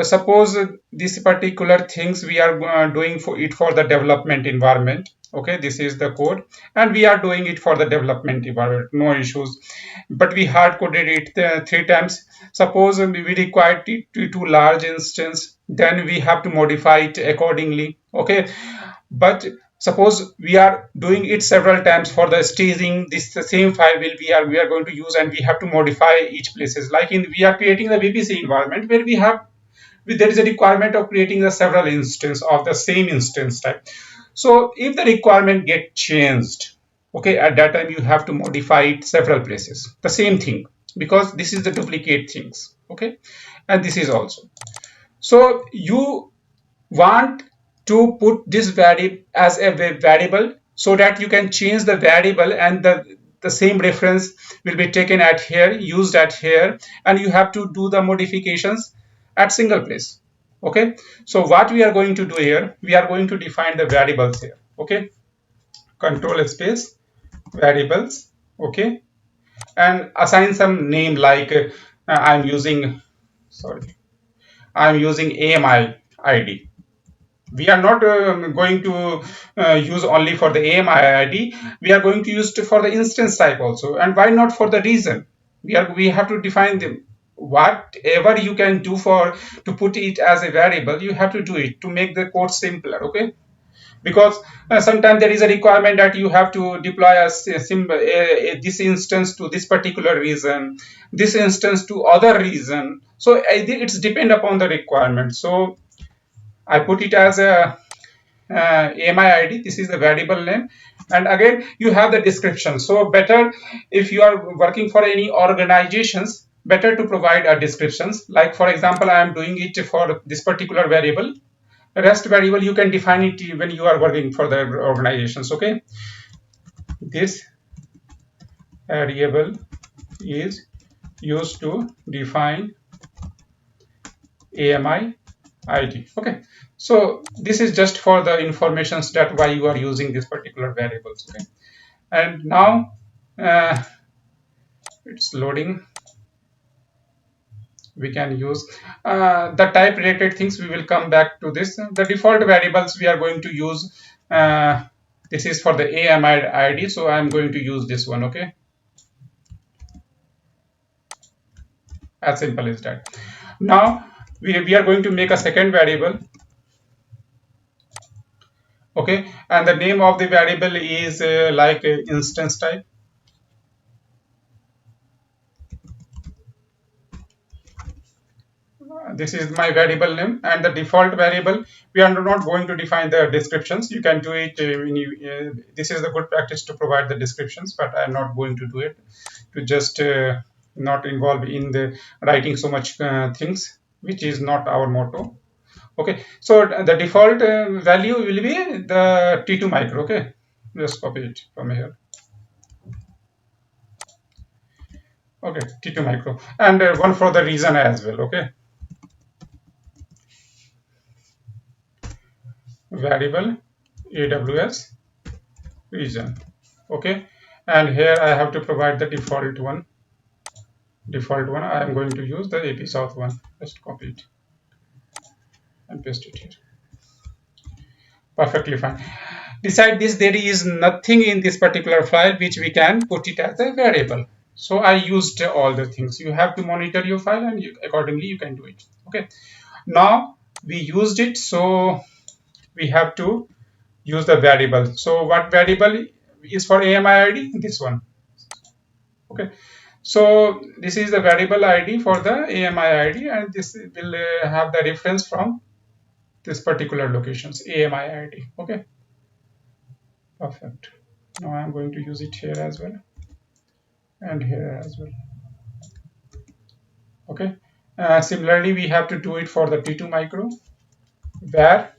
Speaker 1: suppose these particular things we are doing for it for the development environment. Okay, this is the code and we are doing it for the development environment, no issues, but we hard coded it 3 times. Suppose we require it to large instance, then we have to modify it accordingly. Okay, but suppose we are doing it several times for the staging, this the same file will we are going to use, and we have to modify each places, like in we are creating the VPC environment where we have there is a requirement of creating the several instance of the same instance type. So if the requirement get changed, okay, at that time you have to modify it several places, the same thing, because this is the duplicate things. Okay, and this is also, so you want to put this variable as a variable so that you can change the variable, and the same reference will be taken at here, used at here, and you have to do the modifications at single place. Okay, so what we are going to do here, we are going to define the variables here. Okay, control space variables. Okay, and assign some name like I'm using, sorry, I'm using AMI ID. We are not going to use only for the AMI ID. We are going to use it for the instance type also. And why not for the reason? We have to define them. Whatever you can do for to put it as a variable, you have to do it to make the code simpler. Okay, because sometimes there is a requirement that you have to deploy this instance to this particular reason, this instance to other reason. So it's depend upon the requirement. So I put it as a AMI ID. This is the variable name, and again you have the description. So better if you are working for any organizations, better to provide a descriptions. Like for example, I am doing it for this particular variable. Rest variable you can define it when you are working for the organizations. Okay, this variable is used to define AMI ID. Okay, so this is just for the informations that why you are using this particular variables. Okay, and now uh, it's loading. We can use the type related things. We will come back to this. The default variables we are going to use. This is for the AMI ID, so I'm going to use this one. Okay, as simple as that. Now we are going to make a second variable. Okay, and the name of the variable is like instance type. This is my variable name, and the default variable, we are not going to define the descriptions. You can do it this is the good practice to provide the descriptions, but I'm not going to do it to just not involve in the writing so much things, which is not our motto. Okay, so the default value will be the T2 micro. Okay, just copy it from here. Okay, T2 micro, and one for the reason as well. Okay, variable AWS region. Okay, and here I have to provide the default one. I am going to use the AP South one. Just copy it and paste it here. Perfectly fine. Beside this, there is nothing in this particular file which we can put it as a variable. So I used all the things. You have to monitor your file, and accordingly you can do it. Okay, now we used it, so we have to use the variable. So what variable is for AMI ID? This one. Okay, so this is the variable ID for the AMI ID, and this will have the reference from this particular locations AMI ID. Okay, perfect. Now I'm going to use it here as well, and here as well. Okay, similarly we have to do it for the T2 micro var,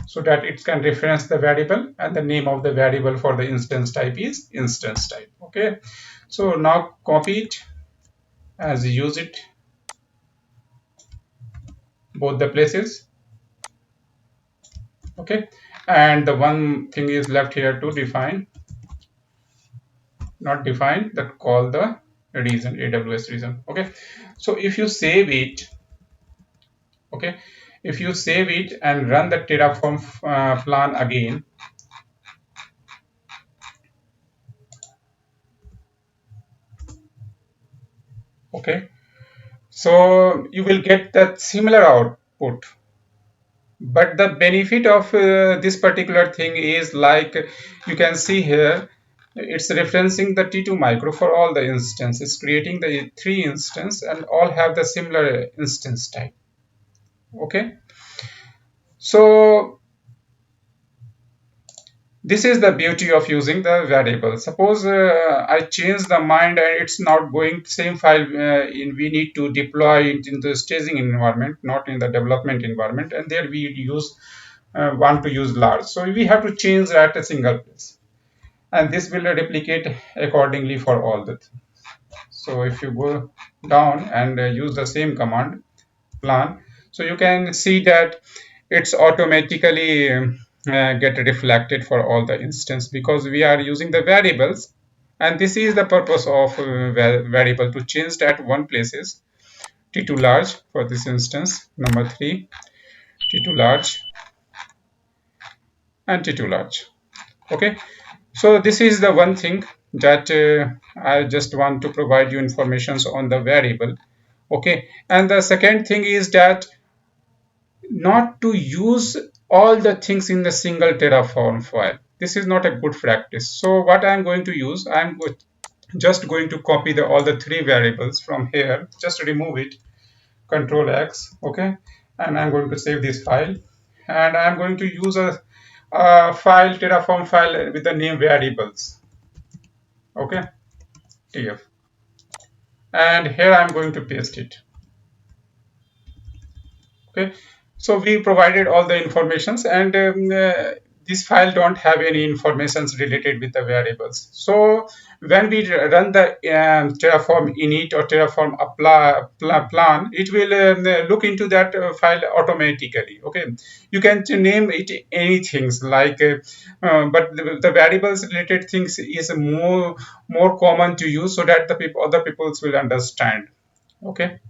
Speaker 1: so that it can reference the variable, and the name of the variable for the instance type is instance type. Okay, so now copy it as use it both the places. Okay, and the one thing is left here to define, not define, that call the reason, AWS reason. Okay, so if you save it, okay, if you save it and run the Terraform plan again, okay, so you will get that similar output. But the benefit of this particular thing is, like you can see here, it's referencing the T2 micro for all the instances, creating the 3 instances, and all have the similar instance type. Okay, so this is the beauty of using the variable. Suppose I change the mind and it's not going same file, we need to deploy it in the staging environment, not in the development environment, and there we use want to use large, so we have to change at a single place, and this will replicate accordingly for all the things. So if you go down and use the same command plan, so you can see that it's automatically get reflected for all the instance, because we are using the variables, and this is the purpose of variable, to change that one places. T2 large for this instance, number 3, T2 large, and t2 large. Okay, so this is the one thing that I just want to provide you informations on the variable. Okay, and the second thing is that not to use all the things in the single Terraform file. This is not a good practice. So what I'm going to use, just going to copy all the three variables from here, just remove it, Control X, okay, and I'm going to save this file, and I'm going to use a file, Terraform file with the name variables, okay, tf, and here I'm going to paste it. Okay, so we provided all the informations, and this file don't have any informations related with the variables. So when we run the Terraform init or Terraform apply plan, it will look into that file automatically. Okay, you can name it anything like but the variables related things is more common to use, so that the other peoples will understand. Okay.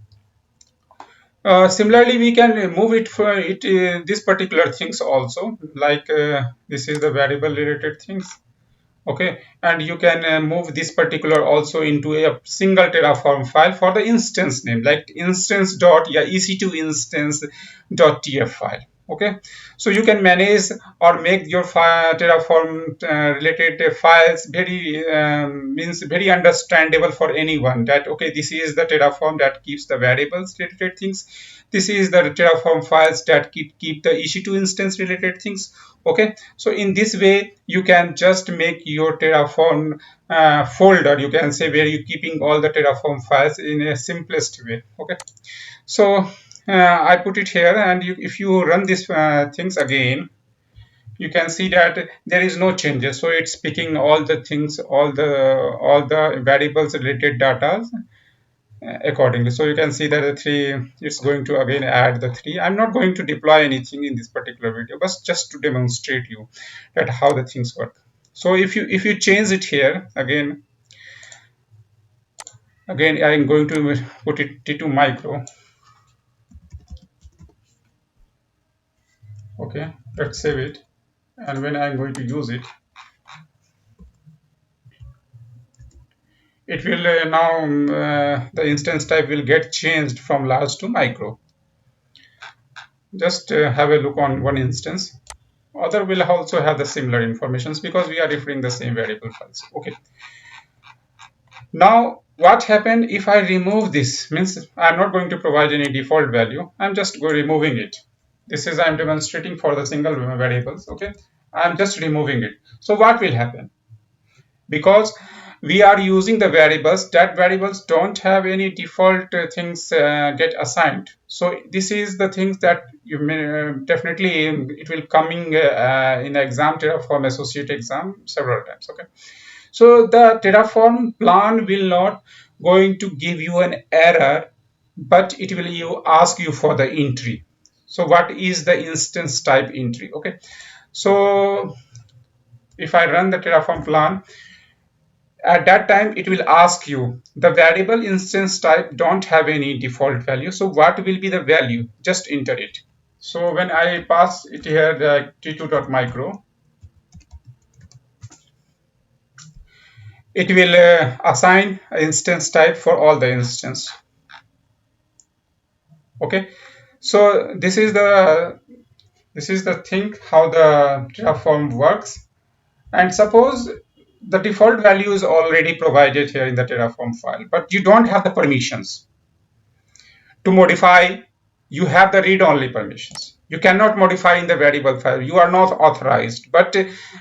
Speaker 1: Similarly, we can move it for it this particular things also, like this is the variable related things. Okay, and you can move this particular also into a single Terraform file for the instance name, like instance dot, yeah, ec2 instance dot tf file. Okay, so you can manage or make your Terraform related files very means very understandable for anyone, that okay, this is the Terraform that keeps the variables related things, this is the Terraform files that keep the ec2 instance related things. Okay, so in this way you can just make your Terraform folder, you can say, where you're keeping all the Terraform files in a simplest way. Okay, so I put it here, and if you run these things again, you can see that there is no changes. So it's picking all the things, all the variables related data accordingly. So you can see that the three, it's going to again add the three. I'm not going to deploy anything in this particular video, but just to demonstrate you that how the things work. So if you change it here again I'm going to put it T2 micro. Okay, let's save it, and when I'm going to use it, it will now the instance type will get changed from large to micro. Just have a look on one instance. Other will also have the similar informations because we are referring the same variable files. Okay, now what happened if I remove this? Means I'm not going to provide any default value, I'm just removing it. This is I'm demonstrating for the single variables. Okay, I'm just removing it. So what will happen? Because we are using the variables, that variables don't have any default things get assigned. So this is the things that you may definitely it will coming in exam, Terraform associate exam several times. Okay, so the Terraform plan will not going to give you an error, but it will ask you for the entry. So what is the instance type entry? Okay, so if I run the Terraform plan, at that time it will ask you the variable instance type don't have any default value, so what will be the value? Just enter it. So when I pass it here the t2.micro, it will assign instance type for all the instance. Okay, so this is the thing how the Terraform works. And suppose the default value is already provided here in the Terraform file, but you don't have the permissions to modify. You have the read-only permissions. You cannot modify in the variable file. You are not authorized, but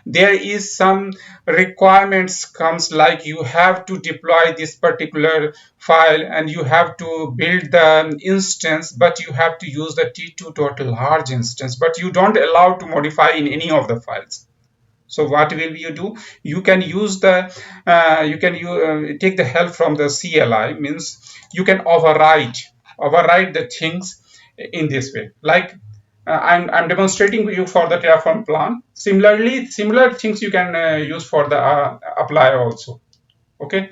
Speaker 1: there is some requirements comes, like you have to deploy this particular file and you have to build the instance, but you have to use the t2 total large instance, but you don't allow to modify in any of the files. So what will you do? You can use the take the help from the CLI, means you can override the things in this way. Like I'm demonstrating you for the Terraform plan. Similar things you can use for the apply also. Okay,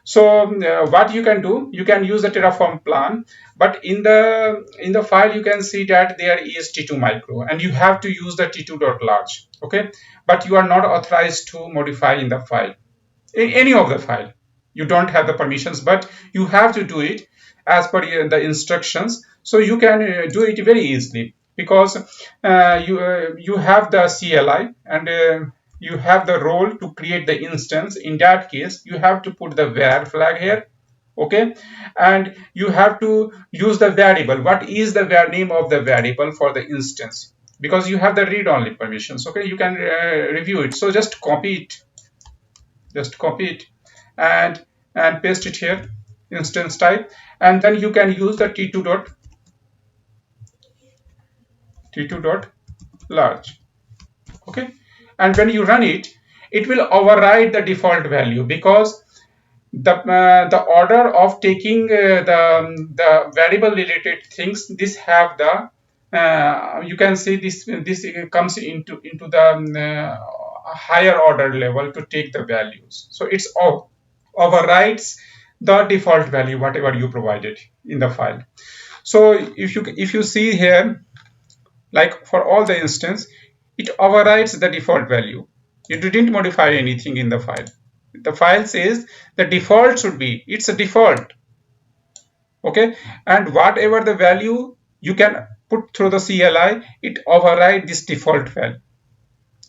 Speaker 1: So what you can do, you can use the Terraform plan, but in the file you can see that there is t2 micro, and you have to use the t2.large. Okay, but you are not authorized to modify in the file, in any of the file. You don't have the permissions, but you have to do it as per the instructions. So you can do it very easily, because you have the CLI, and you have the role to create the instance. In that case, you have to put the var flag here. Okay, and you have to use the variable. What is the name of the variable for the instance? Because you have the read-only permissions. Okay, you can review it. So just copy it, and paste it here, instance type, and then you can use the t2.large. Okay, and when you run it, it will override the default value, because the order of taking the variable related things, this have the you can see this comes into the higher order level to take the values. So it's overrides the default value whatever you provided in the file. So if you see here, like for all the instance, it overrides the default value. You didn't modify anything in the file. The file says the default should be, it's a default. Okay, and whatever the value you can put through the CLI, it override this default value.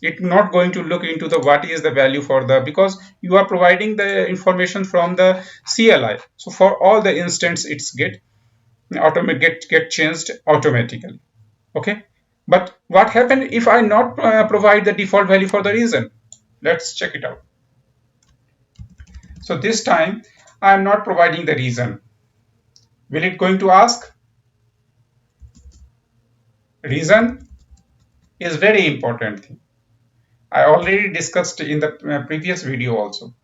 Speaker 1: It's not going to look into the what is the value for the, because you are providing the information from the CLI. So for all the instance, it's get changed automatically. Okay, but what happened if I not provide the default value for the reason? Let's check it out. So this time I am not providing the reason. Will it going to ask? Reason is very important thing. I already discussed in the previous video also.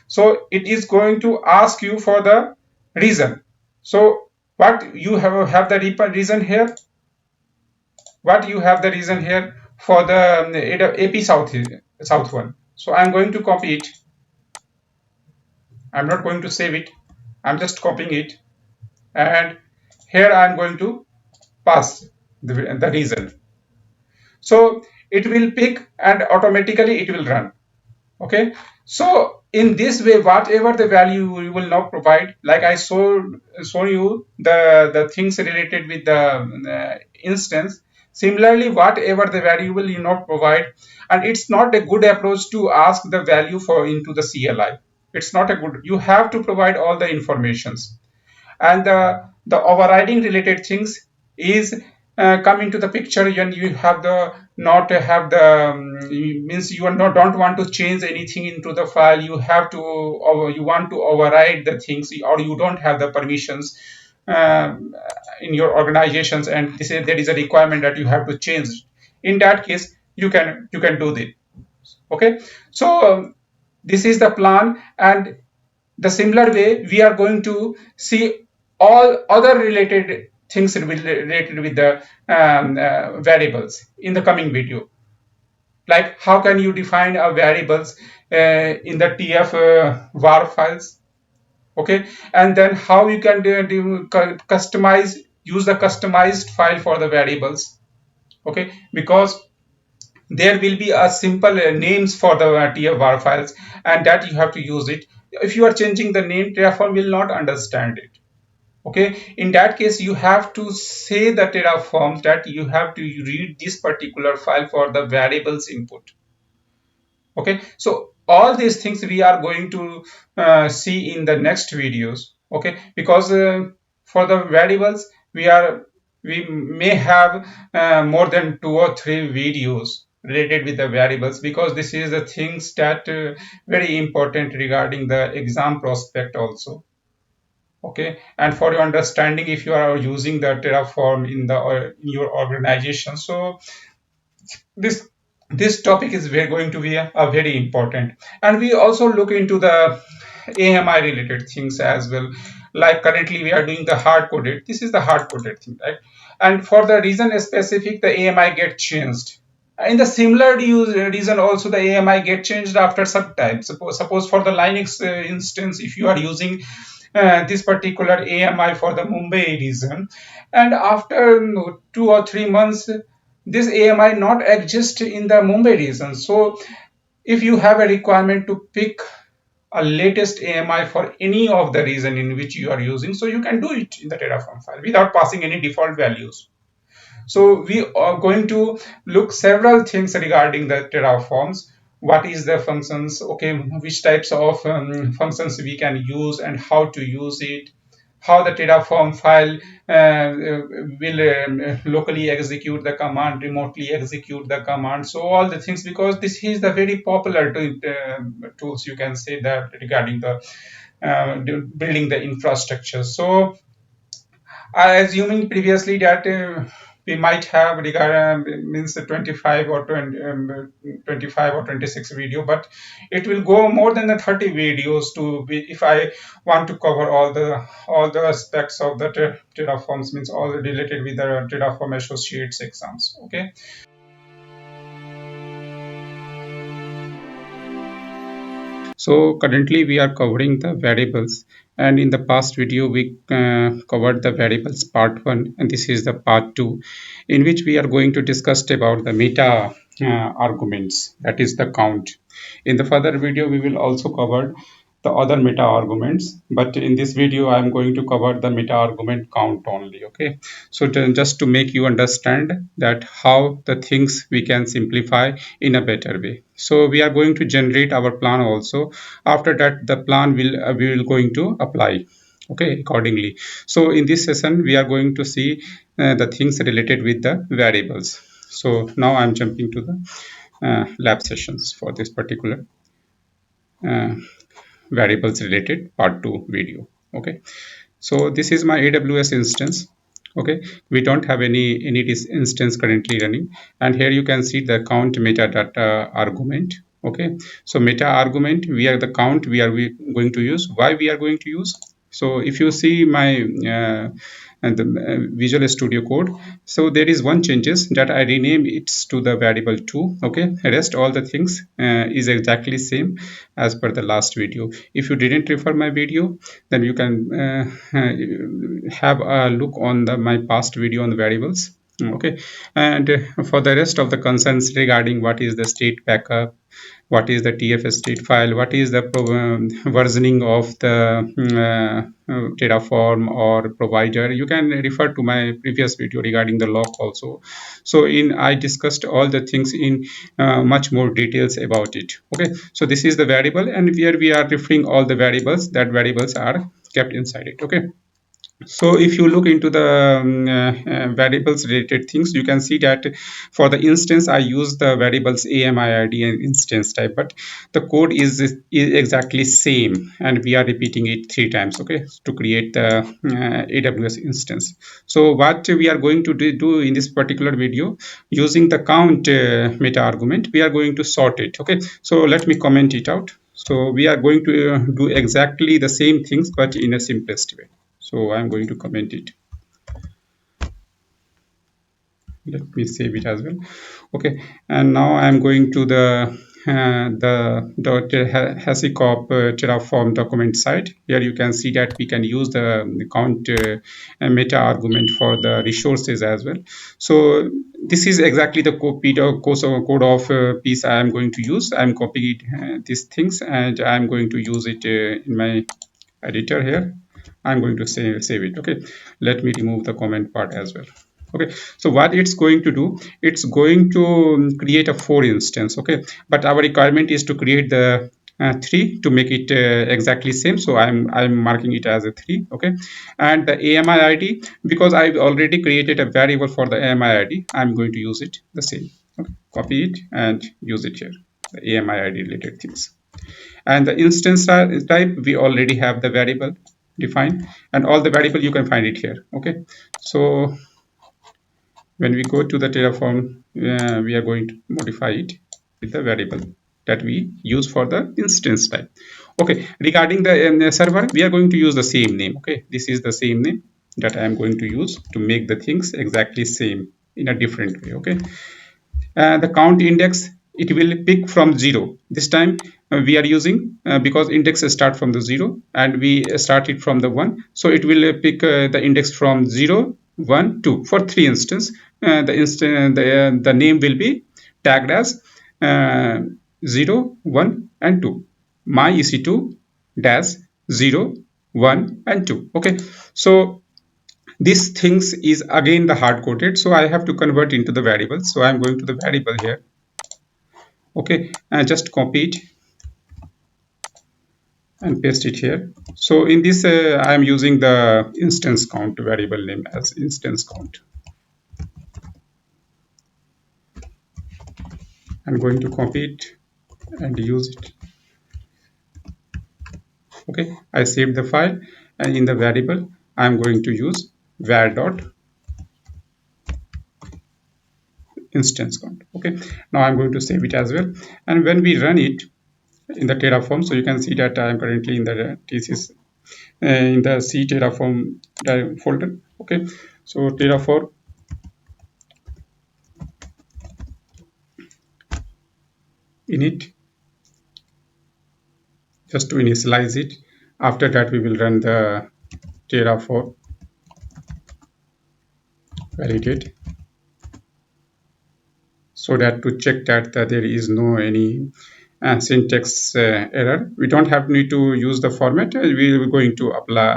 Speaker 1: So it is going to ask you for the reason. So what you have the reason here? What you have the reason here for the AP South one. So I'm going to copy it. I'm not going to save it. I'm just copying it, and here I'm going to pass the reason. So it will pick and automatically it will run. Okay, so in this way, whatever the value you will now provide, like I show you the things related with the instance. Similarly, whatever the value will you not provide, and it's not a good approach to ask the value for into the CLI. It's not a good. You have to provide all the informations, and the overriding related things is come into the picture when you have the not have the means you are not don't want to change anything into the file. You have to, or you want to override the things, or you don't have the permissions in your organizations, and there is a requirement that you have to change. In that case, you can do this. Okay, so this is the plan, and the similar way we are going to see all other related things related with the variables in the coming video, like how can you define a variables in the tf var files. Okay, and then how you can customize, use the customized file for the variables. Okay, because there will be a simple names for the tf files, and that you have to use it. If you are changing the name, Terraform will not understand it. Okay, in that case you have to say the Terraform that you have to read this particular file for the variables input. Okay, so all these things we are going to see in the next videos. Okay, because for the variables we may have more than 2 or 3 videos related with the variables, because this is the things that very important regarding the exam prospect also. Okay, and for your understanding, if you are using the Terraform in in your organization, so this topic is going to be a very important. And we also look into the AMI related things as well. Like currently we are doing the hard coded, this is the hard coded thing, right? And for the reason specific, the AMI get changed, In the similar reason also the AMI get changed after some time. Suppose for the Linux instance, if you are using this particular AMI for the Mumbai region, and after 2 or 3 months, this AMI not exist in the Mumbai region. So if you have a requirement to pick a latest AMI for any of the region in which you are using, so you can do it in the Terraform file without passing any default values. So we are going to look several things regarding the Terraforms. What is the functions? Okay, which types of functions we can use and how to use it. How the Terraform file will locally execute the command, remotely execute the command. So all the things, because this is the very popular tools, you can say that regarding the building the infrastructure. So assuming previously that we might have regard means 25 or 20, 25 or 26 video, but it will go more than the 30 videos to be if I want to cover all the aspects of the Terraforms, means all related with the Terraform associates exams. Okay. So currently we are covering the variables, and in the past video we covered the variables part 1, and this is the part 2, in which we are going to discuss about the meta arguments, that is the count. In the further video we will also cover the other meta arguments, but in this video I am going to cover the meta argument count only. Okay, so just to make you understand that how the things we can simplify in a better way. So we are going to generate our plan also. After that the plan will we will going to apply, okay, accordingly. So in this session we are going to see the things related with the variables. So now I'm jumping to the lab sessions for this particular uh, variables related part 2 video. Okay, so this is my AWS instance. Okay, we don't have any this instance currently running, and here you can see the count metadata argument. Okay, so meta argument, we are the count we going to use. Why we are going to use? So if you see my and the Visual Studio Code, so there is one changes that I rename it to the variable 2. Okay, rest all the things is exactly same as per the last video. If you didn't refer my video, then you can have a look on my past video on the variables. Okay, and for the rest of the concerns regarding what is the state backup, what is the tfstate file, what is the versioning of the Terraform or provider, you can refer to my previous video regarding the log also. So in I discussed all the things in much more details about it. Okay, so this is the variable, and here we are referring all the variables, that variables are kept inside it. Okay, so if you look into the variables related things, you can see that for the instance I use the variables AMI ID and instance type, but the code is exactly same, and we are repeating it 3 times, okay, to create the AWS instance. So what we are going to do in this particular video, using the count meta argument, we are going to sort it. Okay, so let me comment it out. So we are going to do exactly the same things, but in a simplest way. So I'm going to comment it. Let me save it as well. Okay, and now I'm going to the Hasicop Terraform document site. Here you can see that we can use the count meta argument for the resources as well. So this is exactly the code of piece I am going to use. I'm copying these things, and I'm going to use it in my editor here. I'm going to save it. Okay, let me remove the comment part as well. Okay, so what it's going to do, it's going to create a 4 instance. Okay, but our requirement is to create the 3 to make it exactly same. So I'm marking it as a 3. Okay, and the AMI ID, because I've already created a variable for the AMI ID, I'm going to use it the same. Okay, copy it and use it here, the AMI ID related things. And the instance type, we already have the variable defined, and all the variable you can find it here. Okay, so when we go to the Terraform, we are going to modify it with the variable that we use for the instance type. Okay, regarding the server, we are going to use the same name. Okay, this is the same name that I am going to use to make the things exactly same in a different way. Okay, the count index, it will pick from 0. This time we are using because index start from the 0 and we start it from the 1, so it will pick the index from 0, 1, 2 for 3 instance. The name will be tagged as 0, 1 and 2, my ec2 dash 0, 1 and 2. Okay, so this things is again the hard coded, so I have to convert into the variable. So I'm going to the variable here. Okay, and just copy it and paste it here. So in this I am using the instance count variable name as instance count. I'm going to copy it and use it. Okay, I saved the file, and in the variable I'm going to use var dot instance count. Okay, now I'm going to save it as well, and when we run it in the Terraform, so you can see that I am currently in the TCS in the C Terraform folder. Okay, so Terraform init, just to initialize it. After that we will run the Terraform validate, so that to check that there is no any syntax error. We don't have need to use the format. We are going to apply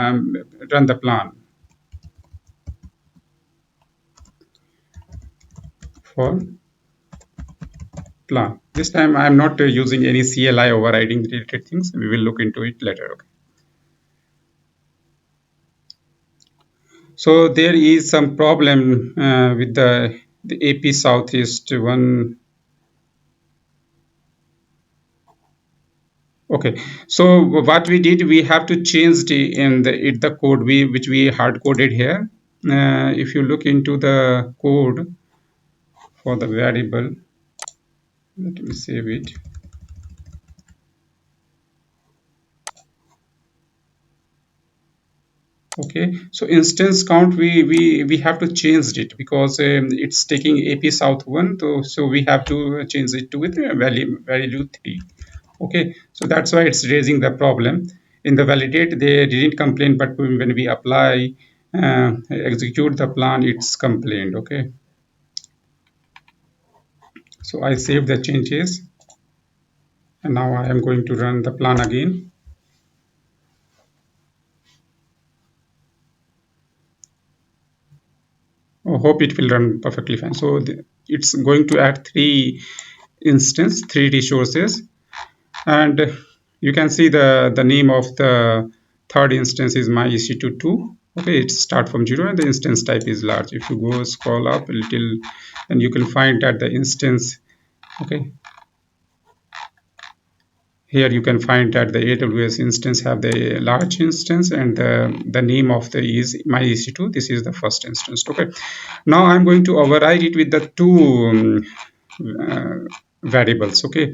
Speaker 1: run the plan for plan. This time I am not using any CLI overriding related things. We will look into it later. Okay. So there is some problem with the AP Southeast one. Okay, so what we did, we have to change the code which we hard coded here. If you look into the code for the variable, let me save it. Okay, so instance count we have to change it because it's taking AP South 1, so we have to change it to with value 3. Okay, so that's why it's raising the problem. In the validate they didn't complain, but when we apply execute the plan, it's complained. Okay, so I save the changes, and now I am going to run the plan again. I hope it will run perfectly fine. So it's going to add 3 resources, and you can see the name of the third instance is my ec2 2. Okay, it start from 0 and the instance type is large. If you go scroll up a little, and you can find that the instance, okay, here you can find that the AWS instance have the large instance, and the name of the is my ec2. This is the first instance. Okay, now I'm going to override it with the 2 variables. Okay,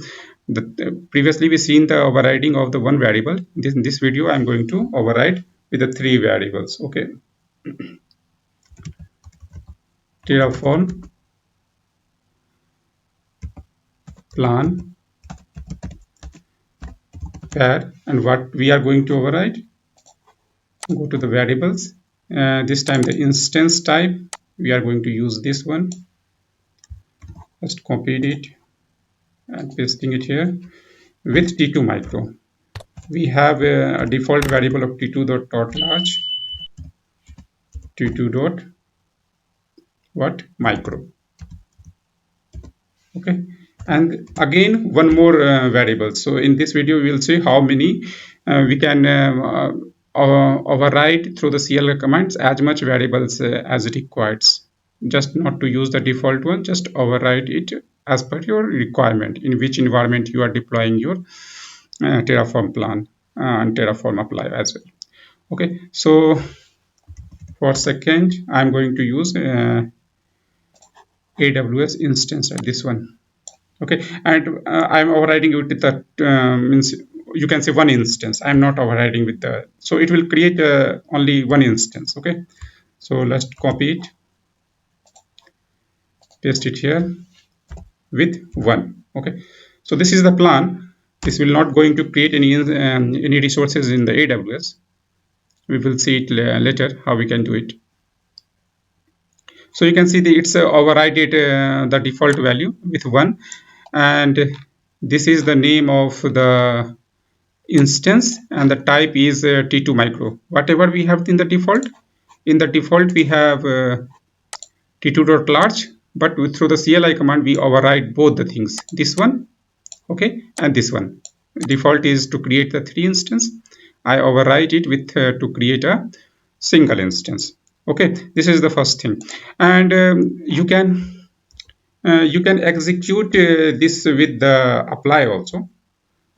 Speaker 1: previously we seen the overriding of the 1 variable. In this video I'm going to override with the 3 variables. Okay, Terraform plan var, and what we are going to override, go to the variables. This time the instance type, we are going to use this one. Just copied it and pasting it here with t2 micro. We have a default variable of t2.large, t2 dot what micro. Okay, and again one more variable. So in this video we will see how many we can override through the CL commands, as much variables as it requires. Just not to use the default one, just override it as per your requirement, in which environment you are deploying your Terraform plan and Terraform apply as well. Okay, so for second I'm going to use AWS instance, this one. Okay, and I'm overriding it with that means you can say 1 instance. I'm not overriding with the, so it will create only 1 instance. Okay, so let's copy it, paste it here, with 1. Okay, so this is the plan. This will not going to create any resources in the AWS. We will see it later how we can do it. So you can see it's overrided the default value with 1, and this is the name of the instance, and the type is T2 micro. Whatever we have in the default, we have T2.large, but through the CLI command we override both the things, this one, okay, and this one. Default is to create the 3 instance. I override it with to create a single instance. Okay, this is the first thing, and you can execute this with the apply also.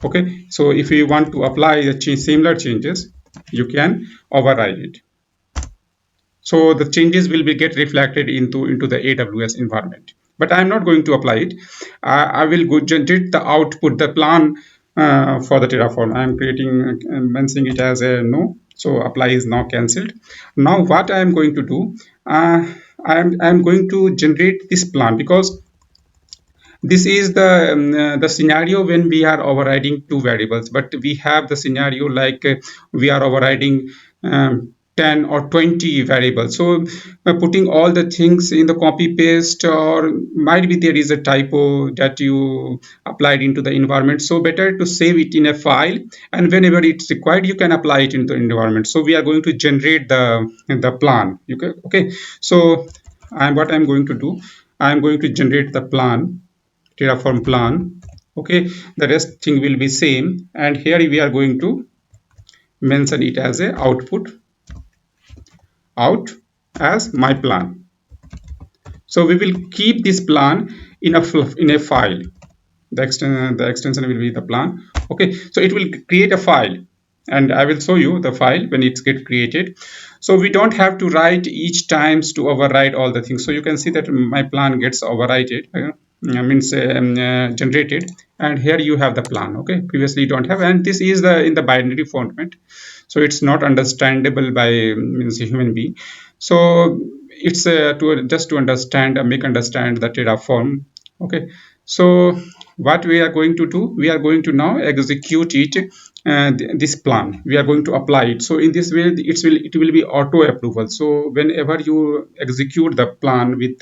Speaker 1: Okay, so if you want to apply the similar changes, you can override it. So the changes will be get reflected into the AWS environment. But I'm not going to apply it. I will go generate the output, the plan for the Terraform. I'm creating, mentioning it as a no. So apply is now cancelled. Now what I'm going to do, I'm going to generate this plan, because this is the scenario when we are overriding 2 variables, but we have the scenario like we are overriding 10 or 20 variables. So putting all the things in the copy paste, or might be there is a typo that you applied into the environment, so better to save it in a file, and whenever it's required you can apply it into the environment. So we are going to generate the plan. Okay, so what I'm going to do, I'm going to generate the plan, Terraform plan. Okay, the rest thing will be same, and here we are going to mention it as a output, out as my plan. So we will keep this plan in a file. The extension will be the plan. Okay, so it will create a file, and I will show you the file when it's get created. So we don't have to write each times to override all the things. So you can see that my plan gets overridden, generated, and here you have the plan. Okay, previously you don't have, and this is the in the binary format, so it's not understandable by a human being. So it's to just to understand, make understand the Terraform. Okay, so what we are going to do, we are going to now execute it, this plan we are going to apply it. So in this way it will be auto approval. So whenever you execute the plan with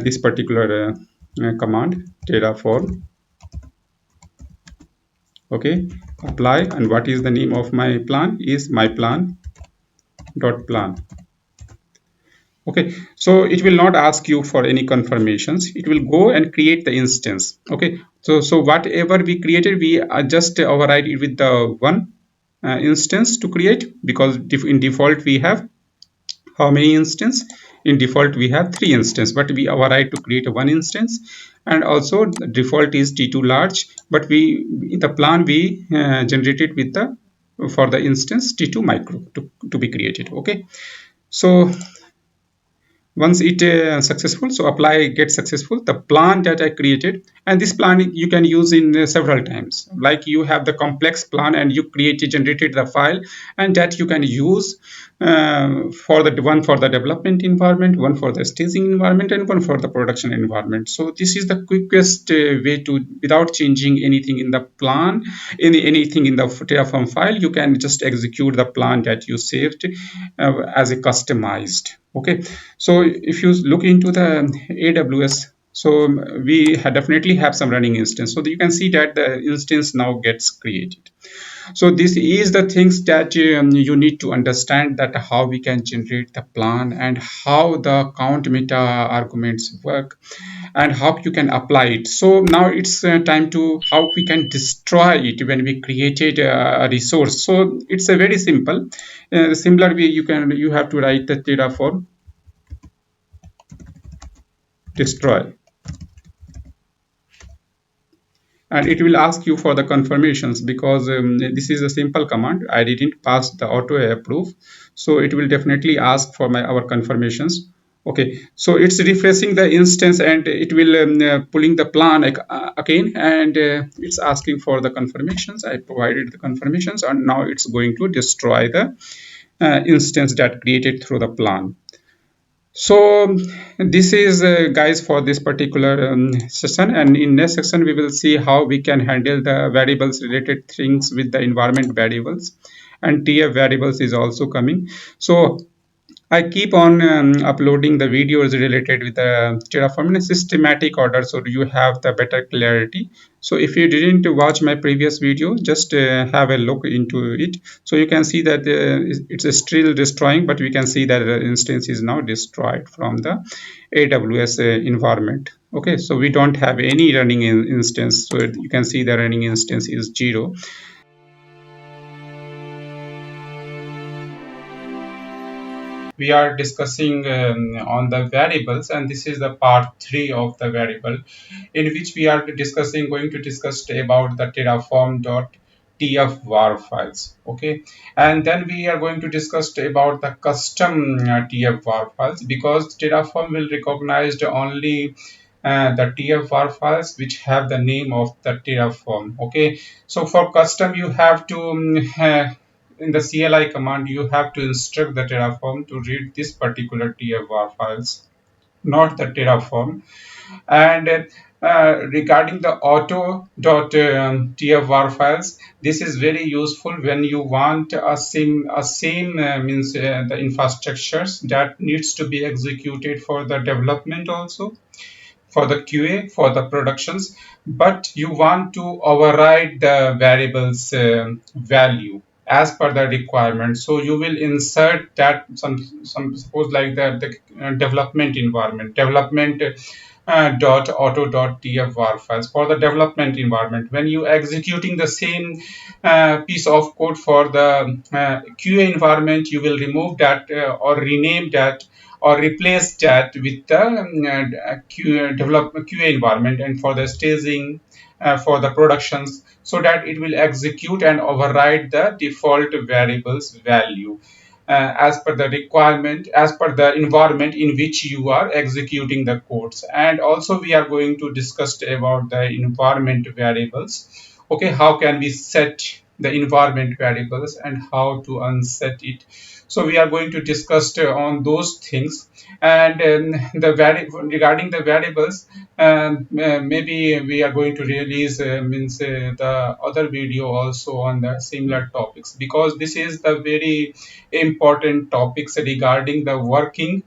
Speaker 1: this particular command, Terraform, okay, apply, and what is the name of my plan is my plan dot plan. Okay, so it will not ask you for any confirmations. It will go and create the instance. Okay, so whatever we created, we just override it with the one instance to create, because in default we have how many instance? In default we have 3 instance, but we override to create a 1 instance. And also the default is T2 large, but we in the plan we generated with the for the instance T2 micro to be created. Okay, so once it successful, so apply gets successful, the plan that I created, and this plan you can use in several times, like you have the complex plan and you generated the file, and that you can use for the one for the development environment, one for the staging environment, and one for the production environment. So this is the quickest way to, without changing anything in the plan, anything in the Terraform file, you can just execute the plan that you saved as a customized. Okay, so if you look into the AWS, so we definitely have some running instance, so you can see that the instance now gets created. So this is the things that you need to understand, that how we can generate the plan, and how the count meta arguments work, and how you can apply it. So now it's time to how we can destroy it when we created a resource. So it's a very simple similar way. You have to write the Terraform destroy, and it will ask you for the confirmations, because this is a simple command. I didn't pass the auto approve, so it will definitely ask for our confirmations. Okay, so it's refreshing the instance, and it will pulling the plan again, and it's asking for the confirmations. I provided the confirmations, and now it's going to destroy the instance that created through the plan. So this is guys for this particular session, and in next section we will see how we can handle the variables related things with the environment variables, and TF variables is also coming. So I keep on uploading the videos related with the Terraform in a systematic order, so you have the better clarity. So if you didn't watch my previous video, just have a look into it. So you can see that it's still destroying, but we can see that the instance is now destroyed from the AWS environment. Okay, so we don't have any running instance. So you can see the running instance is 0. We are discussing on the variables, and this is the part 3 of the variable, in which we are discussing going to discuss about the terraform.tfvar files. Okay, and then we are going to discuss about the custom tfvar files, because Terraform will recognize only the tfvar files which have the name of the Terraform. Okay, so for custom you have to in the CLI command, you have to instruct the Terraform to read this particular TFVAR files, not the Terraform. And regarding the auto.tfvars files, this is very useful when you want a same means the infrastructures that needs to be executed for the development also, for the QA, for the productions, but you want to override the variables value as per the requirement. So you will insert that some suppose like the development environment, development dot auto dot tfvar files for the development environment. When you executing the same piece of code for the QA environment, you will remove that or rename that or replace that with the QA environment, and for the staging, for the productions, so that it will execute and override the default variables value as per the requirement, as per the environment in which you are executing the codes. And also we are going to discuss about the environment variables. Okay, how can we set the environment variables and how to unset it? So we are going to discuss on those things. And regarding the variables, maybe we are going to release means the other video also on the similar topics, because this is the very important topics regarding the working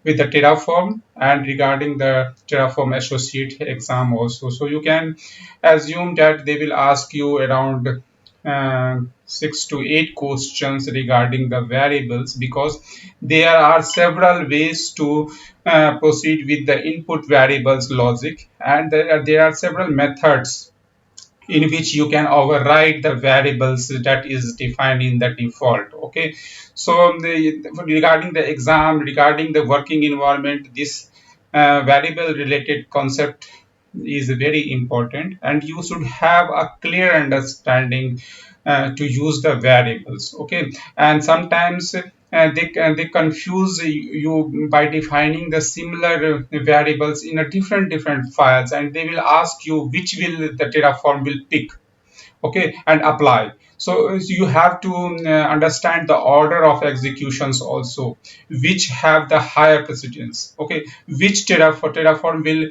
Speaker 1: with the Terraform and regarding the Terraform associate exam also. So you can assume that they will ask you around 6 to 8 questions regarding the variables, because there are several ways to proceed with the input variables logic, and there are several methods in which you can override the variables that is defined in the default. Okay, so regarding the exam, regarding the working environment, this variable related concept is very important, and you should have a clear understanding to use the variables. Okay, and sometimes they confuse you by defining the similar variables in a different files, and they will ask you which will the Terraform will pick. Okay, and apply. So you have to understand the order of executions also, which have the higher precedence. Okay, which Terraform will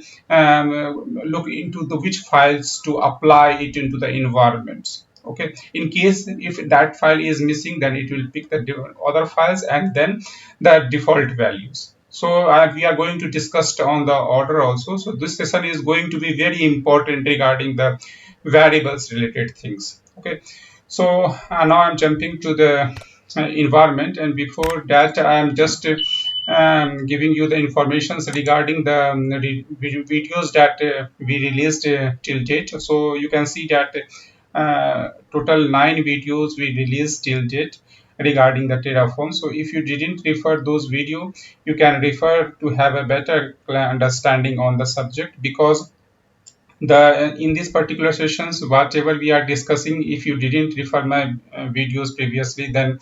Speaker 1: look into the which files to apply it into the environments. Okay, in case if that file is missing, then it will pick the other files and then the default values. So we are going to discuss on the order also. So this session is going to be very important regarding the variables related things. Okay, so now I'm jumping to the environment, and before that I'm just giving you the informations regarding the videos that we released till date. So you can see that total 9 videos we released till date regarding the Terraform. So if you didn't refer those videos, you can refer to have a better understanding on the subject, because the in these particular sessions whatever we are discussing, if you didn't refer my videos previously, then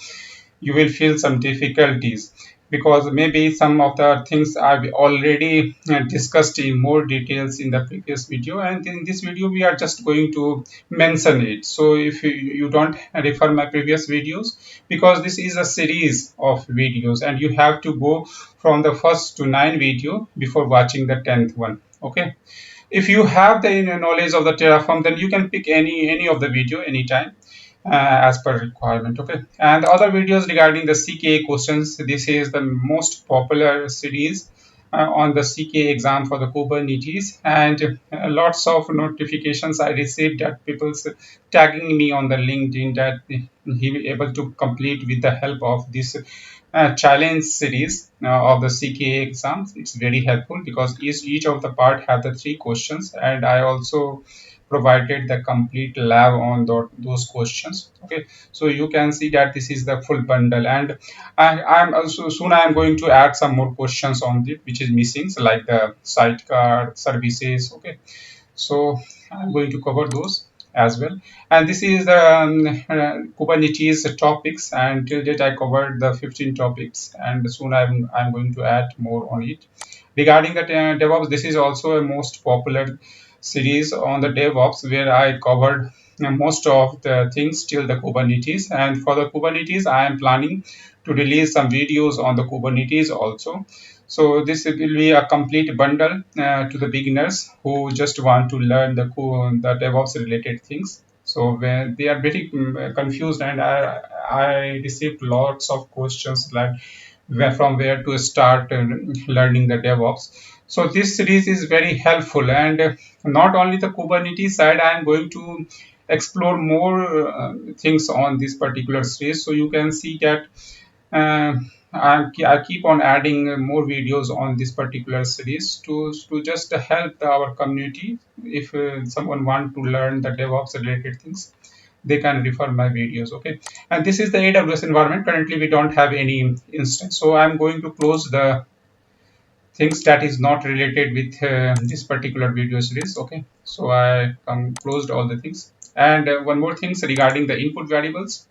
Speaker 1: you will feel some difficulties. because maybe some of the things I've already discussed in more details in the previous video, and in this video we are just going to mention it. So if you don't refer my previous videos, because this is a series of videos and you have to go from the first to 9 video before watching the 10th one. Okay, if you have the knowledge of the Terraform, then you can pick any of the video anytime as per requirement. Okay, and other videos regarding the CKA questions, this is the most popular series on the CKA exam for the Kubernetes, and lots of notifications I received that people tagging me on the LinkedIn that he will able to complete with the help of this challenge series of the CKA exams. It's very helpful because each of the part have the 3 questions, and I also provided the complete lab on those questions. Okay, so you can see that this is the full bundle, and I'm also soon I'm going to add some more questions on it which is missing, so like the sidecar services. Okay, so I'm going to cover those as well. And this is the Kubernetes topics, and till date I covered the 15 topics, and soon I'm going to add more on it. Regarding the DevOps, this is also a most popular series on the DevOps where I covered most of the things till the Kubernetes. And for the Kubernetes, I am planning to release some videos on the Kubernetes also. So this will be a complete bundle to the beginners who just want to learn the DevOps related things. So when they are very confused, and I received lots of questions like from where to start learning the DevOps. So this series is very helpful, and not only the Kubernetes side, I am going to explore more things on this particular series. So you can see that uh, I keep on adding more videos on this particular series to just help our community. If someone want to learn the DevOps related things, they can refer my videos. Okay, and this is the AWS environment. Currently we don't have any instance, so I'm going to close the things that is not related with this particular video series. Okay, so I closed all the things, and one more things regarding the input variables.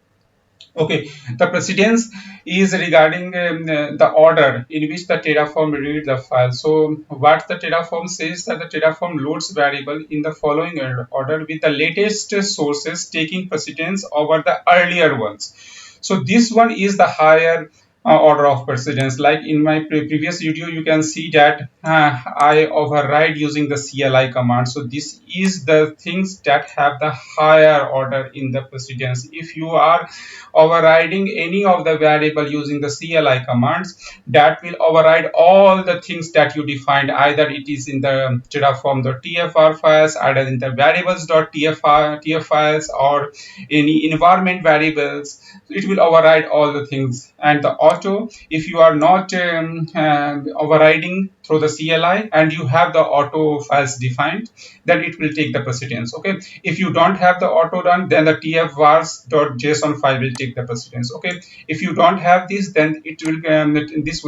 Speaker 1: Okay, the precedence is regarding the order in which the Terraform reads the file. So what the Terraform says that the Terraform loads variable in the following order with the latest sources taking precedence over the earlier ones. So this one is the higher order of precedence. Like in my previous video, you can see that I override using the CLI command. So this is the things that have the higher order in the precedence. If you are overriding any of the variable using the CLI commands, that will override all the things that you defined. Either it is in the terraform.tfvars files, either in the variables.tf files, or any environment variables. It will override all the things. And the auto, if you are not overriding through the CLI and you have the auto files defined, then it will take the precedence. Okay, if you don't have the auto done, then the tfvars.json file will take the precedence. Okay, if you don't have this, then it will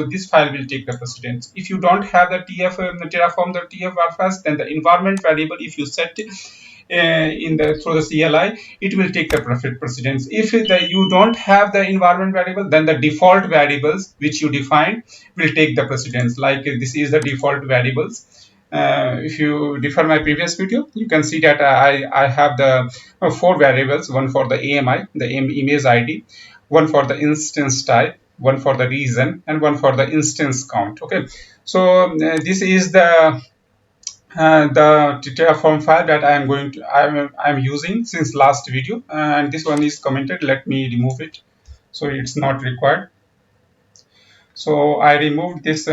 Speaker 1: this file will take the precedence. If you don't have the terraform.tfvars files, then the environment variable, if you set it in the through the CLI, it will take the precedence. If you don't have the environment variable, then the default variables which you defined will take the precedence. Like this is the default variables. If you refer my previous video, you can see that I have the 4 variables: one for the AMI, the image ID, one for the instance type, one for the reason, and one for the instance count. Okay, so this is the Terraform file that I'm using since last video, and this one is commented. Let me remove it, so it's not required. So I removed this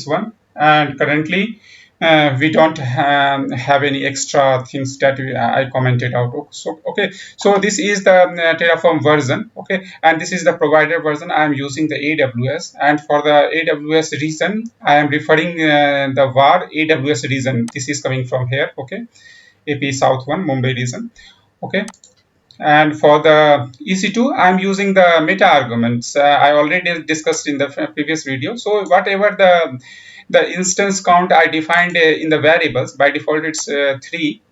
Speaker 1: one, and currently we don't have any extra things that I commented out. So okay, so this is the Terraform version. Okay, and this is the provider version. I am using the AWS, and for the AWS region, I am referring the var AWS region. This is coming from here. Okay, AP South 1 Mumbai region. Okay, and for the EC2, I'm using the meta-arguments. I already discussed in the previous video. So whatever the instance count I defined in the variables, by default it's 3.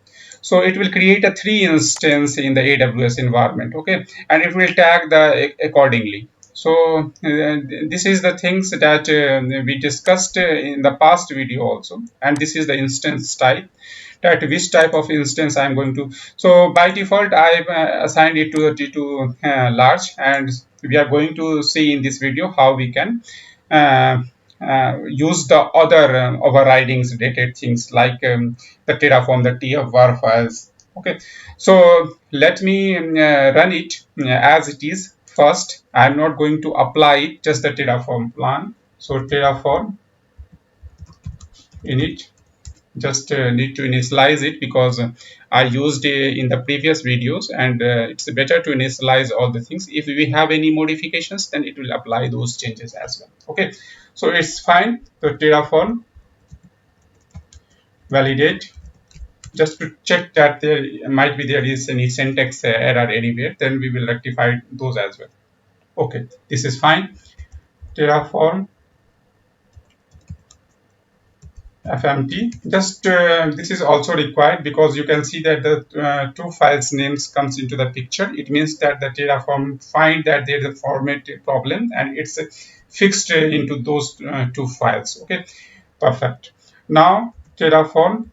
Speaker 1: So it will create a 3 instance in the AWS environment. Okay, and it will tag the accordingly. So this is the things that we discussed in the past video also, and this is the instance type, that which type of instance I'm going to. So by default I've assigned it to the T2 large, and we are going to see in this video how we can uh, use the other overridings related things like the Terraform, the tfvar files. Okay, so let me run it as it is first. I'm not going to apply it, just the Terraform plan. So Terraform init, just need to initialize it because I used in the previous videos, and it's better to initialize all the things. If we have any modifications, then it will apply those changes as well. Okay, so it's fine. So Terraform validate, just to check that there is any syntax error anywhere, then we will rectify those as well. Okay, this is fine. Terraform fmt, just this is also required because you can see that the two files names comes into the picture. It means that the Terraform find that there is a format problem, and it's fixed into those two files. Okay, perfect. Now Terraform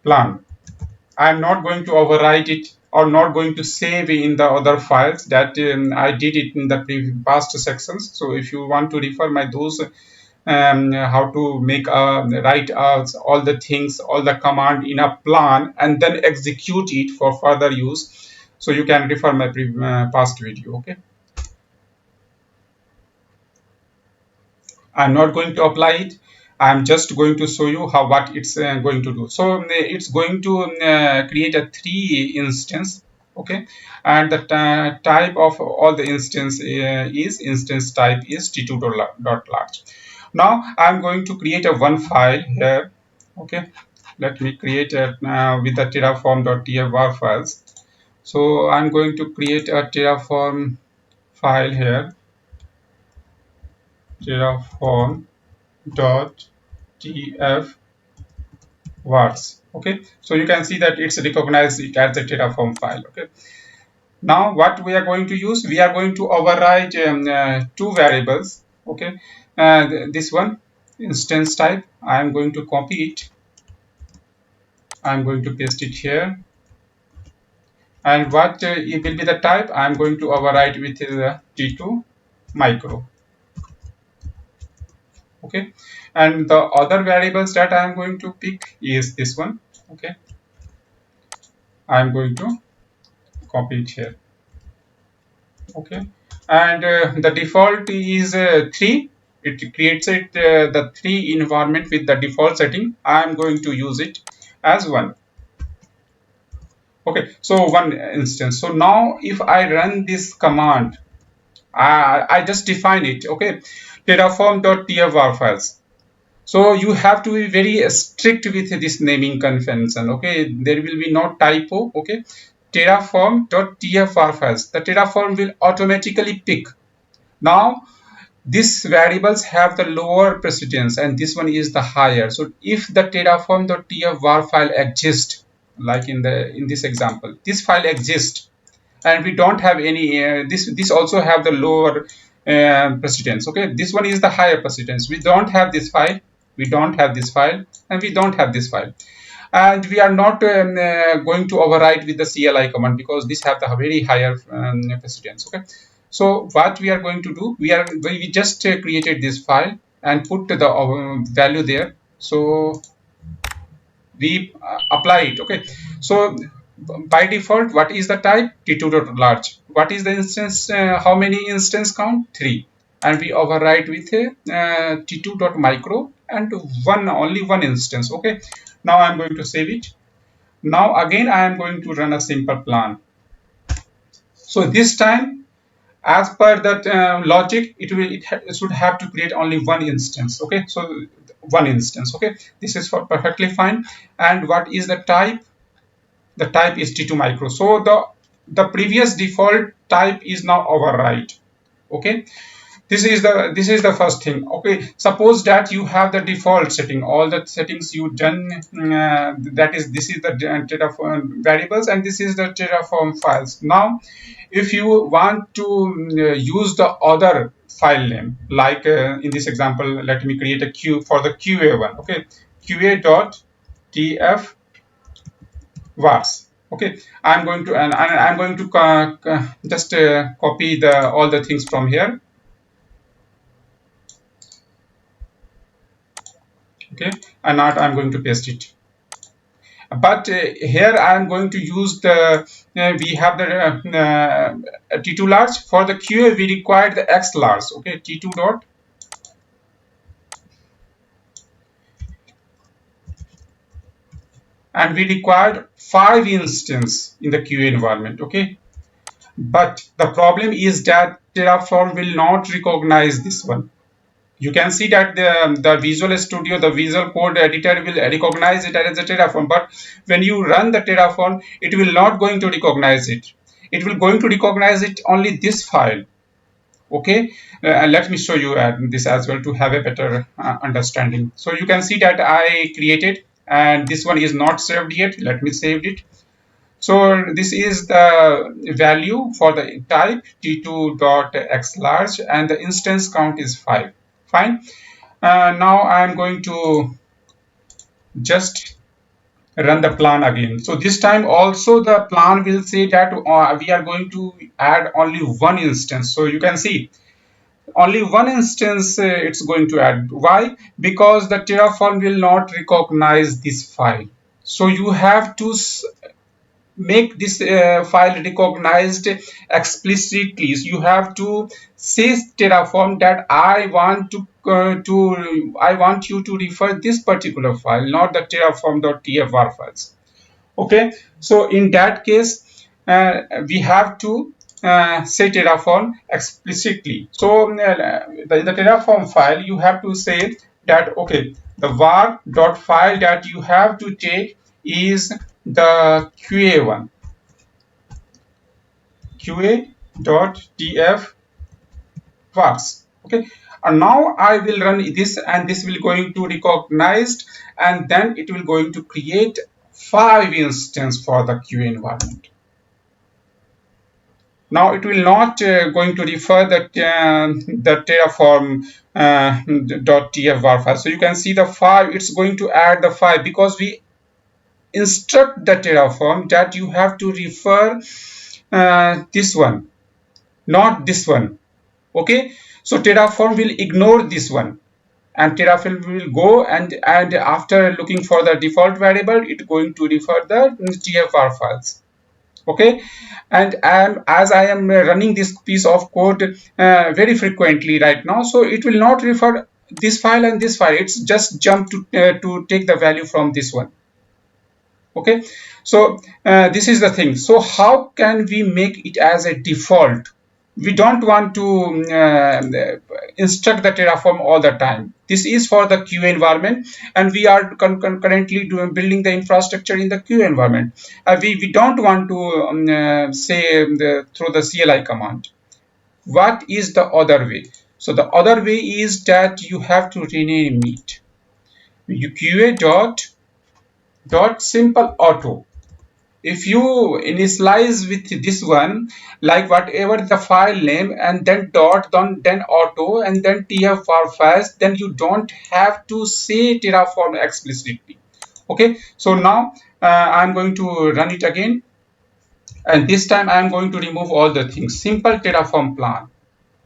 Speaker 1: plan, I'm not going to overwrite it or not going to save in the other files that I did it in the past sections. So if you want to refer my those how to make write all the things, all the command in a plan and then execute it for further use, so you can refer my past video. Okay, I'm not going to apply it. I'm just going to show you how what it's going to do. So it's going to create a 3 instance. Okay, and the type of all the instance is instance type is t2.large. Now I'm going to create a one file here. Okay, let me create a with the terraform.tfvars files. So I'm going to create a terraform file here, terraform.tfvars. Okay, so you can see that it's recognized it as a terraform file. Okay, now what we are going to use, we are going to override two variables. Okay, this one instance type, I am going to copy it, I'm going to paste it here, and what it will be the type, I'm going to override with t2 micro. Okay, and the other variables that I'm going to pick is this one. Okay, I'm going to copy it here. Okay, and the default is 3. It creates it the 3 environment with the default setting. I'm going to use it as 1. Okay, so 1 instance. So now if I run this command, I just define it. Okay, terraform.tfvars. So you have to be very strict with this naming convention. Okay, there will be no typo. Okay, terraform.tfvars. The Terraform will automatically pick. Now these variables have the lower precedence and this one is the higher. So if the terraform.tfvar file exists, like in this example, this file exists, and we don't have any this also have the lower precedence. Okay, this one is the higher precedence. We don't have this file, we don't have this file, and we don't have this file, and we are not going to override with the CLI command because this have the very higher precedence. Okay, so what we are going to do, we just created this file and put the value there. So we apply it. Okay, so by default, what is the type? t2.large. What is the instance? How many instance count? 3. And we override with a t2.micro and only one instance. Okay, now I'm going to save it. Now again I am going to run a simple plan. So this time, as per that logic, it should have to create only one instance. Okay, so one instance. Okay, this is for perfectly fine. And what is the type? The type is t2 micro. So the previous default type is now override. Okay, This is the first thing. Okay, suppose that you have the default setting, all the settings you done, that is, this is the Terraform variables and this is the Terraform files. Now if you want to use the other file name, like in this example, let me create a queue for the qa one. Okay, qa.tfvars. Okay, I'm going to, and I'm going to just copy the all the things from here. Okay, and not I'm going to paste it, but here I'm going to use the we have the t2 large. For the qa we require the x large. Okay, t2 dot, and we required 5 instances in the qa environment. Okay, but the problem is that Terraform will not recognize this one. You can see that the Visual Studio, the Visual Code Editor will recognize it as a Terraform, but when you run the Terraform, it will not going to recognize it. It will going to recognize it only this file. Okay, let me show you this as well to have a better understanding. So you can see that I created, and this one is not saved yet. Let me save it. So this is the value for the type t2.xlarge, and the instance count is 5. Fine. Now I'm going to just run the plan again. So this time also the plan will say that we are going to add only one instance. So you can see only one instance it's going to add. Why? Because the Terraform will not recognize this file. So you have to make this file recognized explicitly. You have to say Terraform that I want you to refer this particular file, not the terraform.tfvars files. Okay, so in that case we have to say Terraform explicitly. So in the Terraform file you have to say that, okay, the var.file that you have to take is the qa one, qa.tfvars. Okay, and now I will run this, and this will going to recognized, and then it will going to create 5 instances for the qa environment. Now it will not going to refer the Terraform .tfvars file. So you can see the 5. It's going to add the 5 because we instruct the Terraform that you have to refer this one, not this one. Okay, so Terraform will ignore this one, and Terraform will go and after looking for the default variable, it's going to refer the tfvars files. Okay, and as I am running this piece of code very frequently right now, so it will not refer this file and this file. It's just jump to take the value from this one. Okay, so this is the thing. So how can we make it as a default? We don't want to instruct the Terraform all the time. This is for the qa environment, and we are currently building the infrastructure in the qa environment. We don't want to say through the CLI command. What is the other way? So the other way is that you have to rename it. You qa simple auto. If you initialize with this one, like whatever the file name and then dot, then auto, and then tfvars, then you don't have to say Terraform explicitly. Okay, so now I'm going to run it again, and this time I'm going to remove all the things. Simple Terraform plan.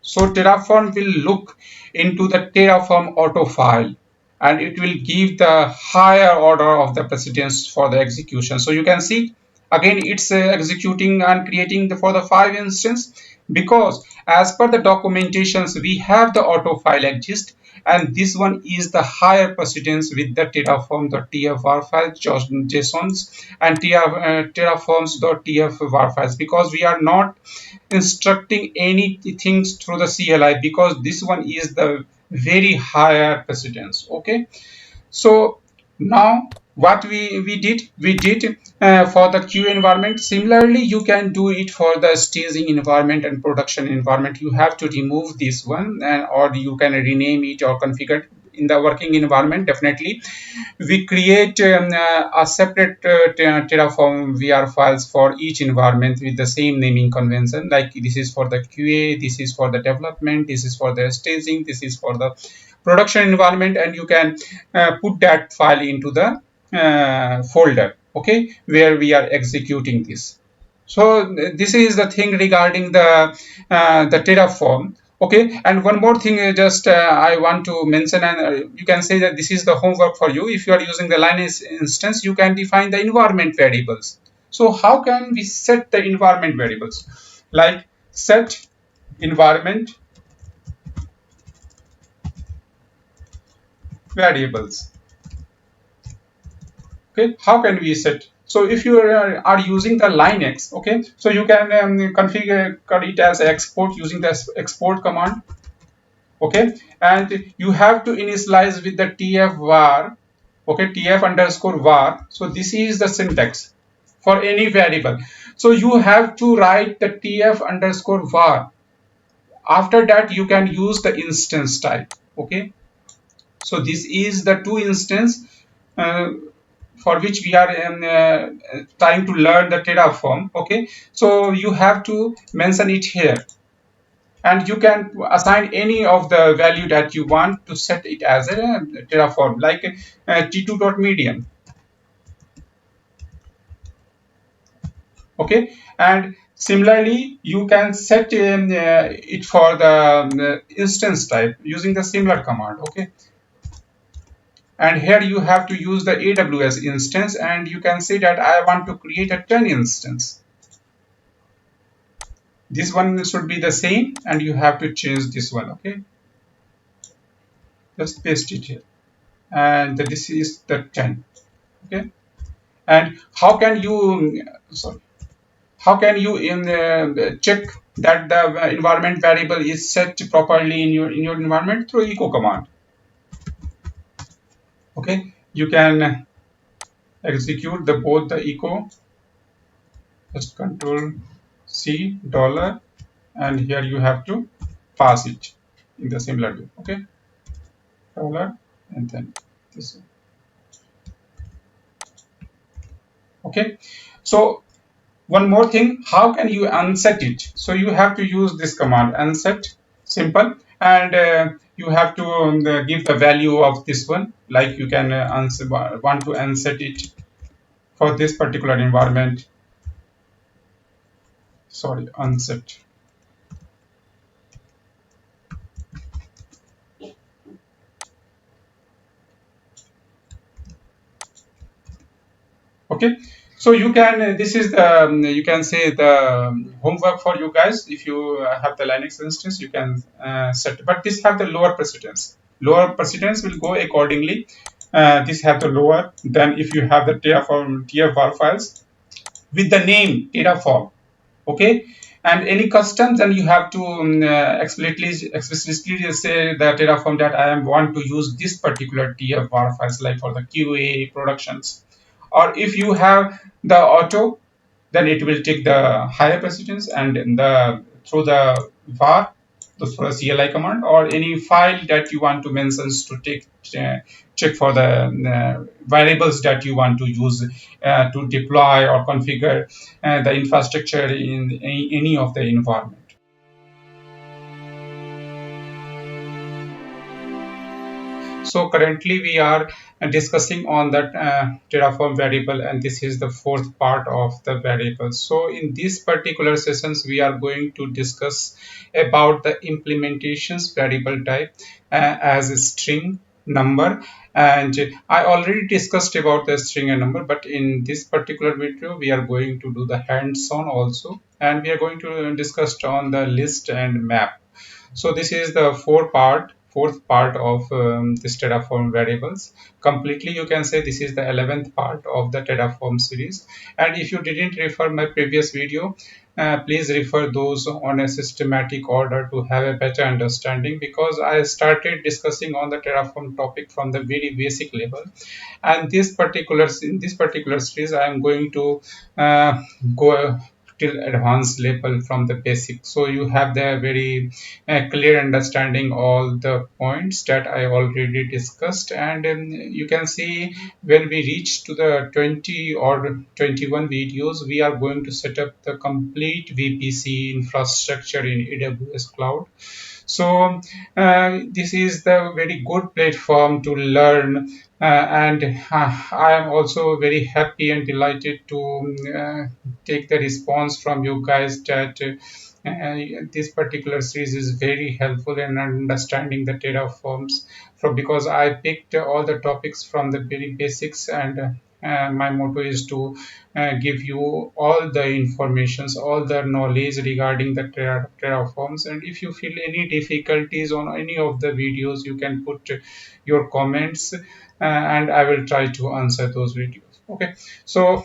Speaker 1: So Terraform will look into the Terraform auto file, and it will give the higher order of the precedence for the execution. So you can see again it's executing and creating for the 5 instance, because as per the documentations we have the auto file exist, and this one is the higher precedence with the terraform.tfvars file JSONs and terraforms.tfvars files, because we are not instructing anything through the CLI, because this one is the very higher precedence. Okay, so now what we did for the QA environment. Similarly, you can do it for the staging environment and production environment. You have to remove this one, or you can rename it or configure it. In the working environment, definitely we create a separate Terraform VR files for each environment with the same naming convention. Like this is for the QA, this is for the development, this is for the staging, this is for the production environment, and you can put that file into the folder, okay, where we are executing this. So this is the thing regarding the Terraform. Okay, and one more thing, just I want to mention, and you can say that this is the homework for you. If you are using the Linux instance, you can define the environment variables. So how can we set the environment variables? Like set environment variables. Okay, how can we set? So if you are using the Linux, okay, so you can configure it as export using the export command. Okay, and you have to initialize with the tfvar, okay, tf underscore var. So this is the syntax for any variable. So you have to write the tf underscore var. After that, you can use the instance type. Okay, so this is the two instance uh, for which we are trying to learn the Terraform. Okay, so you have to mention it here, and you can assign any of the value that you want to set it as a Terraform, like t2.medium. Okay, and similarly you can set it for the instance type using the similar command. Okay, and here you have to use the AWS instance, and you can say that I want to create a 10 instance. This one should be the same, and you have to change this one. Okay, just paste it here, and this is the 10. Okay, and how can you sorry, how can you check that the environment variable is set properly in your environment? Through echo command. Okay, you can execute the both the echo, just control C dollar, and here you have to pass it in the similar way. Okay, dollar, and then this one. Okay, so one more thing, how can you unset it? So you have to use this command unset, simple, and you have to give the value of this one. Like you can want to unset it for this particular environment. Sorry, unset. Okay, so you can this is the you can say the homework for you guys. If you have the Linux instance, you can set, but this have the lower precedence. Lower precedence will go accordingly. This have the lower than if you have the Terraform tfvar files with the name Terraform. Okay, and any customs, then you have to explicitly say the Terraform that I am want to use this particular tfvar files, like for the QA productions. Or if you have the auto, then it will take the higher precedence, and in the through the var, for a CLI command, or any file that you want to mention to take check for the variables that you want to use to deploy or configure the infrastructure in any of the environment. So currently we are discussing on that Terraform variable, and this is the fourth part of the variable. So in this particular sessions, we are going to discuss about the implementations variable type as a string, number, and I already discussed about the string and number, but in this particular video we are going to do the hands-on also, and we are going to discuss on the list and map. So this is the fourth part of this Terraform variables. Completely, you can say this is the 11th part of the Terraform series. And if you didn't refer my previous video, please refer those on a systematic order to have a better understanding, because I started discussing on the Terraform topic from the very basic level, and in this particular series I am going to go till advanced level from the basic, so you have the very clear understanding all the points that I already discussed. And you can see when we reach to the 20 or 21 videos, we are going to set up the complete VPC infrastructure in AWS cloud. So this is the very good platform to learn, and I am also very happy and delighted to take the response from you guys that this particular series is very helpful in understanding the terraforms, from because I picked all the topics from the very basics, and my motto is to give you all the informations, all the knowledge regarding the terraforms. And if you feel any difficulties on any of the videos, you can put your comments, and I will try to answer those videos. Okay, so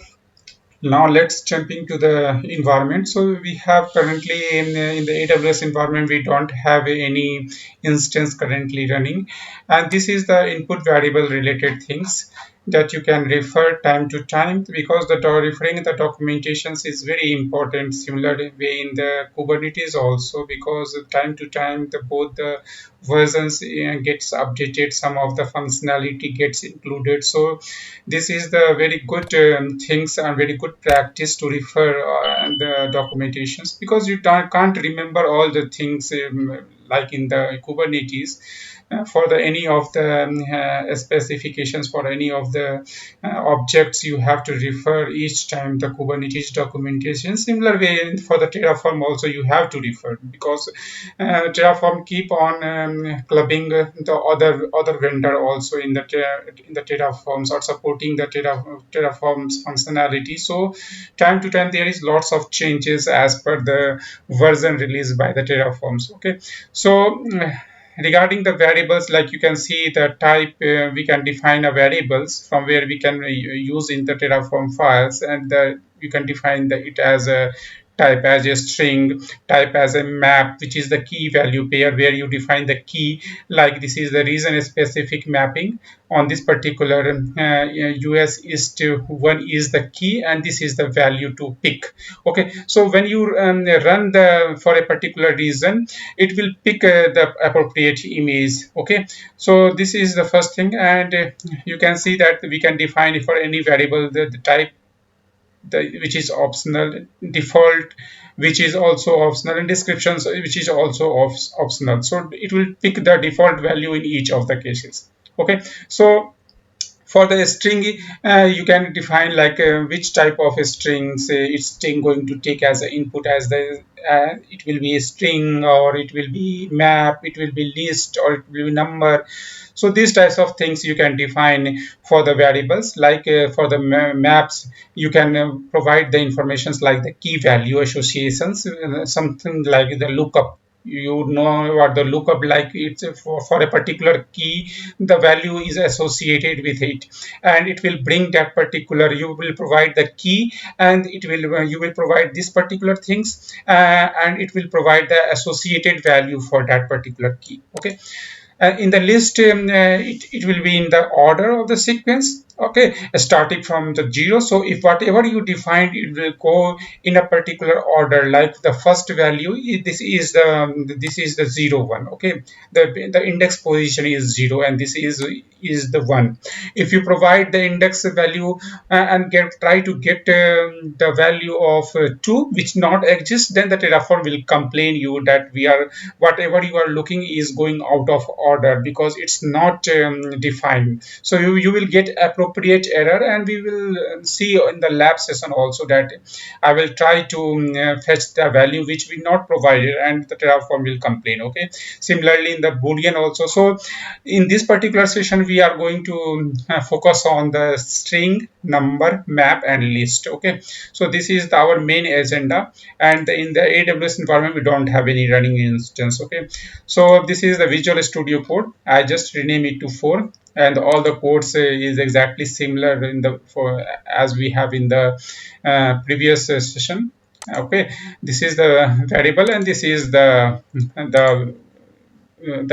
Speaker 1: now let's jump into the environment. So we have currently in the AWS environment, we don't have any instance currently running. And this is the input variable related things that you can refer time to time, because the referring the documentations is very important. Similar way in the Kubernetes also, because time to time both the versions gets updated, some of the functionality gets included. So this is the very good things and very good practice to refer the documentations, because you can't remember all the things like in the Kubernetes. For the any of the specifications for any of the objects, you have to refer each time the Kubernetes documentation. Similar way for the Terraform also, you have to refer, because Terraform keep on clubbing the other vendor also in the Terraforms, or supporting the Terraform's functionality. So time to time there is lots of changes as per the version released by the Terraforms. Okay, so regarding the variables, like you can see the type, we can define a variables from where we can use in the Terraform files, and you can define it as a type as a string, type as a map, which is the key value pair, where you define the key, like this is the region specific mapping on this particular US East 1 is the key, and this is the value to pick. Okay, so when you run the for a particular reason, it will pick the appropriate image. Okay, so this is the first thing. And you can see that we can define for any variable the type, which is optional, default, which is also optional, and descriptions, which is also optional. So it will pick the default value in each of the cases. Okay, so for the string, you can define like which type of a strings it's going to take as an input, as the it will be a string, or it will be map, it will be list, or it will be number. So these types of things you can define for the variables. Like for the maps, you can provide the informations like the key value associations, something like the lookup. You know what the lookup, like it's for a particular key, the value is associated with it, and it will bring that particular, you will provide the key, and it will you will provide this particular things, and it will provide the associated value for that particular key. Okay, in the list, it will be in the order of the sequence. Okay, starting from the 0. So if whatever you defined, it will go in a particular order. Like the first value, this is the 0 1. Okay, the index position is 0, and this is the 1. If you provide the index value and try to get the value of 2, which not exists, then the Terraform will complain you that whatever you are looking is going out of order, because it's not defined. So you will get appropriate appropriate error, and we will see in the lab session also that I will try to fetch the value which we not provided, and the Terraform will complain. Okay, similarly in the Boolean also. So in this particular session we are going to focus on the string, number, map, and list. Okay, so this is our main agenda, and in the AWS environment we don't have any running instance. Okay, so this is the Visual Studio code. I just rename it to 4, and all the codes is exactly similar in the for as we have in the previous session. Okay, this is the variable, and this is the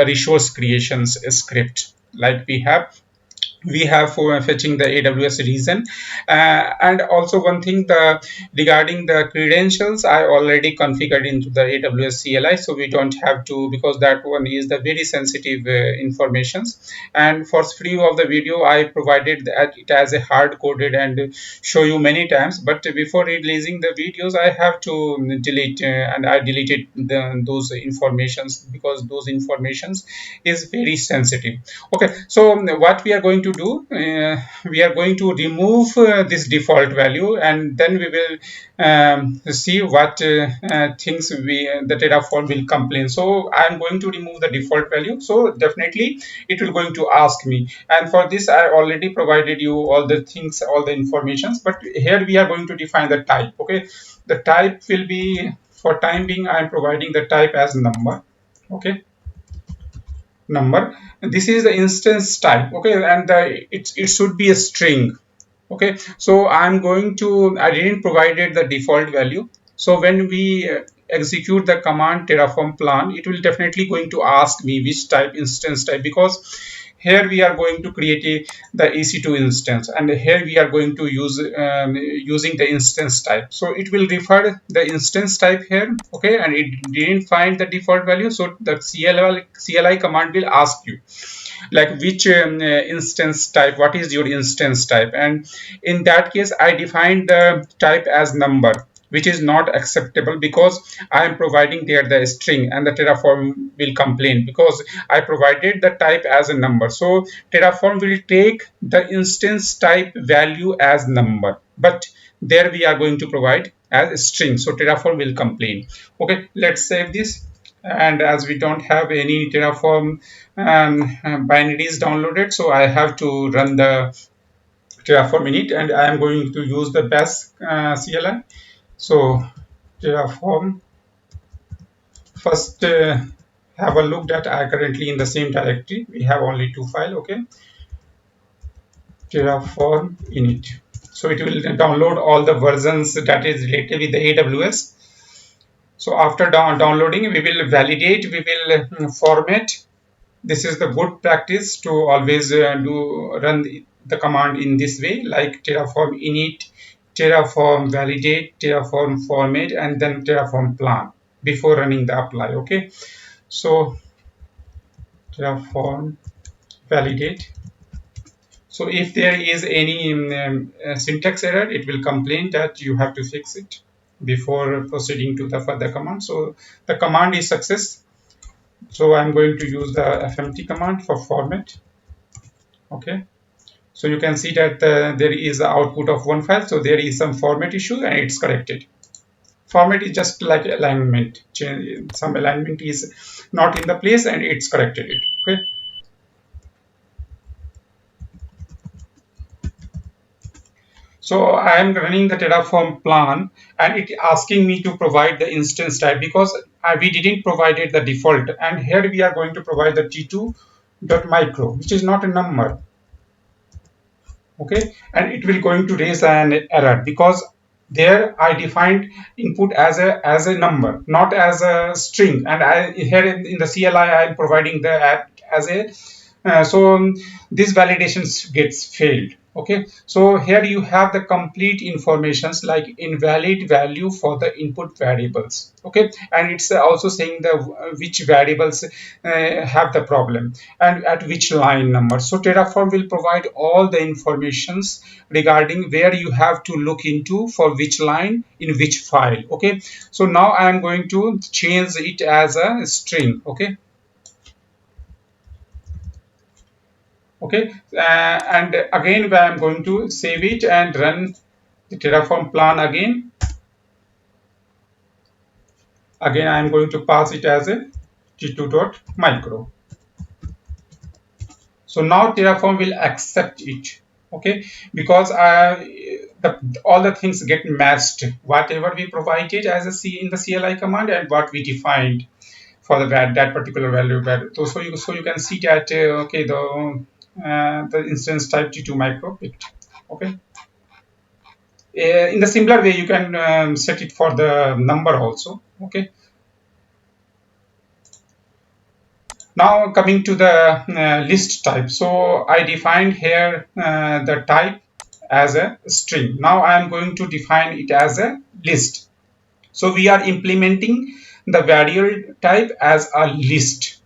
Speaker 1: resource creations script. Like we have for fetching the AWS reason, and also one thing, the regarding the credentials I already configured into the AWS CLI, so we don't have to, because that one is the very sensitive informations. And for free of the video I provided that it as a hard coded and show you many times, but before releasing the videos I have to delete, and I deleted those informations because those informations is very sensitive. Okay, so what we are going to do, we are going to remove this default value, and then we will see what things the Terraform will complain. So I am going to remove the default value, so definitely it will going to ask me, and for this I already provided you all the things, all the informations, but here we are going to define the type. Okay, the type will be, for time being I am providing the type as number. Okay, number, and this is the instance type. Okay, and it should be a string. Okay, so I'm going to, I didn't provided the default value, so when we execute the command terraform plan, it will definitely going to ask me which type, instance type, because here we are going to create the EC2 instance, and here we are going to use using the instance type, so it will refer the instance type here. Okay, and it didn't find the default value, so the CLI command will ask you like which instance type, what is your instance type, and in that case I defined the type as number, which is not acceptable because I am providing there the string, and the Terraform will complain because I provided the type as a number. So Terraform will take the instance type value as number, but there we are going to provide as a string, so Terraform will complain. Okay, let's save this. And as we don't have any Terraform binaries downloaded, so I have to run the Terraform init, and I am going to use the bash CLI. So Terraform, first have a look that I currently in the same directory. We have only 2 files. Okay, Terraform init. So it will download all the versions that is related with the AWS. So after downloading, we will validate, we will format. This is the good practice to always run the command in this way, like terraform init, terraform validate, terraform format, and then terraform plan before running the apply. Okay, so terraform validate. So if there is any syntax error, it will complain that you have to fix it before proceeding to the further command. So the command is success. So I'm going to use the fmt command for format. Okay, so you can see that there is the output of one file, so there is some format issue and it's corrected. Format is just like alignment, some alignment is not in the place and it's corrected it. Okay, so I am running the Terraform plan, and it asking me to provide the instance type because we didn't provided the default, and here we are going to provide the t2.micro, which is not a number. Okay, and it will going to raise an error because there I defined input as a number, not as a string, and I here in the CLI I am providing the as a so this validation gets failed. Okay, so here you have the complete informations like invalid value for the input variables. Okay, and it's also saying the which variables have the problem and at which line number. So Terraform will provide all the informations regarding where you have to look into for which line in which file. Okay, so now I am going to change it as a string. Okay, Okay, and again I am going to save it and run the Terraform plan again. Again I am going to pass it as a t2.micro. So now Terraform will accept it, okay, because all the things get matched, whatever we provided as a C in the CLI command and what we defined for that particular value. So you can see that okay, the instance type T2 micro picked. Okay. In the similar way, you can set it for the number also. Okay. Now coming to the list type. So I defined here the type as a string. Now I am going to define it as a list. So we are implementing the variable type as a list.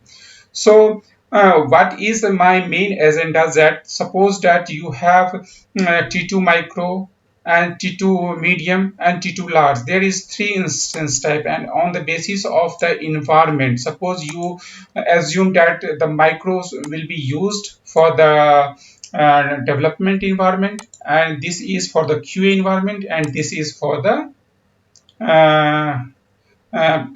Speaker 1: So what is my main agenda? That suppose that you have T2 micro and T2 medium and T2 large. There is three instance type, and on the basis of the environment, suppose you assume that the micros will be used for the development environment, and this is for the QA environment, and this is for the uh,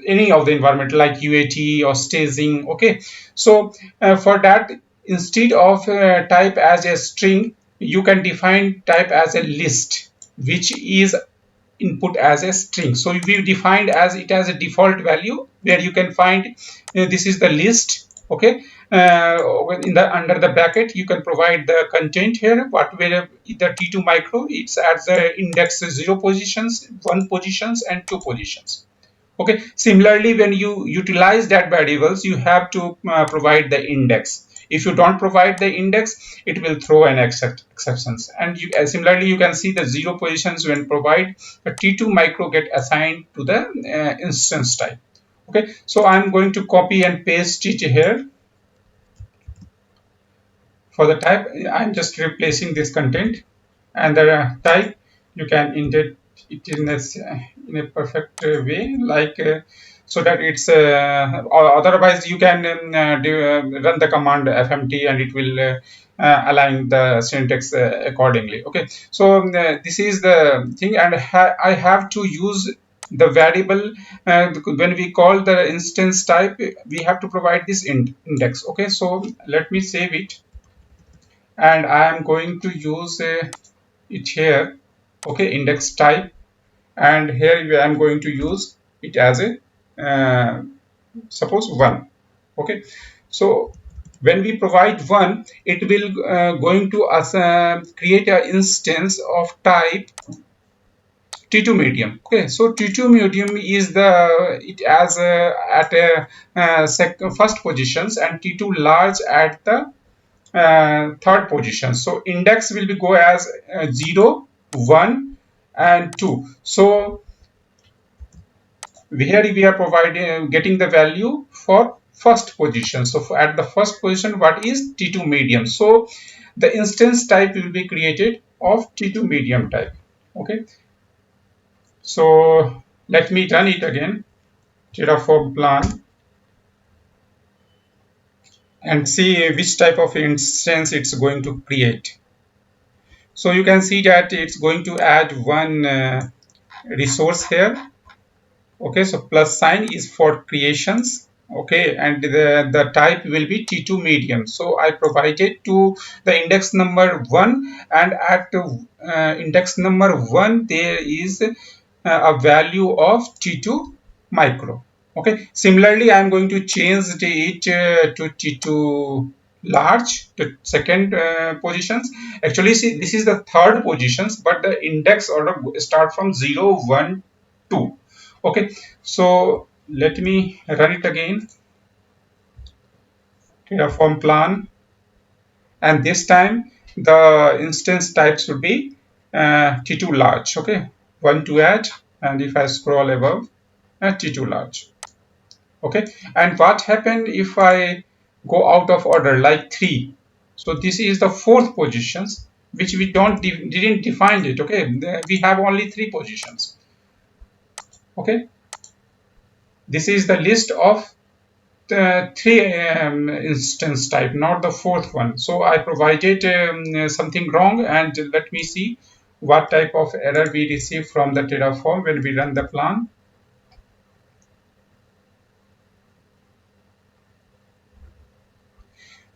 Speaker 1: any of the environment like UAT or staging. Okay, so for that, instead of type as a string, you can define type as a list, which is input as a string. So we defined as it as a default value where you can find this is the list. Okay, in the under the bracket you can provide the content here, but where the T2 micro, it's at the index 0 positions, 1 positions and 2 positions. Okay, similarly when you utilize that variables, you have to provide the index. If you don't provide the index, it will throw an exceptions. And you, similarly you can see the 0 positions when provide a T2 micro get assigned to the instance type. Okay, so I'm going to copy and paste it here. For the type, I'm just replacing this content, and the type you can indent it in a perfect way, like so that it's or otherwise you can run the command fmt and it will align the syntax accordingly. Okay, so this is the thing, and I have to use the variable when we call the instance type, we have to provide this index. Okay, so let me save it, and I am going to use it here. Okay, index type, and here I am going to use it as a suppose 1. Okay, so when we provide 1, it will going to create an instance of type T2 medium. Okay, so T2 medium is the it as at a first positions, and T2 large at the third position. So index will be go as 0, 1 and 2. So here we are providing getting the value for first position. So at the first position, what is T2 medium? So the instance type will be created of T2 medium type. Okay, so let me run it again, Terraform plan, and see which type of instance it's going to create. So you can see that it's going to add one resource here. Okay, so plus sign is for creations. Okay, and the type will be T2 medium. So I provided to the index number 1, and at index number 1 there is a value of T2 micro. Okay, similarly I am going to change it to T2 large, to second positions. Actually, see, this is the third positions, but the index order start from 0, 1, 2. Okay, so let me run it again, Terraform plan, and this time the instance type should be T2 large. Okay, 1 to add, and if I scroll above, T2 large. Okay, and what happened if I go out of order like 3? So this is the fourth positions, which we didn't define it. Okay, we have only 3 positions. Okay, this is the list of three instance type, not the fourth one. So I provided something wrong, and let me see what type of error we receive from the Terraform when we run the plan.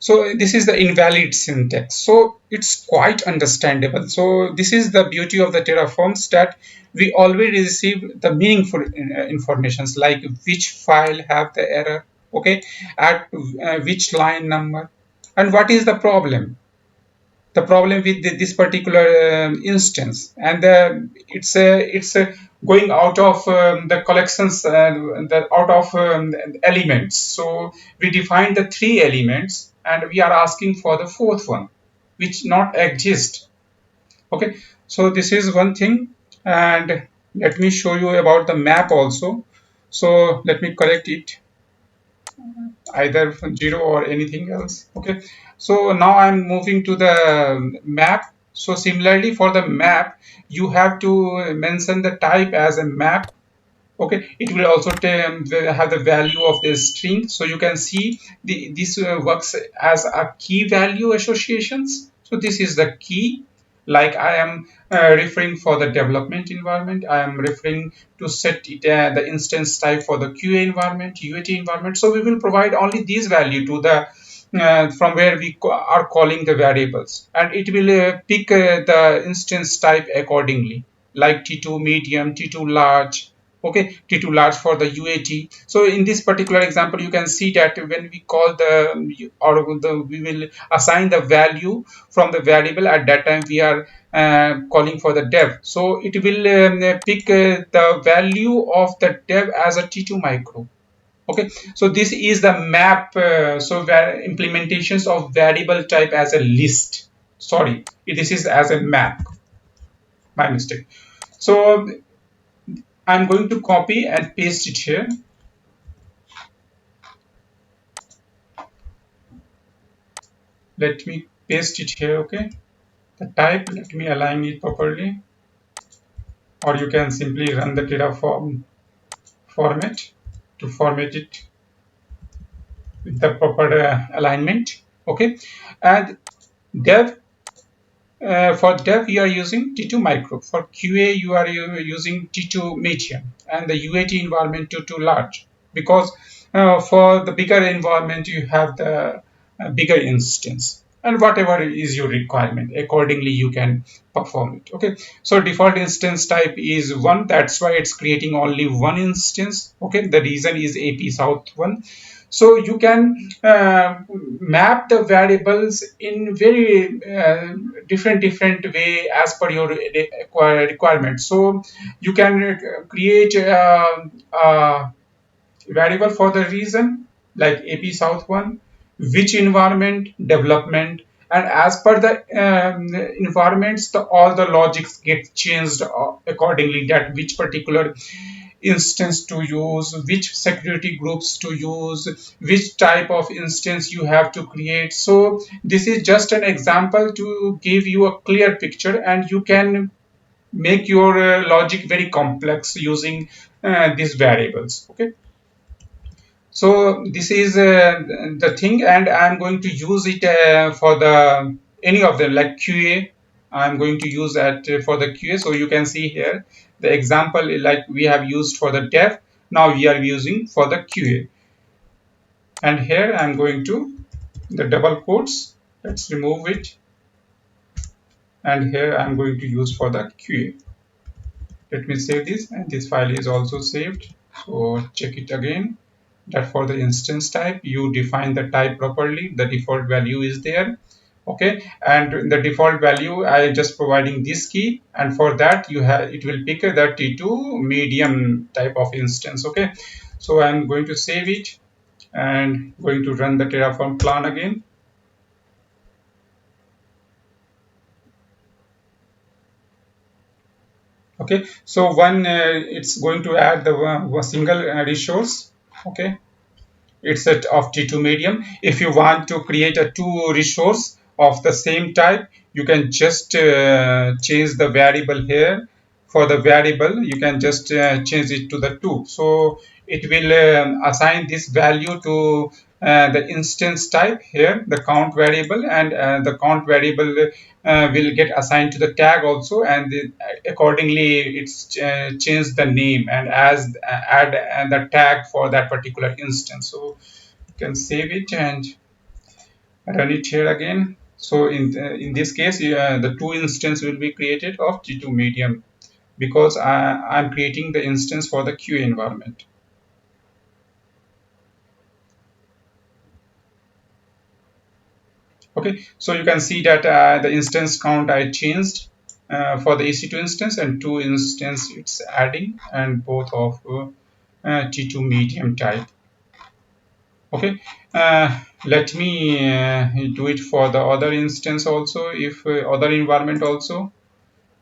Speaker 1: So this is the invalid syntax. So it's quite understandable. So this is the beauty of the Terraforms, that we always receive the meaningful informations, like which file have the error, okay, at which line number, and what is the problem. The problem with this particular instance, and it's going out of the collections, out of elements. So we define the three elements, and we are asking for the fourth one, which not exist. Okay, so this is one thing, and let me show you about the map also. So let me correct it, either from 0 or anything else. Okay, so now I'm moving to the map. So similarly, for the map, you have to mention the type as a map. Okay, it will also have the value of the string. So you can see this works as a key value associations. So this is the key, like I am referring for the development environment. I am referring to set it, the instance type for the QA environment, UAT environment. So we will provide only these value to the from where we are calling the variables, and it will pick the instance type accordingly, like T2 medium, T2 large. Okay, T2 large for the UAT. So in this particular example, you can see that when we call we will assign the value from the variable. At that time we are calling for the dev, so it will pick the value of the dev as a T2 micro. Okay, so this is the map. So implementations of variable type as a list. Sorry, this is as a map. My mistake. So I'm going to copy and paste it here. Let me paste it here. Okay, the type, let me align it properly, or you can simply run the Terraform format to format it with the proper alignment. Okay, and dev, for dev you are using T2 micro. For QA you are using T2 medium, and the UAT environment T2 large, because for the bigger environment you have the bigger instance, and whatever is your requirement, accordingly you can perform it. Okay, so default instance type is 1. That's why it's creating only one instance. Okay, the reason is AP South 1. So you can map the variables in very different way as per your requirement. So you can create a variable for the reason, like AP South 1, which environment, development, and as per the environments, all the logics get changed accordingly, that which particular instance to use, which security groups to use, which type of instance you have to create. So this is just an example to give you a clear picture, and you can make your logic very complex using these variables. Okay, so this is the thing, and I'm going to use it for the any of them, like QA. I'm going to use that for the QA. So you can see here the example, like we have used for the dev. Now we are using for the QA, and here I'm going to the double quotes. Let's remove it, and here I'm going to use for the QA. Let me save this, and this file is also saved. So check it again, that for the instance type you define the type properly, the default value is there. Okay, and the default value I am just providing this key, and for that you have, it will pick the T2 medium type of instance. Okay, so I'm going to save it and going to run the Terraform plan again. Okay, so one it's going to add the single resource. Okay, it's set of T2 medium. If you want to create a two resource of the same type, you can just change the variable here. For the variable, you can just change it to the 2. So it will assign this value to the instance type here, the count variable, and the count variable will get assigned to the tag also, and accordingly it's changed the name and as add the tag for that particular instance. So you can save it and run it here again. So in this case, the two instance will be created of G2 medium because I'm creating the instance for the QA environment. Okay, so you can see that the instance count I changed for the EC2 instance, and two instance it's adding, and both of T2 medium type. Okay, let me do it for the other instance also, if other environment also.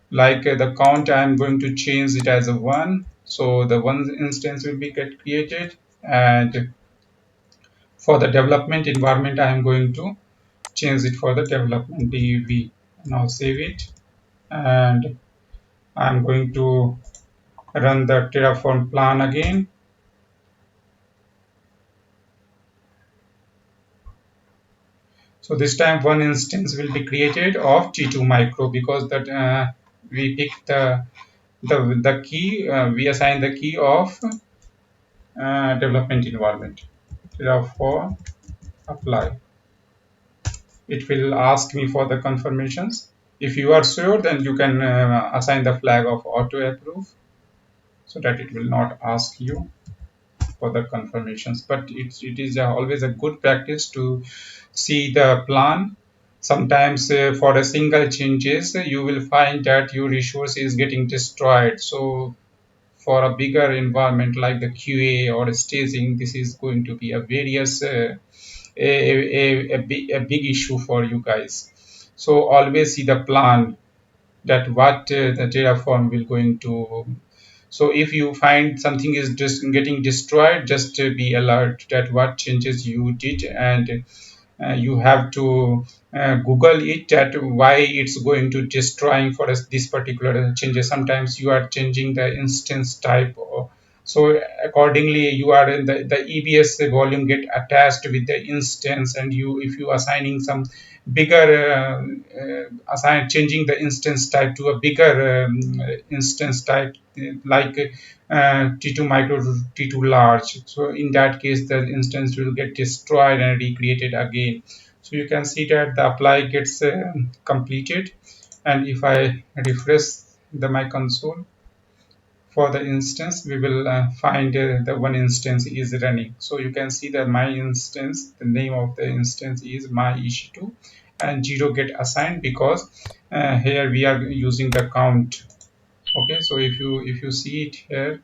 Speaker 1: Like the count, I'm going to change it as a 1, so the one instance will be get created, and for the development environment I'm going to change it for the development dev. Now save it, and I'm going to run the Terraform plan again. So this time one instance will be created of T2 micro, because that we picked the key, we assign the key of development environment. Terraform apply. It will ask me for the confirmations. If you are sure, then you can assign the flag of auto approve, so that it will not ask you for the confirmations. But it is always a good practice to see the plan. Sometimes for a single changes, you will find that your resource is getting destroyed. So for a bigger environment like the QA or staging, this is going to be a various a big issue for you guys. So always see the plan, that what the Terraform will going to. So if you find something is just getting destroyed, just be alert that what changes you did, and you have to Google it, that why it's going to destroying for us this particular changes. Sometimes you are changing the instance type, so accordingly you are in the EBS volume get attached with the instance, and you, if you assigning some bigger changing the instance type to a bigger instance type, like T2 micro to T2 large. So in that case, the instance will get destroyed and recreated again. So you can see that the apply gets completed, and if I refresh my console for the instance, we will find the one instance is running. So you can see that my instance, the name of the instance is my EC2, and 0 get assigned because here we are using the count. Okay, so if you see it here,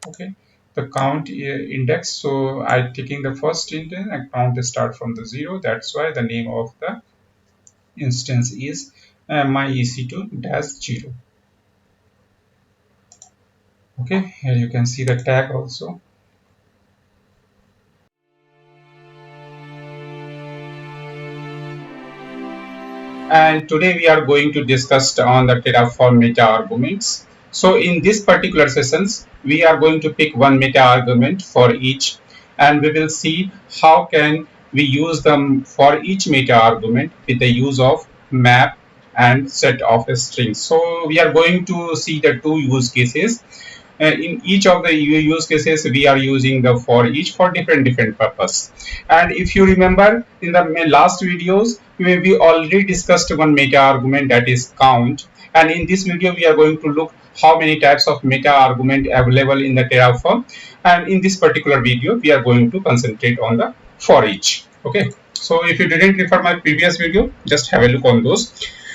Speaker 1: okay, the count index, so I taking the first index and count start from the 0. That's why the name of the instance is my EC2-0. Okay, here you can see the tag also. And today we are going to discuss on the Terraform meta-arguments. So in this particular sessions, we are going to pick one meta-argument for each, and we will see how can we use them for each meta-argument with the use of map and set of strings. So we are going to see the two use cases. In each of the use cases, we are using the for each for different purpose. And if you remember, in the last videos, we already discussed one meta argument, that is count. And in this video, we are going to look how many types of meta argument available in the Terraform. And in this particular video, we are going to concentrate on the for each. Okay. So if you didn't refer my previous video, just have a look on those.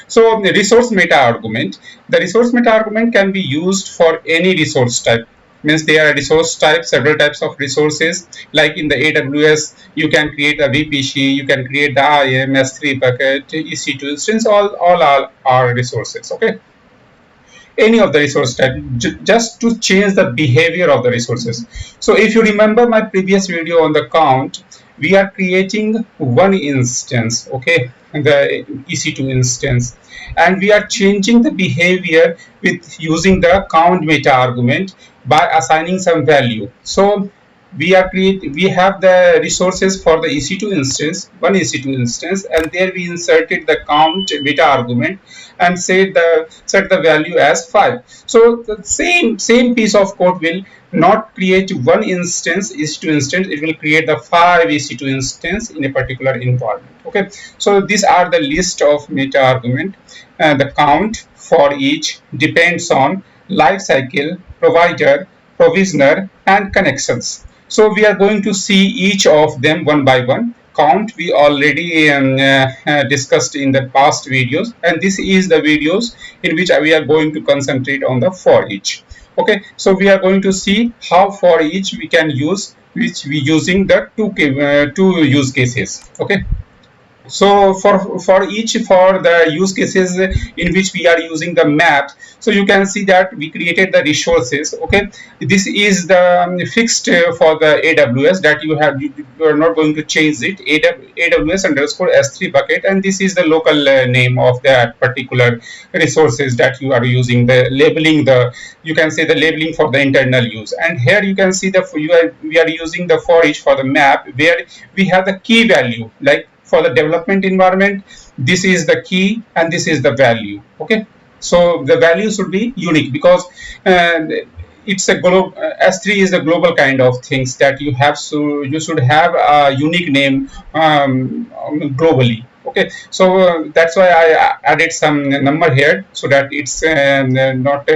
Speaker 1: So the resource meta argument, the resource meta argument can be used for any resource type. Means there are resource types, several types of resources. Like in the AWS, you can create a VPC, you can create the IAM, S3 bucket, EC2 instance, all are resources. Okay, any of the resource type, just to change the behavior of the resources. So if you remember my previous video on the count, we are creating one instance, okay, the EC2 instance, and we are changing the behavior with using the count meta argument by assigning some value. So we have the resources for the EC2 instance, one EC2 instance, and there we inserted the count beta argument and set the value as 5. So the same piece of code will not create one instance EC2 instance, it will create the 5 EC2 instance in a particular environment. Okay, so these are the list of meta argument. The count for each depends on lifecycle, provider, provisioner, and connections. So we are going to see each of them one by one. Count we already discussed in the past videos, and this is the videos in which we are going to concentrate on the for each. Okay, so we are going to see how for each we can use, which we using the two use cases. Okay, so for the use cases in which we are using the maps, so you can see that we created the resources. Okay, this is the fixed for the AWS that you are not going to change it, AWS underscore S3 bucket, and this is the local name of that particular resources that you are using, the labeling, the you can say the labeling for the internal use. And here you can see we are using the for each for the map, where we have the key value. Like for the development environment, this is the key and this is the value. Okay, so the value should be unique, because it's a global, S3 is a global kind of things that you have, so you should have a unique name globally. Okay, so that's why I added some number here, so that it's not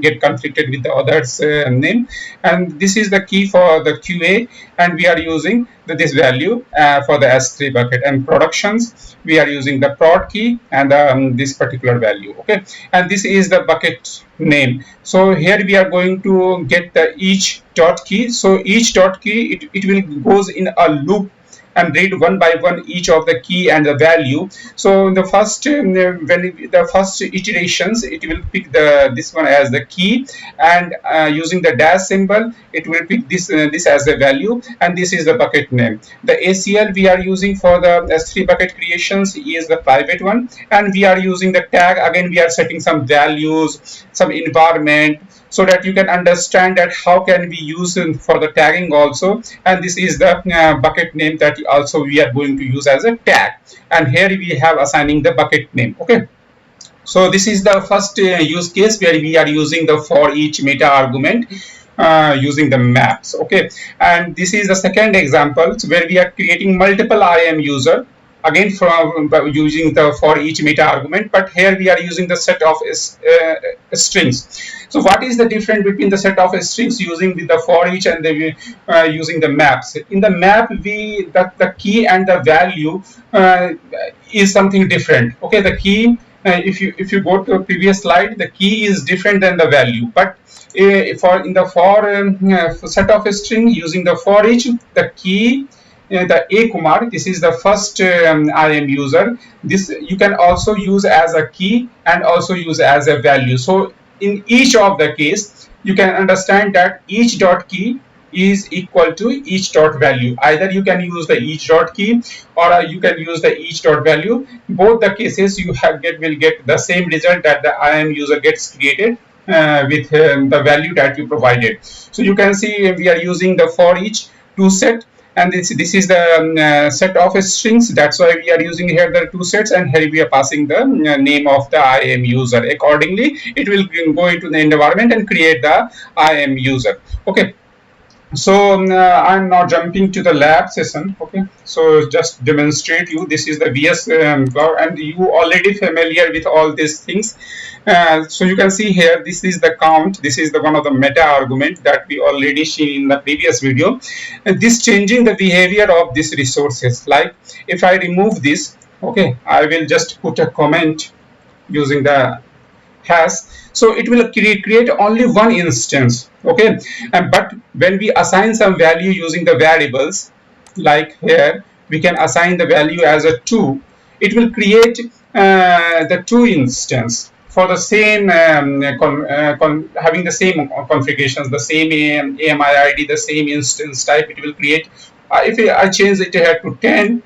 Speaker 1: get conflicted with the others name. And this is the key for the QA, and we are using this value for the S3 bucket. And productions, we are using the prod key and this particular value. Okay, and this is the bucket name. So here we are going to get the each dot key. So each dot key, it will goes in a loop and read one by one each of the key and the value. So in the first the first iterations, it will pick this one as the key, and using the dash symbol, it will pick this as the value, and this is the bucket name. The ACL we are using for the S3 bucket creations is the private one, and we are using the tag. Again, we are setting some values, some environment, so that you can understand that how can we use for the tagging also. And this is the bucket name that also we are going to use as a tag, and here we have assigning the bucket name. Okay, so this is the first use case where we are using the for each meta argument using the maps. Okay, and this is the second example where we are creating multiple IAM user, again from using the for each meta argument, but here we are using the set of strings. So what is the difference between the set of strings using with the for each and the using the maps? In the map, the key and the value is something different. Okay, the key, if you go to a previous slide, the key is different than the value, but for set of string using the for each, the key, the A Kumar, this is the first IAM user. This you can also use as a key and also use as a value. So in each of the case, you can understand that each dot key is equal to each dot value. Either you can use the each dot key, or you can use the each dot value. Both the cases you will get the same result, that the IAM user gets created with the value that you provided. So you can see we are using the for each to set, and this is the set of strings. That's why we are using here the two sets, and here we are passing the name of the IAM user. Accordingly, it will go into the environment and create the IAM user. Okay, so I'm now jumping to the lab session. Okay, so just demonstrate you, this is the VS Cloud, and you already familiar with all these things. So you can see here, this is the count, this is the one of the meta argument that we already seen in the previous video, and this changing the behavior of these resources. Like if I remove this, okay, I will just put a comment using the hash, so it will create only one instance. Okay, but when we assign some value using the variables, like here we can assign the value as a 2, it will create the 2 instance for the same having the same configurations, the same AMI ID, the same instance type. It will create if I change it here to 10,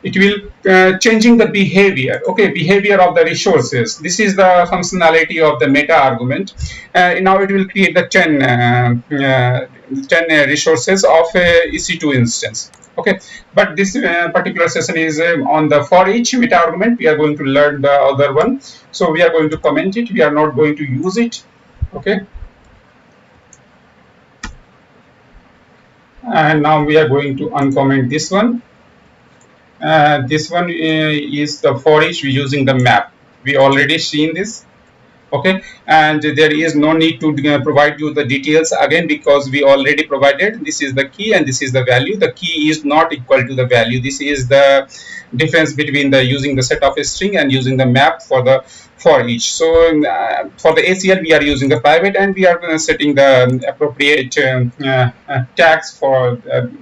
Speaker 1: it will changing the behavior, okay, behavior of the resources. This is the functionality of the meta argument. Now it will create the 10 resources of EC2 instance, okay. But this particular session is on the for each meta argument. We are going to learn the other one, so we are going to comment it, we are not going to use it, okay. And now we are going to uncomment this one. This one is the for each using the map. We already seen this, okay, and there is no need to provide you the details again, because we already provided this is the key and this is the value. The key is not equal to the value. This is the difference between the using the set of a string and using the map for the for each. So for the ACL we are using the private, and we are setting the appropriate tags for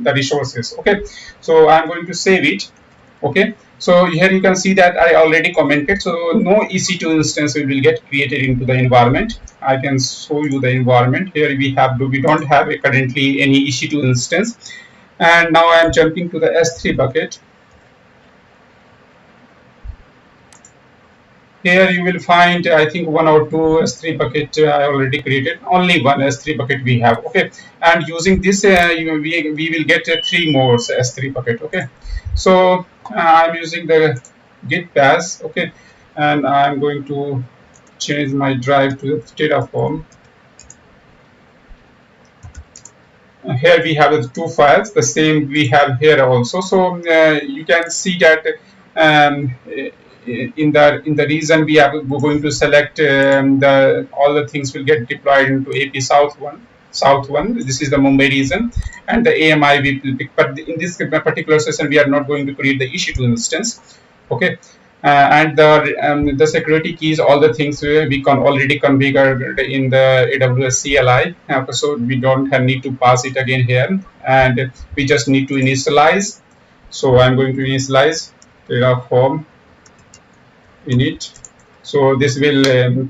Speaker 1: the resources, okay. So I'm going to save it, okay. So here you can see that I already commented, so no EC2 instance will get created into the environment. I can show you the environment. Here we don't have currently any EC2 instance. And now I am jumping to the S3 bucket. Here you will find, I think, one or two S3 bucket I already created. Only one S3 bucket we have, okay. And using this, we will get three more S3 bucket, okay. So I'm using the git pass, okay, and I'm going to change my drive to Terraform. Here we have the two files, the same we have here also. So you can see that in the region we are going to select all the things will get deployed into AP South one. This is the Mumbai region, and the AMI we will pick. But in this particular session, we are not going to create the EC2 instance, okay. And the security keys, all the things we can already configure in the AWS CLI, so we don't need to pass it again here, and we just need to initialize. So I'm going to initialize Terraform init. So this will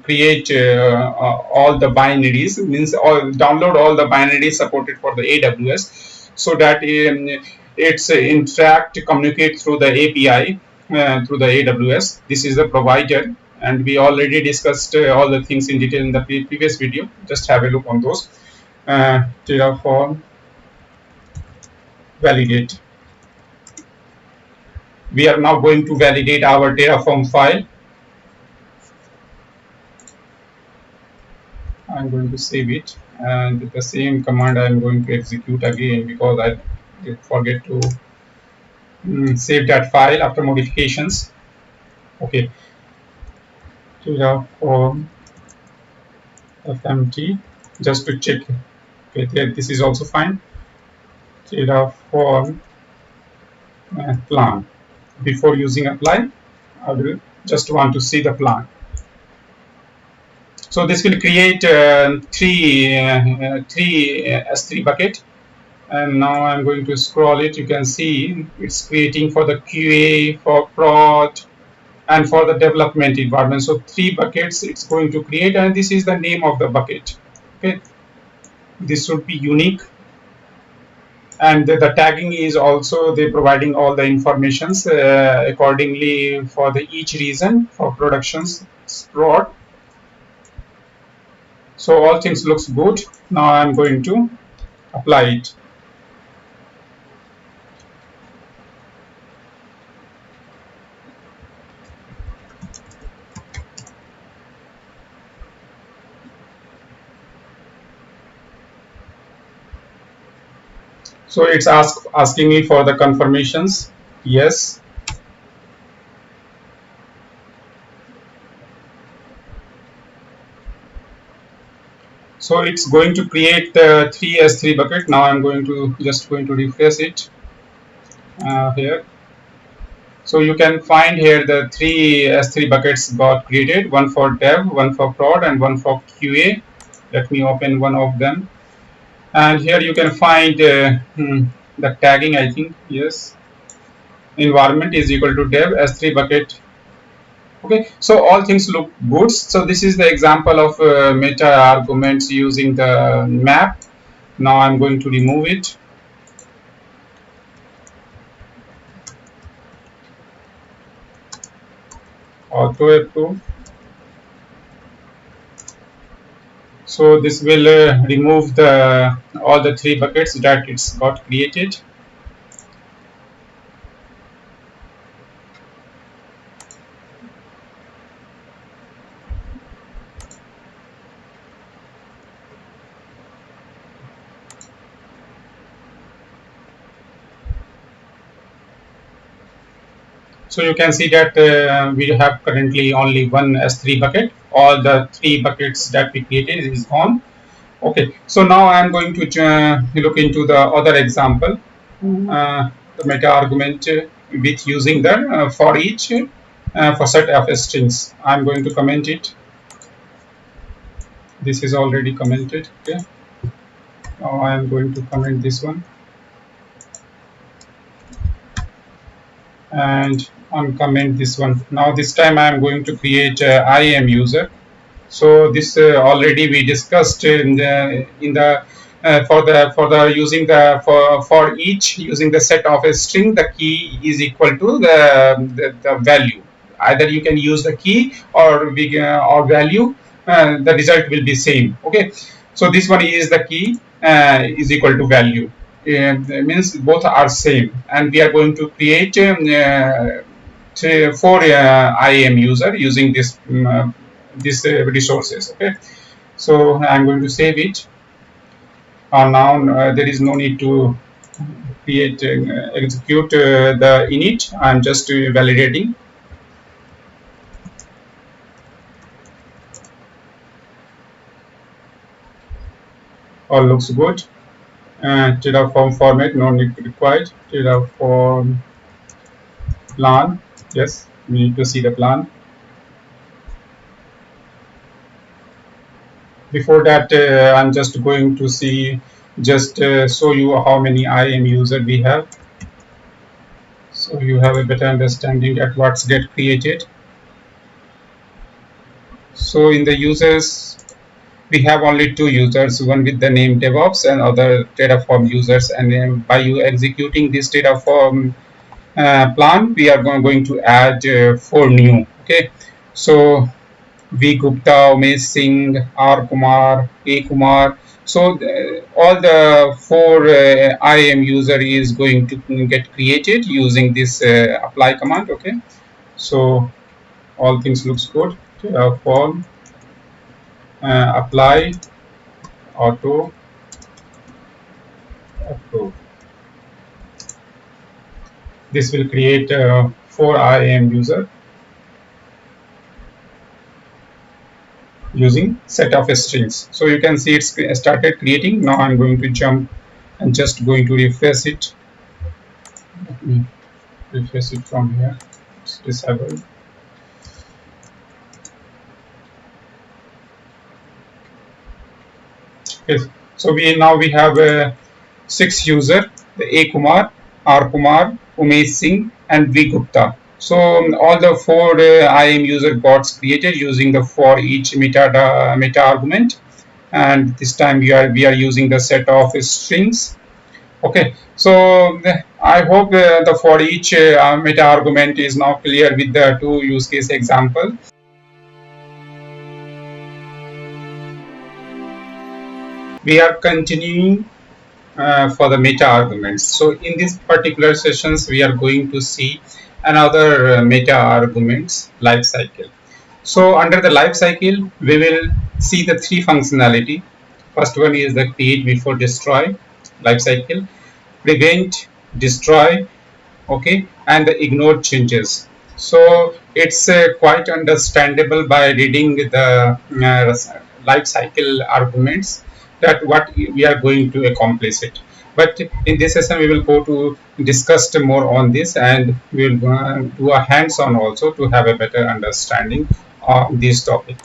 Speaker 1: create all the binaries, means download all the binaries supported for the AWS, so that it's interact, communicate through the API through the AWS. This is the provider, and we already discussed all the things in detail in the previous video. Just have a look on those. Terraform validate. We are now going to validate our Terraform file. I'm going to save it, and the same command I'm going to execute again, because I did forget to save that file after modifications, okay. Terraform fmt, just to check, okay, there, this is also fine. Terraform plan. Before using apply, I will just want to see the plan. So this will create three S3 bucket, and now I'm going to scroll it. You can see it's creating for the QA, for prod, and for the development environment. So three buckets it's going to create, and this is the name of the bucket, okay. This should be unique, and the tagging is also they providing all the informations accordingly for the each reason for productions prod. So all things looks good. Now I'm going to apply it. So it's asking me for the confirmations. Yes. So it's going to create the three S3 bucket. Now I'm going to refresh it here. So you can find here the three S3 buckets got created, one for dev, one for prod, and one for QA. Let me open one of them. And here you can find the tagging, I think, yes. Environment is equal to dev S3 bucket. Okay, so all things look good. So this is the example of meta arguments using the map. Now I'm going to remove it. auto approve. So this will remove the all the three buckets that it's got created. So you can see that we have currently only one S3 bucket. All the three buckets that we created is gone. Okay, so now I am going to look into the other example, the meta argument with using the for each for set of strings. I am going to comment it. This is already commented. Okay, now I am going to comment this one and uncomment this one. Now this time I am going to create IAM user. So this already we discussed in the for the using the for each using the set of a string, the key is equal to the value. Either you can use the key or we or value, the result will be same. Okay, so this one is the key is equal to value. Means both are same, and we are going to create for IAM user using this these resources. Okay, so I'm going to save it. Now there is no need to create execute the init. I'm just validating. All looks good. Terraform format, no need required. Terraform plan, yes, we need to see the plan. Before that, I'm just going to see, just show you how many IAM user we have, so you have a better understanding at what's get created. So in the users, we have only two users, one with the name DevOps and other Terraform users. And by you executing this Terraform plan, we are going to add four new. Okay, so V Gupta, Umesh Singh, R Kumar, A Kumar. So all the four IAM user is going to get created using this apply command. Okay, so all things looks good. Terraform apply auto approve. This will create four IAM user using set of strings. So you can see it's started creating. Now I'm going to jump and just going to refresh it. Let me refresh it from here. It's disabled. Okay, so we have 6 user, the A Kumar, R Kumar, Umesh Singh, and V Gupta. So all the four IAM user got created using the for each meta argument, and this time we are using the set of strings. Okay, so I hope the for each meta argument is now clear with the two use case example. We are continuing for the meta arguments. So in these particular sessions, we are going to see another meta arguments lifecycle. So under the lifecycle, we will see the three functionality. First one is the create before destroy lifecycle, prevent, destroy, okay, and the ignore changes. So it's quite understandable by reading the life cycle arguments that what we are going to accomplish it. But in this session we will go to discuss more on this, and we will do a hands-on also to have a better understanding of this topic.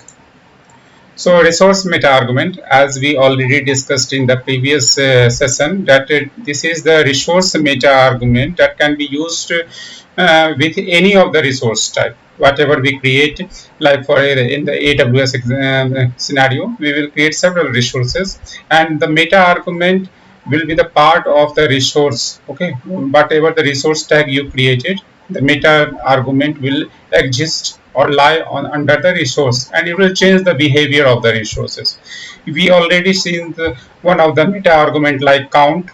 Speaker 1: So resource meta argument, as we already discussed in the previous session, that this is the resource meta argument that can be used with any of the resource type. Whatever we create, like for in the AWS scenario, we will create several resources, and the meta argument will be the part of the resource. Okay, whatever the resource tag you created, the meta argument will exist or lie under the resource, and it will change the behavior of the resources. We already seen one of the meta argument like count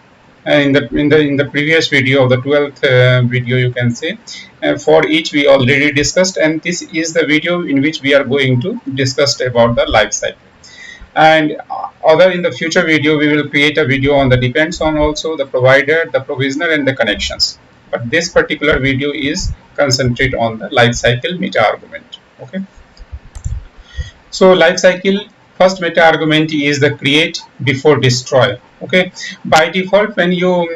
Speaker 1: in the previous video of the 12th video, you can say. For each we already discussed, and this is the video in which we are going to discuss about the life cycle. And other in the future video we will create a video on the depends on also the provider, the provisioner, and the connections. But this particular video is concentrate on the lifecycle meta argument. Okay. So lifecycle first meta argument is the create before destroy. Okay. By default, when you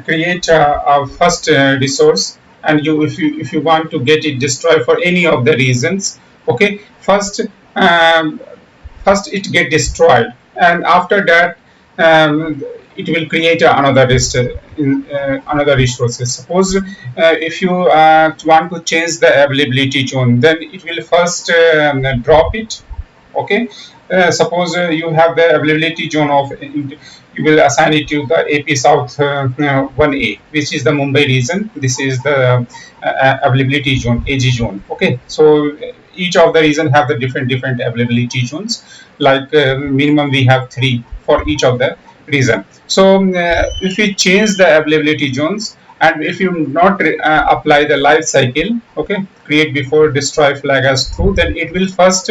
Speaker 1: create a first resource, and if you want to get it destroyed for any of the reasons, okay, um, first it get destroyed, and after that it will create another resources. Suppose if you want to change the availability zone, then it will first drop it. Okay. Suppose you have the availability zone of, you will assign it to the AP South 1A, which is the Mumbai region. This is the availability zone, AG zone. Okay. So each of the region have the different availability zones. Like minimum we have 3 for each of the region. So if we change the availability zones, and if you not apply the life cycle, okay, create before destroy flag as true, then it will first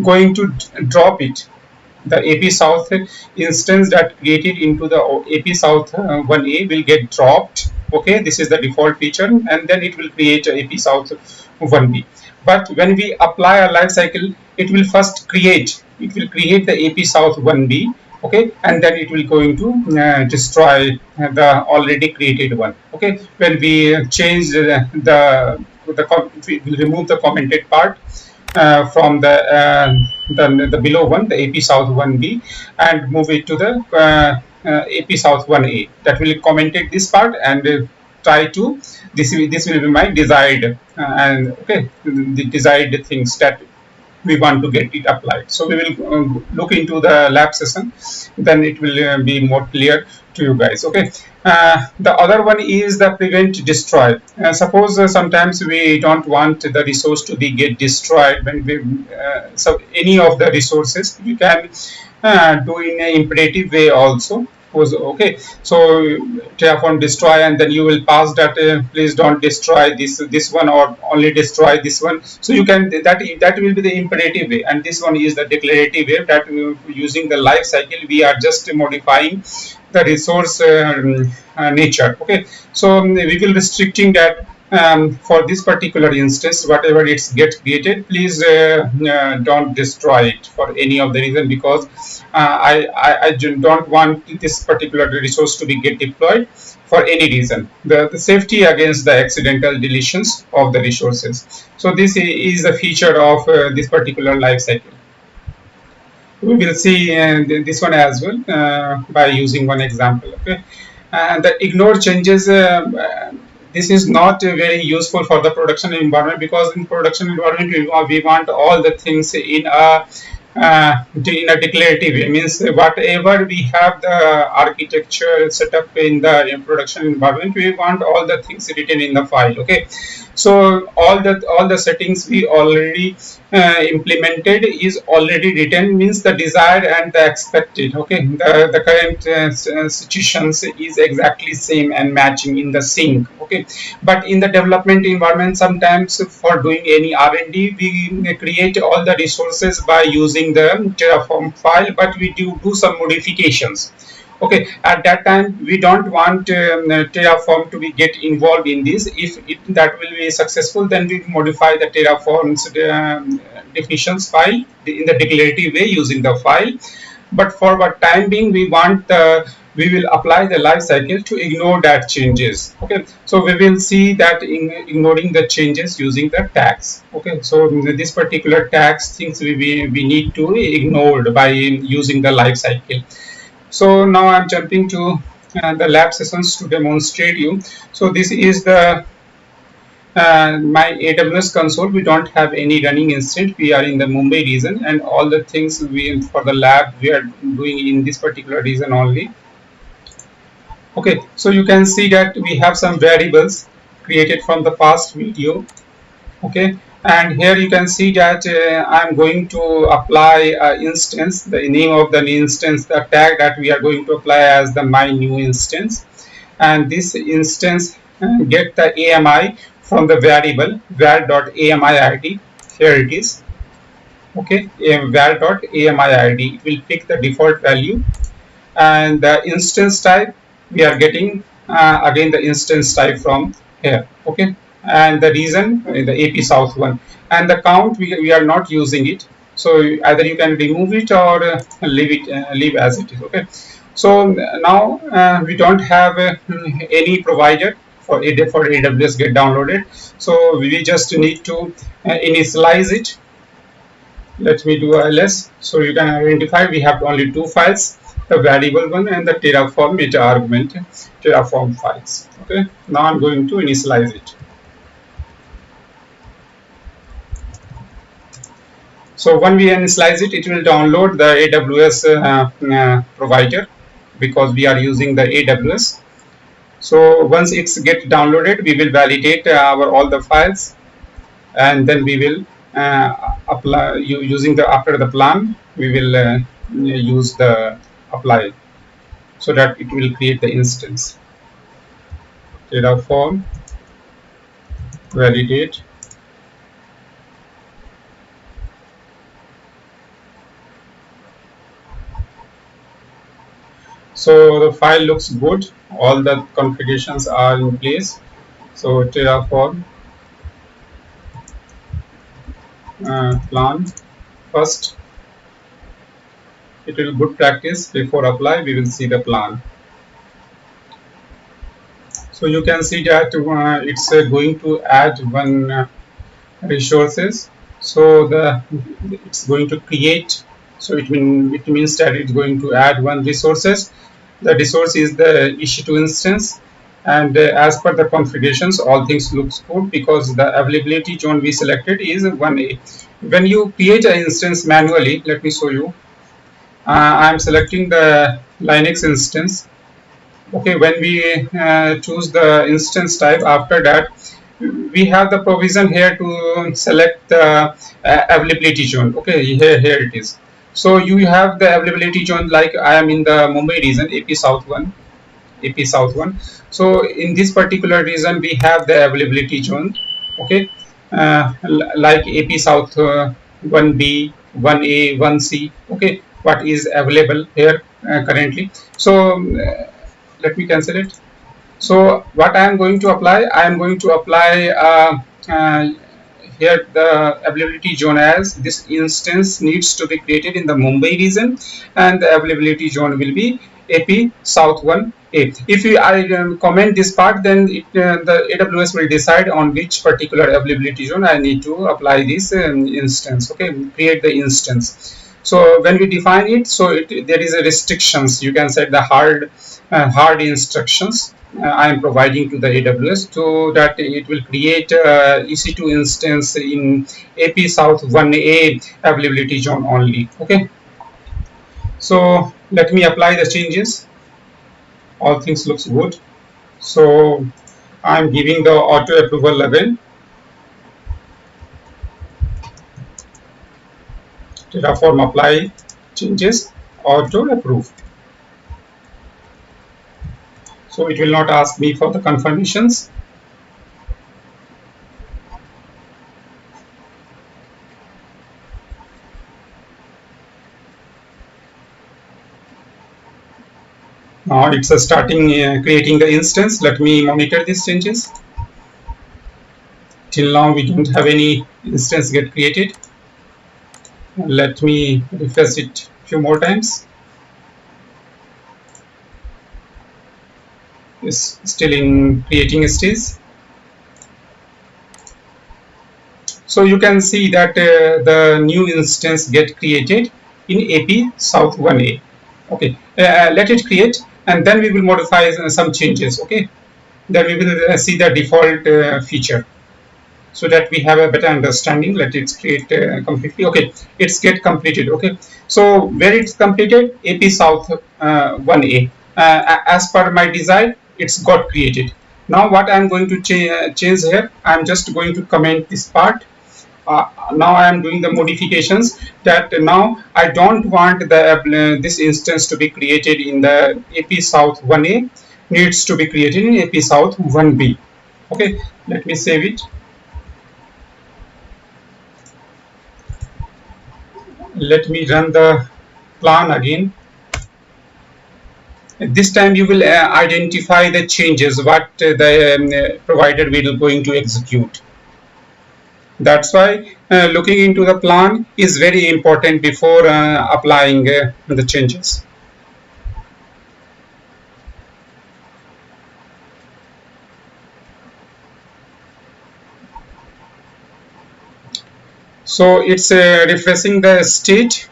Speaker 1: going to drop it. The AP South instance that created into the AP South 1A will get dropped. Okay, this is the default feature, and then it will create a AP South 1B. But when we apply a life cycle, it will first create. It will create the AP South 1B. Okay, and then it will going to destroy the already created one. Okay, when we change we will remove the commented part from the below one, the AP South 1B, and move it to the AP South 1A. That will commented this part, and try to this will be my desired and okay, the desired things that we want to get it applied. So we will look into the lab session, then it will be more clear to you guys. Okay. The other one is the prevent destroy. Suppose sometimes we don't want the resource to be get destroyed when we so any of the resources we can do in an imperative way also. Okay, so Terraform destroy, and then you will pass that please don't destroy this one, or only destroy this one. So you can that will be the imperative way, and this one is the declarative way, that using the life cycle we are just modifying the resource nature. Okay, so we will restricting that for this particular instance, whatever it's get created, please don't destroy it for any of the reason, because I don't want this particular resource to be get deployed for any reason. The safety against the accidental deletions of the resources. So this is a feature of this particular life cycle. We will see this one as well by using one example. Okay, and the ignore changes. This is not very useful for the production environment, because in production environment we want all the things in a declarative way. Means whatever we have the architecture set up in the production environment, we want all the things written in the file. Okay, so all the settings we already implemented is already written, means the desired and the expected. Okay, the current situations is exactly same and matching in the sync. Okay, but in the development environment, sometimes for doing any R&D, we create all the resources by using the Terraform file, but we do some modifications. Okay, at that time we don't want Terraform to be get involved in this. If that will be successful, then we modify the Terraform's definitions file in the declarative way using the file. But for what time being, we want we will apply the life cycle to ignore that changes. Okay, so we will see that in ignoring the changes using the tags. Okay, so this particular tags things we need to ignore by using the life cycle. So now I'm jumping to the lab sessions to demonstrate you. So this is the my AWS console. We don't have any running instance. We are in the Mumbai region, and all the things we for the lab we are doing in this particular region only. Okay, so you can see that we have some variables created from the past video. Okay, And here you can see that I'm going to apply instance, the name of the instance, the tag that we are going to apply as the my new instance. And this instance get the AMI from the variable var.AMIID. Here it is. Okay, var.AMIID. It will pick the default value, and the instance type we are getting again the instance type from here. Okay, and the reason the AP South one, and the count we are not using it, so either you can remove it or leave it leave as it is. Okay, so now we don't have any provider for AWS get downloaded, so we just need to initialize it. Let me do ls. So you can identify we have only two files, the variable one and the Terraform Meta-Argument Terraform files. Okay, now I'm going to initialize it. So when we initialize it, it will download the AWS provider, because we are using the AWS. So once it's get downloaded, we will validate our all the files, and then we will apply using the after the plan we will use the apply, so that it will create the instance. Terraform validate. So the file looks good, all the configurations are in place. So Terraform plan first, it will good practice before apply we will see the plan. So you can see that it's going to add one resources. So it's going to create, so it means that it's going to add one resources. The resource is the EC2 instance, and as per the configurations all things looks good, because the availability zone we selected is 1A. When you create an instance manually, let me show you. I'm selecting the Linux instance. Okay, when we choose the instance type, after that we have the provision here to select the availability zone. Okay, here it is. So you have the availability zone, like I am in the Mumbai region, AP South 1. AP South 1. So in this particular region we have the availability zone. Okay, like AP South 1B, 1A, 1C. Okay, what is available here currently. So let me cancel it. So what I am going to apply, I am going to apply here the availability zone as this instance needs to be created in the Mumbai region, and the availability zone will be AP South 1A. If I comment this part, then the AWS will decide on which particular availability zone I need to apply this instance. Okay, create the instance. So when we define it, so there is a restrictions. You can set the hard instructions I am providing to the AWS, so that it will create EC2 instance in AP South 1A availability zone only. Okay, so let me apply the changes. All things looks good. So I'm giving the auto approval level. Terraform apply changes, auto approve. So it will not ask me for the confirmations. Now it's starting creating the instance. Let me monitor these changes. Till now we don't have any instance get created. Let me refresh it a few more times. Is still in creating stage. So you can see that the new instance get created in AP South 1A. Okay, let it create, and then we will modify some changes. Okay, then we will see the default feature, so that we have a better understanding. Let it create completely. Okay, it's get completed. Okay, so where it's completed, AP South 1A. As per my design, it's got created. Now what I'm going to change here, I'm just going to comment this part, now I am doing the modifications that now I don't want the this instance to be created in the AP South 1A, needs to be created in AP South 1B. Okay, let me save it. Let me run the plan again. This time you will identify the changes what the provider will going to execute. That's why looking into the plan is very important before applying the changes. So it's refreshing the state.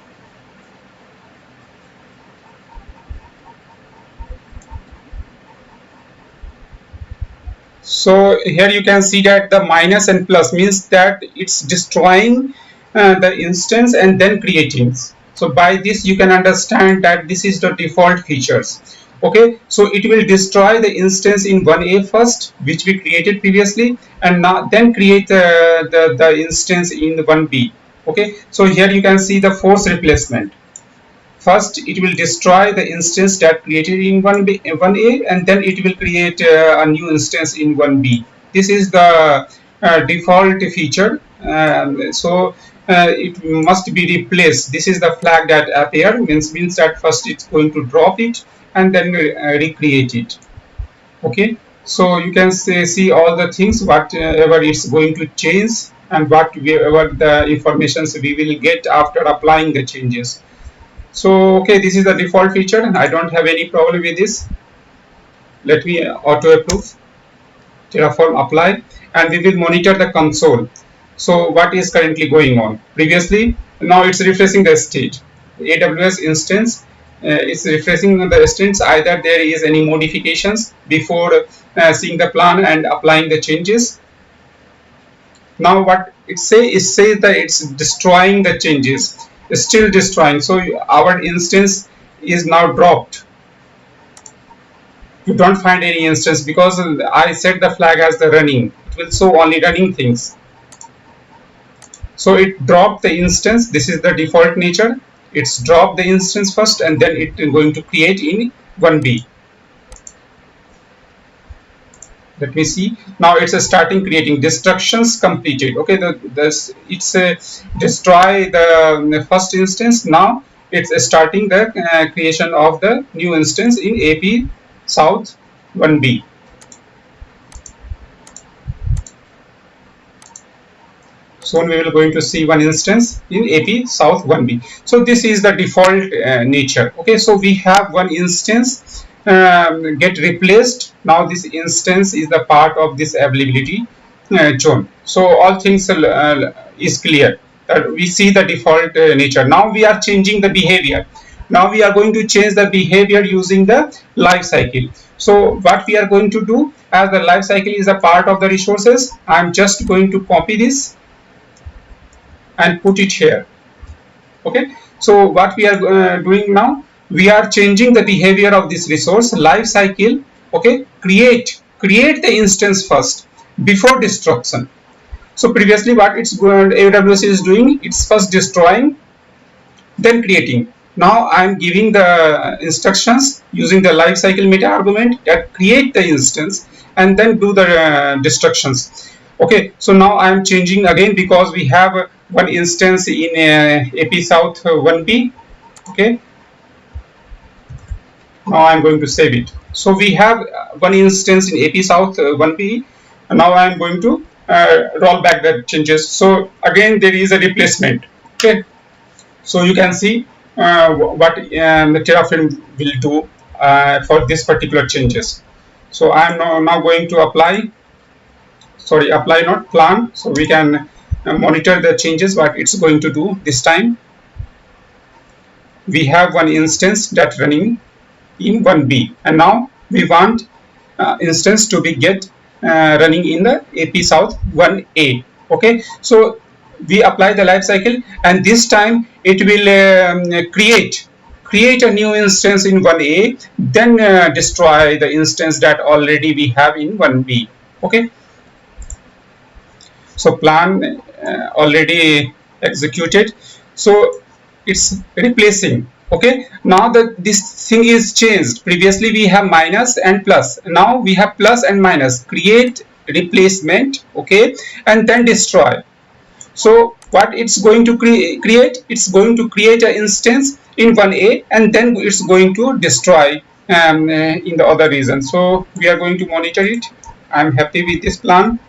Speaker 1: So here you can see that the minus and plus means that it's destroying the instance and then creating. So by this you can understand that this is the default features. Okay, so it will destroy the instance in 1A first, which we created previously, and now then create the instance in 1B. Okay, so here you can see the force replacement. First, it will destroy the instance that created in 1A, and then it will create a new instance in 1B. This is the default feature. It must be replaced. This is the flag that appear means that first it's going to drop it and then recreate it. Okay, so you can see all the things whatever it's going to change and whatever the informations we will get after applying the changes. So okay, this is the default feature and I don't have any problem with this. Let me auto approve, Terraform apply, and we will monitor the console. So what is currently going on? Previously, now it's refreshing the state. AWS instance is refreshing the instance, either there is any modifications before seeing the plan and applying the changes. Now what it says that it's destroying the changes. It's still destroying, so our instance is now dropped. You don't find any instance because I set the flag as the running. It will show only running things. So it dropped the instance. This is the default nature. It's dropped the instance first and then it is going to create in 1B. Let me see. Now it's starting creating destructions completed. Okay, it's destroy the first instance. Now it's starting the creation of the new instance in AP South 1B. Soon we will going to see one instance in AP South 1B. So this is the default nature. Okay, so we have one instance get replaced. Now this instance is the part of this availability zone. So all things is clear. We see the default nature. Now we are changing the behavior. Now we are going to change the behavior using the lifecycle. So what we are going to do, as the lifecycle is a part of the resources, I'm just going to copy this and put it here. Okay, so what we are doing now, we are changing the behavior of this resource lifecycle. Okay, create the instance first before destruction. So previously what AWS is doing, it's first destroying then creating. Now I am giving the instructions using the lifecycle meta-argument that create the instance and then do the destructions. Okay, so now I am changing again because we have one instance in AP South 1B. Okay, now I am going to save it. So we have one instance in AP South 1B, and now I am going to roll back the changes. So again there is a replacement. Okay, so you can see what the Terraform will do for this particular changes. So I am now going to apply not plan, so we can monitor the changes what it's going to do this time. We have one instance that running in 1B, and now we want instance to be running in the AP South 1A. Okay, so we apply the life cycle, and this time it will create a new instance in 1A, then destroy the instance that already we have in 1B. Okay, so plan already executed. So it's replacing. Okay, now that this thing is changed, previously we have minus and plus, now we have plus and minus, create replacement, okay, and then destroy. So what it's going to create, it's going to create an instance in 1A and then it's going to destroy in the other region. So we are going to monitor it. I'm happy with this plan.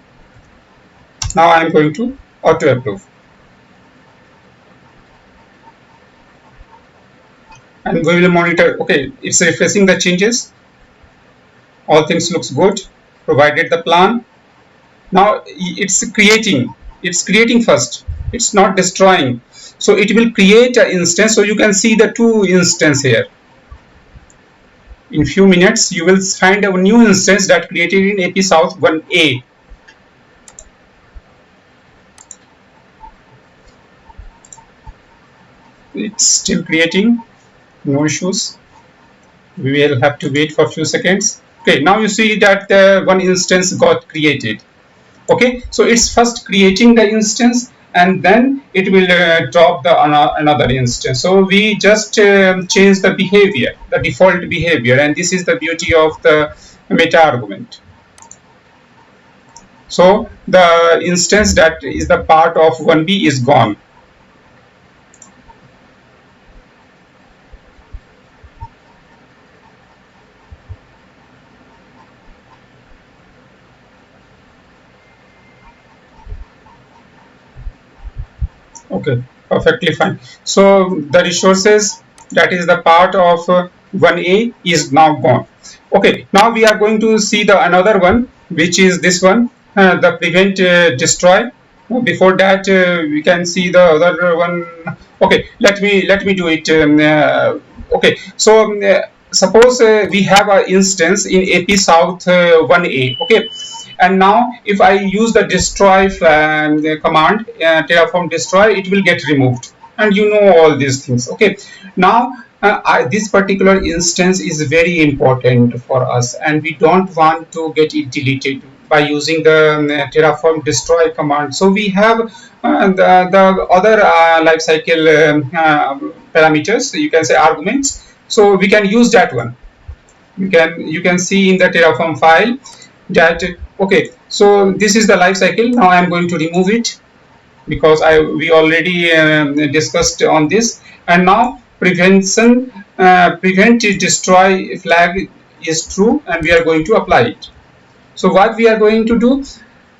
Speaker 1: Now I'm going to auto approve and we will monitor. Okay, it's refreshing the changes. All things looks good provided the plan. Now it's creating first, it's not destroying. So it will create an instance. So you can see the two instances here. In few minutes you will find a new instance that created in AP South 1A. It's still creating, no issues. We will have to wait for a few seconds. Okay, now you see that one instance got created. Okay, so it's first creating the instance and then it will drop the another instance. So we just change the behavior, the default behavior, and this is the beauty of the Meta-Argument. So the instance that is the part of 1B is gone. Okay, perfectly fine. So the resources that is the part of 1A is now gone. Okay, now we are going to see the another one, which is this one, the prevent destroy. Before that, we can see the other one. Okay, let me do it. Okay, so suppose we have an instance in AP South 1A. Okay, and now if I use the destroy command, terraform destroy, it will get removed, and you know all these things. Okay, now this particular instance is very important for us and we don't want to get it deleted by using the terraform destroy command. So we have the other lifecycle parameters, you can say arguments, so we can use that one. You can see in the terraform file that. Okay, so this is the life cycle. Now I am going to remove it because we already discussed on this. And now prevent destroy flag is true and we are going to apply it. So what we are going to do,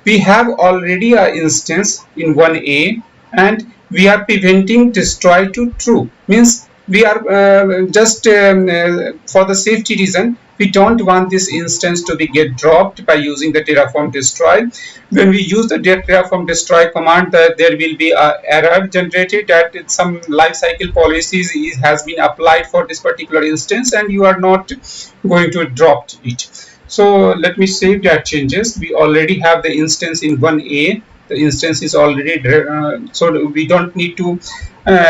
Speaker 1: we have already an instance in 1A and we are preventing destroy to true, means we are just for the safety reason, we don't want this instance to be get dropped by using the terraform destroy. When we use the terraform destroy command, there will be an error generated that some lifecycle policies has been applied for this particular instance and you are not going to drop it. So let me save that changes. We already have the instance in 1A. The instance is already so we don't need to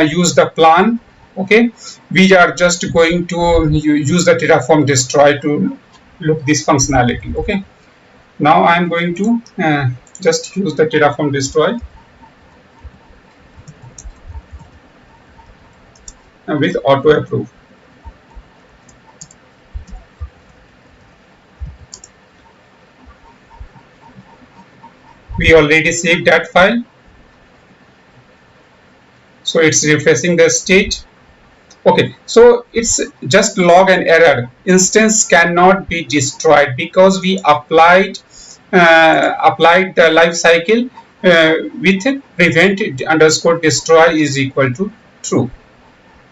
Speaker 1: use the plan. Okay, we are just going to use the terraform destroy to look this functionality. Okay, now I am going to just use the terraform destroy with auto approve. We already saved that file, so it's refreshing the state. Okay, so it's just log an error. Instance cannot be destroyed because we applied the life cycle with prevent underscore destroy is equal to true.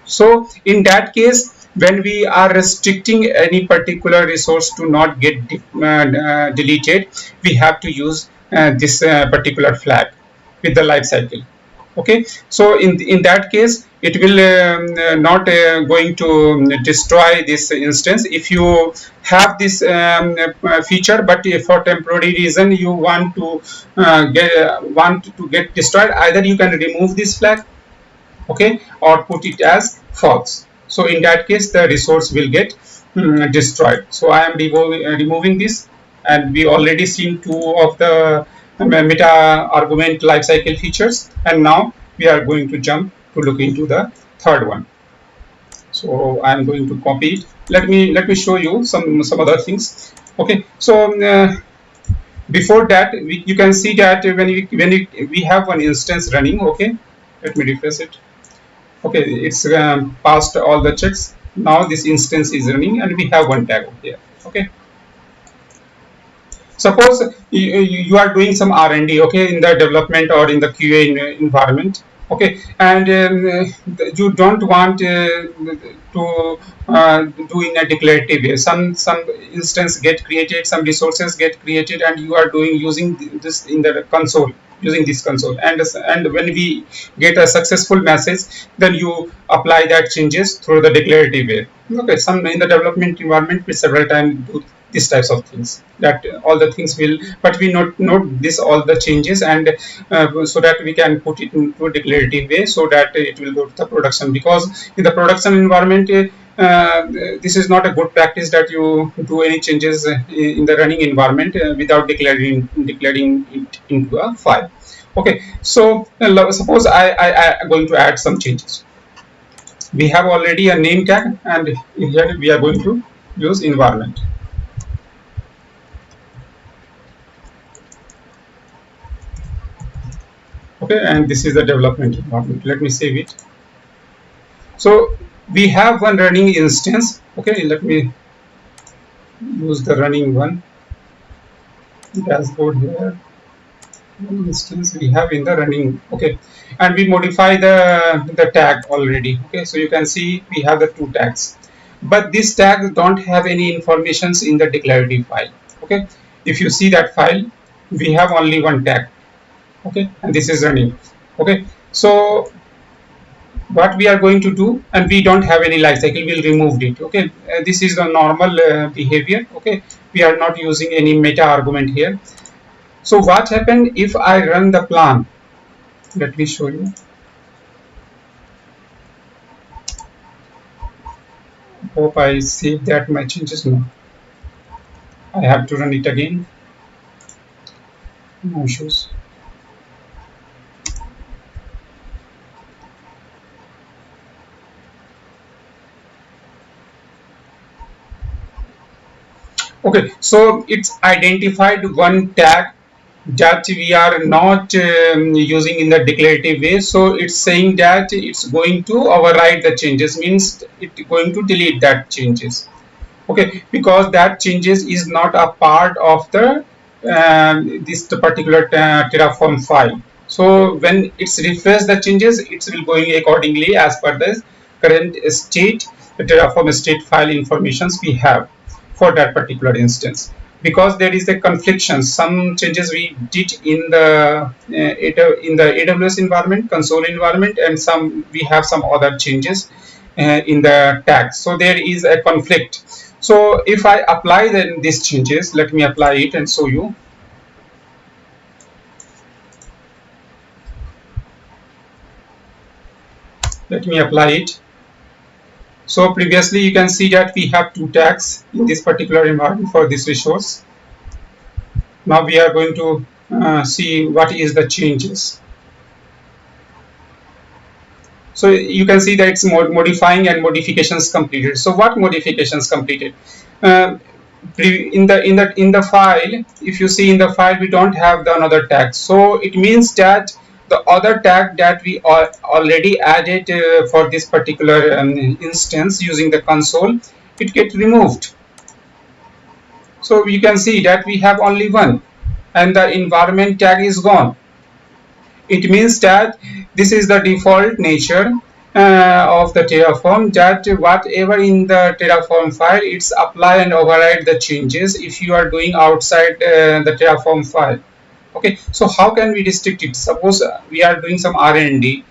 Speaker 1: So in that case, when we are restricting any particular resource to not get deleted, we have to use this particular flag with the life cycle. Okay, so in that case it will not going to destroy this instance. If you have this feature but for temporary reason you want to get destroyed, either you can remove this flag, okay, or put it as false. So in that case the resource will get destroyed. So I am removing this and we already seen two of the Meta-Argument lifecycle features, and now we are going to jump to look into the third one. So I am going to copy it. Let me show you some other things. Okay, so before that, you can see that when we have one instance running. Okay, let me refresh it. Okay, it's passed all the checks. Now this instance is running and we have one tag here. Okay, suppose you are doing some R&D, okay, in the development or in the QA environment, okay, and you don't want to do in a declarative way. Some instance get created, some resources get created, and you are doing using this in the console, using this console, and when we get a successful message, then you apply that changes through the declarative way. Okay, some in the development environment we several times do these types of things, that all the things will, but we note this all the changes, and so that we can put it into a declarative way so that it will go to the production, because in the production environment this is not a good practice that you do any changes in the running environment without declaring it into a file. Okay, so suppose I am going to add some changes. We have already a name tag, and here we are going to use environment. Okay, and this is the development environment. Let me save it. So we have one running instance. Okay, let me use the running one dashboard here. One instance we have in the running. Okay, and we modify the tag already. Okay, so you can see we have the two tags, but these tags don't have any informations in the declarative file. Okay, if you see that file, we have only one tag. Okay, and this is running. Okay, so what we are going to do, and we don't have any lifecycle, we'll remove it. Okay, this is the normal behavior. Okay, we are not using any meta argument here. So what happened if I run the plan? Let me show you. Hope I saved that my changes. No, I have to run it again. No issues. Okay, so it's identified one tag that we are not using in the declarative way. So it's saying that it's going to override the changes, means it's going to delete that changes. Okay, because that changes is not a part of the this particular Terraform file. So when it's refresh the changes, it will going accordingly as per the current state, the Terraform state file informations we have for that particular instance. Because there is a confliction, some changes we did in the AWS environment, console environment, and some we have some other changes in the tags. So there is a conflict. So if I apply then these changes, let me apply it and show you. Let me apply it. So previously you can see that we have two tags in this particular environment for this resource. Now we are going to see what is the changes. So you can see that it's modifying and modifications completed. So what modifications completed? In the file, if you see in the file, we don't have the another tag. So it means that the other tag that we already added for this particular instance using the console, it gets removed. So you can see that we have only one, and the environment tag is gone. It means that this is the default nature of the Terraform, that whatever in the Terraform file, it's apply and override the changes if you are doing outside the Terraform file. Okay, so how can we restrict it? Suppose we are doing some R&D.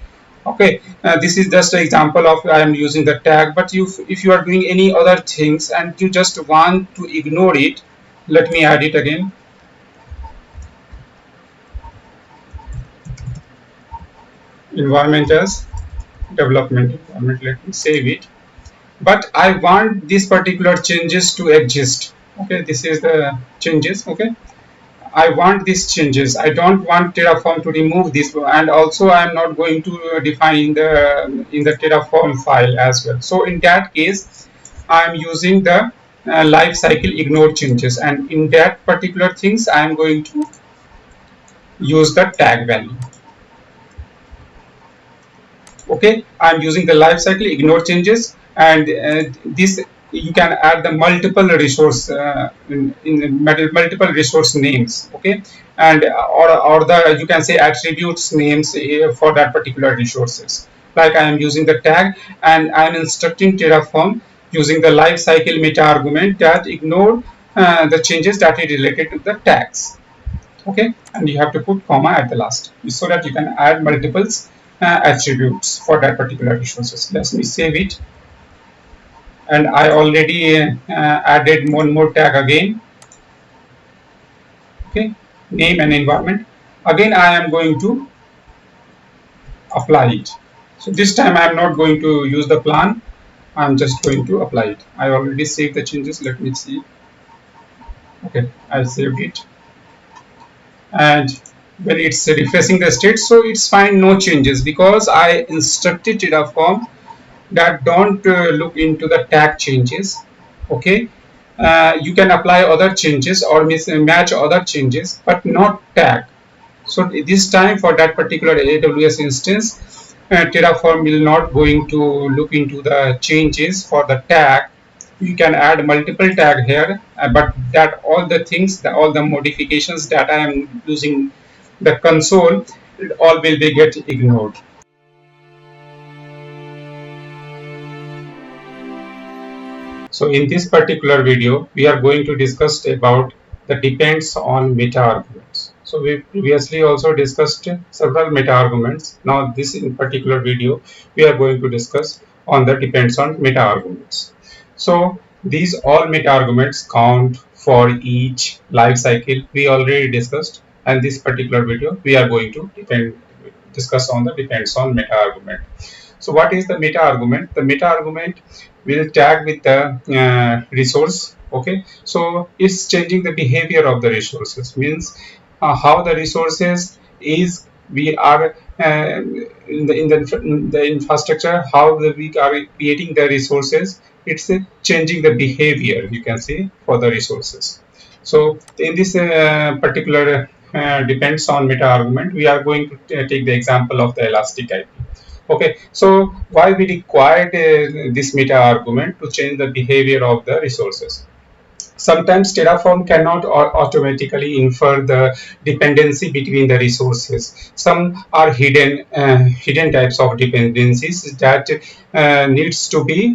Speaker 1: Okay, this is just an example of I am using the tag, but if you are doing any other things and you just want to ignore it, let me add it again. Environment as development environment. Let me save it, but I want these particular changes to exist. Okay, this is the changes. Okay, I want these changes. I don't want Terraform to remove this, and also I am not going to define in the Terraform file as well. So in that case, I am using the lifecycle ignore changes, and in that particular things, I am going to use the tag value. Okay, I'm using the lifecycle ignore changes, and this you can add the multiple resource in multiple resource names. Okay, and or the you can say attributes names for that particular resources. Like I am using the tag, and I am instructing Terraform using the lifecycle meta argument that ignore the changes that are related to the tags. Okay, and you have to put comma at the last so that you can add multiples attributes for that particular resources. Let me save it, and I already added one more tag again. Okay, name and environment. Again, I am going to apply it. So this time I am not going to use the plan. I'm just going to apply it. I already saved the changes. Let me see. Okay, I saved it, and when it's refreshing the state, so it's fine, no changes, because I instructed Terraform that don't look into the tag changes. Okay, you can apply other changes or match other changes, but not tag. So this time for that particular AWS instance, Terraform will not going to look into the changes for the tag. You can add multiple tag here, but that all the things, all the modifications that I am using the console, all will be get ignored. So in this particular video, we are going to discuss about the depends on meta arguments. So we previously also discussed several meta arguments. Now this in particular video, we are going to discuss on the depends on meta arguments. So these all meta arguments count for each life cycle we already discussed, and this particular video we are going to discuss on the depends on meta argument. So what is the meta argument? The meta argument will tag with the resource. Okay, so it's changing the behavior of the resources, means how the resources is we are in the infrastructure, how we are creating the resources. It's changing the behavior, you can see, for the resources. So in this particular depends on meta argument, we are going to take the example of the elastic IP. Okay, so why we required this meta argument to change the behavior of the resources? Sometimes Terraform cannot automatically infer the dependency between the resources. Some are hidden types of dependencies that needs to be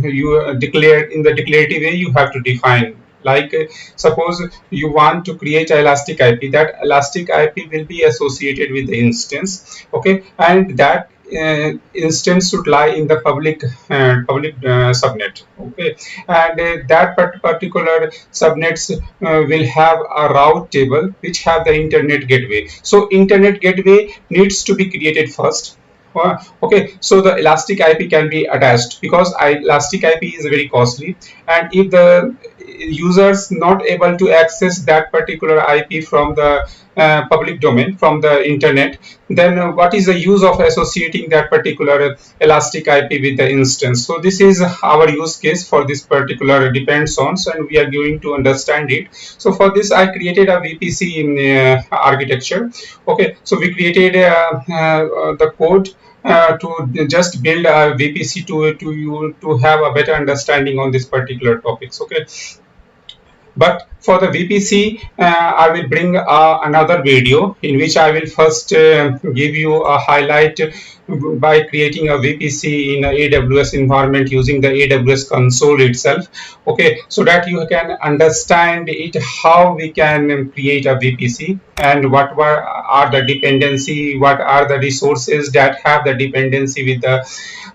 Speaker 1: you declared in the declarative way. You have to define. Like suppose you want to create elastic IP, that elastic IP will be associated with the instance. Okay, and that instance should lie in the public subnet. Okay, and that particular subnets will have a route table which have the internet gateway. So internet gateway needs to be created first. Okay, so the elastic IP can be attached, because elastic IP is very costly, and if the users not able to access that particular IP from the public domain, from the internet, then what is the use of associating that particular elastic IP with the instance? So this is our use case for this particular depends on, and we are going to understand it. So for this I created a VPC in architecture. Okay, so we created the code to just build a VPC to have a better understanding on this particular topics. Okay, but for the VPC, I will bring another video in which I will first give you a highlight by creating a VPC in a AWS environment using the AWS console itself. Okay, so that you can understand it, how we can create a VPC, and what are the dependency, what are the resources that have the dependency with the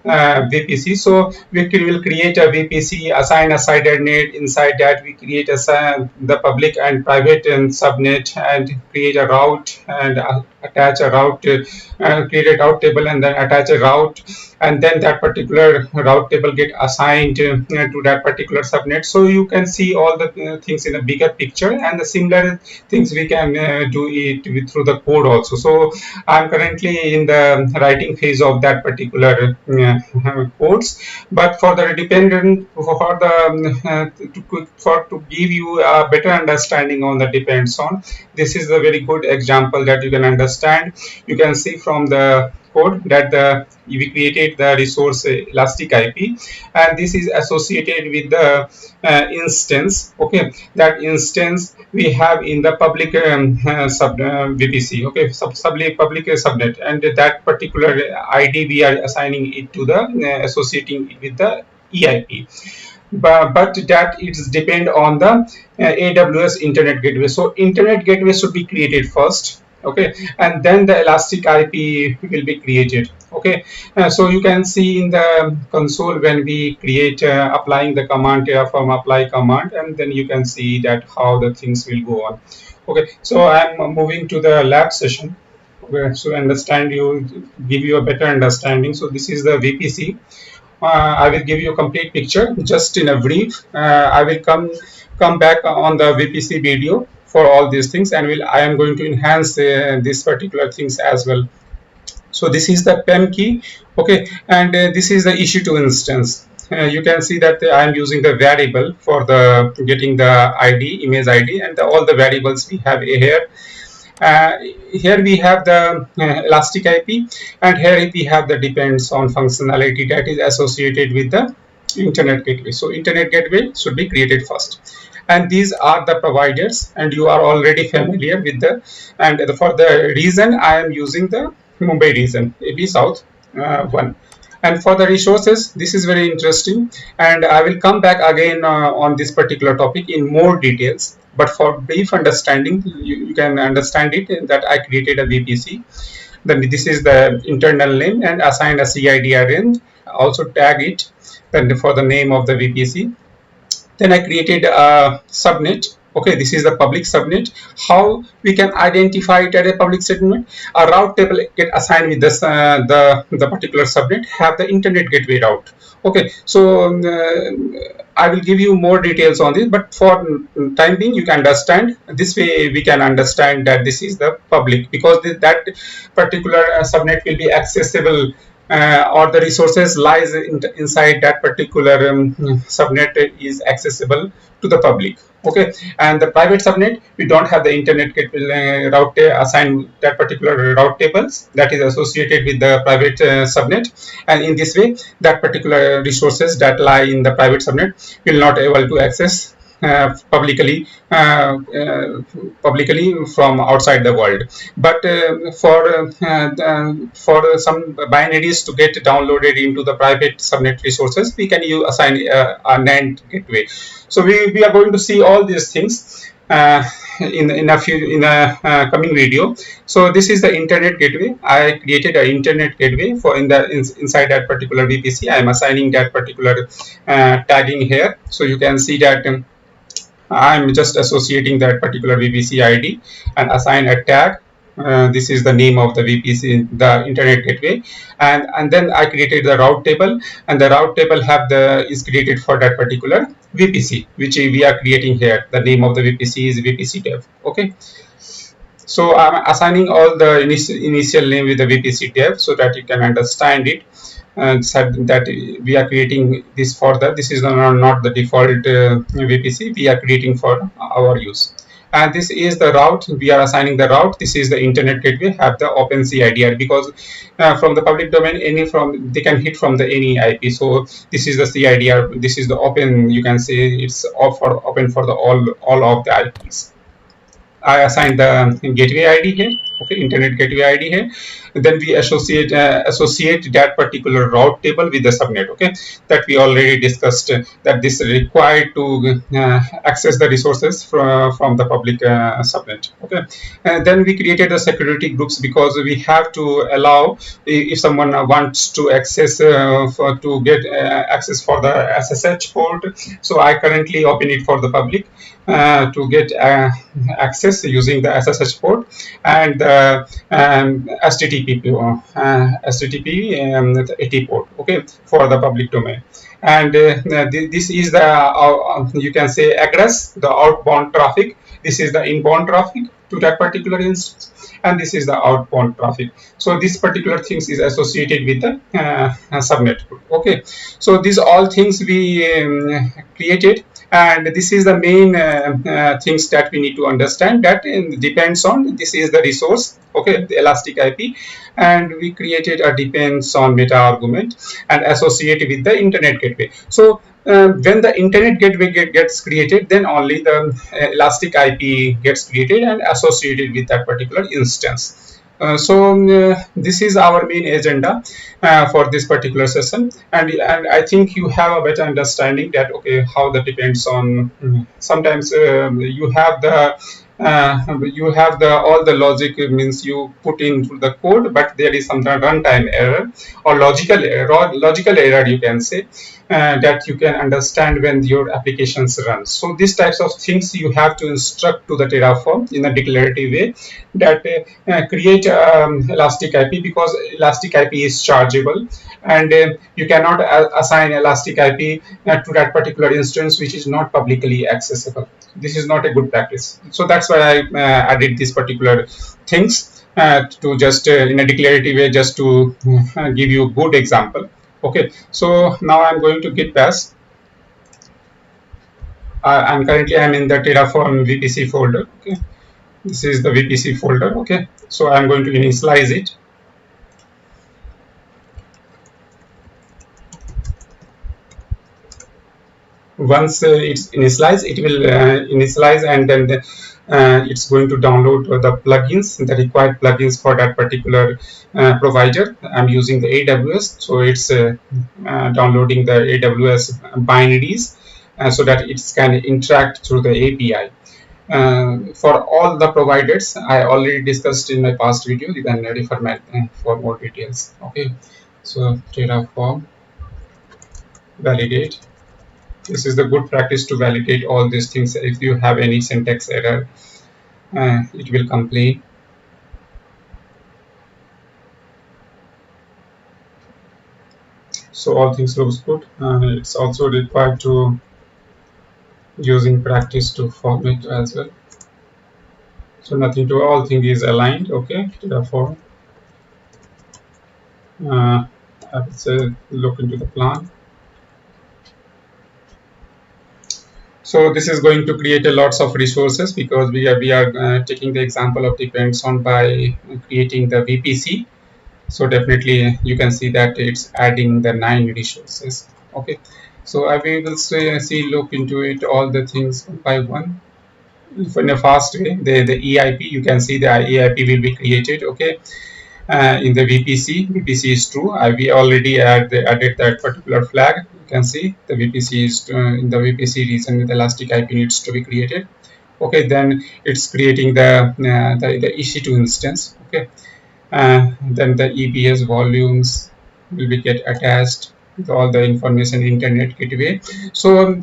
Speaker 1: VPC. So we will create a VPC, assign a CIDR net. Inside that we create the public and private and subnet, and create a route, and attach a route, create a route table, and then attach a route, and then that particular route table get assigned to that particular subnet. So you can see all the things in a bigger picture, and the similar things we can do it through the code also. So I'm currently in the writing phase of that particular codes, but for the dependent, for the to give you a better understanding on the depends on, this is a very good example that you can understand. You can see from the code that we created the resource elastic IP, and this is associated with the instance. Okay, that instance we have in the public VPC. Okay, public subnet, and that particular ID we are assigning it to the associating it with the EIP. But that it's depend on the AWS internet gateway. So internet gateway should be created first, okay, and then the elastic IP will be created. Okay, so you can see in the console when we create applying the command Terraform apply command, and then you can see that how the things will go on. Okay, so I'm moving to the lab session. Okay, so understand you, give you a better understanding. So this is the VPC. I will give you a complete picture just in a brief. I will come back on the VPC video for all these things, and I am going to enhance these particular things as well. So this is the PEM key, okay, and this is the issue2 instance. You can see that I am using the variable for the getting the ID, image ID, and all the variables we have here. Here we have the elastic IP, and here we have the depends on functionality that is associated with the internet gateway. So internet gateway should be created first, and these are the providers, and you are already familiar with the, and for the reason I am using the Mumbai region, AB South 1. And for the resources, this is very interesting, and I will come back again on this particular topic in more details. But for brief understanding, you can understand it that I created a VPC. Then this is the internal name, and assign a CIDR range. Also tag it then for the name of the VPC. Then I created a subnet. Okay, this is the public subnet. How we can identify it as a public subnet? A route table get assigned with this the particular subnet have the internet gateway route. Okay, so I will give you more details on this, but for time being, you can understand this way. We can understand that this is the public, because that particular subnet will be accessible, or the resources lies inside that particular subnet is accessible to the public. Okay, and the private subnet, we don't have the internet gateway route assigned that particular route tables that is associated with the private subnet, and in this way that particular resources that lie in the private subnet will not able to access publicly from outside the world. But for some binaries to get downloaded into the private subnet resources, we can assign a NAND gateway. So we are going to see all these things in a coming video. So this is the internet gateway. I created an internet gateway for inside that particular VPC. I am assigning that particular tagging here. So you can see that I'm just associating that particular VPC ID and assign a tag. This is the name of the VPC, the internet gateway, and then I created the route table, and the route table is created for that particular VPC, which we are creating here. The name of the VPC is VPC dev. Okay. So I'm assigning all the initial name with the VPC dev so that you can understand it. And said that we are creating this for this is not the default VPC, we are creating for our use. And this is the route, we are assigning the route. This is the internet gateway, have the open CIDR, because from the public domain, they can hit from the any IP. So this is the CIDR, this is the open, you can say it's open for the all of the IPs. I assigned the gateway ID here, okay, internet gateway ID here. Then we associate that particular route table with the subnet, okay, that we already discussed, that this is required to access the resources from the public subnet. Okay, and then we created the security groups, because we have to allow, if someone wants to access to get access for the SSH port. So I currently open it for the public to get access using the SSH port, and the HTTP 80 port, okay, for the public domain. And this is the you can say address, the outbound traffic. This is the inbound traffic to that particular instance, and this is the outbound traffic. So this particular things is associated with the subnet group. Okay, so these all things we created, and this is the main things that we need to understand, that depends on, this is the resource, okay, the elastic IP, and we created a depends on meta argument and associated with the internet gateway. So when the internet gateway gets created, then only the elastic IP gets created and associated with that particular instance. This is our main agenda for this particular session, and I think you have a better understanding that, okay, how that depends on, sometimes you have the all the logic, means you put into the code, but there is some runtime error or logical error, you can say, that you can understand when your applications run. So these types of things you have to instruct to the Terraform in a declarative way, that create elastic IP, because elastic IP is chargeable, and you cannot assign elastic IP to that particular instance which is not publicly accessible. This is not a good practice. So that's why I added these particular things to just in a declarative way, just to give you a good example. Okay, so now I'm going to git bash. And currently I'm in the Terraform VPC folder. Okay, this is the VPC folder. Okay, so I'm going to initialize it. Once it's initialized, it will initialize, and then it's going to download the plugins, the required plugins for that particular provider. I'm using the AWS, so it's downloading the AWS binaries so that it can interact through the API. For all the providers, I already discussed in my past video. You can refer for more details. Okay, so Terraform validate. This is the good practice to validate all these things. If you have any syntax error, it will complain. So all things looks good. It's also required to using practice to format as well. So nothing to, all thing is aligned. Okay, therefore I would say look into the plan. So this is going to create a lots of resources, because we are taking the example of depends on by creating the VPC. So definitely you can see that it's adding the 9 resources. Okay, so I will see look into it all the things one by one in a fast way. The EIP, you can see the EIP will be created. Okay, in the VPC is true. We already added that particular flag. You can see the VPC is in the VPC region, the elastic IP needs to be created. Okay, then it's creating the EC2 instance. Okay, then the EBS volumes will be get attached with all the information internet gateway. So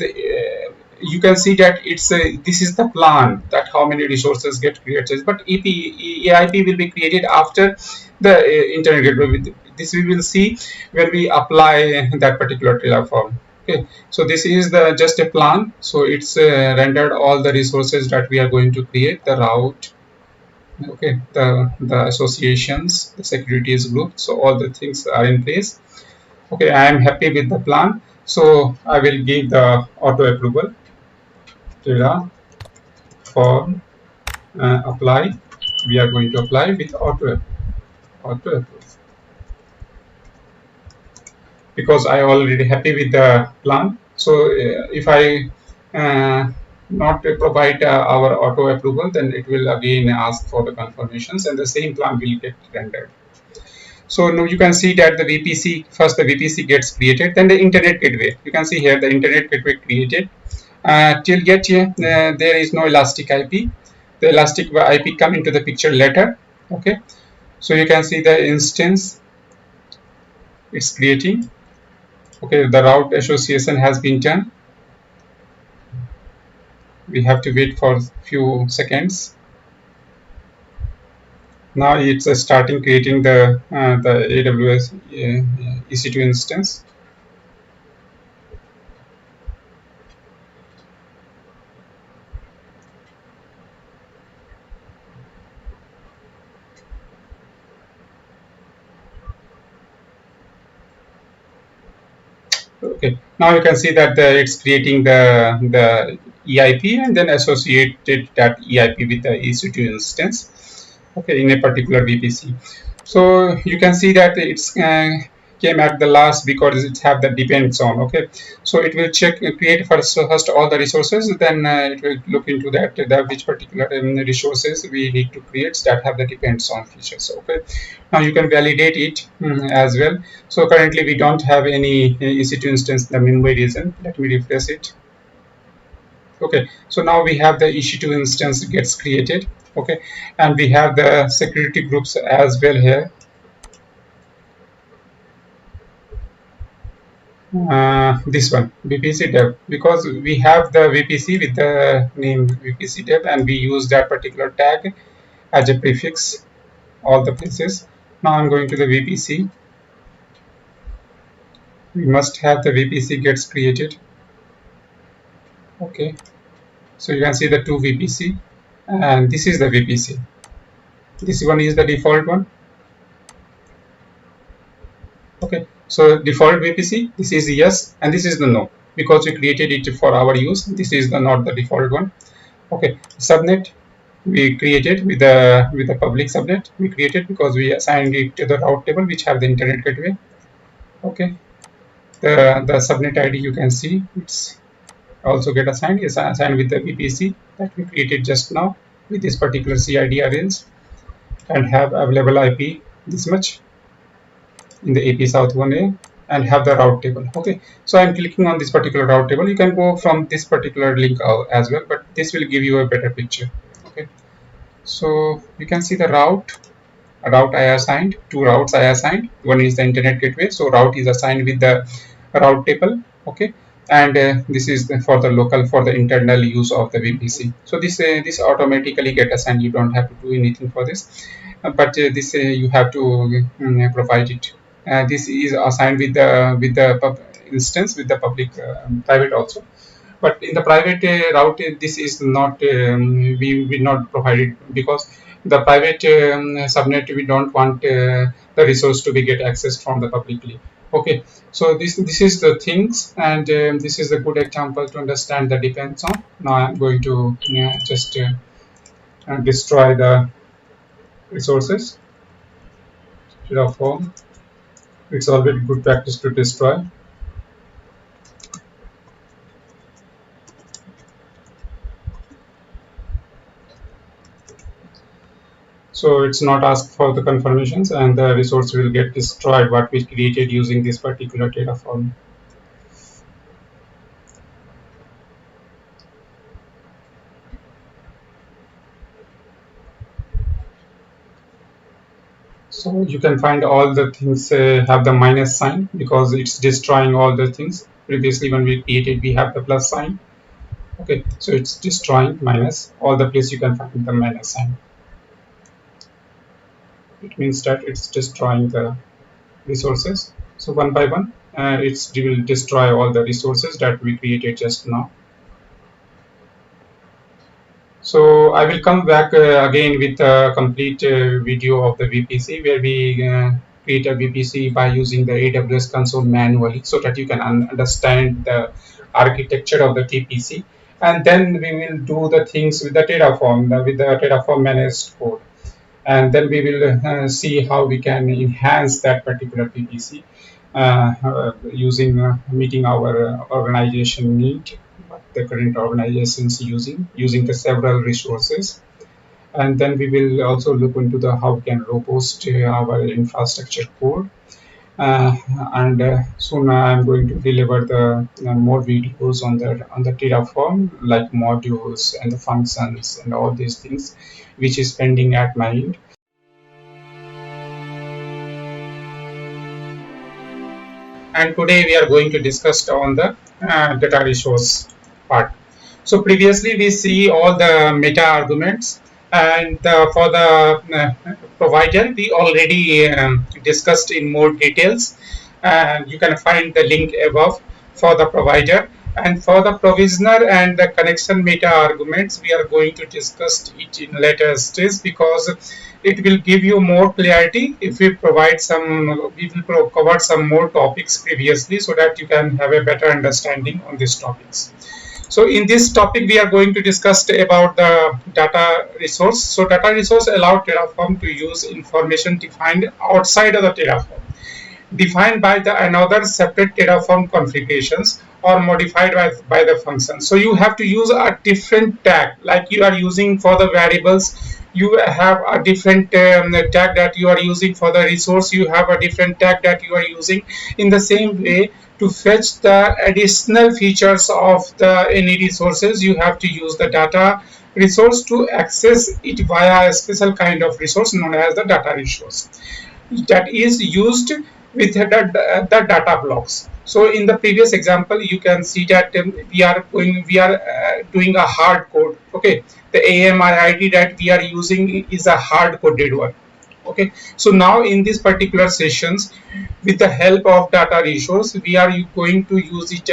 Speaker 1: you can see that it's this is the plan, that how many resources get created, but EIP will be created after the internet gateway. This we will see when we apply that particular Terraform. Okay, so this is the just a plan. So it's rendered all the resources that we are going to create, the route, okay, the associations, the securities group. So all the things are in place. Okay, I am happy with the plan, so I will give the auto approval. Terraform apply. We are going to apply with auto approval, because I already happy with the plan. So if I not provide our auto approval, then it will again ask for the confirmations, and the same plan will get rendered. So now you can see that the VPC, first the VPC gets created, then the internet gateway. You can see here the internet gateway created. Till yet there is no elastic IP. The elastic IP come into the picture later. Okay, so you can see the instance it's creating. Okay, the route association has been done. We have to wait for a few seconds. Now it's starting creating the AWS EC2 instance. Okay, now you can see that it's creating the EIP and then associated that EIP with the EC2 instance. Okay, in a particular VPC. So you can see that it's came at the last because it have the depends on. Okay, so it will check create first all the resources, then it will look into that the which particular resources we need to create that have the depends on features. Okay, now you can validate it as well. So currently we don't have any EC2 instance in the memory region. Let me refresh it. Okay, so now we have the EC2 instance gets created. Okay, and we have the security groups as well here. This one VPC dev, because we have the VPC with the name VPC dev and we use that particular tag as a prefix all the places. Now I'm going to the VPC. We must have the VPC gets created. Okay, so you can see the two VPC and this is the VPC. This one is the default one. Okay, so default VPC, this is yes and this is the no, because we created it for our use. This is the not the default one. Okay, subnet we created with the public subnet we created because we assigned it to the route table which have the internet gateway. Okay, the subnet ID you can see it's also get assigned is assigned with the VPC that we created just now with this particular CID arrays and have available IP this much in the AP South 1A and have the route table. Okay, so I'm clicking on this particular route table. You can go from this particular link as well, but this will give you a better picture. Okay, so you can see the route I assigned, two routes I assigned. One is the internet gateway, so route is assigned with the route table. Okay, and this is for the local for the internal use of the VPC. So this automatically get assigned. You don't have to do anything for this, but this you have to provide it. This is assigned with the instance with the public private also. But in the private route, this is not we will not provide it because the private subnet we don't want the resource to be get accessed from the publicly. Okay, so this is the things, and this is a good example to understand the depends on. Now I'm going to just destroy the resources. Terraform. It's always good practice to destroy. So it's not asked for the confirmations and the resource will get destroyed what we created using this particular Terraform. So you can find all the things have the minus sign because it's destroying all the things. Previously when we created we have the plus sign. Okay, so it's destroying minus all the place you can find the minus sign. It means that it's destroying the resources. So one by one it will destroy all the resources that we created just now. So I will come back again with a complete video of the VPC where we create a VPC by using the AWS console manually so that you can understand the architecture of the VPC. And then we will do the things with the Terraform, with the Terraform managed code. And then we will see how we can enhance that particular VPC using meeting our organization need, what the current organization is using the several resources. And then we will also look into the how we can robust our infrastructure code. Uh, and soon I'm going to deliver the more videos on the Terraform, like modules and the functions and all these things, which is pending at my end. And today we are going to discuss on the data resource part. So previously we see all the meta arguments And for the provider, we already discussed in more details, and you can find the link above for the provider. And for the provisioner and the connection meta arguments, we are going to discuss it in later stage, because it will give you more clarity if we provide some, we will cover some more topics previously, so that you can have a better understanding on these topics. So in this topic, we are going to discuss about the data resource. So data resource allow Terraform to use information defined outside of the Terraform, defined by the another separate Terraform configurations, or modified by the function. So you have to use a different tag, like you are using for the variables. You have a different tag that you are using for the resource. You have a different tag that you are using. In the same way, to fetch the additional features of the any resources, you have to use the data resource to access it via a special kind of resource known as the data resource, that is used with the data blocks. So in the previous example, you can see that we are doing a hard code. Okay, the AMI ID that we are using is a hard coded one. Okay, so now in these particular sessions, with the help of data resource, we are going to use it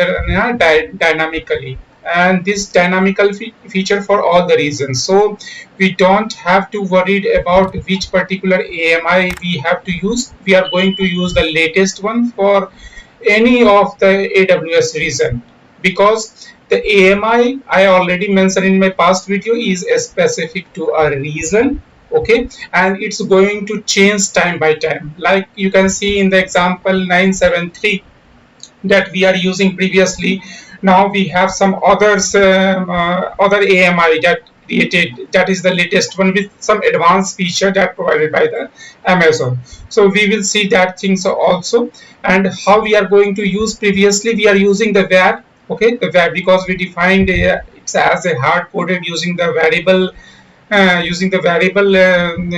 Speaker 1: dynamically, and this dynamical feature for all the reasons. So we don't have to worry about which particular AMI we have to use. We are going to use the latest one for any of the AWS region, because the AMI I already mentioned in my past video is specific to a region. Okay, and it's going to change time by time, like you can see in the example 973 that we are using previously. Now we have some others, other AMI that created, that is the latest one with some advanced feature that provided by the Amazon. So we will see that things also. And how we are going to use, previously we are using the var. Okay, the var, because we defined it as a hard coded using the variable,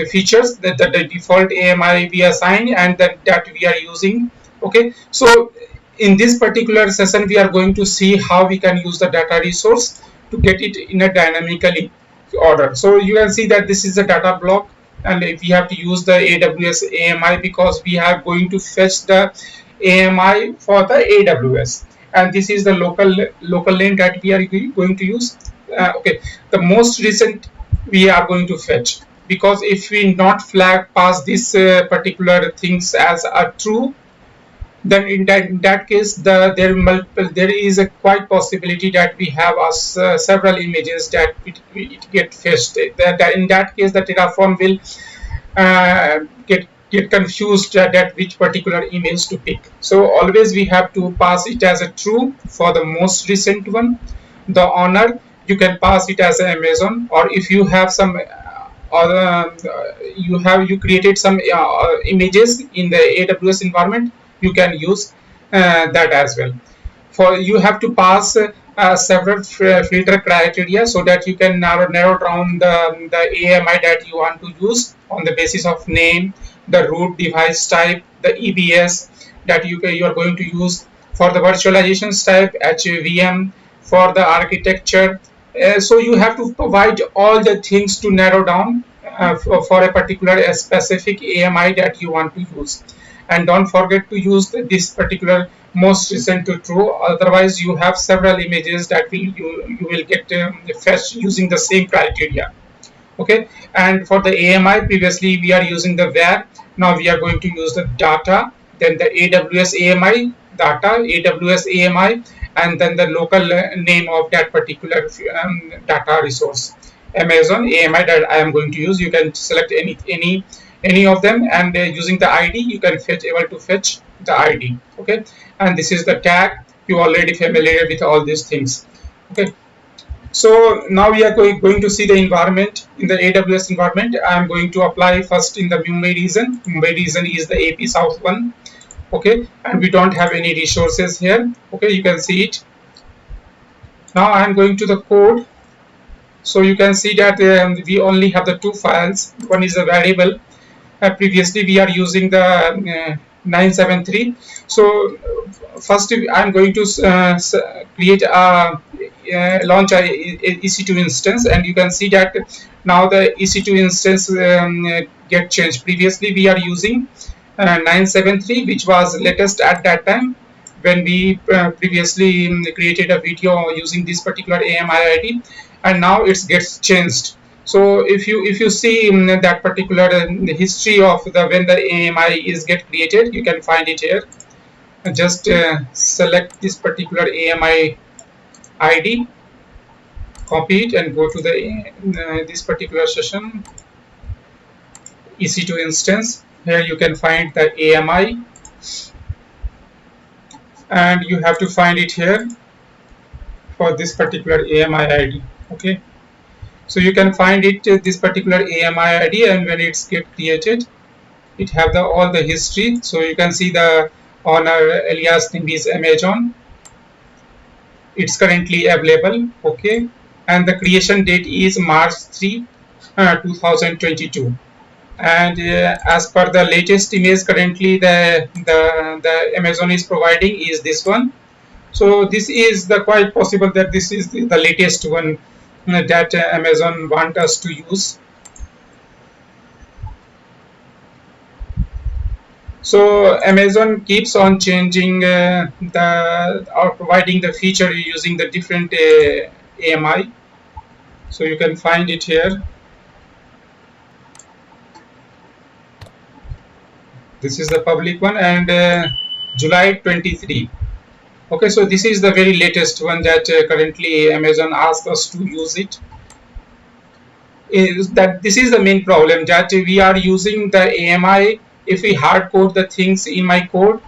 Speaker 1: features, that the default AMI we assign, and that we are using. Okay, so in this particular session, we are going to see how we can use the data resource to get it in a dynamically order. So you can see that this is a data block, and if we have to use the AWS AMI, because we are going to fetch the AMI for the AWS, and this is the local name that we are going to use. Okay, the most recent we are going to fetch, because if we not flag pass this particular things as a true, then in that case there is a quite possibility that we have several images that it get fetched. That in that case the Terraform will get confused that which particular image to pick. So always we have to pass it as a true for the most recent one. The owner, you can pass it as an Amazon, or if you have some other you created some images in the AWS environment, you can use that as well. For you have to pass several filter criteria, so that you can narrow down the AMI that you want to use on the basis of name, the root device type, the EBS that you are going to use, for the virtualization type HVM, for the architecture. So you have to provide all the things to narrow down for a particular specific AMI that you want to use. And don't forget to use this particular most recent to true, otherwise you have several images that you will get fetched using the same criteria. Okay, and for the AMI, previously we are using the var, now we are going to use the data, then the AWS AMI, data, AWS AMI, and then the local name of that particular data resource, Amazon AMI that I am going to use. You can select any of them, and using the ID you can able to fetch the ID. Okay, and this is the tag. You already familiar with all these things. Okay, so now we are going to see the environment. In the AWS environment, I am going to apply first in the Mumbai region. Mumbai region is the AP South one. Okay, and we don't have any resources here. Okay, you can see it. Now I am going to the code. So you can see that we only have the two files. One is a variable. Previously we are using the 973. So first I'm going to create a
Speaker 2: launch a EC2 instance, and you can see that now the EC2 instance get changed. Previously we are using 973, which was latest at that time when we previously created a video using this particular AMI ID, and now it gets changed. So if you see that particular history of the when the AMI is get created, you can find it here. Just select this particular AMI ID, copy it, and go to the this particular session EC2 instance. Here you can find the AMI, and you have to find it here for this particular AMI ID. Okay, so you can find it this particular AMI ID, and when it's get created, it have the all the history. So you can see the owner alias name is Amazon. It's currently available. Okay, and the creation date is March 3, 2022. And as per the latest image currently the Amazon is providing is this one. So this is the quite possible that this is the latest one that Amazon want us to use. So Amazon keeps on changing or providing the feature using the different AMI. So you can find it here. This is the public one, and July 23. Okay, so this is the very latest one that currently Amazon asked us to use it. Is that this is the main problem, that we are using the AMI. If we hard code the things in my code,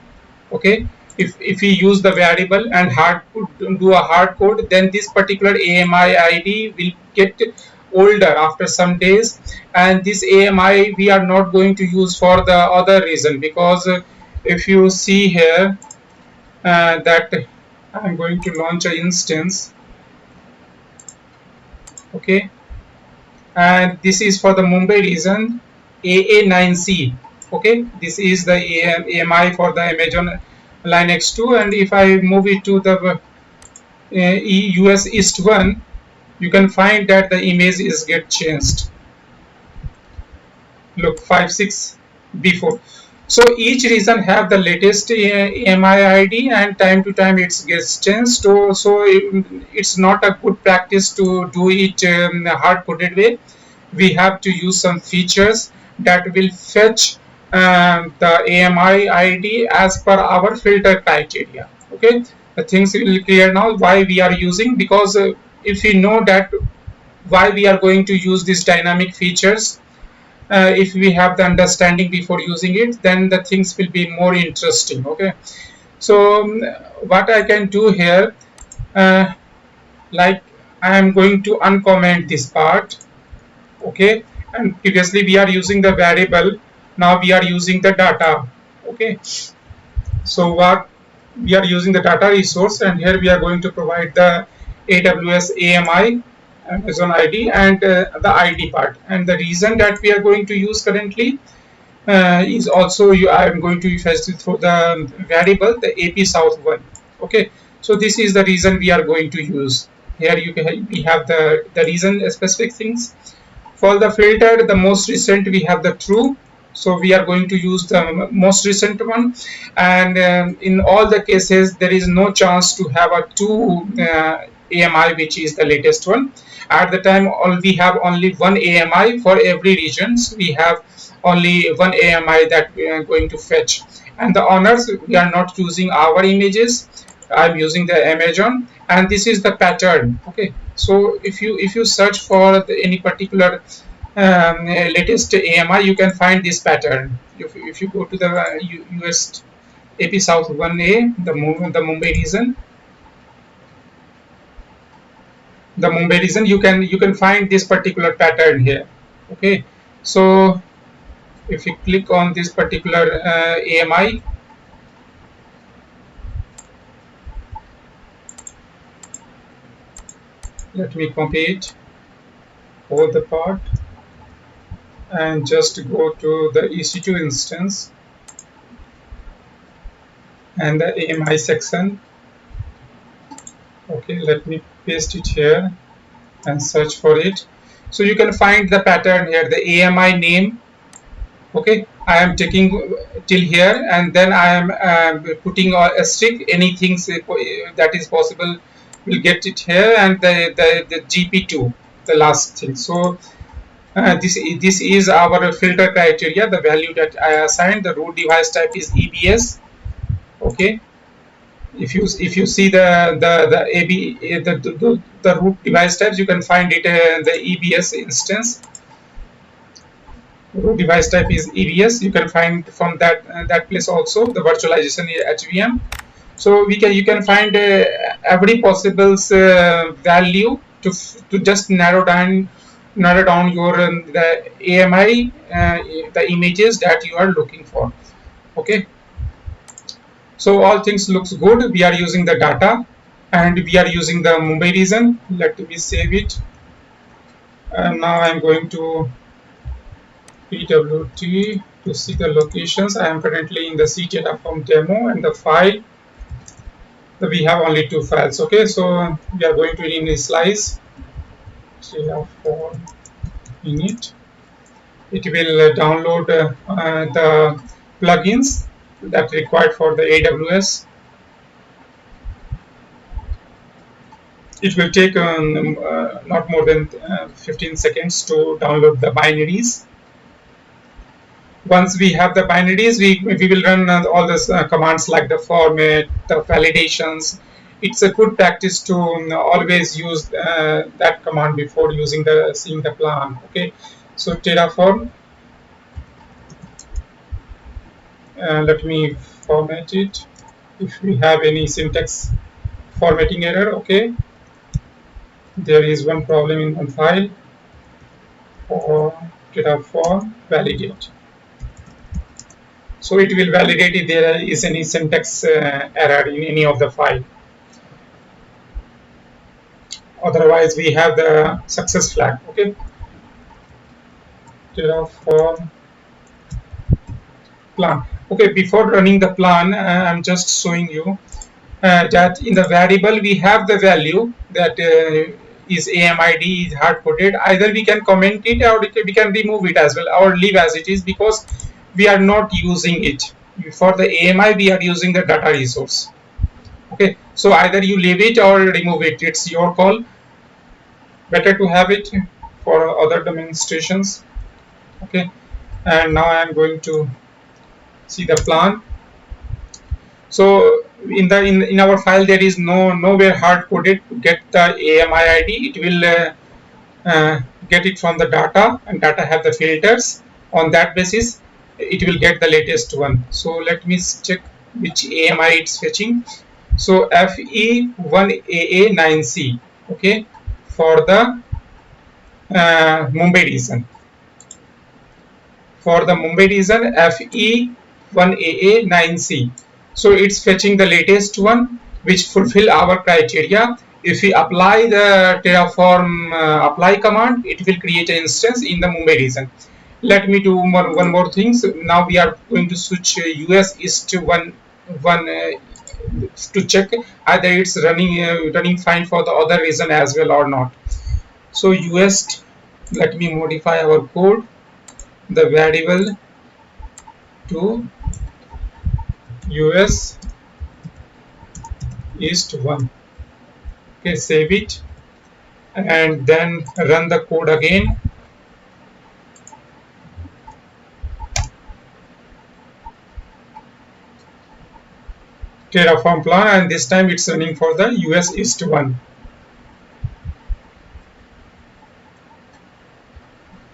Speaker 2: okay, if we use the variable and do a hard code, then this particular AMI ID will get older after some days, and this AMI we are not going to use for the other reason, because if you see here that I'm going to launch an instance. Okay, and this is for the Mumbai region AA9C. Okay, this is the AMI for the Amazon Linux 2, and if I move it to the US East 1, you can find that the image is get changed. Look, 56B4. So each region have the latest AMI ID, and time to time it gets changed. So it's not a good practice to do it hard coded way. We have to use some features that will fetch the AMI ID as per our filter criteria. Okay, the things will clear now why we are using, because if we know that why we are going to use these dynamic features, if we have the understanding before using it, then the things will be more interesting. Okay, so what I can do here, like I am going to uncomment this part. Okay, and previously we are using the variable, now we are using the data. Okay, so what we are using the data resource, and here we are going to provide the AWS AMI Amazon ID and the ID part, and the reason that we are going to use currently is also I am going to fetch it through the variable the AP South one. Okay, so this is the reason we are going to use. Here we have the reason specific things. For the filter, the most recent we have the true, so we are going to use the most recent one, and in all the cases there is no chance to have a two AMI which is the latest one. At the time we have only one AMI for every regions. We have only one AMI that we are going to fetch, and the owners we are not using our images. I'm using the Amazon, and this is the pattern. Okay, so if you search for any particular latest AMI, you can find this pattern. If you go to the US AP South 1A, the Mumbai region, you can find this particular pattern here. Okay, so if you click on this particular AMI, let me copy it, hold the part, and just go to the EC2 instance and the AMI section. Okay, let me paste it here and search for it. So you can find the pattern here, the AMI name. Okay, I am taking till here, and then I am putting a stick. Anything that is possible will get it here, and the GP2, the last thing. So this is our filter criteria, the value that I assigned. The root device type is EBS. Okay, if you see the AB the root device types, you can find it the EBS instance. Root device type is EBS. You can find from that place also the virtualization HVM. So you can find every possible value to just narrow down your the AMI the images that you are looking for. Okay, so all things looks good. We are using the data, and we are using the Mumbai region. Let me save it, and now I'm going to PWT to see the locations. I am currently in the C Terraform demo, and the file, we have only two files. Okay, so we are going to initialize Terraform init. It will download the plugins that required for the AWS. It will take not more than 15 seconds to download the binaries. Once we have the binaries, we will run all these commands like the format, the validations. It's a good practice to always use that command before seeing the plan. Okay, so Terraform. Let me format it. If we have any syntax formatting error, okay. There is one problem in one file for Terraform validate. So it will validate if there is any syntax error in any of the file. Otherwise, we have the success flag. Okay. Terraform plan. Okay, before running the plan, I'm just showing you that in the variable we have the value that is AMID is hard coded. Either we can comment it or we can remove it as well or leave as it is, because we are not using it. For the AMI, we are using the data resource. Okay, so either you leave it or remove it. It's your call. Better to have it for other demonstrations. Okay, and now I am going to see the plan. So in our file there is nowhere hard coded to get the AMI ID. It will get it from the data, and data have the filters. On that basis, it will get the latest one. So let me check which AMI it's fetching. So FE1AA9C. Okay, for the Mumbai region. For the Mumbai region, FE1AA9C. So it's fetching the latest one which fulfill our criteria. If we apply the Terraform apply command, it will create an instance in the Mumbai region. Let me do one more thing. So now we are going to switch US East to one to check either it's running fine for the other region as well or not. So US, let me modify our code, the variable to US East 1. Okay, save it and then run the code again. Terraform plan, and this time it's running for the US East 1.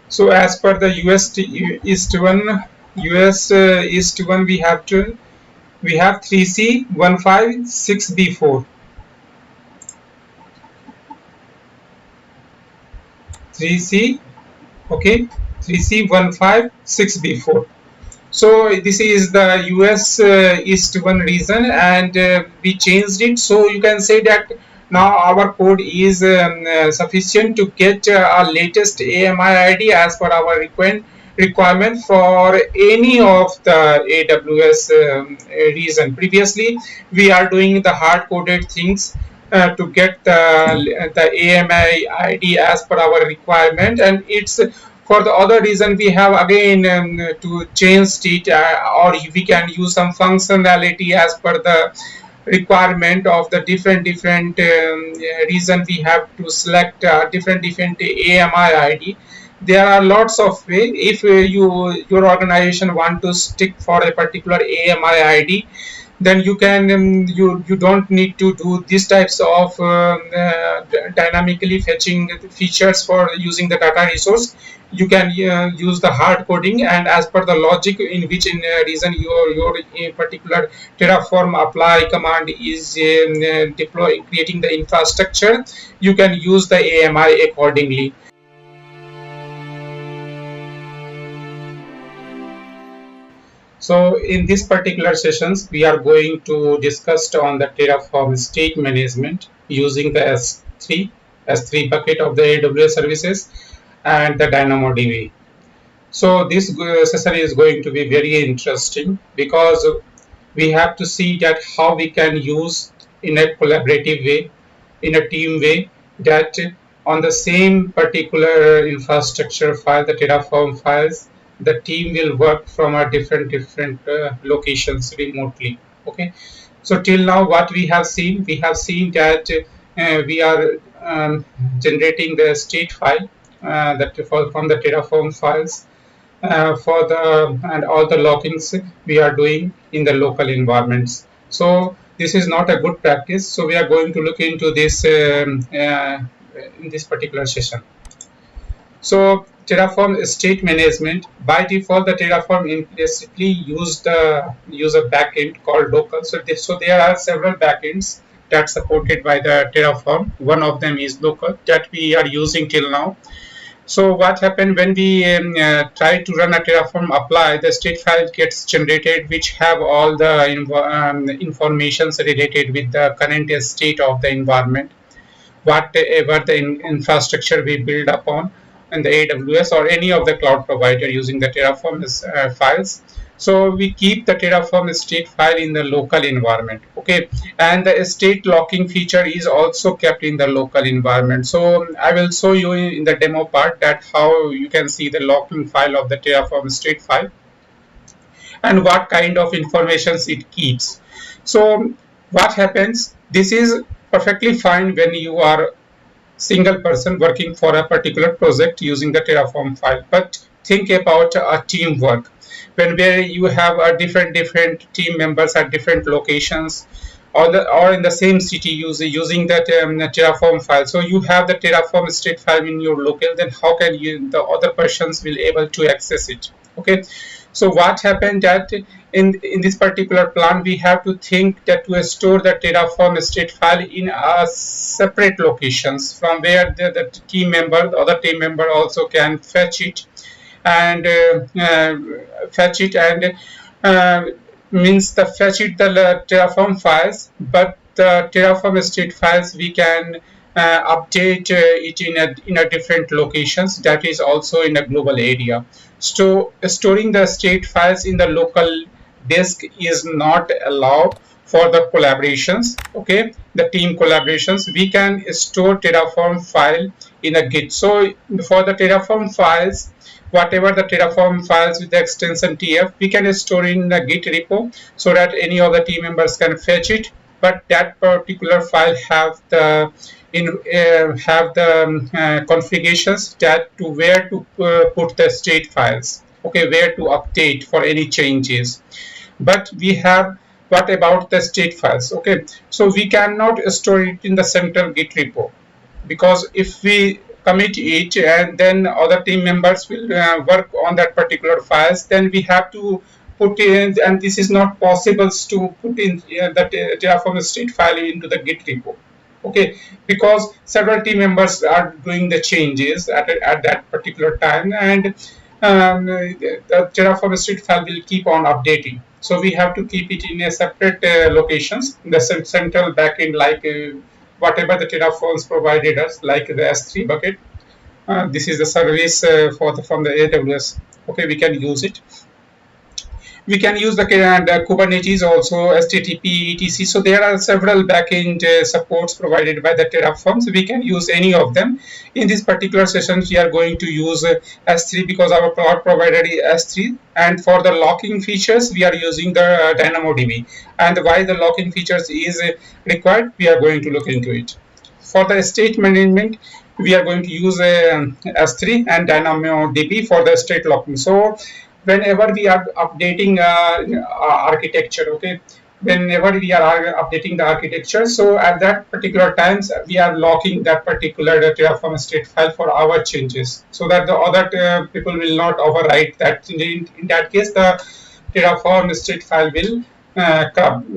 Speaker 2: So as per the US East 1, we have 3C156B4. 3C, okay, 3C156B4. So this is the US East 1 region, and we changed it. So you can say that now our code is sufficient to get our latest AMI ID as per our requirement for any of the AWS region. Previously, we are doing the hard-coded things to get the AMI ID as per our requirement, and it's for the other reason we have again to change state, or we can use some functionality as per the requirement of the different reason. We have to select different AMI ID. There are lots of way. If your organization want to stick for a particular AMI ID, then you can you don't need to do these types of dynamically fetching features for using the data resource. You can use the hard coding, and as per the logic in which in reason your particular Terraform apply command is deploy creating the infrastructure, you can use the AMI accordingly. So in this particular sessions, we are going to discuss on the Terraform state management using the S3 bucket of the AWS services and the DynamoDB. So this session is going to be very interesting because we have to see that how we can use in a collaborative way, in a team way, that on the same particular infrastructure file, the Terraform files, the team will work from a different locations remotely. Okay, so till now what we have seen that we are generating the state file from the Terraform files for the and all the loggings we are doing in the local environments. So this is not a good practice. So we are going to look into this in this particular session. So Terraform state management, by default the Terraform implicitly use a backend called local. So there are several backends that supported by the Terraform. One of them is local that we are using till now. So what happened when we try to run a Terraform apply, the state file gets generated which have all the informations related with the current state of the environment, whatever the infrastructure we build upon in the AWS or any of the cloud provider using the Terraform files. So we keep the Terraform state file in the local environment. Okay, and the state locking feature is also kept in the local environment. So I will show you in the demo part that how you can see the locking file of the Terraform state file and what kind of informations it keeps. So what happens, this is perfectly fine when you are single person working for a particular project using the Terraform file, but think about a teamwork when where you have a different team members at different locations or in the same city using that Terraform file. So you have the Terraform state file in your local, then how can you the other persons will able to access it? Okay, so what happened that in this particular plan we have to think that to store the Terraform state file in a separate locations from where the team member, the other team member also can fetch it and uh, means the fetch it the Terraform files, but the Terraform state files we can update it in a different locations, that is also in a global area. So storing the state files in the local disk is not allowed for the collaborations. Okay, the team collaborations, we can store Terraform file in a Git. So for the Terraform files, whatever the Terraform files with the extension TF, we can store in the Git repo so that any of the team members can fetch it. But that particular file have the configurations that to where to put the state files. Okay, where to update for any changes. But we have what about the state files? Okay, so we cannot store it in the central Git repo, because if we commit it and then other team members will work on that particular files, then we have to put in, and this is not possible to put in the Terraform state file into the Git repo. Okay, because several team members are doing the changes at that particular time, and the Terraform state file will keep on updating. So we have to keep it in a separate locations, the central backend, like whatever the Terraforms provided us, like the S3 bucket. This is the service from the AWS. Okay, we can use it. We can use the Kubernetes also, HTTP, etc. So there are several backend supports provided by the Terraform. So we can use any of them. In this particular session, we are going to use S3 because our cloud provider is S3. And for the locking features, we are using the DynamoDB. And why the locking features is required, we are going to look into it. For the state management, we are going to use S3 and DynamoDB for the state locking. So whenever we are updating architecture, okay, whenever we are updating the architecture, so at that particular times we are locking that particular Terraform state file for our changes, so that the other people will not overwrite that. In that case, the Terraform state file will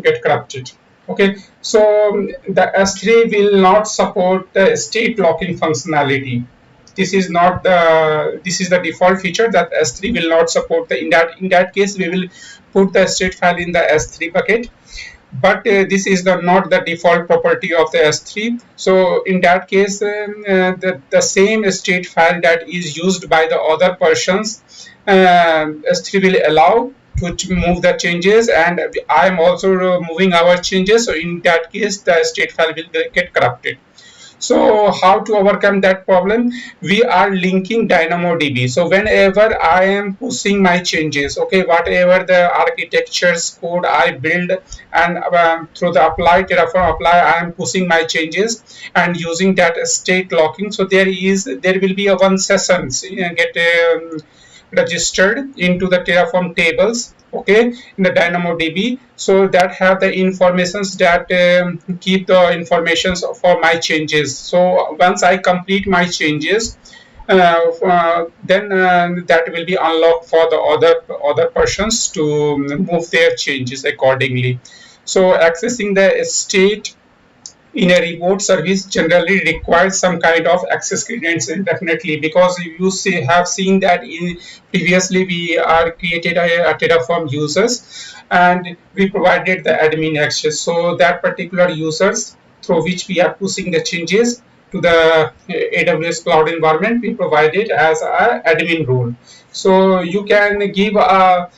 Speaker 2: get corrupted. Okay, so the S3 will not support the state locking functionality. This is not the, this is the default feature that S3 will not support. The in that case we will put the state file in the S3 bucket, but this is the not the default property of the S3. So in that case, the same state file that is used by the other persons, S3 will allow to move the changes, and I am also moving our changes. So in that case, the state file will get corrupted. So how to overcome that problem? We are linking DynamoDB. So whenever I am pushing my changes, okay, whatever the architecture's code I build, and through the apply Terraform apply, I am pushing my changes and using that state locking. So there will be a one session get registered into the Terraform tables, okay, in the DynamoDB, so that have the informations that keep the informations for my changes. So once I complete my changes, then that will be unlocked for the other persons to move their changes accordingly. So accessing the state in a remote service generally requires some kind of access credential, definitely, because you have seen that in previously we are created a Terraform users and we provided the admin access. So that particular users through which we are pushing the changes to the AWS cloud environment, we provided as a admin role. So you can give a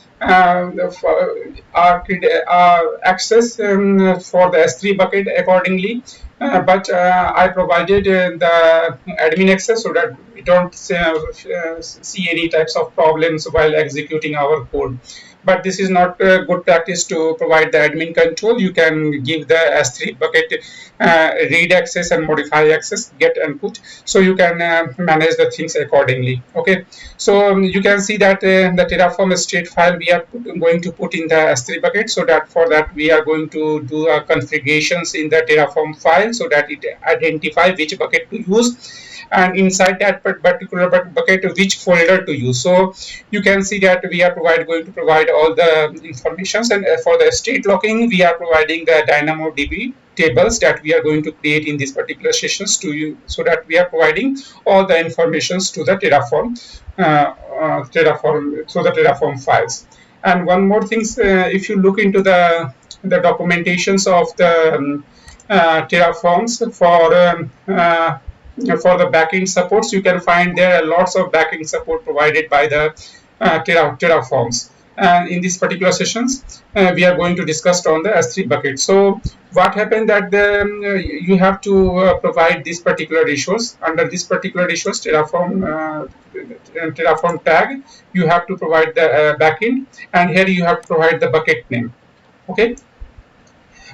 Speaker 2: access for the S3 bucket accordingly, but I provided the admin access so that we don't see any types of problems while executing our code. But this is not a good practice to provide the admin control. You can give the S3 bucket read access and modify access, get and put, so you can manage the things accordingly. Okay, so you can see that the Terraform state file we are going to put in the S3 bucket. So that for that we are going to do configurations in the Terraform file so that it identify which bucket to use, and inside that particular bucket which folder to use. So you can see that we are going to provide all the informations, and for the state locking we are providing the DynamoDB tables that we are going to create in these particular sessions to you, so that we are providing all the informations to the Terraform through the Terraform files. And one more thing, if you look into the documentations of the Terraforms for the backend supports, you can find there are lots of backend support provided by the Terraforms. And in these particular sessions, we are going to discuss on the S3 bucket. So what happened that you have to provide this particular resource. Under this particular resource, Terraform tag, you have to provide the backend, and here you have to provide the bucket name. Okay,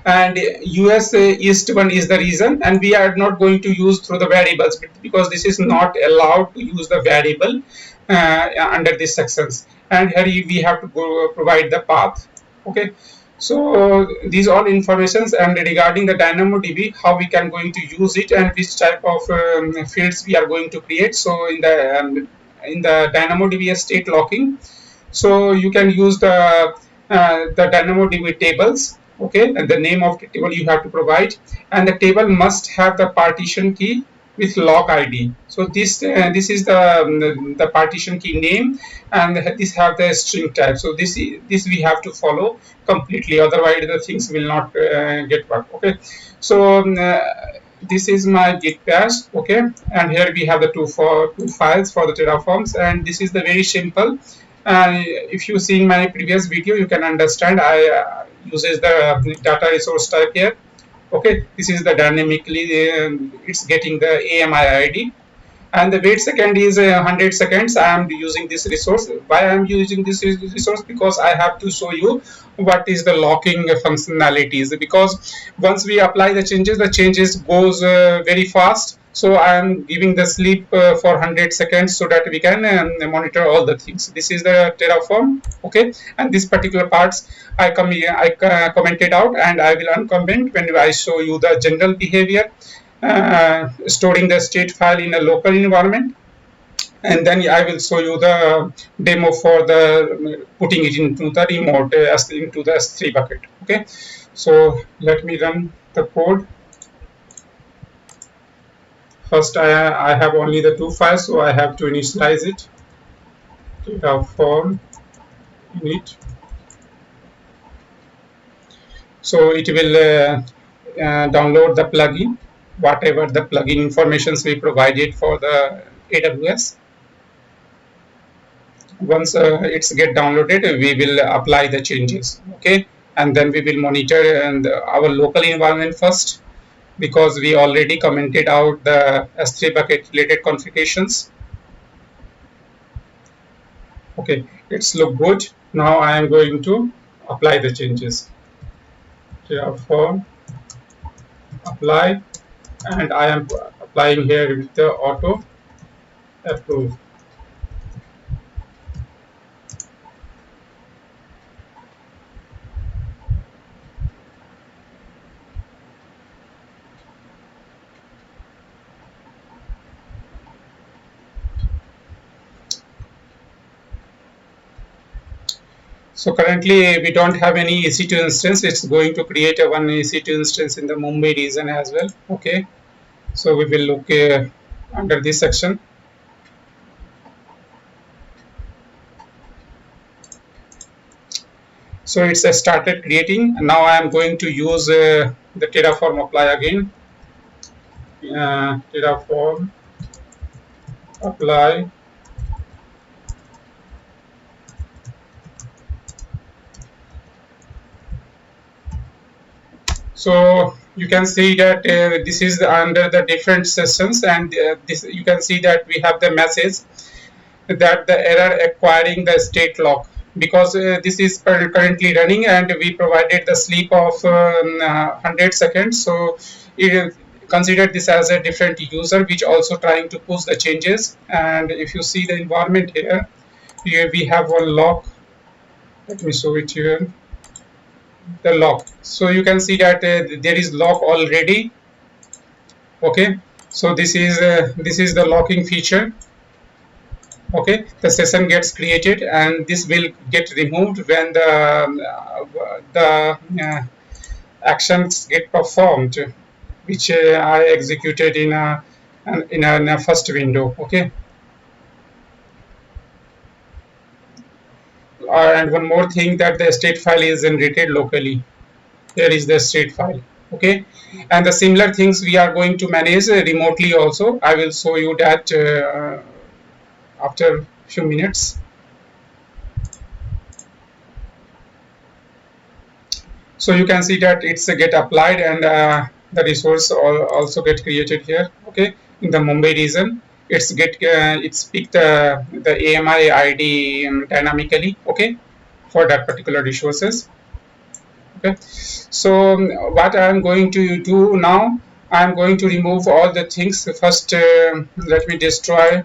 Speaker 2: and US East one is the reason, and we are not going to use through the variables because this is not allowed to use the variable under these sections. And here we have to go provide the path. Okay, so these all informations, and regarding the DynamoDB, how we can going to use it and which type of fields we are going to create. So in the DynamoDB state locking, so you can use the DynamoDB tables. Okay, and the name of the table you have to provide, and the table must have the partition key with lock ID. So this is the partition key name, and this have the string type. So this we have to follow completely, otherwise the things will not get work. Okay, so this is my git bash. Okay, and here we have the two files for the Terraforms, and this is the very simple If you see my previous video, you can understand I uses the data resource type here. Okay, this is the dynamically it's getting the AMI ID, and the wait second is 100 seconds. I am using this resource. Why I am using this resource? Because I have to show you what is the locking functionalities, because once we apply the changes goes very fast. So I am giving the sleep for 100 seconds so that we can monitor all the things. This is the Terraform. Okay, and this particular parts I commented out, and I will uncomment when I show you the general behavior, storing the state file in a local environment, and then I will show you the demo for the putting it into the remote into the S3 bucket. Okay, so let me run the code. First, I have only the two files, so I have to initialize it. Terraform init. So it will download the plugin, whatever the plugin informations we provided for the AWS. Once it's get downloaded, we will apply the changes. Okay, and then we will monitor and our local environment first, because we already commented out the S3 bucket related configurations. Okay, it's look good. Now I am going to apply the changes. Terraform apply, and I am applying here with the auto approve. So currently we don't have any EC2 instance. It's going to create a one EC2 instance in the Mumbai region as well. Okay, so we will look under this section. So it's started creating. Now I am going to use the Terraform apply again. Terraform apply. So you can see that this is under the different sessions, and this you can see that we have the message that the error acquiring the state lock, because this is currently running and we provided the sleep of 100 seconds. So consider this as a different user which also trying to push the changes. And if you see the environment here we have one lock. Let me show it here, the lock. So you can see that there is lock already. Okay, so this is the locking feature. Okay, the session gets created and this will get removed when the actions get performed, which are executed in a first window. Okay, and one more thing, that the state file is generated locally. Here is the state file. Okay, and the similar things we are going to manage remotely also. I will show you that after few minutes. So you can see that it's get applied, and the resource also get created here. Okay, in the Mumbai region, it's picked the AMI ID dynamically. Okay, for that particular resources. Okay, so what I am going to do now, I am going to remove all the things. First, let me destroy.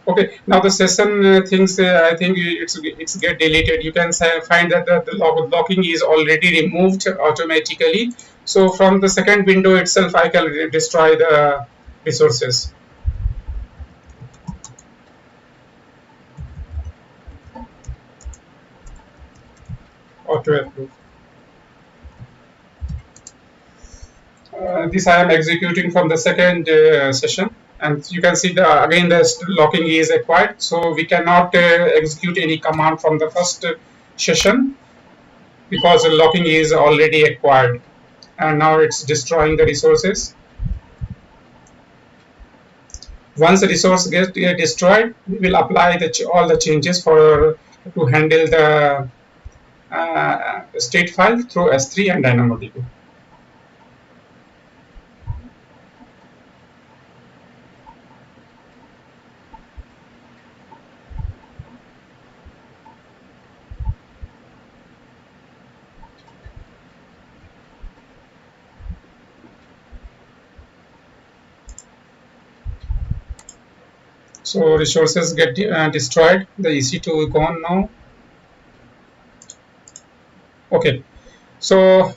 Speaker 2: Okay, now the session things, I think it's get deleted. You can find that the locking is already removed automatically. So from the second window itself, I can destroy the resources. Auto approve. This I am executing from the second session. And you can see again the locking is acquired, so we cannot execute any command from the first session because the locking is already acquired, and now it's destroying the resources. Once the resource gets destroyed, we will apply all the changes for to handle the state file through S3 and DynamoDB. So resources get destroyed. The EC2 is gone now. Okay, so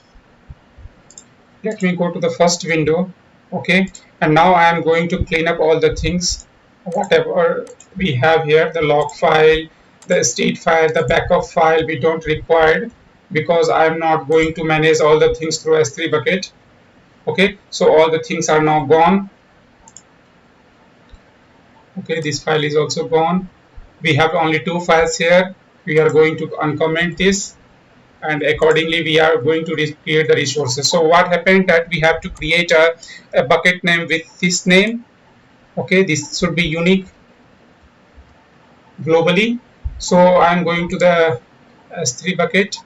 Speaker 2: let me go to the first window. Okay, and now I am going to clean up all the things, whatever we have here, the log file, the state file, the backup file we don't require, because I am not going to manage all the things through S3 bucket. Okay, so all the things are now gone. Okay, this file is also gone. We have only two files here. We are going to uncomment this, and accordingly we are going to create the resources. So what happened that we have to create a bucket name with this name. Okay, this should be unique globally. So I'm going to the S3 bucket,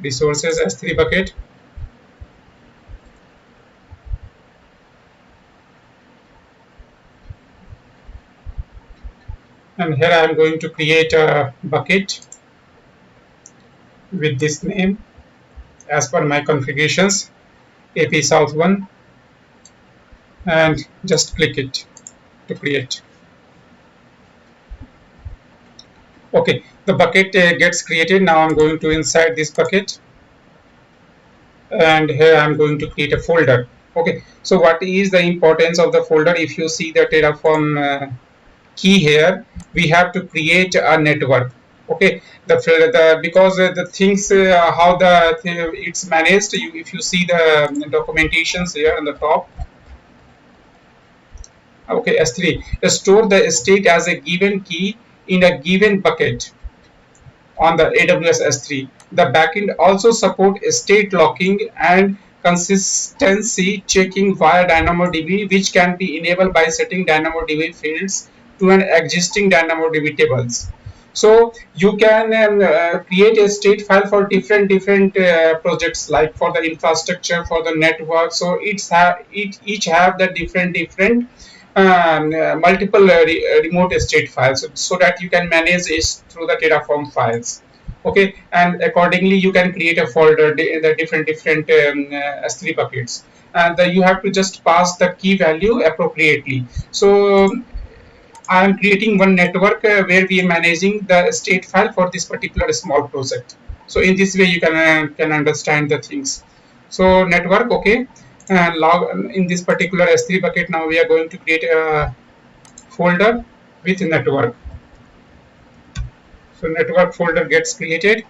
Speaker 2: resources S3 bucket, and here I'm going to create a bucket with this name as per my configurations, AP South 1, and just click it to create. Okay, the bucket gets created. Now I'm going to inside this bucket, and here I'm going to create a folder. Okay, so what is the importance of the folder? If you see the Terraform key here, we have to create a network. Okay, because the things how it's managed, if you see the documentations here on the top. Okay, S3 store the state as a given key in a given bucket on the AWS S3. The backend also support state locking and consistency checking via DynamoDB, which can be enabled by setting DynamoDB fields to an existing DynamoDB tables. So you can create a state file for different projects, like for the infrastructure, for the network. So each have the different multiple remote state files, so that you can manage it through the Terraform files. Okay, and accordingly you can create a folder, the different S3 buckets, and you have to just pass the key value appropriately. So I am creating one network where we are managing the state file for this particular small project. So in this way you can understand the things. So network, okay, and log in this particular S3 bucket. Now we are going to create a folder with network. So network folder gets created.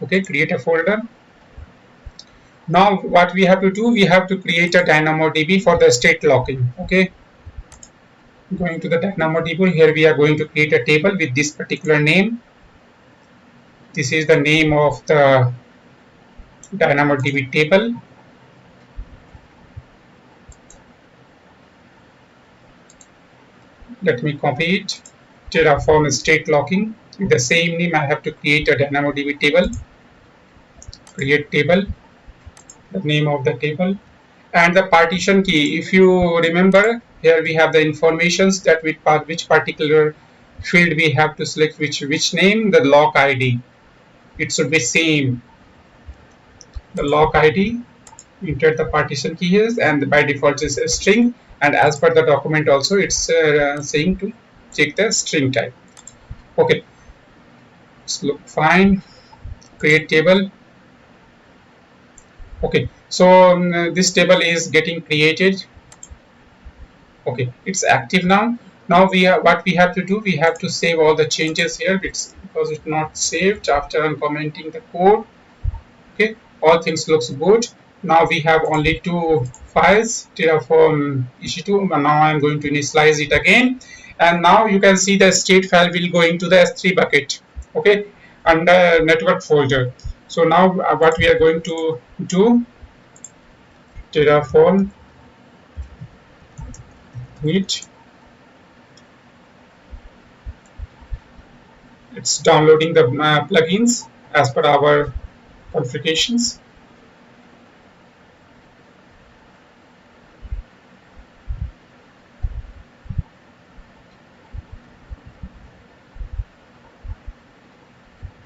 Speaker 2: Okay, create a folder. Now what we have to do, we have to create a DynamoDB for the state locking. Okay, going to the DynamoDB, here we are going to create a table with this particular name. This is the name of the DynamoDB table. Let me copy it. Terraform state locking. With the same name, I have to create a DynamoDB table. Create table. The name of the table. And the partition key. If you remember, here we have the informations that which particular field we have to select which name, the lock ID. It should be same. The lock ID, enter the partition key here, and by default is a string, and as per the document also it's saying to check the string type. Okay, it's look fine. Create table. Okay, so this table is getting created. Okay, it's active now. Now what we have to do, we have to save all the changes here. Because it's not saved after uncommenting the code. Okay, all things looks good. Now we have only two files, Terraform issue2. Now I'm going to initialize it again, and now you can see the state file will go into the S3 bucket. Okay, under network folder. So now what we are going to do, Terraform init It's downloading the plugins as per our configurations.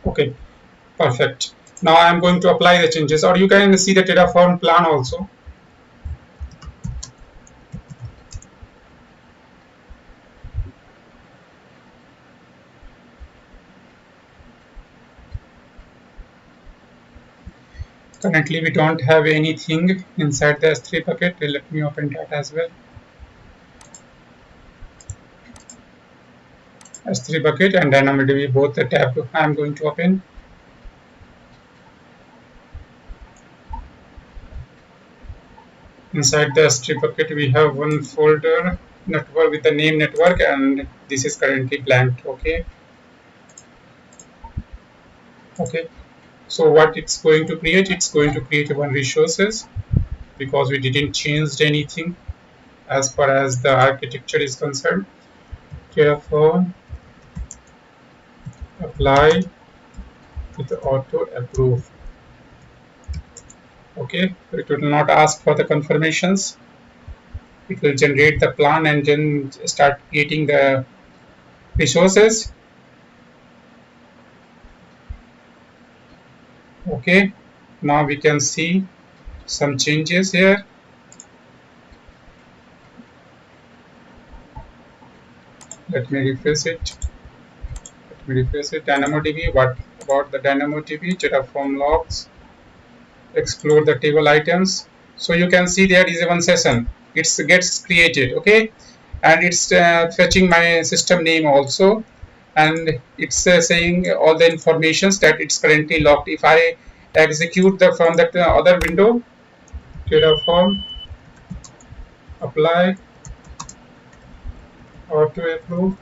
Speaker 2: Okay, perfect. Now I'm going to apply the changes, or you can see the Terraform plan also. Currently, we don't have anything inside the S3 bucket. Let me open that as well. S3 bucket and DynamoDB, both the tab I'm going to open. Inside the S3 bucket, we have one folder network with the name network, and this is currently blank. Okay. Okay. So what it's going to create? It's going to create one resources because we didn't change anything as far as the architecture is concerned. Terraform apply with auto approve. Okay, it will not ask for the confirmations. It will generate the plan and then start creating the resources. Okay, now we can see some changes here. Let me refresh it. DynamoDB. What about the DynamoDB? Terraform logs. Explore the table items. So you can see there is one session. It gets created. Okay, and it's fetching my system name also, and it's saying all the informations that it's currently locked. If I execute the from that other window, Terraform apply auto approve.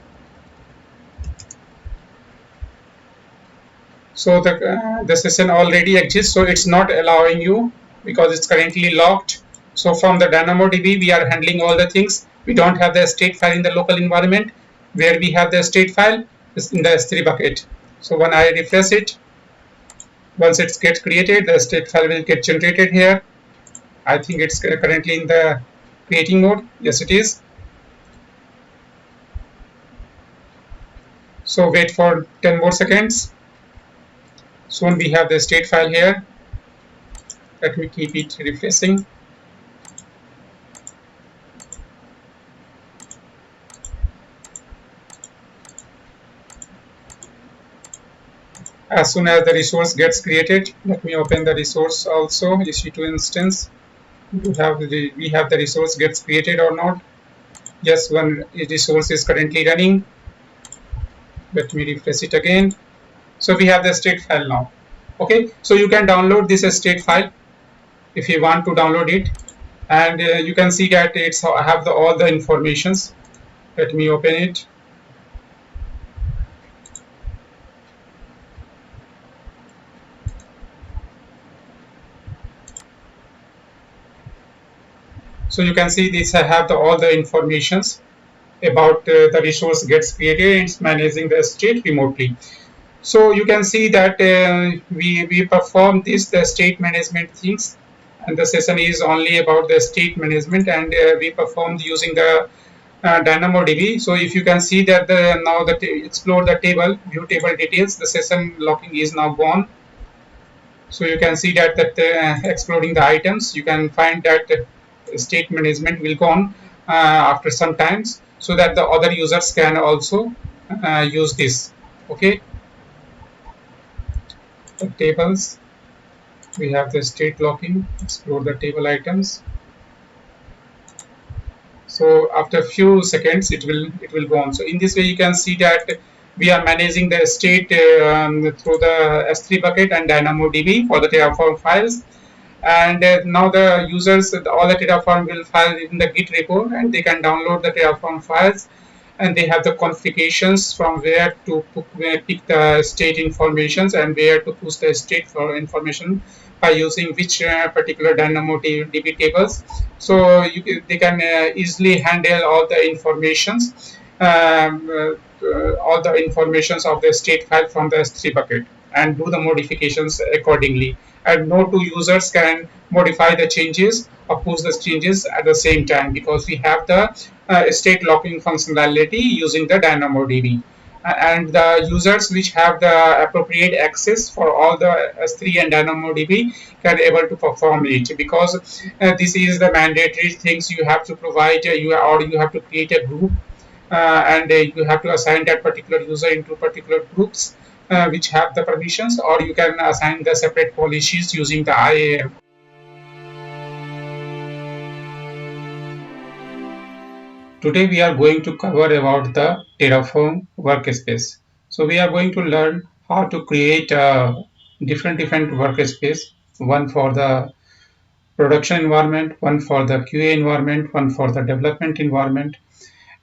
Speaker 2: So the session already exists, so it's not allowing you because it's currently locked. So from the DynamoDB, we are handling all the things. We don't have the state file in the local environment. Where we have the state file is in the S3 bucket. So when I refresh it, once it gets created, the state file will get generated here. I think it's currently in the creating mode. Yes, it is. So wait for 10 more seconds. Soon we have the state file here. Let me keep it refreshing. As soon as the resource gets created, let me open the resource also, EC2 instance. We have the resource gets created or not. Yes, one resource is currently running. Let me refresh it again. So we have the state file now. Okay, so you can download this state file if you want to download it, and you can see that it's have all the informations. Let me open it. So you can see this I have all the informations about the resource gets created. It's managing the state remotely. So you can see that we perform the state management things, and the session is only about the state management, and we performed using the DynamoDB. So if you can see that now that explore the table, view table details, the session locking is now gone. So you can see that exploring the items, you can find that state management will go on after some times, so that the other users can also use this. Okay, the tables, we have the state locking, explore the table items. So after a few seconds it will go on. So in this way you can see that we are managing the state through the S3 bucket and DynamoDB for the Terraform files. And now the users, all the Terraform will file in the Git repo, and they can download the Terraform files, and they have the configurations from where to pick the state informations and where to push the state for information by using which particular DynamoDB tables. So they can easily handle all the informations all the informations of the state file from the S3 bucket and do the modifications accordingly. And no two users can modify the changes or push the changes at the same time, because we have the state locking functionality using the DynamoDB. And the users which have the appropriate access for all the S3 and DynamoDB can able to perform it, because this is the mandatory things you have to provide. You have to create a group, and you have to assign that particular user into particular groups which have the permissions, or you can assign the separate policies using the IAM. Today we are going to cover about the Terraform Workspace. So we are going to learn how to create a different workspace, one for the production environment, one for the QA environment, one for the development environment,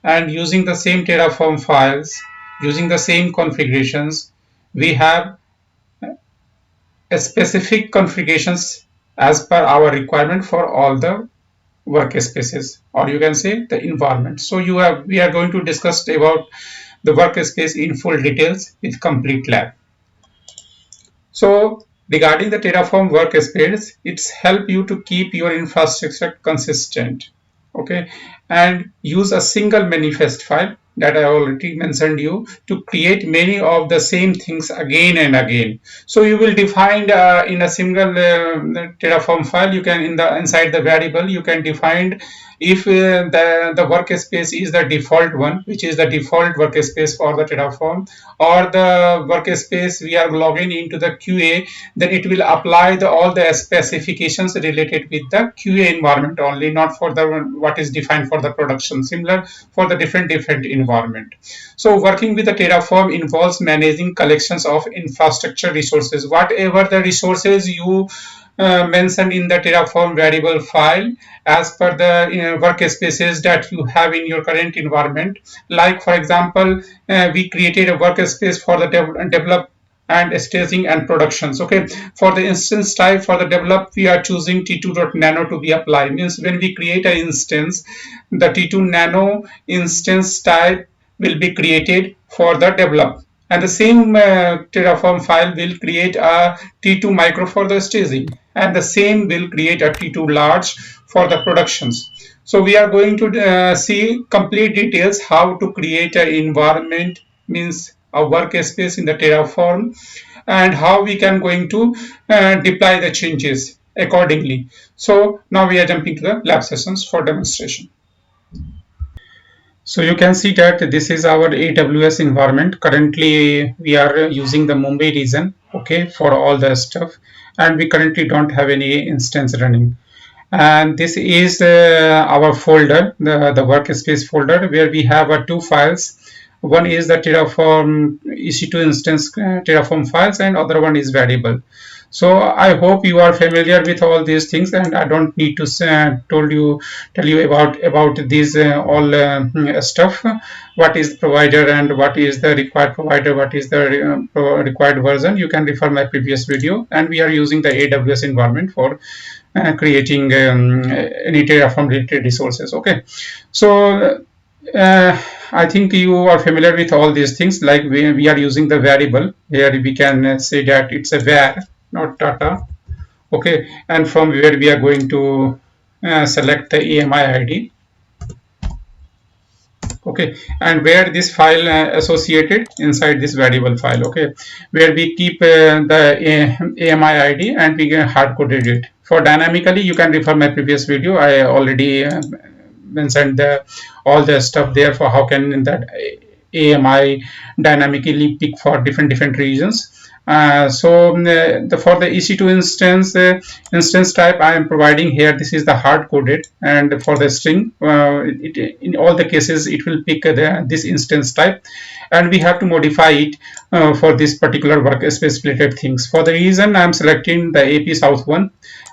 Speaker 2: and using the same Terraform files, using the same configurations, we have a specific configurations as per our requirement for all the workspaces, or you can say the environment. So we are going to discuss about the workspace in full details with complete lab. So regarding the Terraform workspace, it's help you to keep your infrastructure consistent, okay, and use a single manifest file that I already mentioned you to create many of the same things again and again. So you will define in a single Terraform file, you can inside the variable you can define if the workspace is the default one, which is the default workspace for the Terraform, or the workspace we are logging into the QA, then it will apply all the specifications related with the QA environment only, not for the what is defined for the production. Similar for the different environment. So working with the Terraform involves managing collections of infrastructure resources. Whatever the resources you mentioned in the Terraform variable file as per the workspaces that you have in your current environment. Like for example, we created a workspace for the develop and staging and productions. Okay, for the instance type for the develop, we are choosing t2.nano to be applied. Means when we create an instance, the t2 nano instance type will be created for the develop, and the same Terraform file will create a T2 micro for the staging, and the same will create a T2 large for the productions. So we are going to see complete details how to create an environment, means a workspace in the Terraform, and how we can going to deploy the changes accordingly. So now we are jumping to the lab sessions for demonstration. So you can see that this is our AWS environment. Currently, we are using the Mumbai region, okay, for all the stuff, and we currently don't have any instance running. And this is our folder, the workspace folder, where we have two files. One is the Terraform EC2 instance Terraform files, and other one is variable. So I hope you are familiar with all these things, and I don't need to tell you about these all stuff. What is the provider and what is the required provider? What is the required version? You can refer my previous video, and we are using the AWS environment for creating any Terraform related resources. Okay, so I think you are familiar with all these things. Like we are using the variable here, we can say that it's a var, not data. Okay, and from where we are going to select the AMI ID. Okay, and where this file associated inside this variable file. Okay, where we keep the AMI ID and we hard coded it. For dynamically, you can refer my previous video. I already mentioned all the stuff there for how can that AMI dynamically pick for different regions. For the EC2 instance type I am providing here, this is the hard coded, and for the string, in all the cases it will pick this instance type, and we have to modify it for this particular workspace related things. For the reason I am selecting the AP South one,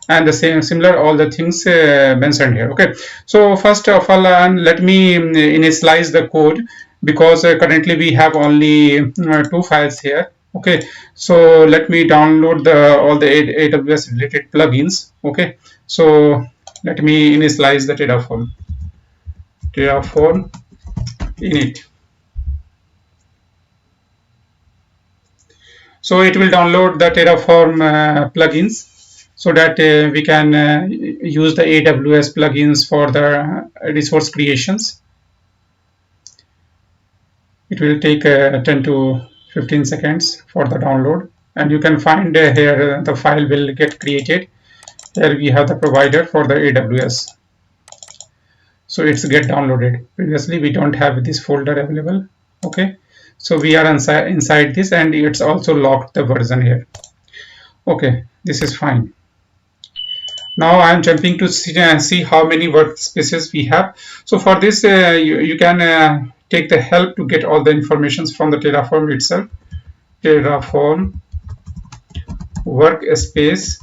Speaker 2: and the same similar all the things mentioned here. Okay, so first of all let me initialize the code, because currently we have only two files here. Okay, so let me download all the AWS related plugins. Okay, so let me initialize the Terraform init. So it will download the Terraform plugins so that we can use the AWS plugins for the resource creations. It will take 10 to 15 seconds for the download, and you can find here the file will get created. Here we have the provider for the AWS. So it's get downloaded. Previously we don't have this folder available. Okay, so we are inside this, and it's also locked the version here. Okay, this is fine. Now I'm jumping to see how many workspaces we have. So for this you can take the help to get all the informations from the Terraform itself. Terraform Workspace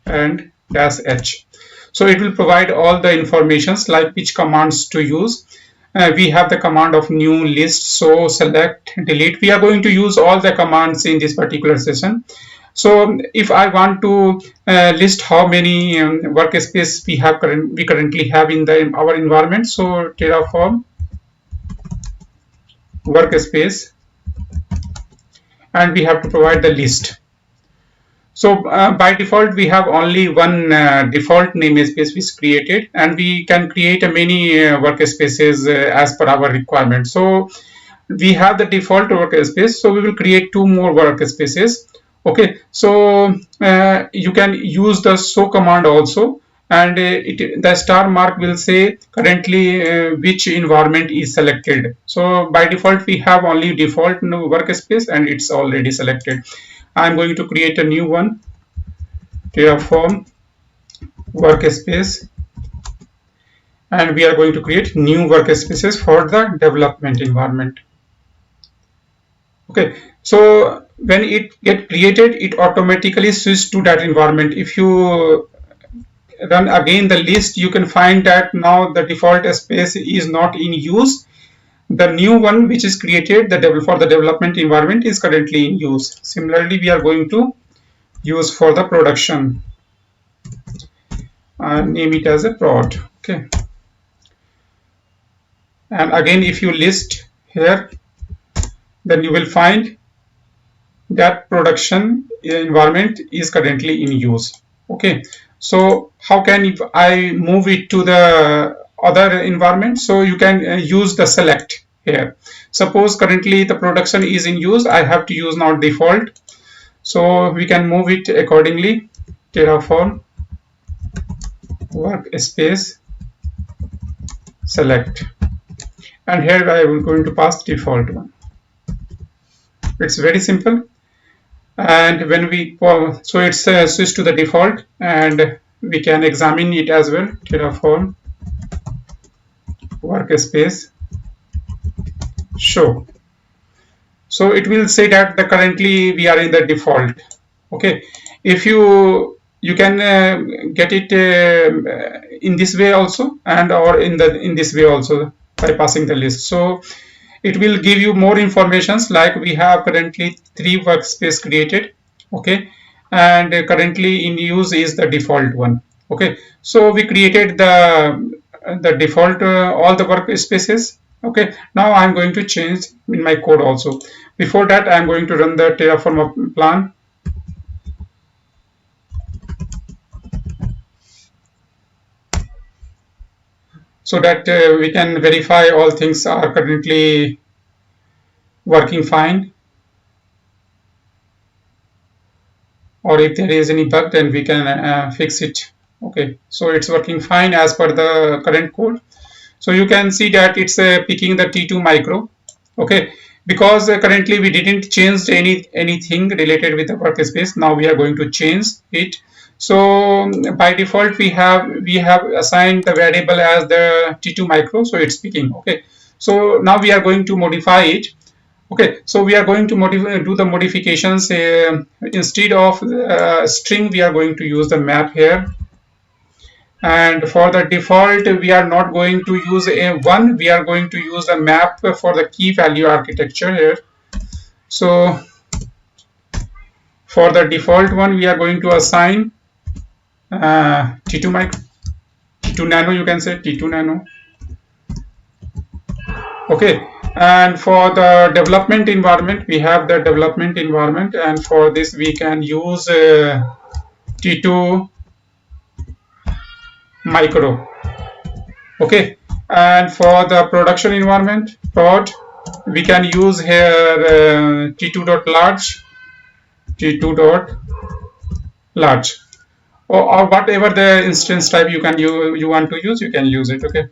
Speaker 2: and -h. So it will provide all the informations like which commands to use. We have the command of new list, so select, delete. We are going to use all the commands in this particular session. So if I want to list how many workspace we currently have in our environment, so Terraform Workspace, and we have to provide the list. So by default, we have only one default namespace which is created, and we can create many workspaces as per our requirement. So we have the default workspace, so we will create 2 more workspaces. Okay, so you can use the show command also, and the star mark will say currently which environment is selected. So by default, we have only default workspace, and it's already selected. I'm going to create a new one, Terraform Workspace, and we are going to create new workspaces for the development environment. Okay, so when it get created, it automatically switches to that environment. If you run again the list, you can find that now the default space is not in use. The new one which is created for the development environment is currently in use. Similarly, we are going to use for the production. Name it as a prod. Okay, and again if you list here, then you will find that production environment is currently in use. Okay, so how can I move it to the other environment? So you can use the select here. Suppose currently the production is in use, I have to use now default, so we can move it accordingly. Terraform Workspace select, and here I will going to pass default one. It's very simple, and when we so it's switched to the default, and we can examine it as well. Terraform Workspace show. So it will say that currently we are in the default. Okay, if you can get it in this way also, and or in this way also by passing the list. So it will give you more informations, like we have currently 3 workspace created. Okay, and currently in use is the default one. Okay, so we created the default all the workspaces. Okay, now I'm going to change in my code also. Before that, I'm going to run the Terraform plan. So that we can verify all things are currently working fine, or if there is any bug, then we can fix it. Okay, so it's working fine as per the current code. So you can see that it's picking the T2 micro. Okay, because currently we didn't change anything related with the workspace. Now we are going to change it. So by default we have assigned the variable as the T2 micro, so it's picking. Okay, so now we are going to modify it. Okay, so we are going to do the modifications. Instead of string, we are going to use the map here. And for the default, we are not going to use a 1, we are going to use a map for the key value architecture here. So for the default one, we are going to assign T2 nano, you can say T2 nano. Okay, And for the development environment, we have the development environment, and for this we can use T2 micro. Okay, and for the production environment prod, we can use here T2.large, T2.large, or whatever the instance type you want to use, you can use it. Okay,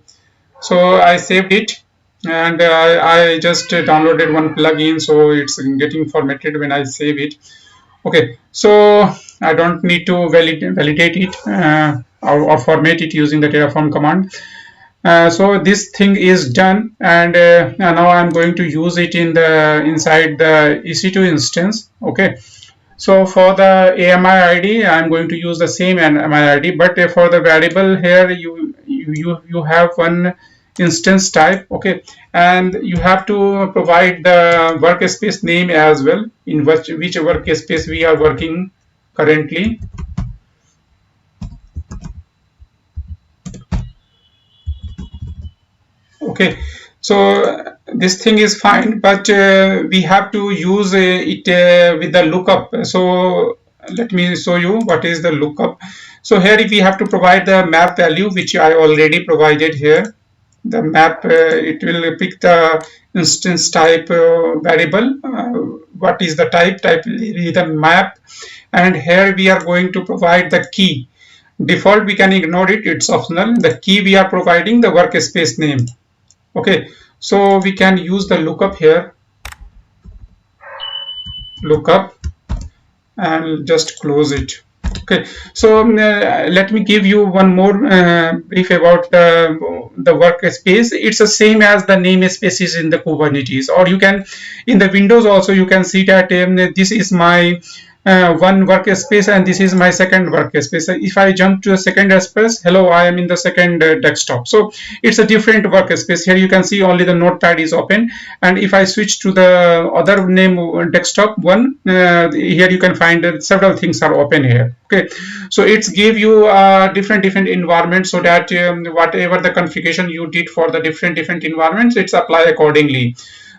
Speaker 2: so I saved it, and I just downloaded one plugin, so it's getting formatted when I save it. Okay, so I don't need to validate it or format it using the Terraform command. So this thing is done, and now I'm going to use it inside the EC2 instance. Okay, so for the AMI ID, I'm going to use the same AMI ID, but for the variable here, you have one instance type. Okay, and you have to provide the workspace name as well, in which workspace we are working currently. Okay, so this thing is fine, but we have to use it with the lookup. So let me show you what is the lookup. So here we have to provide the map value, which I already provided here. The map, it will pick the instance type variable. What is the type will be the map, and here we are going to provide the key. Default we can ignore it, it's optional. The key we are providing the workspace name. Okay, so we can use the lookup here, lookup, and just close it. Okay, so let me give you one more brief about the workspace. It's the same as the namespaces in the Kubernetes, or you can, in the Windows also, you can see that this is my one workspace and this is my second workspace. If I jump to a second workspace, hello, I am in the second desktop. So it's a different workspace. Here you can see only the notepad is open, and if I switch to the other name desktop one, here you can find several things are open here. Okay, so it's give you different environments, so that whatever the configuration you did for the different environments, it's apply accordingly.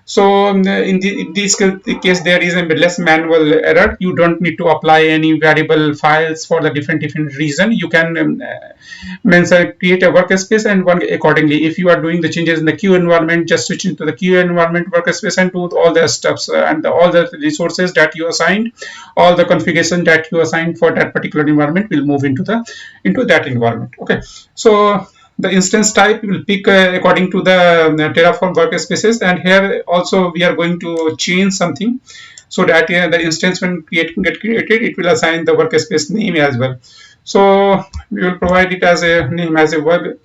Speaker 2: So in this case, there is a less manual error. You don't need to apply any variable files for the different reason. You can create a workspace and one accordingly. If you are doing the changes in the queue environment, just switch into the queue environment workspace and do all the steps and all the resources that you assigned, all the configuration that you assigned for that particular environment will move into that environment. Okay, so the instance type will pick according to the Terraform workspaces, and here also we are going to change something, so that the instance when get created, it will assign the workspace name as well. So we will provide it as a name as a web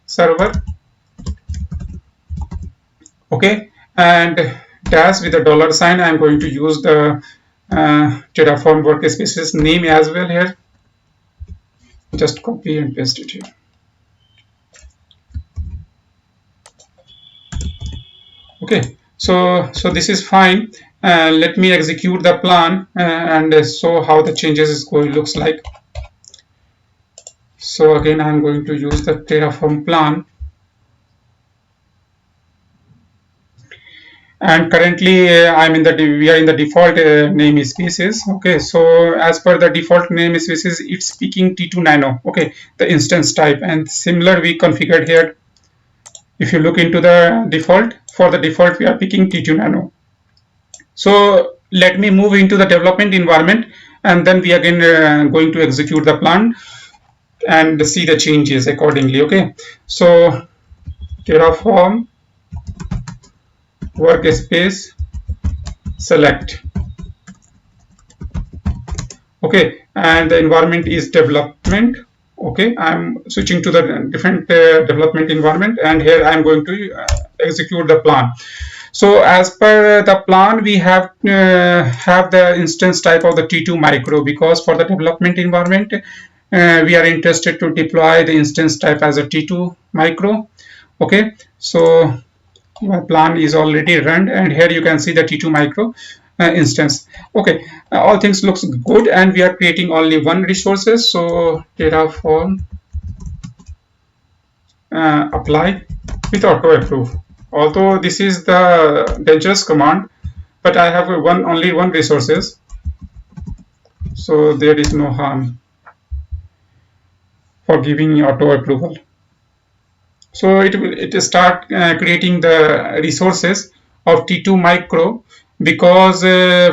Speaker 2: server. Okay, and dash with a dollar sign. I'm going to use the Terraform workspaces name as well here. Just copy and paste it here. Okay, so this is fine. Let me execute the plan and show how the changes is going looks like. So again, I'm going to use the Terraform plan, and currently we are in the default namespaces. Okay, so as per the default namespaces, it's speaking T2 nano. Okay, the instance type, and similar we configured here. If you look into the default, for the default we are picking T2 nano. So let me move into the development environment, and then we again going to execute the plan and see the changes accordingly. Okay, so Terraform workspace select. Okay, and the environment is development. Okay, I'm switching to the different development environment, and here I'm going to execute the plan. So as per the plan, we have the instance type of the T2 micro, because for the development environment, we are interested to deploy the instance type as a T2 micro. Okay, so my plan is already run, and here you can see the T2 micro instance. Okay, all things looks good, and we are creating only one resources. So Terraform apply with auto approve. although this is the dangerous command, but I have only one resources, so there is no harm for giving auto approval. So it start creating the resources of T2 micro, because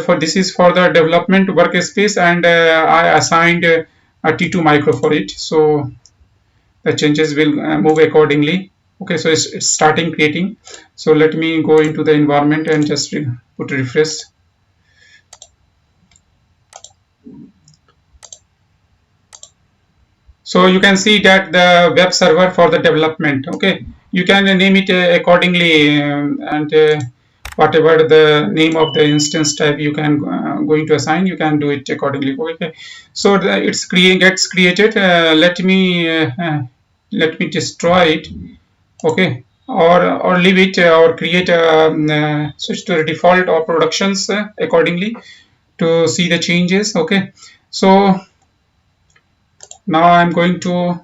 Speaker 2: for this is for the development workspace, and I assigned a T2 micro for it, so the changes will move accordingly. Okay, so it's starting creating. So let me go into the environment and just put refresh. So you can see that the web server for the development, okay, you can name it accordingly, and whatever the name of the instance type you can going to assign, you can do it accordingly. Okay, so gets created. Let me destroy it. Okay, or leave it, or create switch to the default or productions accordingly to see the changes. Okay, so now I'm going to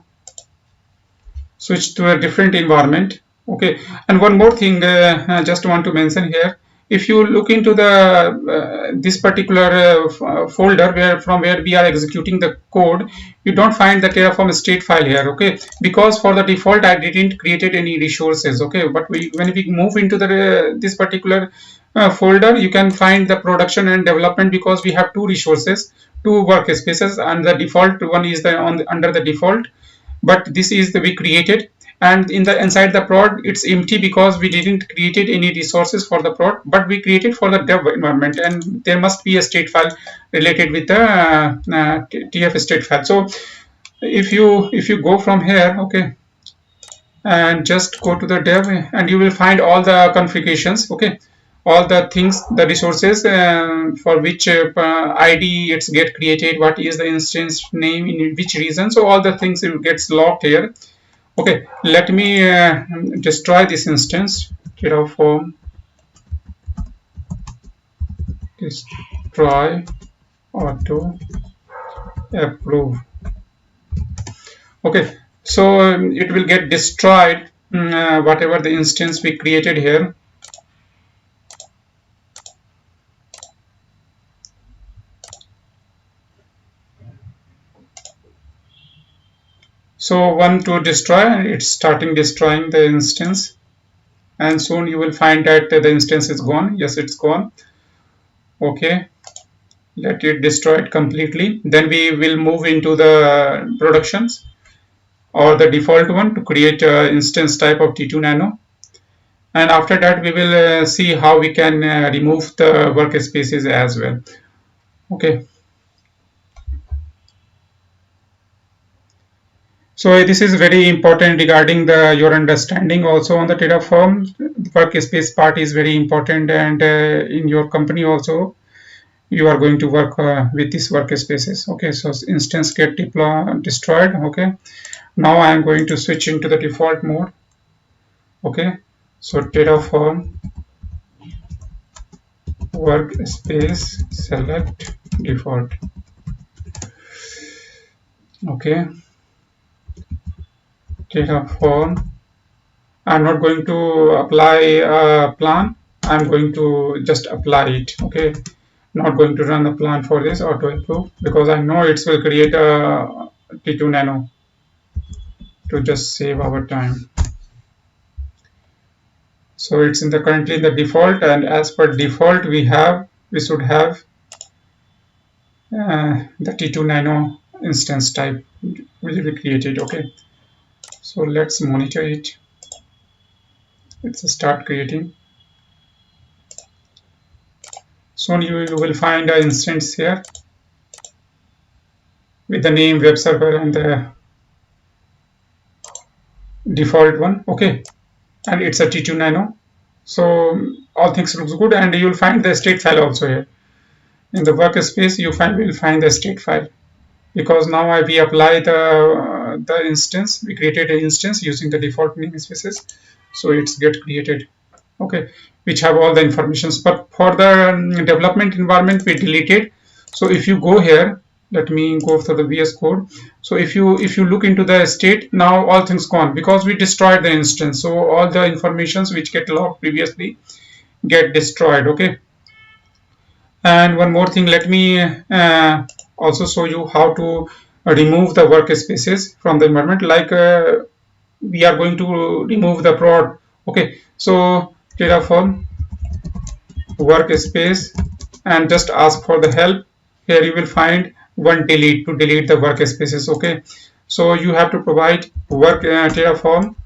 Speaker 2: switch to a different environment. Okay, and one more thing I just want to mention here. If you look into the this particular folder where we are executing the code, you don't find the Terraform state file here. Okay, because for the default I didn't created any resources. Okay, but when we move into the this particular folder, you can find the production and development, because we have two resources, two workspaces, and the default one is under the default, but this is the we created, and inside the prod it's empty because we didn't created any resources for the prod, but we created for the dev environment, and there must be a state file related with the tf state file. So if you go from here, okay, and just go to the dev, and you will find all the configurations. Okay, all the things, the resources for which id it's get created, what is the instance name in which region, so all the things it gets logged here. Okay, let me destroy this instance. Terraform destroy auto approve. Okay, so it will get destroyed, whatever the instance we created here. So one to destroy, it's starting destroying the instance, and soon you will find that the instance is gone. Yes, it's gone. Okay, let it destroy it completely. Then we will move into the productions or the default one to create an instance type of T2 Nano. And after that, we will see how we can remove the workspaces as well. Okay. So this is very important regarding your understanding also on the Terraform. The workspace part is very important, and in your company also you are going to work with these workspaces. Okay, so instance get destroyed. Okay, now I am going to switch into the default mode. Okay, so Terraform workspace select default. Okay, Terraform. I'm not going to apply a plan. I'm going to just apply it. Okay, not going to run a plan for this auto approve, because I know it will create a T2 Nano to just save our time. So it's currently in the default, and as per default we should have the T2 Nano instance type will be created. Okay, so let's monitor it. Let's start creating. Soon you will find an instance here with the name web server and the default one. Okay, and it's a T2 Nano. So all things looks good, and you'll find the state file also here in the workspace. Will find the state file, because now we apply the instance. We created an instance using the default namespaces, so it's get created. Okay, which have all the informations, but for the development environment we deleted. So if you go here, let me go for the VS Code. So if you look into the state, now all things gone because we destroyed the instance. So all the informations which get logged previously get destroyed. Okay. And one more thing, let me also show you how to remove the workspaces from the environment. Like we are going to remove the prod. Okay. So Terraform workspace and just ask for the help. Here you will find one delete to delete the workspaces. Okay, so you have to provide terraform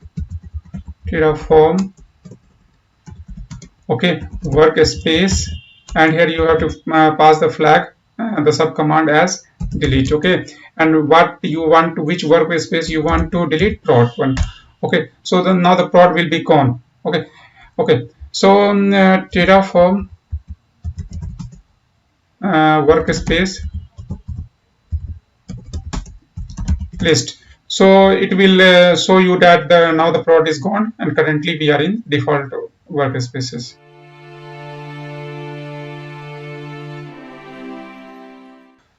Speaker 2: okay workspace, and here you have to pass the flag the sub command as delete. Okay, and what you want to, which workspace you want to delete, prod one. Okay, so then now the prod will be gone. Okay, so terraform workspace list. So it will show you that now the prod is gone and currently we are in default workspaces.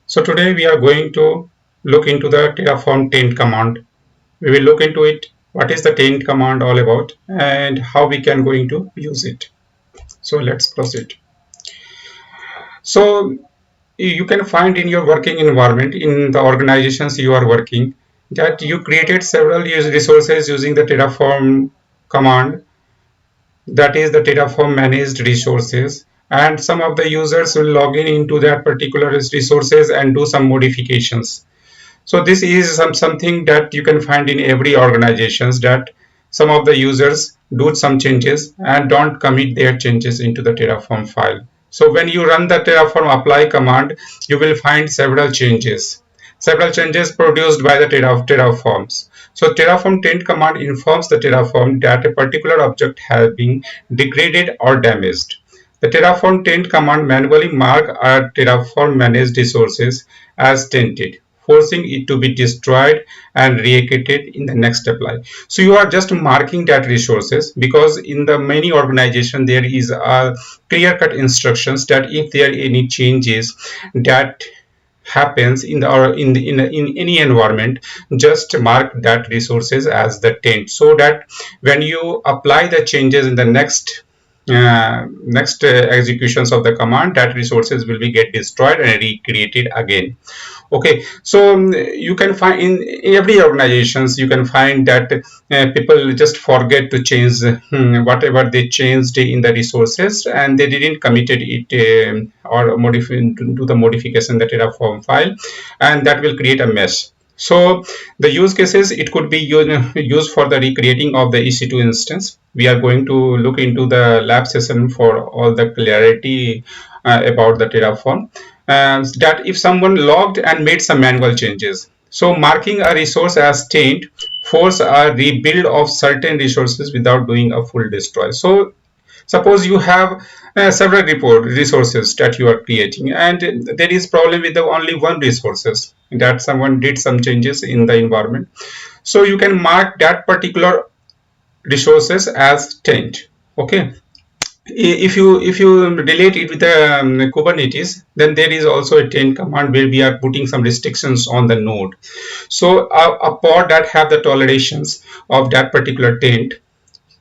Speaker 2: So today we are going to look into the Terraform Taint command. We will look into it, what is the Taint command all about, and how we can going to use it. So let's proceed. So you can find in your working environment, in the organizations you are working, that you created several resources using the Terraform command, that is the Terraform managed resources, and some of the users will log in into that particular resources and do some modifications. So this is something that you can find in every organizations, that some of the users do some changes and don't commit their changes into the Terraform file. So when you run the Terraform apply command, you will find several changes produced by the Terraforms. So Terraform Taint command informs the Terraform that a particular object has been degraded or damaged. The Terraform Taint command manually marks our Terraform managed resources as tainted, forcing it to be destroyed and re-created in the next apply. So you are just marking that resources, because in the many organization there is a clear-cut instructions that if there are any changes that happens in the or in any environment, just mark that resources as the taint, so that when you apply the changes in the next executions of the command, that resources will be get destroyed and recreated again. Okay, so you can find in every organizations, you can find that people just forget to change whatever they changed in the resources, and they didn't committed it or modify do the modification in the Terraform file, and that will create a mess. So the use cases, it could be used for the recreating of the EC2 instance. We are going to look into the lab session for all the clarity about the Terraform. That if someone logged and made some manual changes. So marking a resource as taint force a rebuild of certain resources without doing a full destroy. So suppose you have several resources that you are creating, and there is problem with the only one resources that someone did some changes in the environment. So you can mark that particular resources as taint. Okay, if you relate it with the Kubernetes, then there is also a taint command where we are putting some restrictions on the node. So a pod that have the tolerations of that particular taint,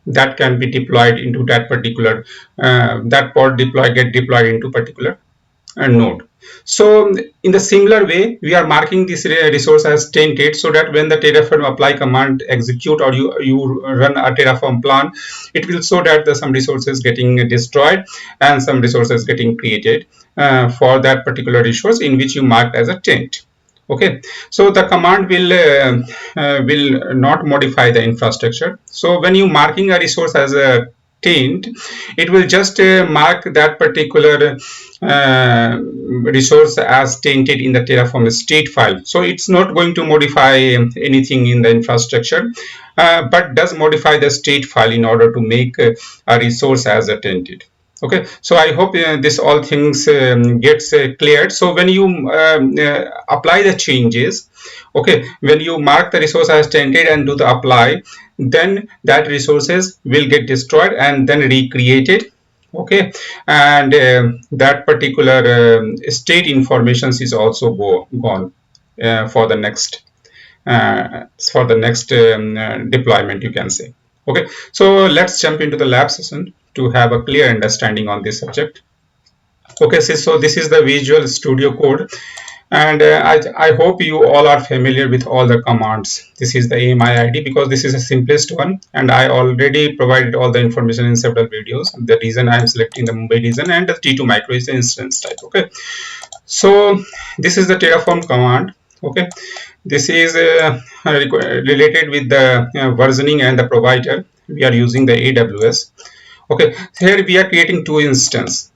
Speaker 2: that can be deployed into that particular that pod get deployed into particular node. So in the similar way, we are marking this resource as tainted, so that when the Terraform apply command execute, or you run a Terraform plan, it will show that some resources getting destroyed and some resources getting created for that particular resource in which you marked as a taint. Okay, so the command will not modify the infrastructure. So when you marking a resource as a taint, it will just mark that particular resource as tainted in the Terraform state file. So it's not going to modify anything in the infrastructure, but does modify the state file in order to make a resource as a tainted. Okay, so I hope this all things gets cleared. So when you apply the changes, okay, when you mark the resource as tainted and do the apply, then that resources will get destroyed and then recreated Okay, and that particular state informations is also gone for the next deployment, you can say. Okay, so let's jump into the lab session to have a clear understanding on this subject. Okay, so this is the Visual Studio Code, and I hope you all are familiar with all the commands. This is the AMI ID because this is the simplest one, and I already provided all the information in several videos. The reason I am selecting the Mumbai region, and the T2 micro is the instance type. Okay, so this is the Terraform command. Okay, this is related with the versioning and the provider. We are using the AWS. Okay, here we are creating two instances.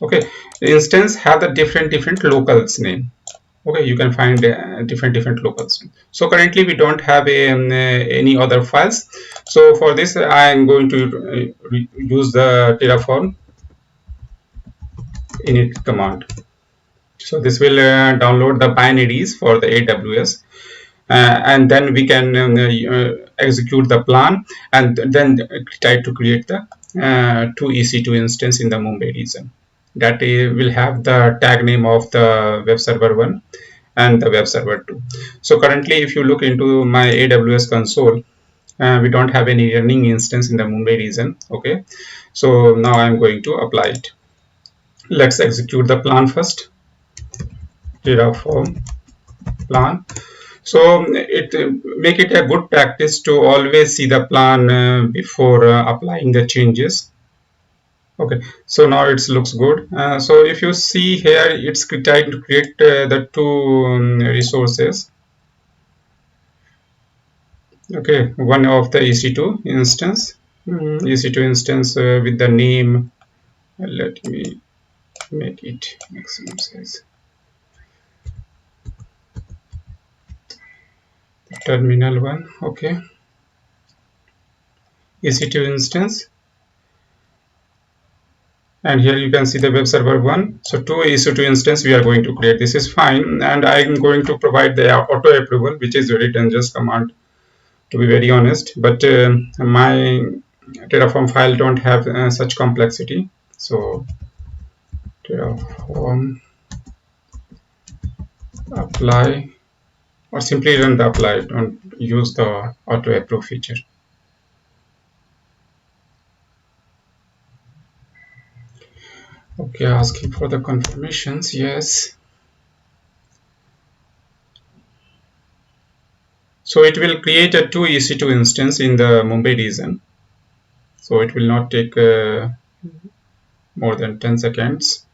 Speaker 2: Okay, the instance have the different locals name. Okay, you can find different locals. So currently we don't have any other files. So for this I am going to use the Terraform init command. So this will download the binaries for the AWS, and then we can execute the plan and then try to create the two EC2 instance in the Mumbai region. That will have the tag name of the web server 1 and the web server 2. So currently if you look into my AWS console, we don't have any running instance in the Mumbai region. Okay, so now I'm going to apply it. Let's execute the plan first. Terraform plan. So it make it a good practice to always see the plan before applying the changes. Okay, so now it looks good. So if you see here, it's trying to create the two resources. Okay, one of the EC2 instance, EC2 instance with the name. Let me make it maximum size. Terminal one. Okay, EC2 instance. And here you can see the web server 1. So two EC2 instance we are going to create. This is fine, and I'm going to provide the auto approval, which is very dangerous command, to be very honest. But my Terraform file don't have such complexity. So Terraform apply, or simply run the apply. Don't use the auto approve feature. Okay, asking for the confirmations. Yes. So it will create a two EC2 instance in the Mumbai region. So it will not take more than 10 seconds.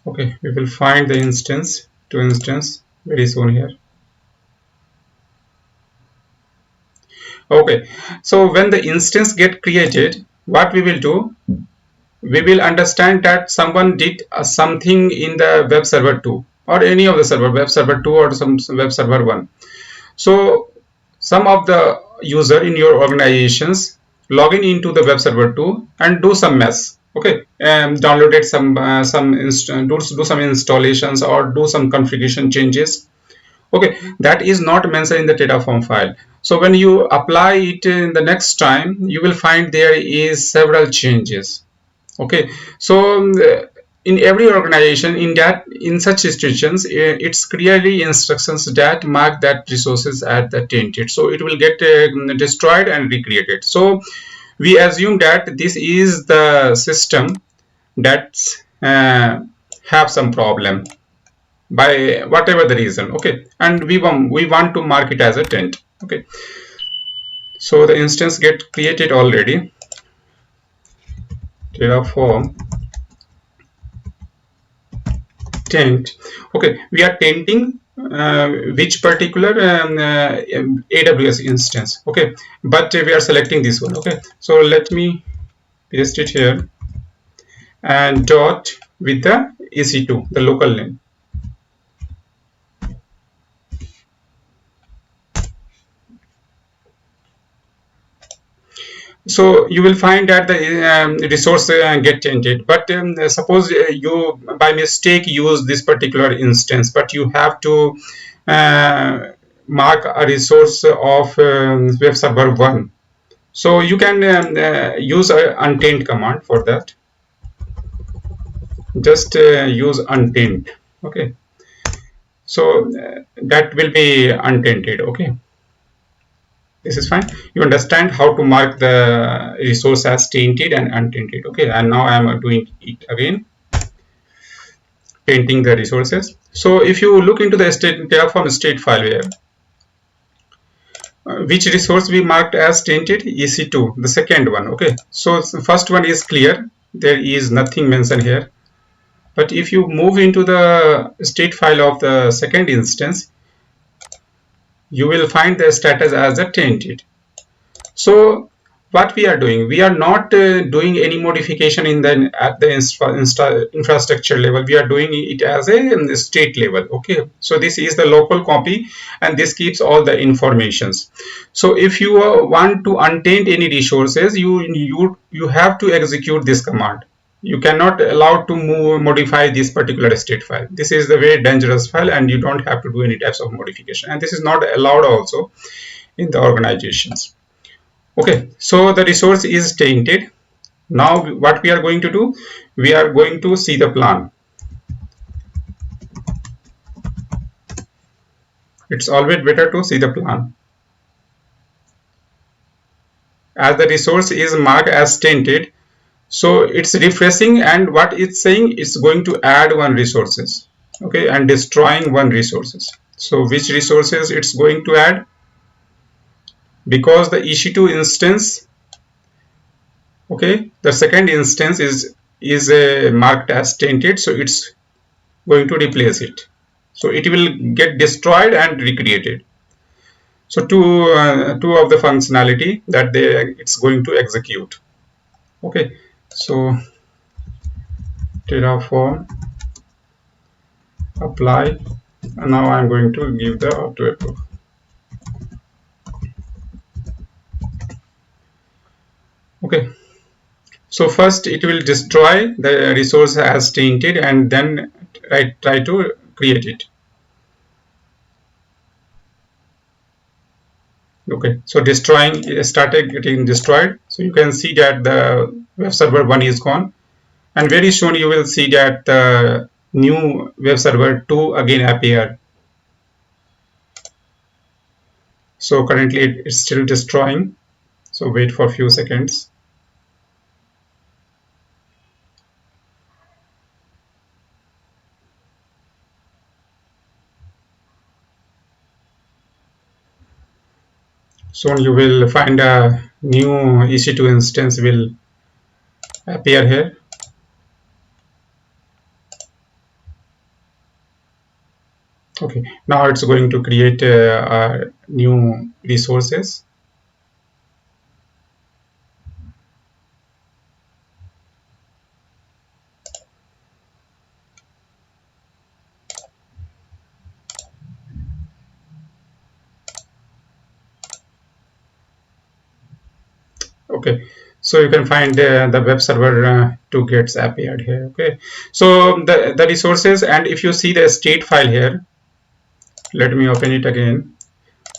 Speaker 2: Okay, we will find the instance, two instance very soon here. Okay, so when the instance get created, what we will do, we will understand that someone did something in the web server 2 or any of the server, web server 2 or some web server 1. So some of the user in your organizations log in into the web server 2 and do some mess. Okay, downloaded do some installations or do some configuration changes. Okay, that is not mentioned in the Terraform file. So when you apply it in the next time, you will find there is several changes. Okay, so in every organization, in such situations, it's clearly instructions that mark that resources at the tainted, so it will get destroyed and recreated. So we assume that this is the system that have some problem by whatever the reason. Okay, and we want to mark it as a taint. Okay, so the instance get created already. Terraform taint. Okay, we are tainting which particular AWS instance. Okay, but we are selecting this one. Okay, so let me paste it here and dot with the EC2, the local name. So you will find that the resource get tainted, but suppose you by mistake use this particular instance, but you have to mark a resource of web server 1. So you can use a untaint command for that. Just use untaint. Okay, so that will be untainted. Okay, this is fine. You understand how to mark the resource as tainted and untainted. Okay, and now I am doing it again, tainting the resources. So if you look into the Terraform state file here, which resource we marked as tainted? EC2, the second one. Okay, so the first one is clear, there is nothing mentioned here. But if you move into the state file of the second instance, you will find the status as a tainted. So what we are doing, we are not doing any modification in the at the infrastructure level. We are doing it as a state level. Okay, so this is the local copy, and this keeps all the informations. So if you want to untaint any resources, you have to execute this command. You cannot allow to modify this particular state file. This is the very dangerous file, and you don't have to do any types of modification, and this is not allowed also in the organizations. Okay, so the resource is tainted. Now what we are going to do, we are going to see the plan. It's always better to see the plan. As the resource is marked as tainted, so it's refreshing, and what it's saying, it's going to add one resources. Okay, and destroying one resources. So which resources it's going to add? Because the EC2 instance, okay, the second instance is marked as tainted, so it's going to replace it. So it will get destroyed and recreated. So two of the functionality that it's going to execute. Okay, so Terraform apply, and now I'm going to give the auto approve. Okay, so first it will destroy the resource as tainted, and then try to create it. Okay, so destroying started getting destroyed. So you can see that the web server 1 is gone, and very soon you will see that the new web server 2 again appeared. So currently it's still destroying, so wait for a few seconds. Soon you will find a new EC2 instance will appear here. Okay, now it's going to create new resources. Okay, so you can find the web server 2 gets appeared here. Okay, so the resources, and if you see the state file here, let me open it again.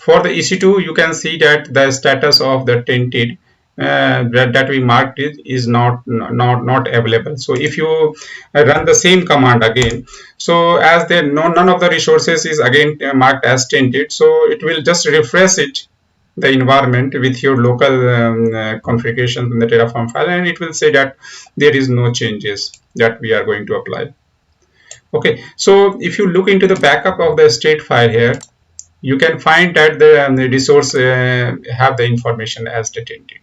Speaker 2: For the EC2, you can see that the status of the tainted that we marked is not available. So if you run the same command again, so as there none of the resources is again marked as tainted, so it will just refresh it, the environment, with your local configuration in the Terraform file, and it will say that there is no changes that we are going to apply. Okay, so if you look into the backup of the state file here, you can find that the resource have the information as tainted.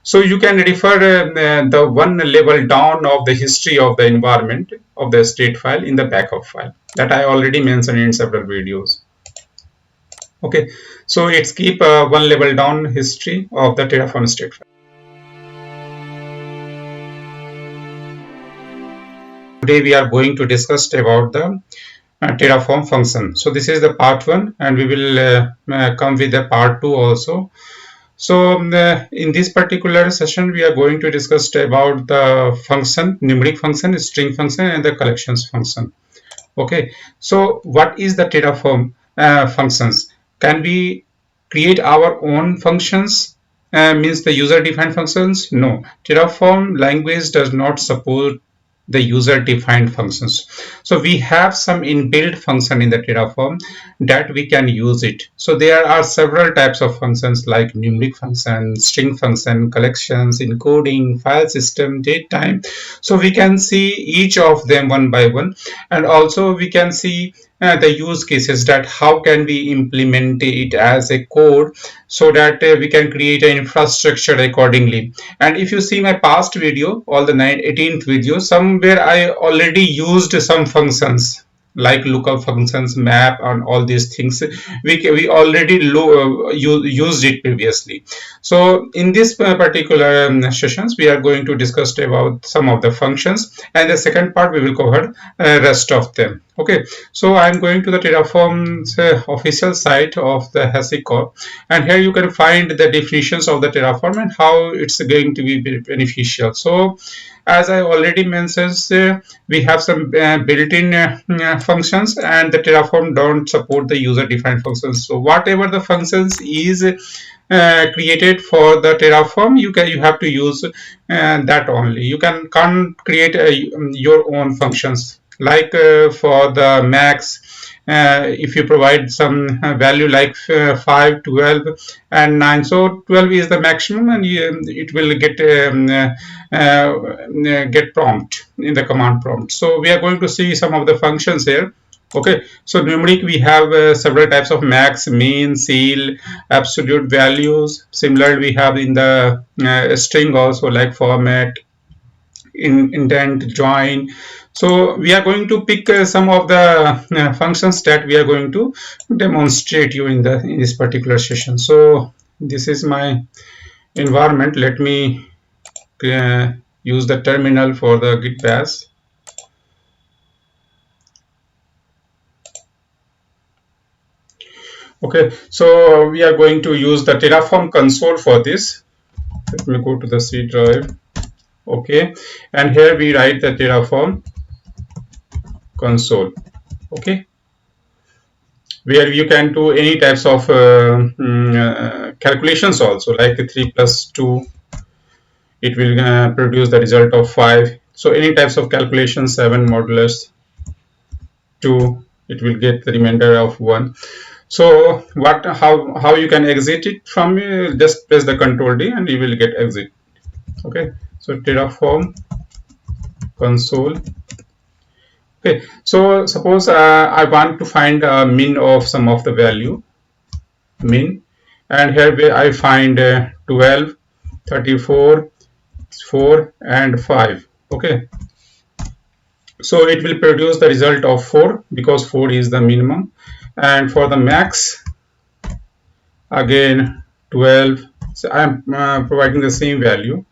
Speaker 2: So you can refer the one level down of the history of the environment of the state file in the backup file that I already mentioned in several videos. Okay, so it's keep one level down history of the Terraform state file. Today we are going to discuss about the Terraform function. So this is the part 1, and we will come with the part 2 also. So in this particular session, we are going to discuss about the function, numeric function, string function, and the collections function. Okay, so what is the Terraform functions? Can we create our own functions means the user-defined functions? No, Terraform language does not support the user-defined functions. So we have some inbuilt function in the Terraform that we can use it. So there are several types of functions like numeric function, string function, collections, encoding, file system, datetime. So we can see each of them one by one, and also we can see the use cases, that how can we implement it as a code so that we can create an infrastructure accordingly. And if you see my past video, all the 18th video, somewhere I already used some functions like lookup functions, map, and all these things. We already used it previously. So in this particular sessions, we are going to discuss about some of the functions, and the second part we will cover rest of them. Okay, so I'm going to the Terraform's official site of the HashiCorp, and here you can find the definitions of the Terraform and how it's going to be beneficial. So as I already mentioned, we have some built-in functions, and the Terraform don't support the user-defined functions. So whatever the functions is created for the Terraform, you have to use that only. You can't create your own functions. Like for the max, if you provide some value like 5, 12, and 9, so 12 is the maximum, and it will get prompt in the command prompt. So we are going to see some of the functions here. Okay, so numeric, we have several types of max, min, ceil, absolute values. Similarly, we have in the string also, like format, indent, join. So we are going to pick some of the functions that we are going to demonstrate you in this particular session. So this is my environment. Let me use the terminal for the git bash. Okay, so we are going to use the Terraform console for this. Let me go to the C drive. Okay, and here we write the Terraform console. Okay, where you can do any types of calculations also, like 3 plus 2, it will produce the result of 5. So any types of calculations, 7 modulus 2, it will get the remainder of 1. So how you can exit it from, just press the Control D and you will get exit. Okay, so Terraform console. Okay, so suppose I want to find a min of some of the value, min, and here I find 12, 34, 4, and 5. Okay, so it will produce the result of 4 because 4 is the minimum, and for the max, again 12. So I am providing the same value,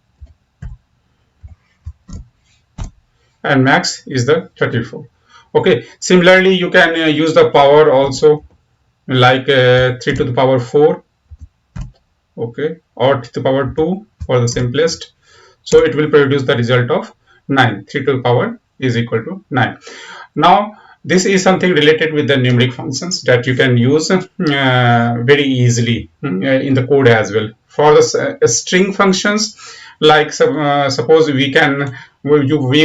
Speaker 2: and max is the 34. Okay, similarly you can use the power also, like 3 to the power 4, okay, or to the power 2 for the simplest. So it will produce the result of 9. 3 to the power is equal to 9. Now this is something related with the numeric functions that you can use very easily in the code as well. For the string functions, like suppose we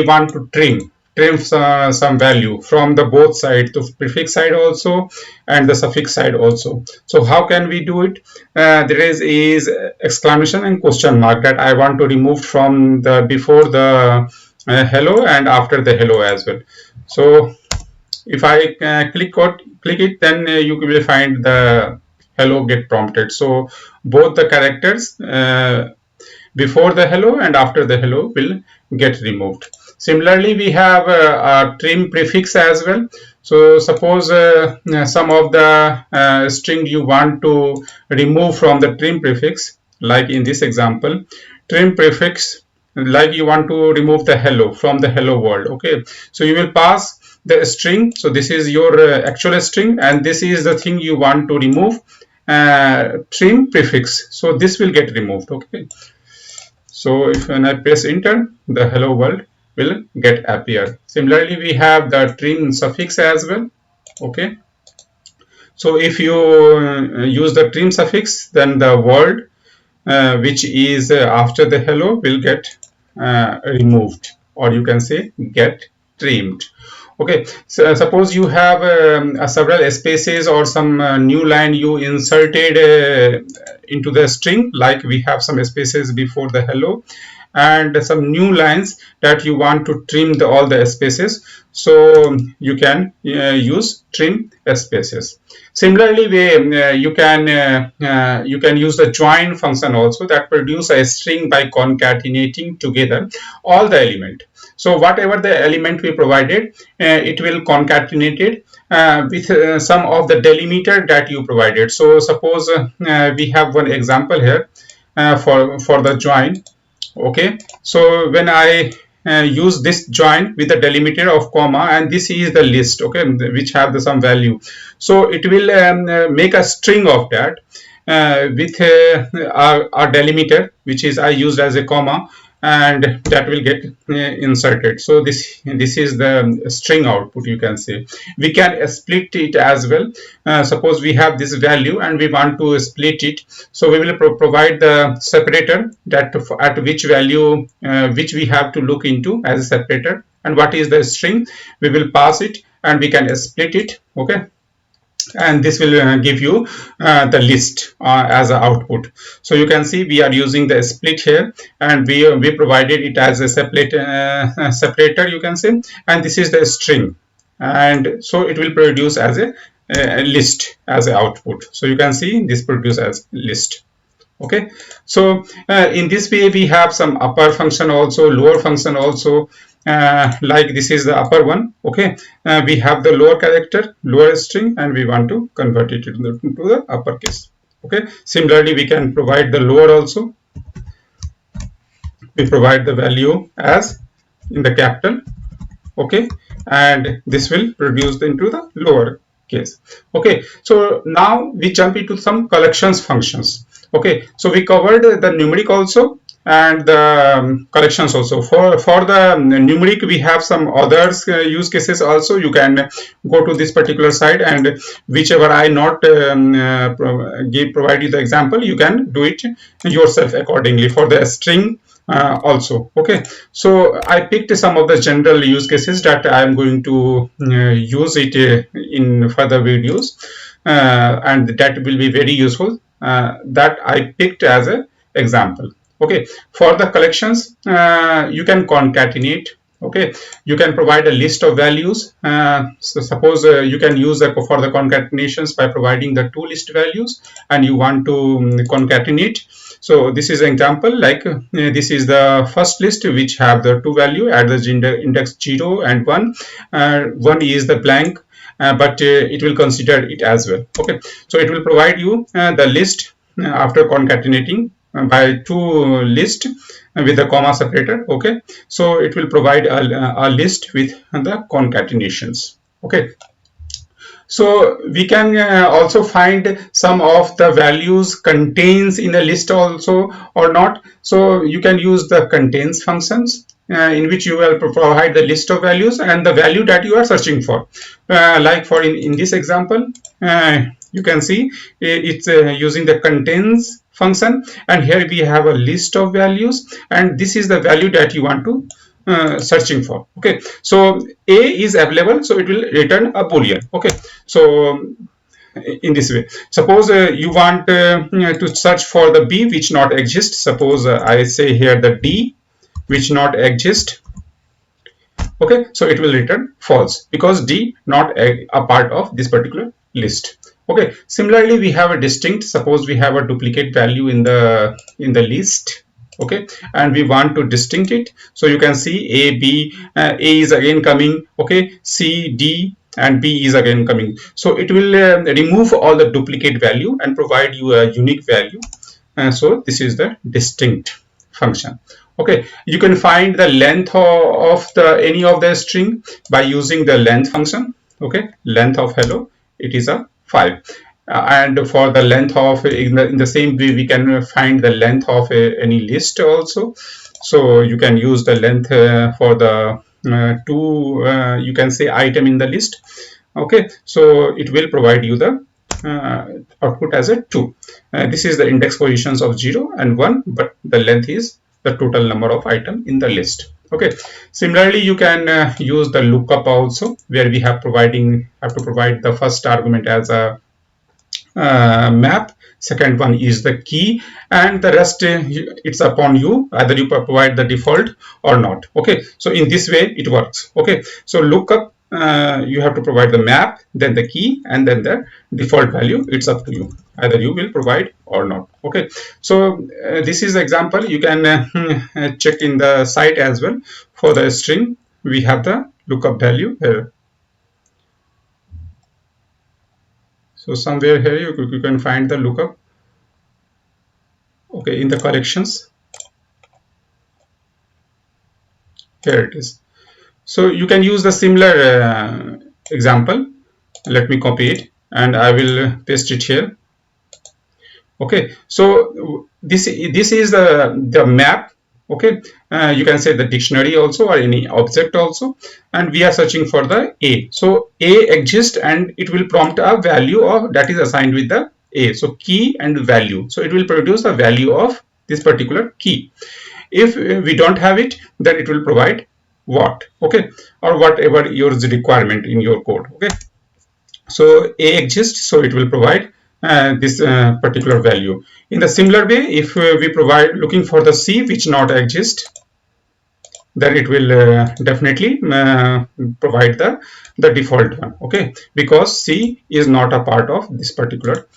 Speaker 2: want to trim some value from the both side, the prefix side also and the suffix side also. So how can we do it? There is exclamation and question mark that I want to remove from the before the hello and after the hello as well. So if I click it, then you will find the hello get prompted. So both the characters before the hello and after the hello will get removed. Similarly, we have a trim prefix as well. So suppose some of the string you want to remove from the trim prefix, like in this example, trim prefix, like you want to remove the hello from the hello world. Okay, so you will pass the string. So this is your actual string, and this is the thing you want to remove, trim prefix. So this will get removed. Okay, so if when I press enter, the hello world will get appear. Similarly, we have the trim suffix as well. Okay, so if you use the trim suffix, then the world which is after the hello will get removed, or you can say get trimmed. Okay, so suppose you have several spaces or some new line you inserted into the string, like we have some spaces before the hello and some new lines that you want to trim all the spaces, so you can use trim spaces. Similarly, you can use the join function also, that produce a string by concatenating together all the element. So whatever the element we provided, it will concatenate it with some of the delimiter that you provided. So suppose we have one example here for the join. Okay, so when I use this join with the delimiter of comma, and this is the list, okay, which have some value, so it will make a string of that with our delimiter, which is I used as a comma, and that will get inserted. So this is the string output, you can say. We can split it as well. Suppose we have this value and we want to split it, so we will provide the separator that at which value which we have to look into as a separator, and what is the string we will pass it, and we can split it. Okay, and this will give you the list as an output. So you can see we are using the split here, and we provided it as a separator, you can say, and this is the string, and so it will produce as a list as an output. So you can see this produce as list. Okay, so in this way we have some upper function also, lower function also. Like this is the upper one. Okay, we have the lower character, lower string, and we want to convert it into the uppercase. Okay, similarly we can provide the lower also. We provide the value as in the capital. Okay, and this will produce into the lower case. Okay, so now we jump into some collections functions. Okay, so we covered the numeric also and the collections also. For the numeric, we have some others use cases also. You can go to this particular site, and whichever I not provide you the example, you can do it yourself accordingly. For the string also. Okay, so I picked some of the general use cases that I am going to use it in further videos, and that will be very useful, that I picked as an example. Okay, for the collections, you can concatenate. Okay, you can provide a list of values. So suppose you can use for the concatenations by providing the two list values, and you want to concatenate. So this is an example, like this is the first list which have the two value at the index 0 and 1. 1 is the blank, but it will consider it as well. Okay, so it will provide you the list after concatenating by two list with the comma separator. Okay, so it will provide a list with the concatenations. Okay, so we can also find some of the values contains in a list also or not. So you can use the contains functions in which you will provide the list of values and the value that you are searching for. Like for in this example, you can see it's using the contains function, and here we have a list of values, and this is the value that you want to searching for. Okay, so A is available, so it will return a boolean. Okay, so in this way, suppose you want to search for the B which not exists. Suppose I say here the D which not exist. Okay, so it will return false because D not a part of this particular list. Okay, similarly we have a distinct. Suppose we have a duplicate value in the list. Okay, and we want to distinct it, so you can see A, B, A is again coming. Okay, C, D, and B is again coming. So it will remove all the duplicate value and provide you a unique value. So this is the distinct function. Okay, you can find the length of the any of the string by using the length function. Okay, length of hello, it is a 5. And for the length of in the same way we can find the length of any list also. So you can use the length for the two you can say item in the list. Okay, so it will provide you the output as a 2. This is the index positions of 0 and 1, but the length is the total number of items in the list. Okay. Similarly, you can use the lookup also, where we have to provide the first argument as a map, second one is the key, and the rest it's upon you, either you provide the default or not. Okay, so in this way it works. Okay, so lookup, you have to provide the map, then the key, and then the default value. It's up to you, either you will provide or not. Okay, so this is the example. You can check in the site as well. For the string, we have the lookup value here. So somewhere here you can find the lookup. Okay, in the collections, here it is. So you can use the similar example. Let me copy it and I will paste it here. Okay, so this is the map. Okay, you can say the dictionary also, or any object also, and we are searching for the A. So A exists and it will prompt a value of that is assigned with the A. So key and value. So it will produce a value of this particular key. If we don't have it, then it will provide what, okay, or whatever your requirement in your code. Okay, so A exists, so it will provide this particular value. In the similar way, if we provide looking for the C which not exist, then it will definitely provide the default one. Okay, because C is not a part of this particular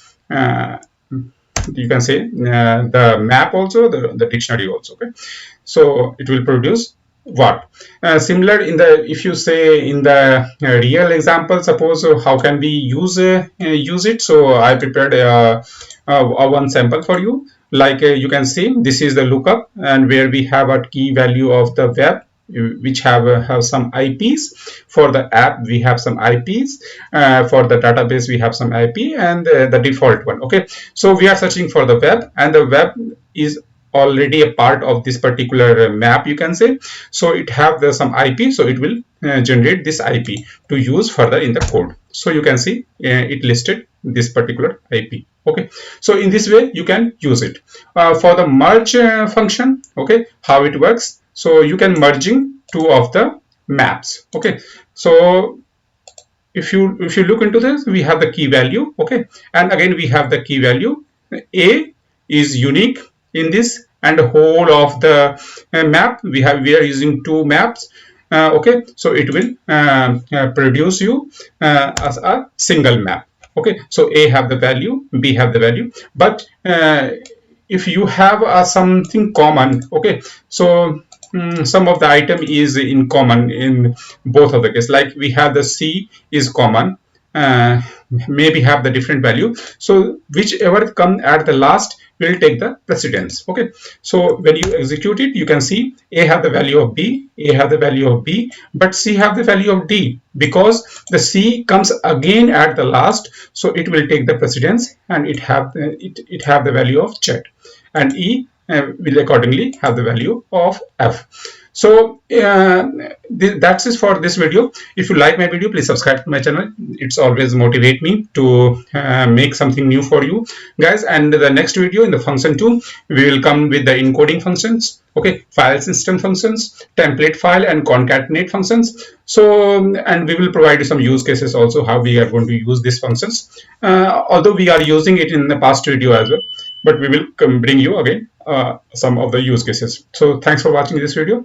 Speaker 2: you can say the map also, the dictionary also. Okay, so it will produce what similar in the, if you say in the real example, suppose how can we use it. So I prepared a one sample for you. Like you can see, this is the lookup, and where we have a key value of the web, which have some IPs. For the app we have some IPs, for the database we have some IP, and the default one. Okay, so we are searching for the web, and the web is already a part of this particular map, you can say. So it have some IP, so it will generate this IP to use further in the code. So you can see it listed this particular IP. Okay, so in this way you can use it. For the merge function, okay, how it works. So you can merging two of the maps. Okay, so if you look into this, we have the key value. Okay, and again we have the key value. A is unique in this, and the whole of the map we are using two maps. Okay, so it will produce you as a single map. Okay, so A have the value, B have the value, but if you have something common, okay, so some of the item is in common in both of the case. Like we have the C is common, maybe have the different value, so whichever come at the last will take the precedence. Okay, so when you execute it, you can see A have the value of B, A have the value of B, but C have the value of D, because the C comes again at the last, so it will take the precedence, and it have the value of Z, and E will accordingly have the value of F. So that's it for this video. If you like my video, please subscribe to my channel. It's always motivate me to make something new for you guys. And the next video, in the function 2, we will come with the encoding functions, okay, file system functions, template file, and concatenate functions. So and we will provide you some use cases also, how we are going to use these functions, although we are using it in the past video as well, but we will bring you again some of the use cases. So thanks for watching this video.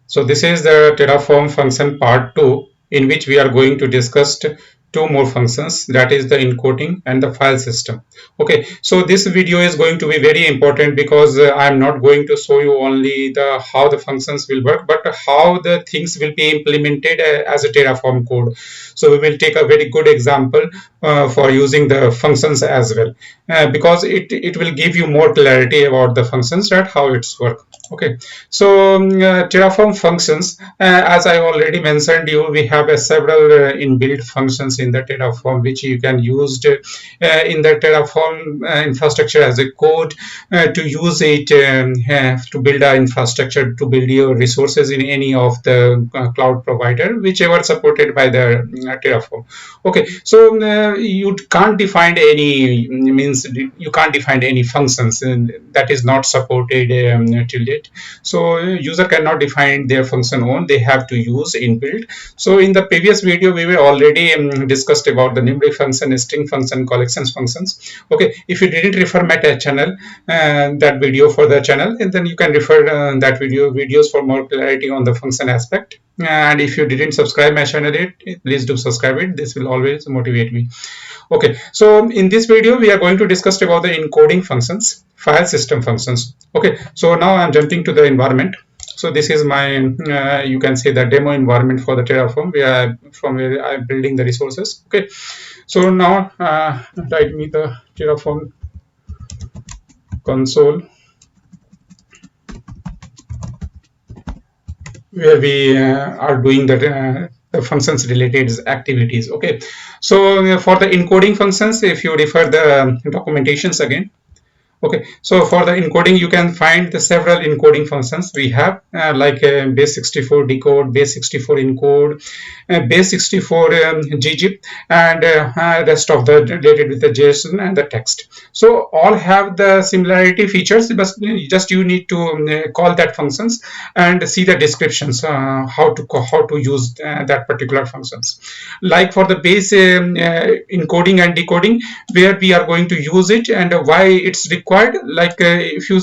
Speaker 2: So this is the Terraform function part 2, in which we are going to discuss two more functions, that is the encoding and the file system. Okay, so this video is going to be very important, because I am not going to show you only the how the functions will work, but how the things will be implemented as a Terraform code. So we will take a very good example for using the functions as well, because it will give you more clarity about the functions, that how it's work. Okay, so Terraform functions, as I already mentioned you, we have several inbuilt functions in the Terraform, which you can use in the Terraform infrastructure as a code to use it to build our infrastructure, to build your resources in any of the cloud provider, whichever supported by the Terraform. Okay, so you can't define any you can't define any functions that is not supported till date. So user cannot define their function on, they have to use inbuilt. So in the previous video we were already discussed about the numeric function, string function, collections functions. Okay, if you didn't refer my channel, that video for the channel, and then you can refer that videos for more clarity on the function aspect. And if you didn't subscribe my channel yet, please do subscribe it. This will always motivate me. Okay, so in this video we are going to discuss about the encoding functions, file system functions. Okay, so now I'm jumping to the environment. So this is my you can say the demo environment for the Terraform from where I'm building the resources. Okay, so now write me the Terraform console, where we are doing the functions related activities. Okay, so for the encoding functions, if you refer the documentations again. Okay, so for the encoding, you can find the several encoding functions we have, like base 64 decode, base 64 encode, base 64 ggip, and rest of the related with the JSON and the text. So all have the similarity features, but just you need to call that functions and see the descriptions, how to use that particular functions. Like for the base encoding and decoding, where we are going to use it and why it's required. Like if you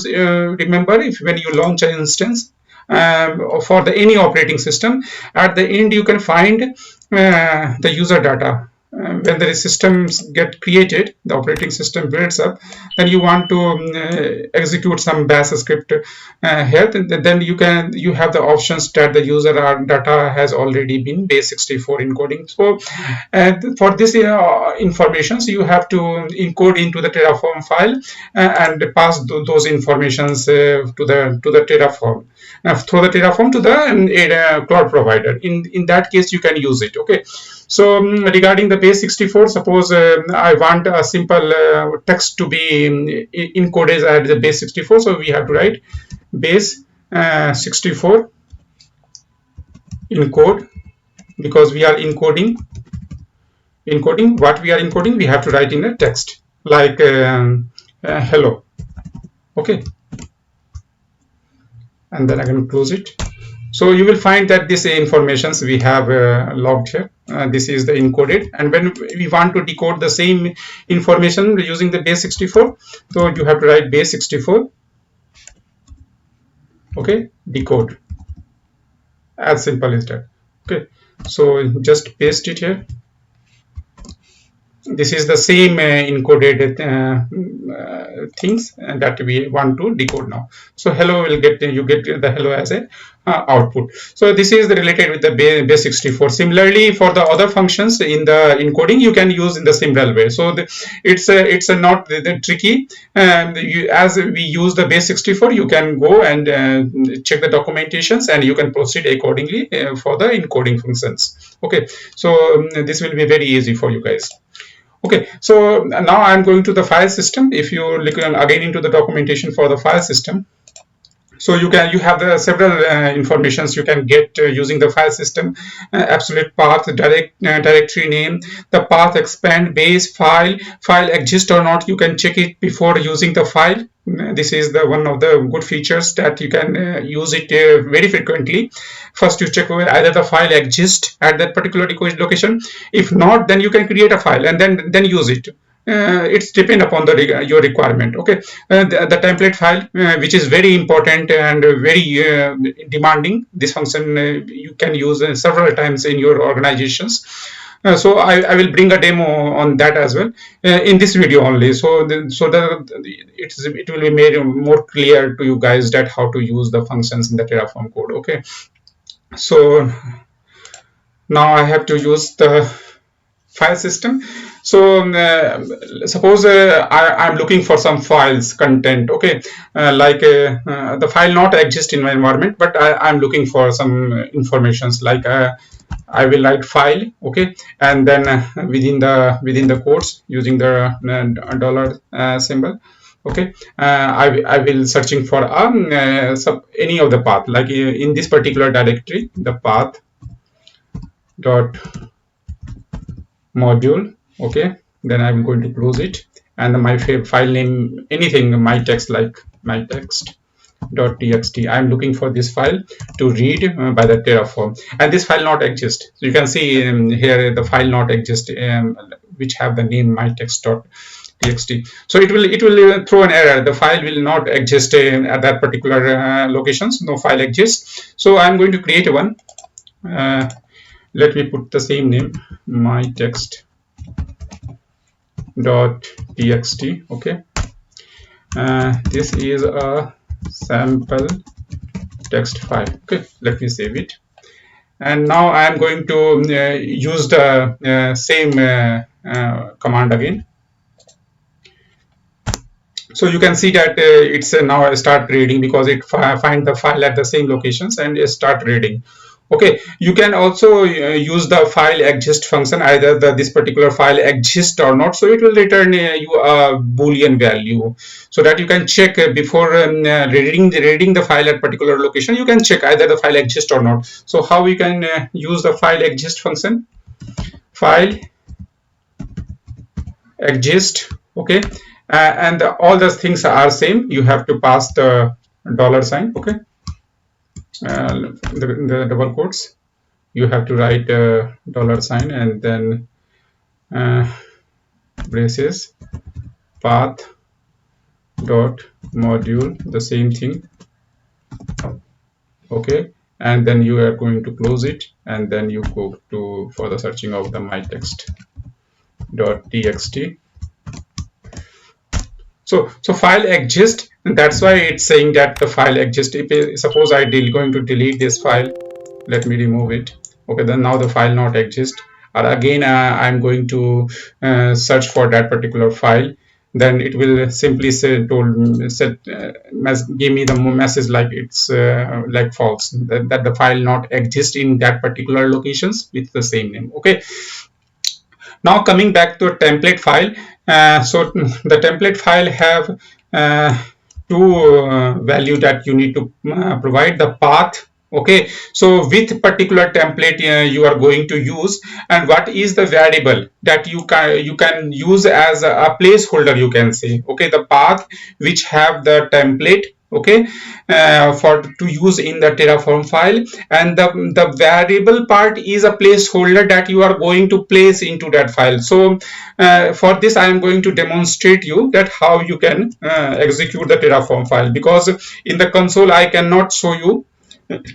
Speaker 2: remember, if when you launch an instance for the any operating system, at the end you can find the user data. When the systems get created, the operating system builds up, then you want to execute some bash script here, then you have the options that the user data has already been base 64 encoding. So for this information, so you have to encode into the Terraform file and pass those informations to the Terraform. Through the Terraform to the cloud provider. In that case, you can use it. Okay. So regarding the base 64, suppose I want a simple text to be encoded at the base 64. So we have to write base 64 encode, because we are encoding what we are encoding. We have to write in a text like hello. Okay. And then I can close it. So you will find that this informations we have logged here. This is the encoded, and when we want to decode the same information using the base 64, so you have to write base 64. Okay, decode. As simple as that. Okay, so just paste it here. This is the same encoded things that we want to decode now. So hello will get, you get the hello as a output. So this is related with the base 64. Similarly, for the other functions in the encoding, you can use in the similar way. So it's not tricky. As we use the base 64, you can go and check the documentations and you can proceed accordingly for the encoding functions. Okay, so this will be very easy for you guys. Okay, so now I'm going to the file system. If you look again into the documentation for the file system, so you have the several informations you can get using the file system: absolute path, directory name, the path expand, base, file exist or not. You can check it before using the file. This is the one of the good features that you can use it very frequently. First, you check whether either the file exists at that particular location. If not, then you can create a file and then use it. It's depend upon your requirement. Okay, the template file, which is very important and very demanding. This function you can use several times in your organizations. So I will bring a demo on that as well in this video only. So it will be made more clear to you guys that how to use the functions in the Terraform code. Okay, so now I have to use the file system. So suppose I'm looking for some files content. Okay, like the file not exist in my environment, but I'm looking for some informations like I will write file, okay, and then within the quotes using the dollar symbol, okay, I will searching for any of the path, like in this particular directory, the path dot module, okay. Then I'm going to close it, and my file name, anything, my text, like my text .txt. I'm looking for this file to read by the Terraform, and this file not exist. So you can see here the file not exist, which have the name mytext.txt. So it will throw an error. The file will not exist at that particular locations. No file exists. So I'm going to create one. Let me put the same name, mytext.txt. Okay. This is a sample text file. Okay, let me save it. And now I am going to use the same command again. So you can see that it's now start reading, because it find the file at the same locations and start reading. Okay, you can also use the file exist function, either this particular file exists or not. So it will return you a boolean value, so that you can check before reading the file at particular location. You can check either the file exists or not. So how we can use the file exist function? File exist, okay, and all those things are same. You have to pass the $sign, okay. The double quotes, you have to write $sign, and then braces path dot module, the same thing, okay. And then you are going to close it, and then you go to for the searching of the mytext.txt. So file exists, and that's why it's saying that the file exists. If suppose I going to delete this file, let me remove it, okay, then now the file not exist. Or again I'm going to search for that particular file, then it will simply say give me the message like it's like false, that the file not exist in that particular locations with the same name, okay. Now coming back to a template file, so the template file have two value that you need to provide: the path, okay, so with particular template you are going to use, and what is the variable that you can use as a placeholder, you can say, okay, the path which have the template, okay, for to use in the Terraform file, and the variable part is a placeholder that you are going to place into that file. So for this I am going to demonstrate you that how you can execute the Terraform file, because in the console I cannot show you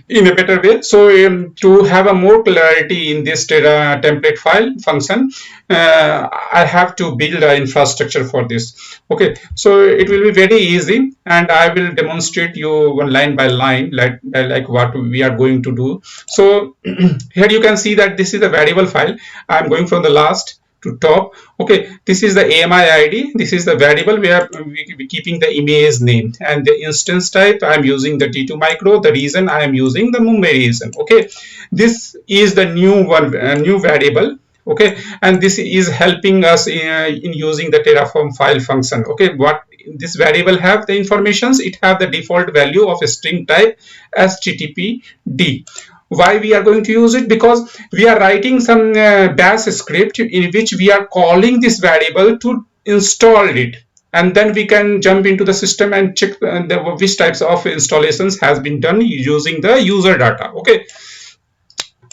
Speaker 2: in a better way. So to have a more clarity in this template file function, I have to build an infrastructure for this, okay. So it will be very easy, and I will demonstrate you one line by line, like what we are going to do. So here you can see that this is a variable file. I'm going from the last to top, okay. This is the AMI ID, this is the variable where we keeping the image name, and the instance type I'm using the T2 micro, the reason I am using the Mumbai reason, okay. This is the new one, new variable, okay, and this is helping us in using the Terraform file function, okay. What this variable have the informations, it have the default value of a string type httpd. Why we are going to use it? Because we are writing some bash script in which we are calling this variable to install it, and then we can jump into the system and check which types of installations has been done using the user data, okay.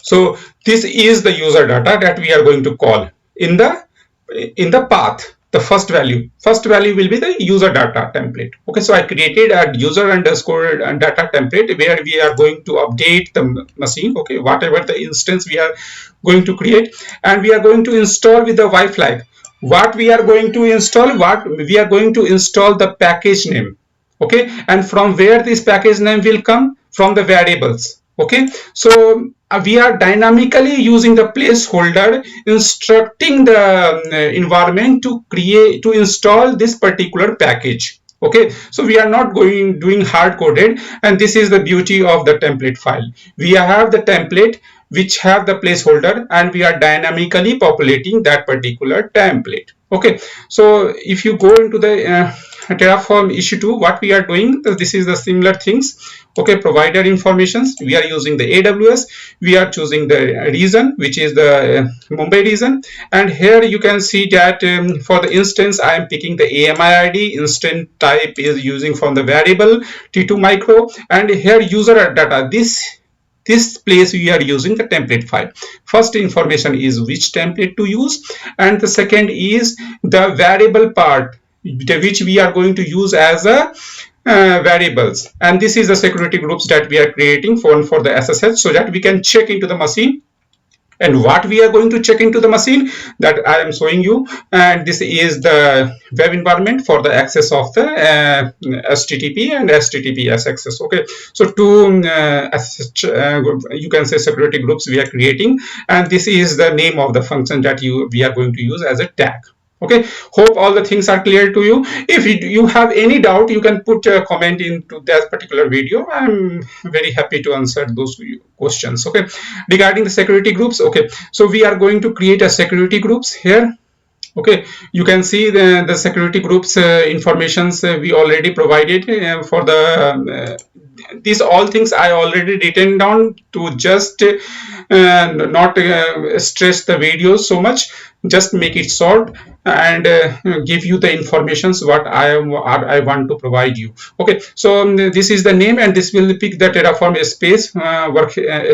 Speaker 2: So this is the user data that we are going to call in the path. The first value will be the user data template, okay. So I created a user underscore data template where we are going to update the machine, okay, whatever the instance we are going to create, and we are going to install with the Y flag. What we are going to install? What we are going to install the package name, okay. And from where this package name will come? From the variables, okay. So we are dynamically using the placeholder, instructing the environment to install this particular package, okay. So we are not doing hard coded, and this is the beauty of the template file. We have the template which have the placeholder, and we are dynamically populating that particular template. Okay, so if you go into the Terraform issue 2, what we are doing, this is the similar things. Okay, provider informations, we are using the AWS, we are choosing the region, which is the Mumbai region, and here you can see that for the instance I am picking the AMI ID, instant type is using from the variable T2 micro, and here user data, this place we are using the template file. First information is which template to use, and the second is the variable part which we are going to use as a variables, and this is the security groups that we are creating for the SSH, so that we can check into the machine. And what we are going to check into the machine, that I am showing you, and this is the web environment for the access of the HTTP and HTTPS access. Okay, so two you can say security groups we are creating, and this is the name of the function that we are going to use as a tag. Okay, hope all the things are clear to you. If you have any doubt, you can put a comment into that particular video. I'm very happy to answer those questions. Okay, regarding the security groups, okay, so we are going to create a security groups here. Okay, you can see the security groups informations we already provided for the these all things I already written down to just not stress the videos so much, just make it short and give you the informations what I want to provide you. Okay, so this is the name, and this will pick the Terraform space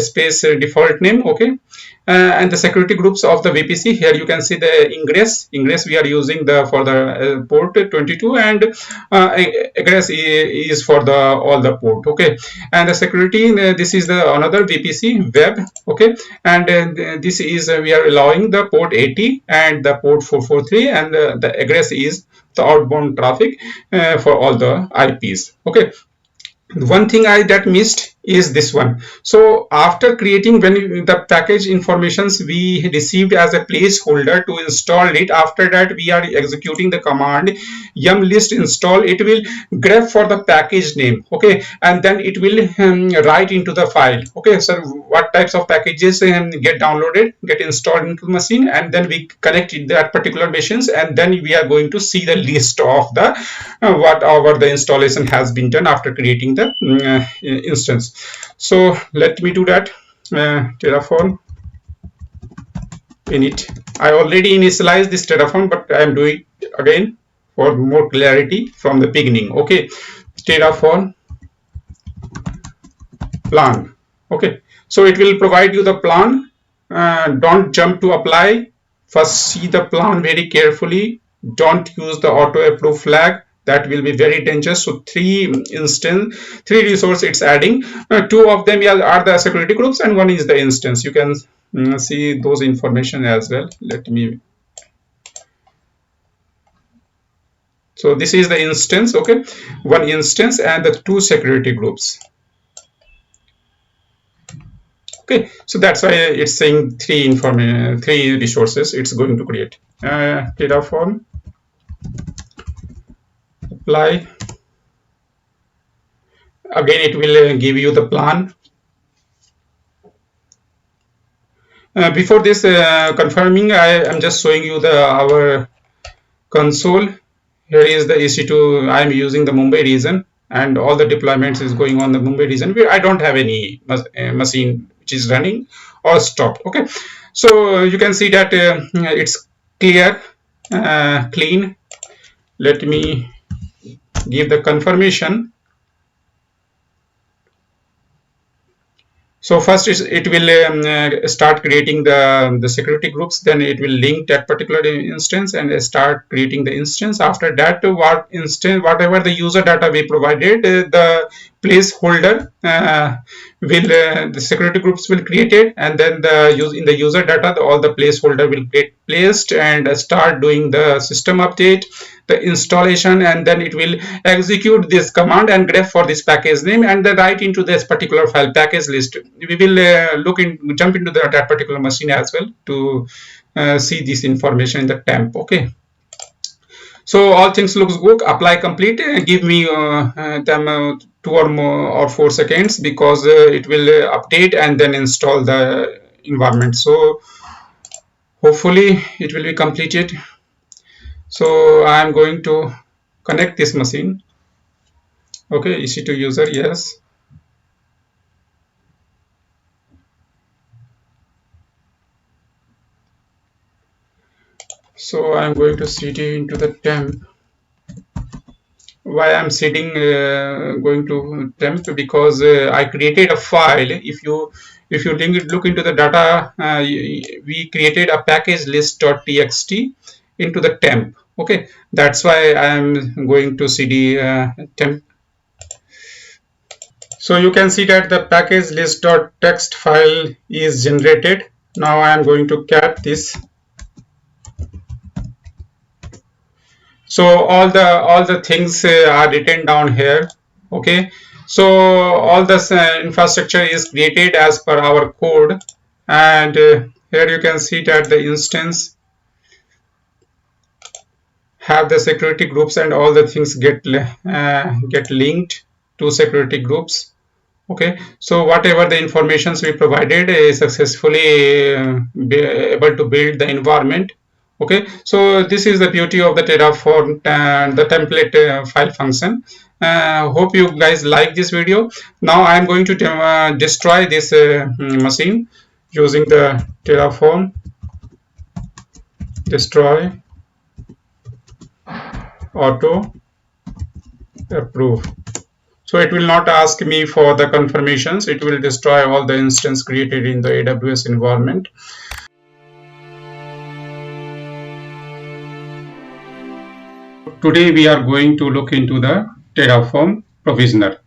Speaker 2: space default name. Okay, and the security groups of the VPC, here you can see the ingress we are using the for the port 22, and egress is for the all the port. Okay, and the security, this is the another VPC web. Okay, and this is we are allowing the port 80 and the port 443, and the egress is the outbound traffic for all the IPs. Okay, one thing that missed is this one. So after creating, when the package informations we received as a placeholder to install it, after that we are executing the command yum list install, it will grab for the package name. Okay, and then it will write into the file. Okay, so what types of packages get downloaded, get installed into the machine, and then we connect that particular machines, and then we are going to see the list of the whatever the installation has been done after creating the instance. So let me do that. Terraform init. I already initialized this Terraform, but I am doing it again for more clarity from the beginning. Okay, Terraform plan. Okay, so it will provide you the plan. Don't jump to apply. First see the plan very carefully. Don't use the auto approve flag, that will be very dangerous. So three resource it's adding. Two of them are the security groups, and one is the instance. You can see those information as well. Let me. So this is the instance. Okay, one instance and the two security groups. Okay, so that's why it's saying three resources it's going to create. Terraform apply. Again, it will give you the plan. Before this confirming, I am just showing you our console. Here is the EC2. I am using the Mumbai region, and all the deployments is going on the Mumbai region, where I don't have any machine which is running or stopped. Okay, so you can see that it's clear, clean. Let me give the confirmation. So first it will start creating the security groups, then it will link that particular instance and start creating the instance. After that, whatever the user data we provided, the placeholder the security groups will create it, and then in the user data all the placeholder will get placed and start doing the system update, the installation, and then it will execute this command and grep for this package name, and then write into this particular file package list. We will jump into that particular machine as well to see this information in the temp. Okay, so all things looks good. Apply complete. Give me 2 or more or 4 seconds, because it will update and then install the environment. So hopefully it will be completed. So I am going to connect this machine. Okay, EC2 user, yes. So I am going to cd into the temp. Why I'm setting going to temp? Because I created a file. If you look into the data, we created a package list.txt into the temp. Okay, that's why I am going to cd temp. So you can see that the package list.txt file is generated. Now I am going to cat this. So all the things are written down here. Okay, so all this infrastructure is created as per our code, and here you can see that the instance have the security groups, and all the things get linked to security groups. Okay, so whatever the informations we provided is successfully be able to build the environment. Okay, so this is the beauty of the Terraform and the template file function. Hope you guys like this video. Now I am going to destroy this machine using the Terraform destroy auto approve. So it will not ask me for the confirmations. It will destroy all the instance created in the AWS environment. Today we are going to look into the Terraform Provisioner.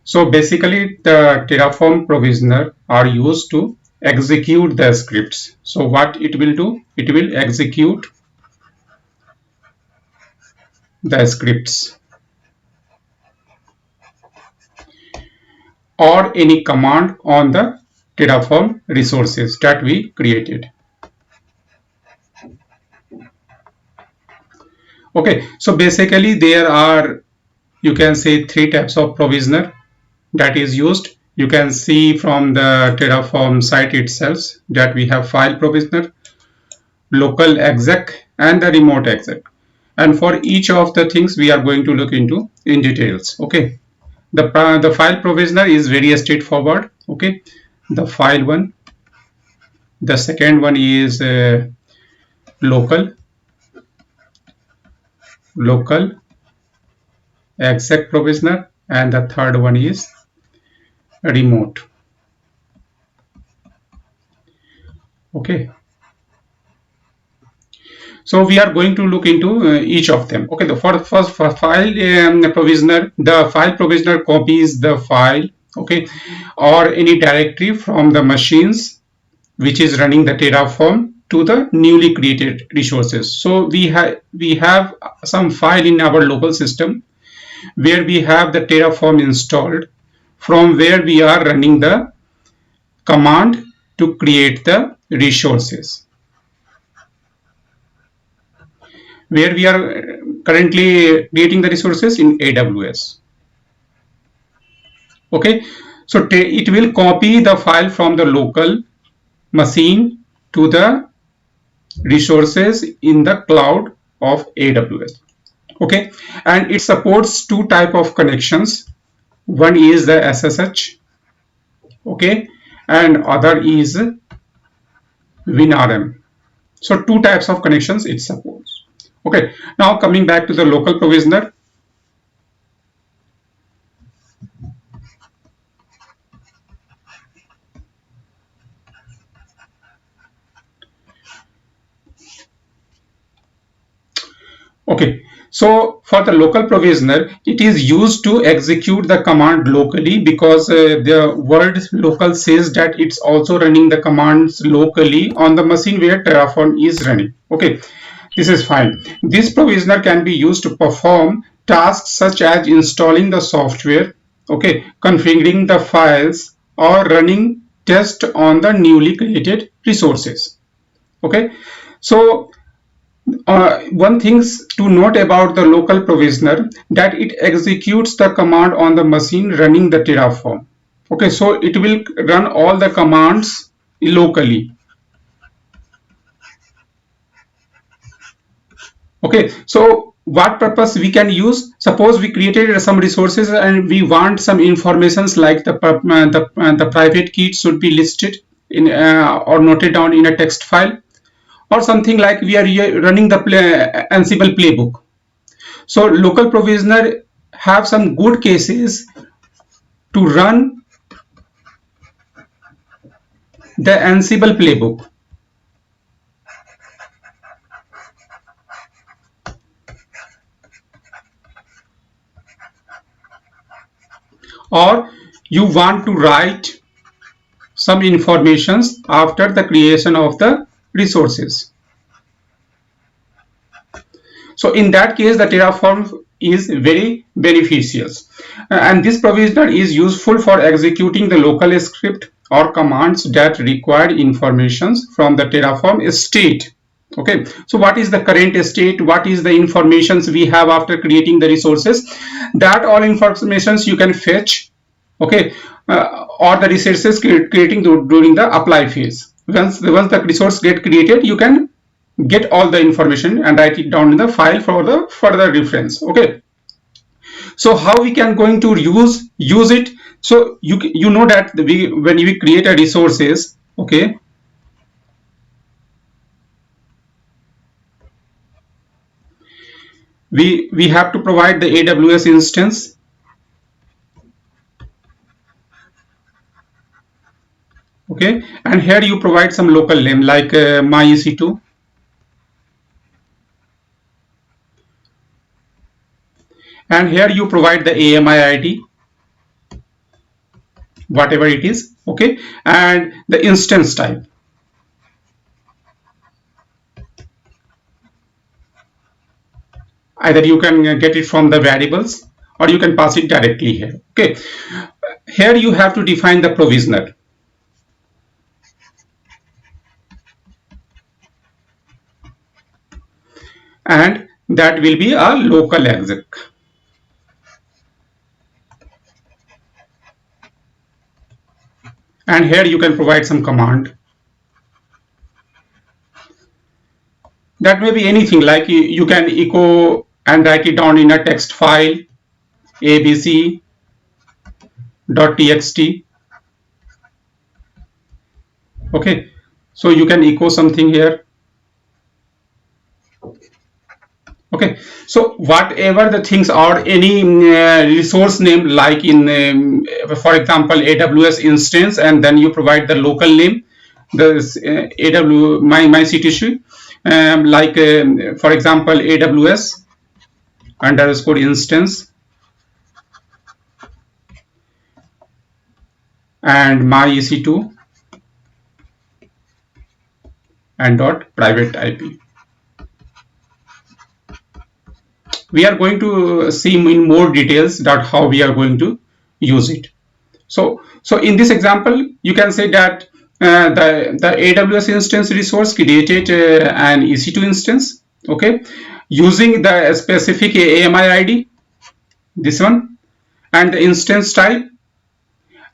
Speaker 2: So basically the Terraform Provisioner are used to execute the scripts. So what it will do? It will execute the scripts or any command on the Terraform resources that we created. Okay, so basically there are, you can say, 3 types of provisioner that is used. You can see from the Terraform site itself that we have file provisioner, local-exec, and the remote-exec. And for each of the things we are going to look into in details. Okay, the file provisioner is very straightforward. Okay, the file one. The second one is local exec provisioner, and the third one is remote. Okay, so we are going to look into each of them. Okay, the first for file provisioner, the file provisioner copies the file, okay, or any directory from the machines which is running the Terraform to the newly created resources. So we have some file in our local system where we have the Terraform installed, from where we are running the command to create the resources, where we are currently creating the resources in AWS. Okay, so it will copy the file from the local machine to the resources in the cloud of AWS. Okay, and it supports 2 type of connections. One is the SSH, okay, and other is WinRM. So 2 types of connections it supports. Okay, now coming back to the local provisioner. Okay, so for the local provisioner, it is used to execute the command locally, because the word local says that it's also running the commands locally on the machine where Terraform is running. Okay, this is fine. This provisioner can be used to perform tasks such as installing the software, okay, configuring the files, or running tests on the newly created resources. Okay, so
Speaker 1: One thing to note about the local provisioner, that it executes the command on the machine running the Terraform. Okay, so it will run all the commands locally. Okay, so what purpose we can use? Suppose we created some resources and we want some informations like the private key should be listed in or noted down in a text file, or something like we are running the Ansible playbook. So local provisioner have some good cases to run the Ansible playbook. Or you want to write some informations after the creation of the resources. So in that case, the Terraform is very beneficial. And this provisioner is useful for executing the local script or commands that require informations from the Terraform state. Okay, so what is the current state? What is the informations we have after creating the resources? That all informations you can fetch, okay, or the resources creating during the apply phase. Once the resource get created, you can get all the information and write it down in the file for the further reference. Okay, so how we can going to use it? So you know that when we create a resources, okay, we have to provide the AWS instance. Okay, and here you provide some local name like my EC2, and here you provide the AMI ID, whatever it is. Okay, and the instance type. Either you can get it from the variables or you can pass it directly here. Okay, here you have to define the provisioner. And that will be a local exec. And here you can provide some command. That may be anything, like you can echo and write it down in a text file, abc.txt. Okay, so you can echo something here. Okay, so whatever the things are, any resource name, like in for example AWS instance, and then you provide the local name, the my CTC, like for example AWS underscore instance and my EC2 and dot private IP. We are going to see in more details that how we are going to use it. So in this example, you can say that the AWS instance resource created an EC2 instance, okay, using the specific AMI ID, this one, and the instance type.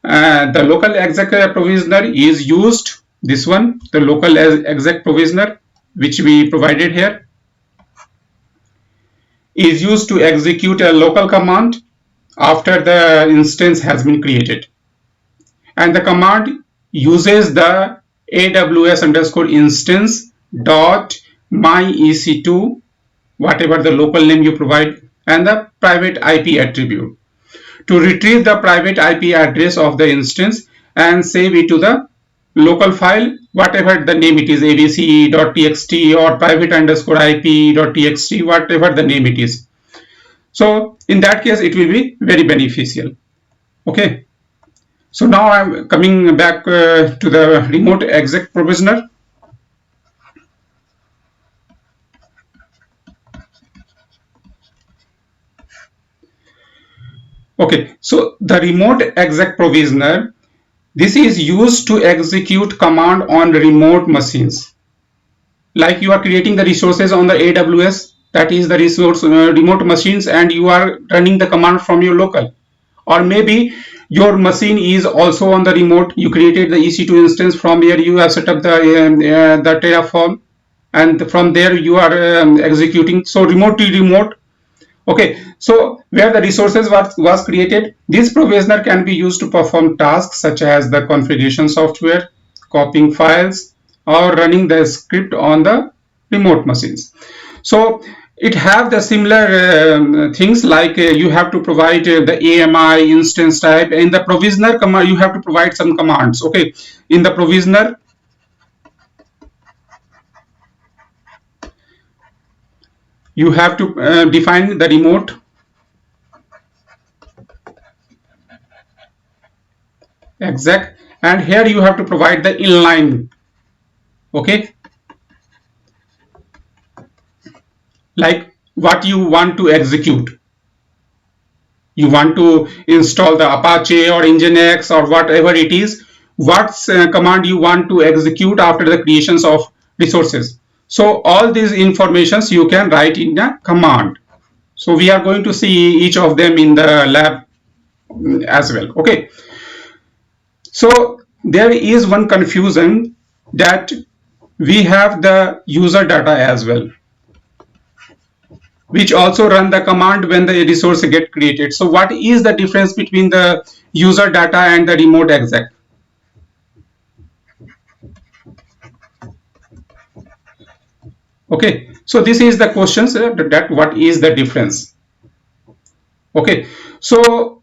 Speaker 1: The local exec provisioner is used, this one, the local exec provisioner, which we provided here, is used to execute a local command after the instance has been created. And the command uses the AWS underscore instance dot my EC2, whatever the local name you provide, and the private IP attribute to retrieve the private IP address of the instance and save it to the local file, whatever the name it is, abc.txt or private underscore IP.txt, whatever the name it is. So in that case, it will be very beneficial. Okay. So now I'm coming back to the Remote-exec provisioner. Okay, so the Remote-exec provisioner, this is used to execute command on remote machines. like you are creating the resources on the AWS, that is the resource remote machines, and you are running the command from your local. Or maybe your machine is also on the remote, you created the EC2 instance from where you have set up the Terraform, and from there you are executing. So remote to remote. Okay, so where the resources was created, this provisioner can be used to perform tasks such as the configuration software, copying files, or running the script on the remote machines. So it have the similar things like you have to provide the AMI instance type. In the provisioner command, you have to provide some commands. Okay, in the provisioner, you have to define the remote exec, and here you have to provide the inline. Okay, like what you want to execute. You want to install the Apache or Nginx or whatever it is, what command you want to execute after the creations of resources. So all these informations you can write in a command. So we are going to see each of them in the lab as well. Okay, so there is one confusion that we have the user data as well, which also run the command when the resource get created. So what is the difference between the user data and the remote-exec? Okay, so this is the question, that what is the difference? Okay, so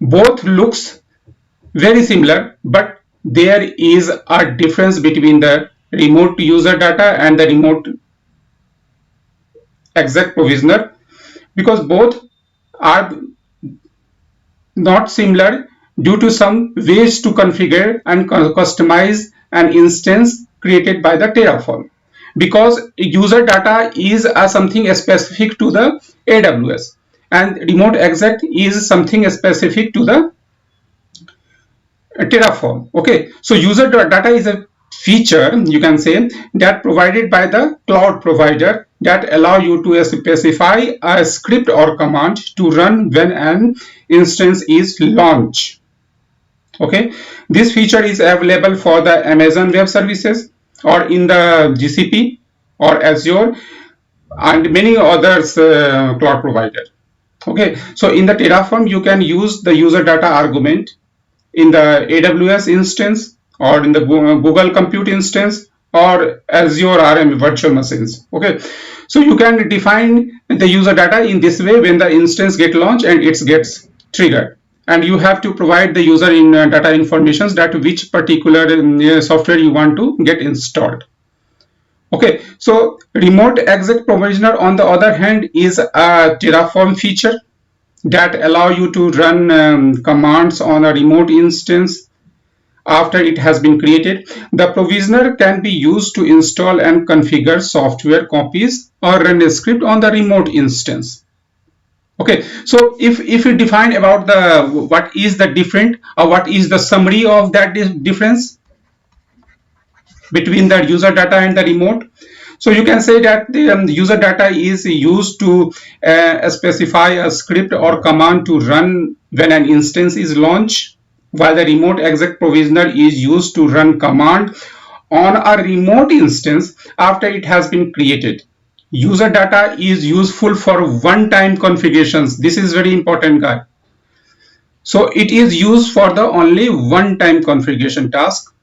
Speaker 1: both looks very similar, but there is a difference between the remote user data and the remote exec provisioner, because both are not similar due to some ways to configure and customize an instance created by the Terraform. Because user data is something specific to the AWS, and remote exec is something specific to the Terraform. Okay, so user data is a feature, you can say, that provided by the cloud provider that allow you to specify a script or command to run when an instance is launched. Okay, this feature is available for the Amazon Web Services or in the GCP or Azure and many others cloud provider. Okay, so in the Terraform you can use the user data argument in the AWS instance or in the Google Compute instance or Azure RM virtual machines. Okay, so you can define the user data in this way when the instance get launched and it gets triggered, and you have to provide the user in data informations that which particular software you want to get installed. Okay, so remote exec provisioner on the other hand is a Terraform feature that allow you to run commands on a remote instance after it has been created. The provisioner can be used to install and configure software copies or run a script on the remote instance. Okay, so if you define about the what is the different or what is the summary of that difference between the user data and the remote. So you can say that the user data is used to specify a script or command to run when an instance is launched, while the remote exec provisioner is used to run command on a remote instance after it has been created. User data is useful for one-time configurations. This is very important, guy. So it is used for the only one-time configuration task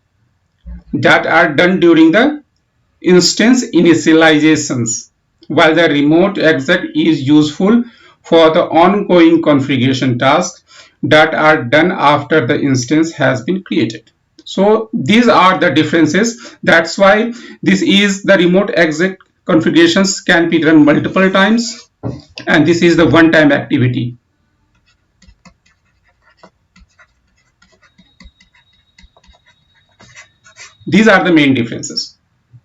Speaker 1: that are done during the instance initializations, while the remote exec is useful for the ongoing configuration tasks that are done after the instance has been created. So these are the differences. That's why this is the remote exec configurations can be run multiple times, and this is the one-time activity. These are the main differences.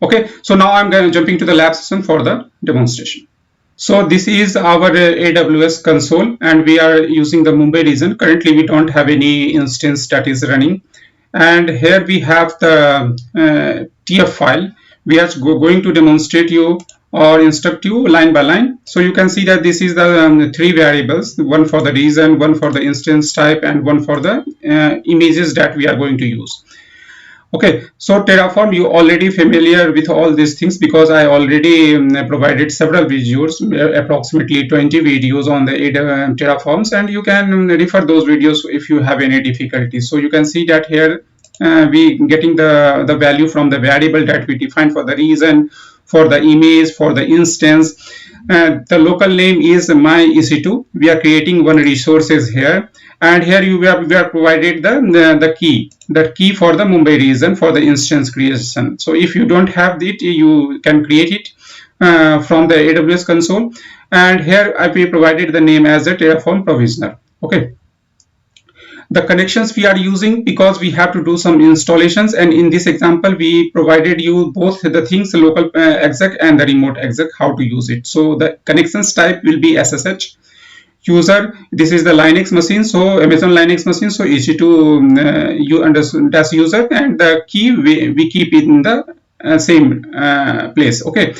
Speaker 1: Okay, so now I'm going to jumping to the lab session for the demonstration. So this is our AWS console, and we are using the Mumbai region. Currently, we don't have any instance that is running. And here we have the TF file, we are going to demonstrate you or instruct you line by line. So you can see that this is the three variables, one for the reason, one for the instance type, and one for the images that we are going to use. Okay, so Terraform, you already familiar with all these things because I already provided several videos, approximately 20 videos on the Terraforms, and you can refer those videos if you have any difficulties. So you can see that here we getting the value from the variable that we defined for the reason, for the image, for the instance. The local name is my EC2. We are creating one resources here, and here we are provided the key for the Mumbai region for the instance creation. So if you don't have it, you can create it from the AWS console, and here I provided the name as a Terraform Provider. Okay, the connections we are using because we have to do some installations, and in this example we provided you both the things, the local exec and the remote exec, how to use it. So the connections type will be SSH. User, this is the Linux machine, so Amazon Linux machine, so easy to you understand that's user, and the key we keep it in the same place. Okay,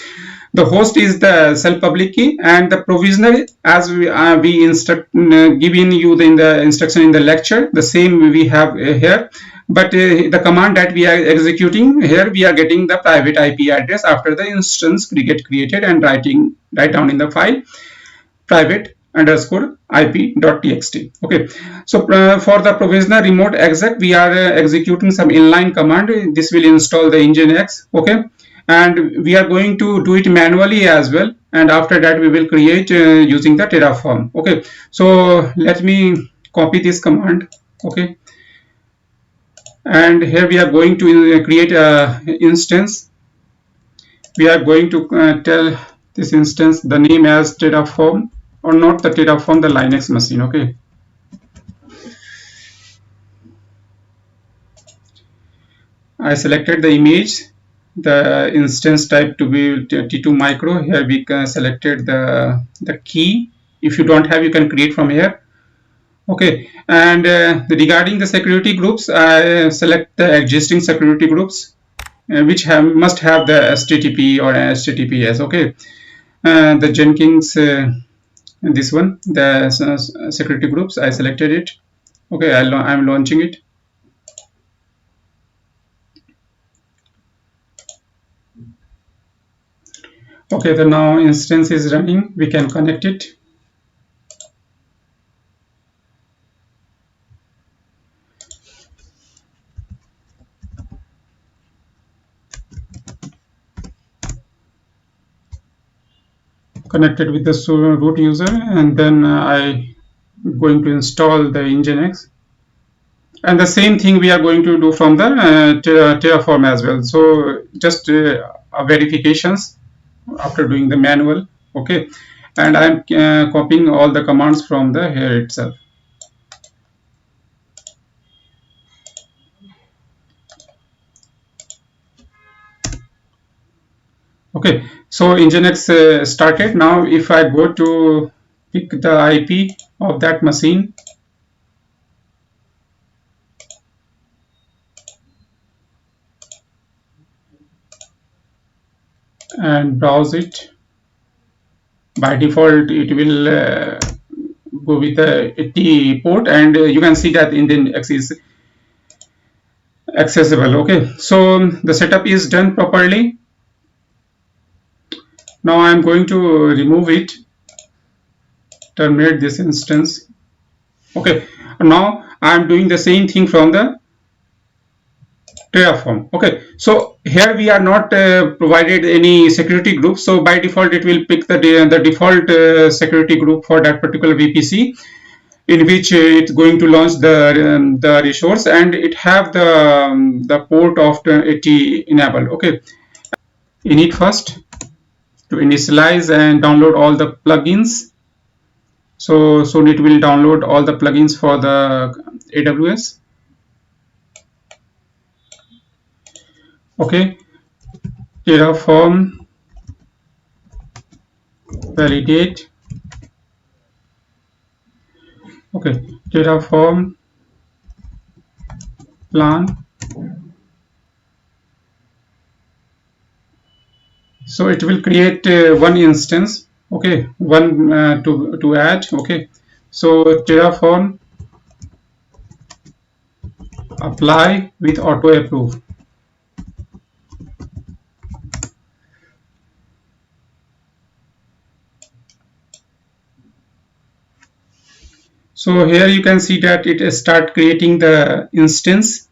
Speaker 1: the host is the self public key, and the provisioner, as we instruct giving you in the instruction in the lecture, the same we have here, but the command that we are executing here, we are getting the private IP address after the instance get created and write down in the file private underscore ip.txt. Okay, so for the provisioner remote exec, we are executing some inline command. This will install the Nginx. Okay, and we are going to do it manually as well, and after that we will create using the Terraform. Okay, so let me copy this command. Okay, and here we are going to create a instance. We are going to tell this instance the name as Terraform, or not the Terraform, the Linux machine. Okay, I selected the image, the instance type to be T2 micro. Here we selected the key. If you don't have, you can create from here. Okay, and regarding the security groups, I select the existing security groups which must have the HTTP or HTTPS. Okay, the Jenkins, this one, the security groups, I selected it. Okay, I'm launching it. Okay, the now instance is running. We can connect it. Connected with the root user, and then I going to install the Nginx. And the same thing we are going to do from the Terraform as well. So just verifications after doing the manual. Okay, and I'm copying all the commands from the here itself. Okay, so Nginx started. Now if I go to pick the IP of that machine, and browse it, by default it will go with the T port, and you can see that Nginx is accessible. Okay, so the setup is done properly. Now I'm going to remove it, terminate this instance. Okay, now I'm doing the same thing from the Terraform. Okay, so here we are not provided any security group, so by default it will pick the default security group for that particular VPC, in which it's going to launch the resource, and it have the port of the 80 enabled. Okay, init first to initialize and download all the plugins. So it will download all the plugins for the AWS. Okay, Terraform validate. Okay, Terraform plan. So it will create one instance, okay, one to add, okay. So Terraform apply with auto approve. So here you can see that it start creating the instance,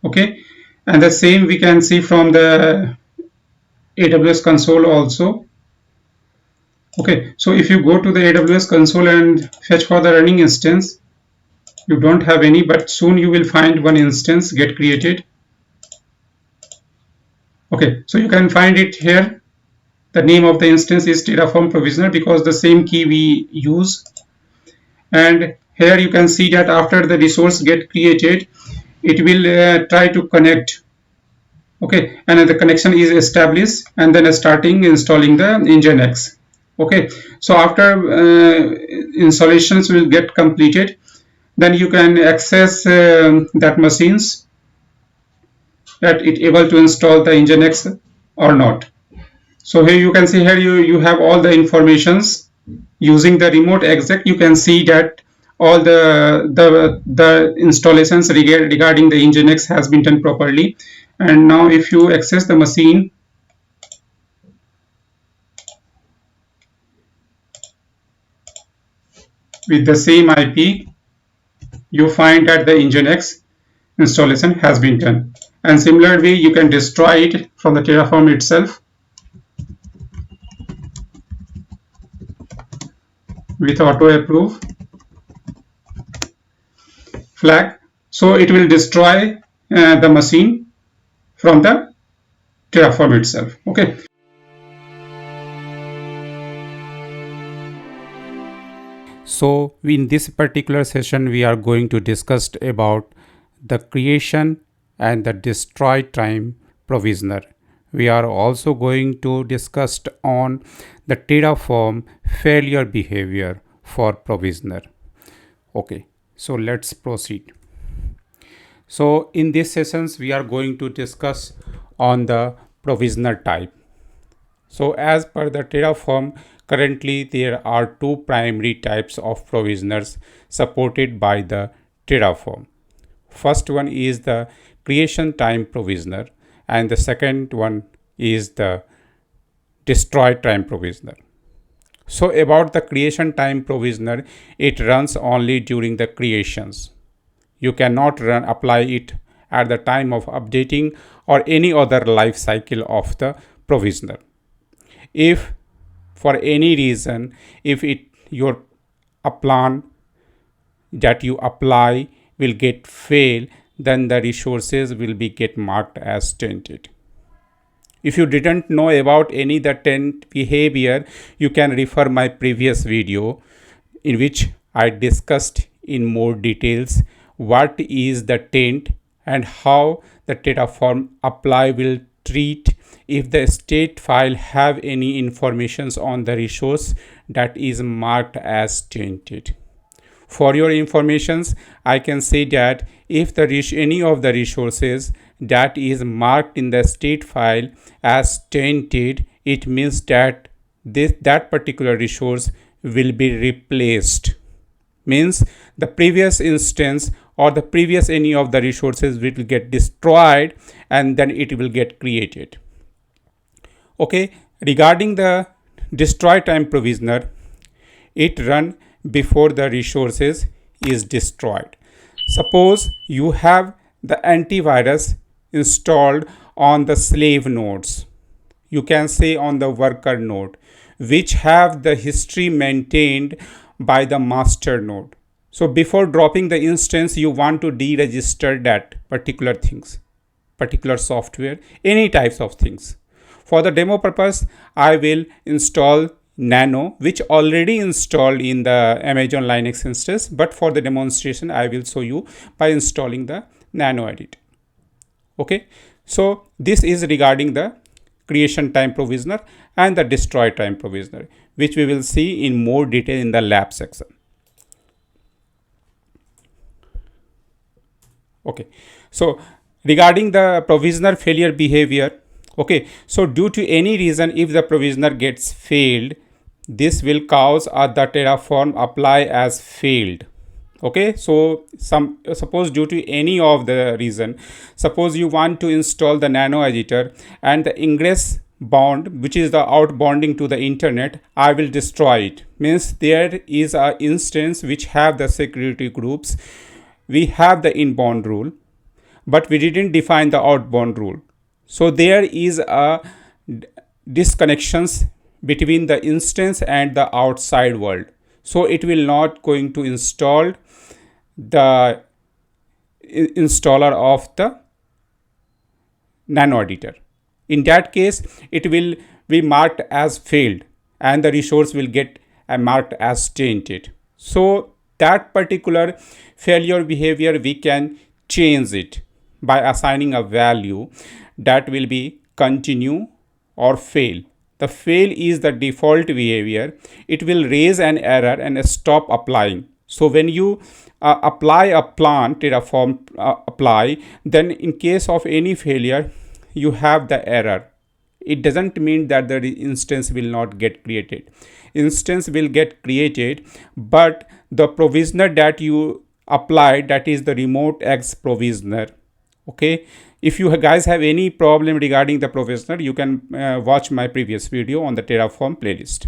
Speaker 1: okay, and the same we can see from the AWS console also. Okay, so if you go to the AWS console and fetch for the running instance, you don't have any, but soon you will find one instance get created. Okay, so you can find it here. The name of the instance is Terraform Provisioner because the same key we use. And here you can see that after the resource get created, it will try to connect. Okay, and the connection is established, and then starting installing the Nginx. Okay, so after installations will get completed, then you can access that machines that it able to install the Nginx or not. So here you can see here you have all the informations using the Remote-exec. You can see that all the installations regarding the Nginx has been done properly. And now if you access the machine with the same IP, you find that the Nginx installation has been done. And similarly, you can destroy it from the Terraform itself with auto approve flag. So it will destroy the machine from the Terraform itself. Okay. So in this particular session, we are going to discuss about the creation and the destroy time provisioner. We are also going to discuss on the Terraform failure behavior for provisioner. Okay, so let's proceed. So in these sessions, we are going to discuss on the provisioner type. So as per the Terraform, currently there are two primary types of provisioners supported by the Terraform. First one is the creation time provisioner, and the second one is the destroy time provisioner. So about the creation time provisioner, it runs only during the creations. You cannot apply it at the time of updating or any other life cycle of the provisioner. If for any reason, if your a plan that you apply will get fail, then the resources will be get marked as tainted. If you didn't know about any the taint behavior, you can refer my previous video in which I discussed in more details what is the taint and how the Terraform apply will treat if the state file have any informations on the resource that is marked as tainted. For your informations, I can say that if any of the resources that is marked in the state file as tainted, it means that that particular resource will be replaced. Means the previous instance or the previous any of the resources will get destroyed and then it will get created. Okay, regarding the destroy time provisioner, it run before the resources is destroyed. Suppose you have the antivirus installed on the slave nodes, you can say on the worker node, which have the history maintained by the master node. So before dropping the instance, you want to deregister that particular things, particular software, any types of things. For the demo purpose, I will install Nano, which already installed in the Amazon Linux instance, but for the demonstration, I will show you by installing the Nano edit. Okay, so this is regarding the creation time provisioner and the destroy time provisioner, which we will see in more detail in the lab section. Okay, so regarding the provisioner failure behavior, Okay, so due to any reason, if the provisioner gets failed, this will cause the Terraform apply as failed. Okay, so suppose due to any of the reason, suppose you want to install the nano editor and the ingress bound, which is the outbounding to the internet, I will destroy it. Means there is a instance which have the security groups, we have the inbound rule, but we didn't define the outbound rule. So there is a disconnections between the instance and the outside world. So it will not going to install the installer of the nano editor. In that case, it will be marked as failed and the resource will get marked as tainted. So that particular failure behavior, we can change it by assigning a value that will be continue or fail. The fail is the default behavior. It will raise an error and stop applying. So when you apply a plan, Terraform apply, then in case of any failure, you have the error. It doesn't mean that the instance will not get created. Instance will get created, but the provisioner that you applied, that is the Remote-exec provisioner. Okay, if you guys have any problem regarding the provisioner, you can watch my previous video on the Terraform playlist.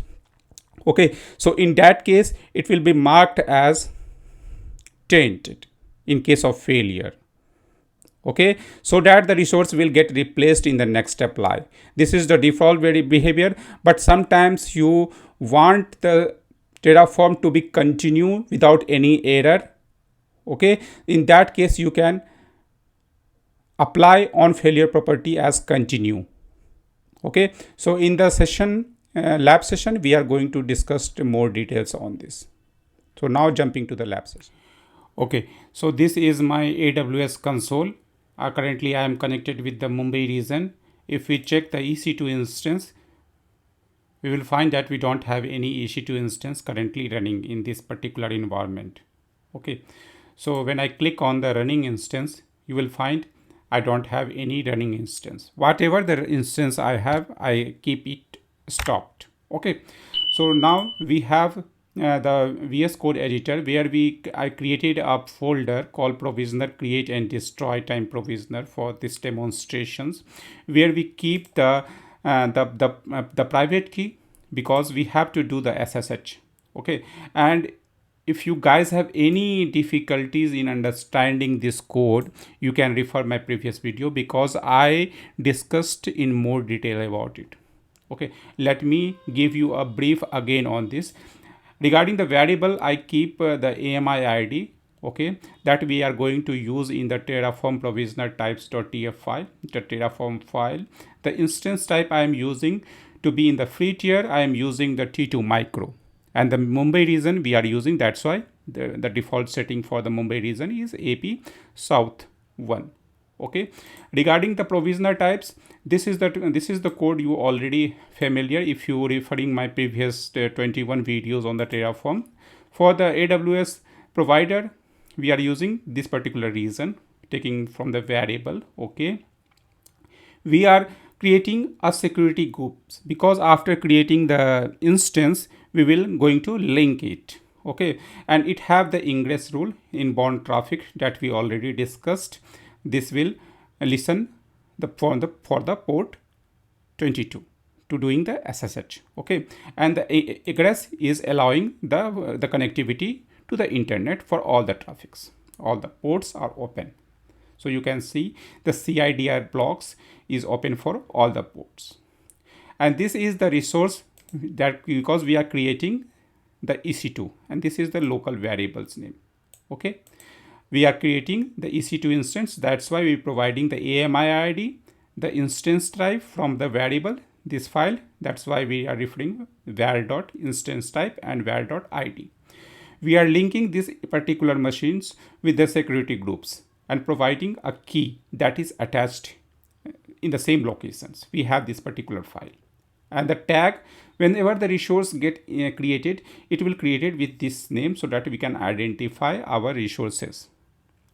Speaker 1: Okay, so in that case, it will be marked as tainted in case of failure. Okay, so that the resource will get replaced in the next apply. This is the default behavior, but sometimes you want the Terraform to be continue without any error. Okay, in that case, you can apply on failure property as continue. Okay, so in the session lab session, we are going to discuss more details on this. So now jumping to the lab session. Okay, so this is my AWS console. Currently I am connected with the Mumbai region. If we check the EC2 instance, we will find that we don't have any EC2 instance currently running in this particular environment. Okay, so when I click on the running instance, you will find I don't have any running instance. Whatever the instance I have, I keep it stopped. Okay, so now we have the VS Code editor where I created a folder called provisioner create and destroy time provisioner for this demonstrations, where we keep the private key because we have to do the SSH. Okay, and if you guys have any difficulties in understanding this code, you can refer my previous video because I discussed in more detail about it. Okay, let me give you a brief again on this. Regarding the variable, I keep the AMI ID, okay, that we are going to use in the Terraform provisioner types.tf file, the Terraform file. The instance type I am using to be in the free tier, I am using the T2 micro. And the Mumbai region we are using, that's why the default setting for the Mumbai region is AP South 1. Okay, regarding the provisioner types, this is the code you already familiar if you referring my previous 21 videos on the Terraform. For the AWS provider, we are using this particular reason, taking from the variable. Okay, we are creating a security groups because after creating the instance, we will going to link it. Okay, and it have the ingress rule inbound traffic that we already discussed. This will listen for the port 22 to doing the SSH. Okay, and the egress is allowing the connectivity to the internet for all the traffics. All the ports are open. So you can see the CIDR blocks is open for all the ports. And this is the resource that because we are creating the EC2 and this is the local variables name. Okay, we are creating the EC2 instance. That's why we're providing the AMI ID, the instance type from the variable, this file. That's why we are referring var.instance type and var.id. We are linking these particular machines with the security groups and providing a key that is attached in the same locations. We have this particular file. And the tag, whenever the resource get created, it will create it with this name so that we can identify our resources.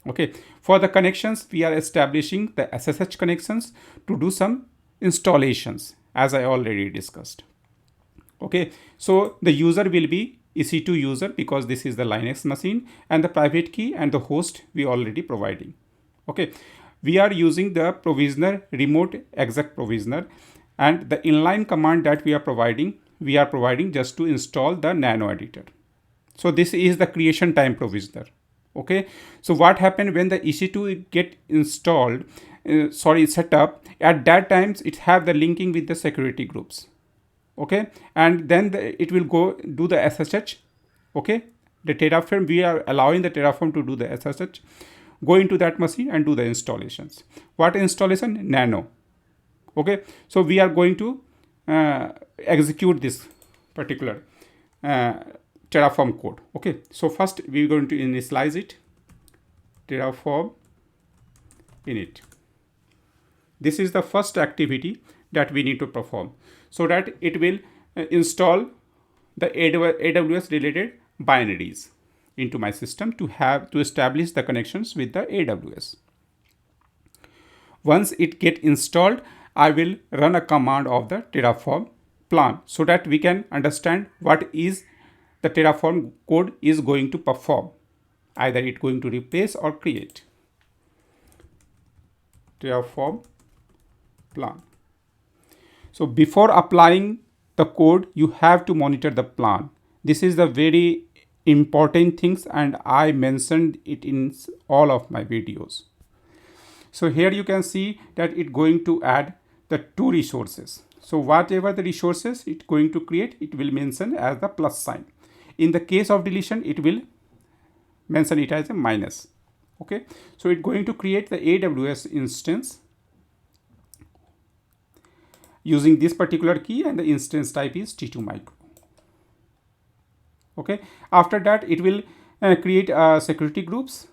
Speaker 1: Okay, for the connections, we are establishing the SSH connections to do some installations, as I already discussed. Okay, so the user will be EC2 user because this is the Linux machine, and the private key and the host we already providing. Okay, we are using the provisioner, remote-exec provisioner, and the inline command that we are providing just to install the nano editor. So this is the creation time provisioner. Okay, so what happened when the EC2 get installed, set up, at that times it have the linking with the security groups. Okay, and then it will go do the SSH. Okay, the Terraform, we are allowing the Terraform to do the SSH, go into that machine and do the installations. What installation? Nano. Okay, so we are going to execute this particular Terraform code. Okay, so first we are going to initialize it, Terraform init. This is the first activity that we need to perform, so that it will install the AWS related binaries into my system to establish the connections with the AWS. Once it get installed, I will run a command of the Terraform plan so that we can understand what is the Terraform code is going to perform. Either it going to replace or create. Terraform plan. So before applying the code, you have to monitor the plan. This is the very important things, and I mentioned it in all of my videos. So here you can see that it going to add the 2 resources. So whatever the resources it going to create, it will mention as the plus sign. In the case of deletion, it will mention it as a minus. Okay, so it's going to create the AWS instance using this particular key, and the instance type is T2 micro. Okay, after that it will create security groups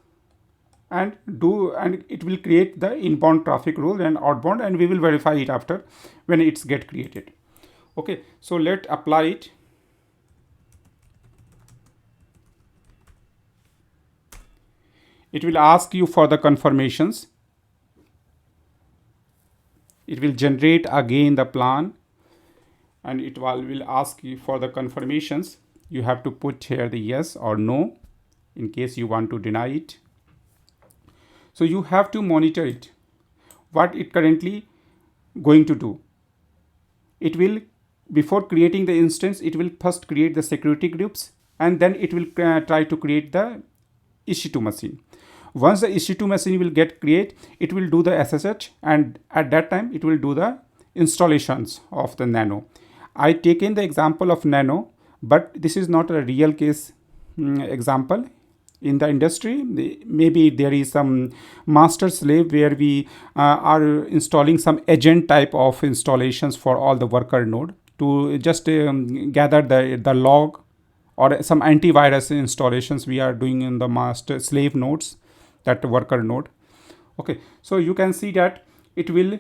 Speaker 1: and it will create the inbound traffic rule and outbound, and we will verify it after when it's get created. Okay, so let's apply it. It will ask you for the confirmations. It will generate again the plan, and it will ask you for the confirmations. You have to put here the yes or no in case you want to deny it. So you have to monitor it, what it currently going to do. It will, before creating the instance, it will first create the security groups, and then it will try to create the EC2 machine. Once the EC2 machine will get create, it will do the SSH, and at that time it will do the installations of the Nano. I taken the example of Nano, but this is not a real case example. In the industry, maybe there is some master slave where we are installing some agent type of installations for all the worker node to just gather the log, or some antivirus installations we are doing in the master slave nodes, that worker node. Okay, so you can see that it will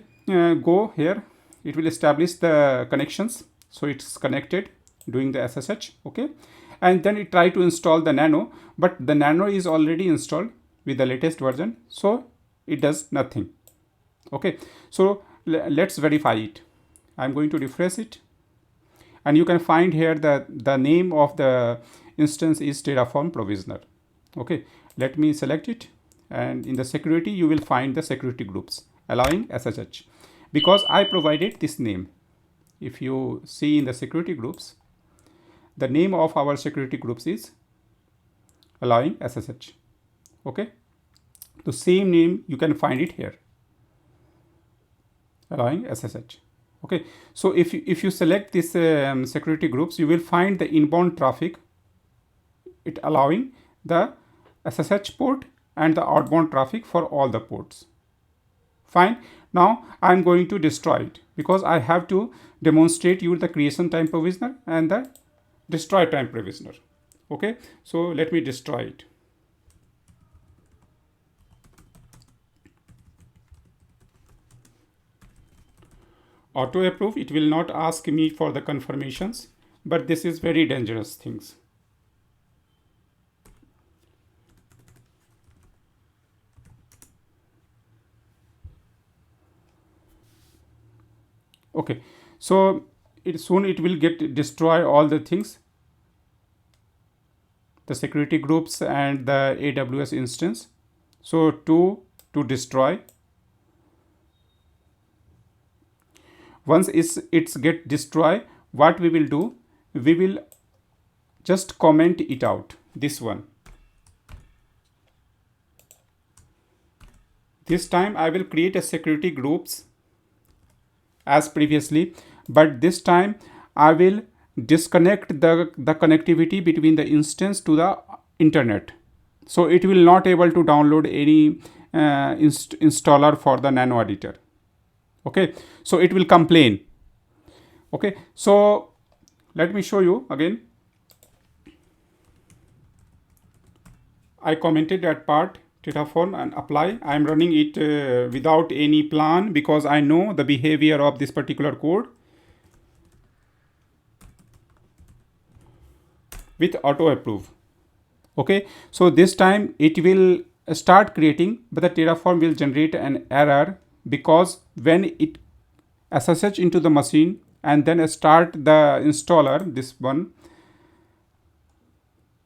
Speaker 1: go here, it will establish the connections, so it's connected doing the SSH. Okay, and then it try to install the Nano, but the Nano is already installed with the latest version, so it does nothing. Okay, so let's verify it. I'm going to refresh it, and you can find here that the name of the instance is Terraform Provisioner. Okay, let me select it, and in the security you will find the security groups allowing SSH, because I provided this name. If you see in the security groups, the name of our security groups is allowing SSH. Okay, the same name you can find it here, allowing SSH. Okay, so if you select this security groups, you will find the inbound traffic, it allowing the SSH port and the outbound traffic for all the ports. Fine. Now I'm going to destroy it, because I have to demonstrate you the creation time provisioner and the destroy time provisioner. Okay, so let me destroy it. Auto approve, it will not ask me for the confirmations, but this is very dangerous things. Okay, so soon it will get destroy all the things, the security groups and the AWS instance. So to destroy, once it's get destroy, what we will do, we will just comment it out, this one. This time I will create a security groups as previously, but this time I will disconnect the connectivity between the instance to the internet. So it will not able to download any installer for the nano editor. Okay, so it will complain. Okay, so let me show you again. I commented that part, Terraform, and apply. I am running it without any plan because I know the behavior of this particular code. With auto approve. Okay, so this time it will start creating, but the Terraform will generate an error because when it SSH into the machine and then start the installer, this one,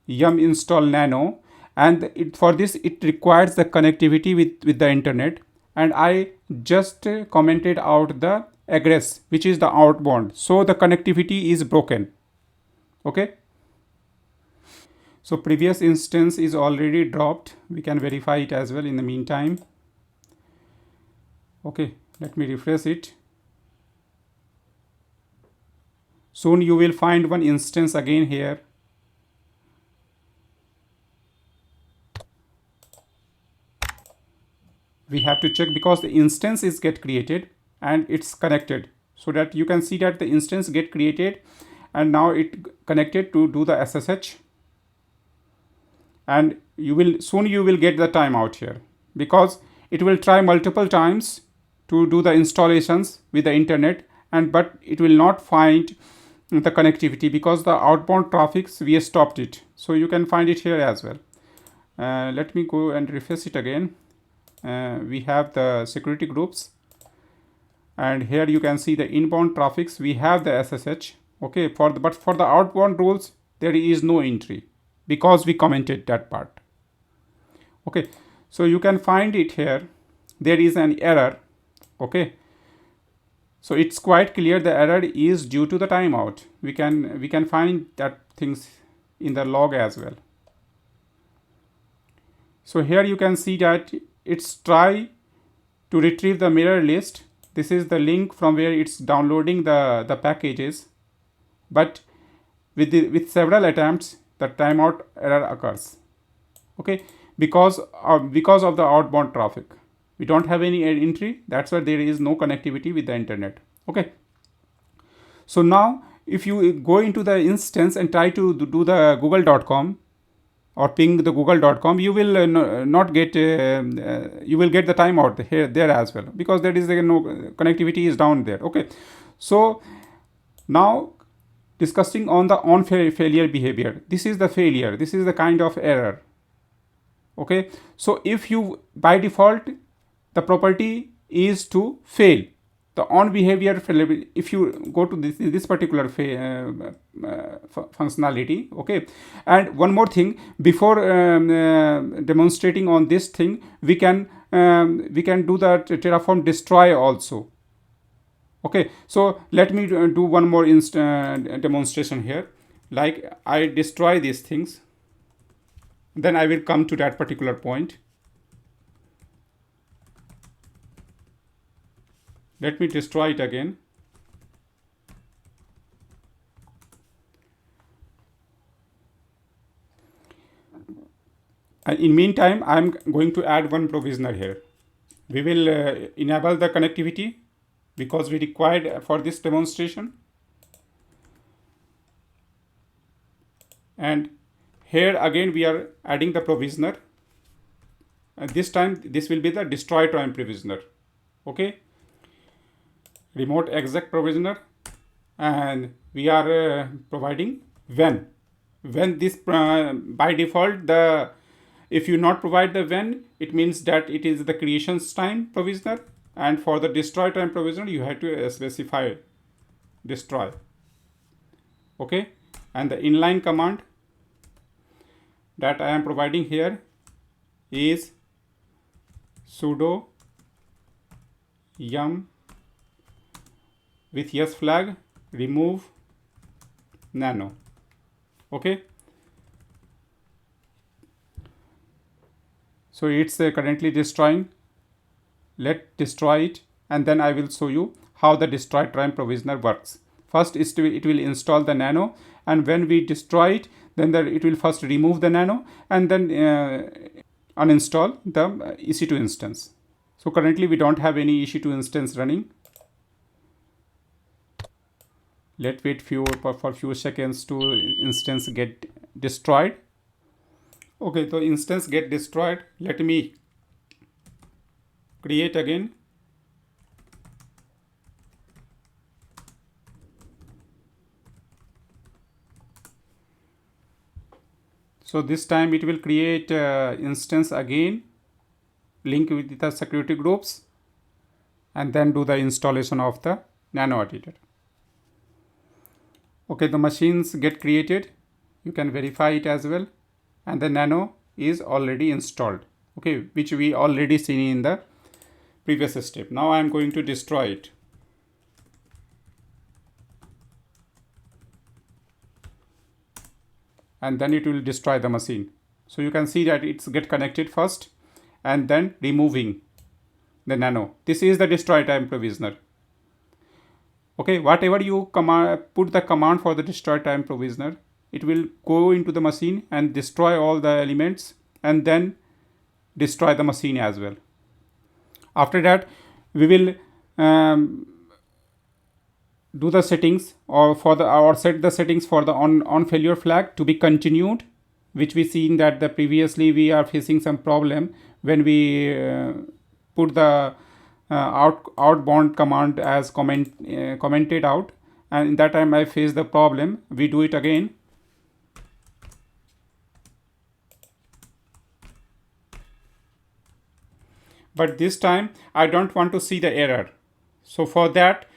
Speaker 1: yum install nano, and for this it requires the connectivity with the internet, and I just commented out the egress, which is the outbound, so the connectivity is broken. Okay, so previous instance is already dropped. We can verify it as well in the meantime. Okay, let me refresh it. Soon you will find one instance again here. We have to check because the instance is get created and it's connected, so that you can see that the instance get created and now it connected to do the SSH, and you will get the timeout here because it will try multiple times to do the installations with the internet, and but it will not find the connectivity because the outbound traffics we stopped it. So you can find it here as well. Let me go and refresh it again. We have the security groups, and here you can see the inbound traffics. We have the SSH. Okay, but for the outbound rules there is no entry because we commented that part. Okay, so you can find it here. There is an error. Okay, so it's quite clear the error is due to the timeout. We can find that things in the log as well. So here you can see that it's try to retrieve the mirror list. This is the link from where it's downloading the packages, but with several attempts the timeout error occurs. Okay, because of the outbound traffic, we don't have any entry. That's why there is no connectivity with the internet. Okay, so now if you go into the instance and try to do the google.com or ping the google.com, you will not get you will get the timeout here there as well because there is no connectivity is down there. Okay, so now discussing on the failure behavior. This is the failure. This is the kind of error. Okay, so if you by default the property is to fail, the on behavior failure, if you go to this particular functionality. Okay, and one more thing before demonstrating on this thing, we can do the Terraform destroy also. Okay, so let me do one more demonstration here. Like I destroy these things, then I will come to that particular point. Let me destroy it again. And in meantime, I'm going to add one provisioner here. We will enable the connectivity because we required for this demonstration. And here again we are adding the provisioner. This time this will be the destroy time provisioner. Okay, Remote-exec provisioner, and we are providing when this by default the if you not provide the when, it means that it is the creations time provisioner, and for the destroy time provisioner you have to specify destroy. Okay, and the inline command that I am providing here is sudo yum with yes flag remove nano. Okay, so it's currently destroying. Let's destroy it, and then I will show you how the destroy time provisioner works. First it will install the nano, and when we destroy it, then it will first remove the nano and then uninstall the EC2 instance. So currently we don't have any EC2 instance running. Let's wait for few seconds to instance get destroyed. Okay, so instance get destroyed. Let me create again. So this time it will create instance again, link with the security groups, and then do the installation of the nano editor. Okay, the machines get created. You can verify it as well, and the nano is already installed. Okay, which we already seen in the previous step. Now I am going to destroy it. And then it will destroy the machine. So you can see that it's get connected first and then removing the nano. This is the destroy time provisioner. Okay, whatever you put the command for the destroy time provisioner, it will go into the machine and destroy all the elements and then destroy the machine as well. After that we will do the settings or set the settings for the on failure flag to be continued, which we seen that the previously we are facing some problem when we put the outbound command as commented out, and in that time I faced the problem. We do it again. But this time I don't want to see the error. So for that,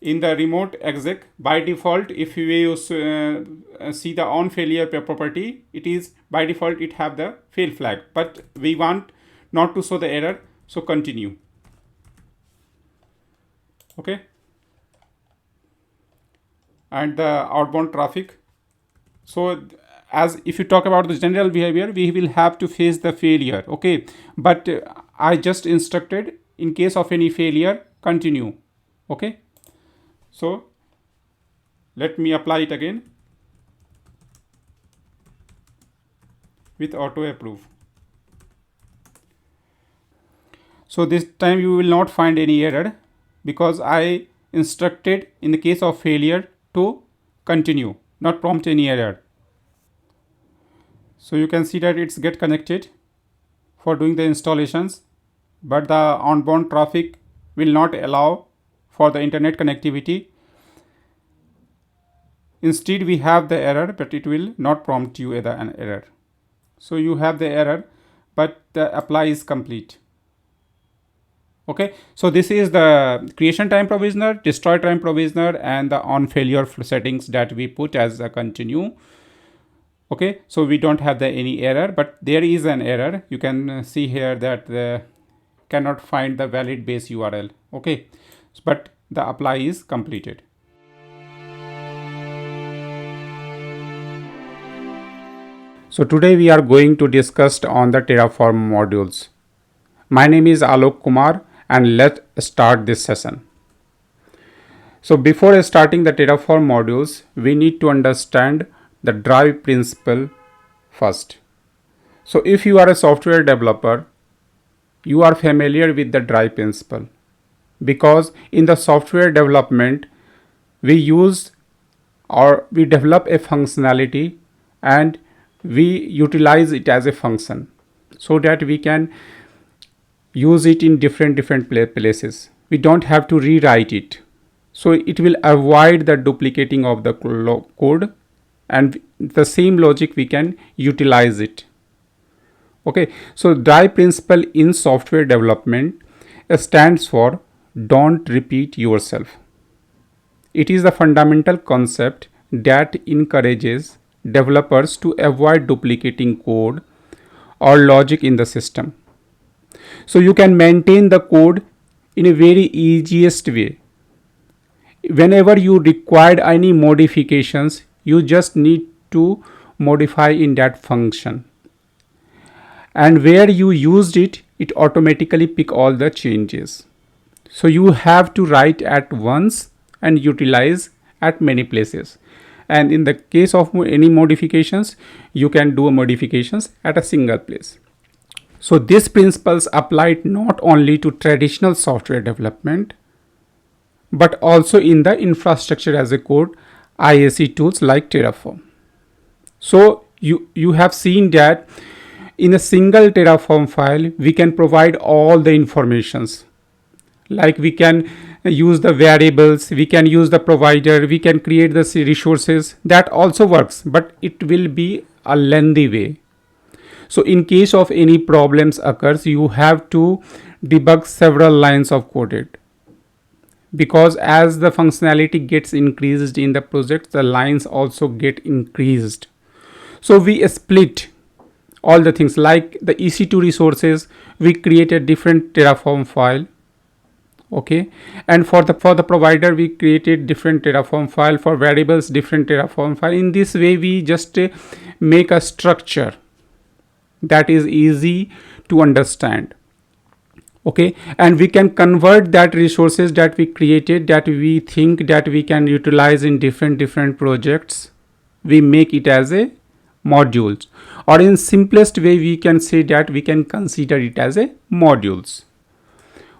Speaker 1: in the Remote-exec, by default, if you use see the on failure property, it is by default it have the fail flag, but we want not to show the error, so continue. Okay, and the outbound traffic. So as if you talk about the general behavior, we will have to face the failure. Okay, but I just instructed in case of any failure, continue. Okay, so let me apply it again with auto approve. So this time you will not find any error because I instructed in the case of failure to continue, not prompt any error. So you can see that it's get connected for doing the installations, but the outbound traffic will not allow for the internet connectivity. Instead we have the error, but it will not prompt you an error. So you have the error, but the apply is complete. Okay, so this is the creation time provisioner, destroy time provisioner, and the on failure settings that we put as a continue. Okay, so we don't have any error, but there is an error. You can see here that cannot find the valid base URL. Okay, but the apply is completed. So today we are going to discuss on the Terraform modules. My name is Alok Kumar, and let's start this session. So before starting the Terraform modules, we need to understand the drive principle first. So if you are a software developer, you are familiar with the drive principle, because in the software development we use or we develop a functionality and we utilize it as a function so that we can use it in different places. We don't have to rewrite it, so it will avoid the duplicating of the code, and the same logic we can utilize it. Okay, so drive principle in software development stands for don't repeat yourself. It is the fundamental concept that encourages developers to avoid duplicating code or logic in the system. So you can maintain the code in a very easiest way. Whenever you required any modifications, you just need to modify in that function. And where you used it, it automatically pick all the changes. So you have to write at once and utilize at many places. And in the case of any modifications, you can do modifications at a single place. So these principles applied not only to traditional software development, but also in the infrastructure as a code IAC tools like Terraform. So you have seen that in a single Terraform file, we can provide all the informations. Like we can use the variables, we can use the provider, we can create the resources. That also works, but it will be a lengthy way. So in case of any problems occurs, you have to debug several lines of code, because as the functionality gets increased in the project, the lines also get increased. So we split all the things, like the EC2 resources, we create a different Terraform file. Okay, and for the provider, we created different Terraform file, for variables different Terraform file. In this way, we just make a structure that is easy to understand. Okay, and we can convert that resources that we created, that we think that we can utilize in different projects, we make it as a modules, or in simplest way we can say that we can consider it as a modules.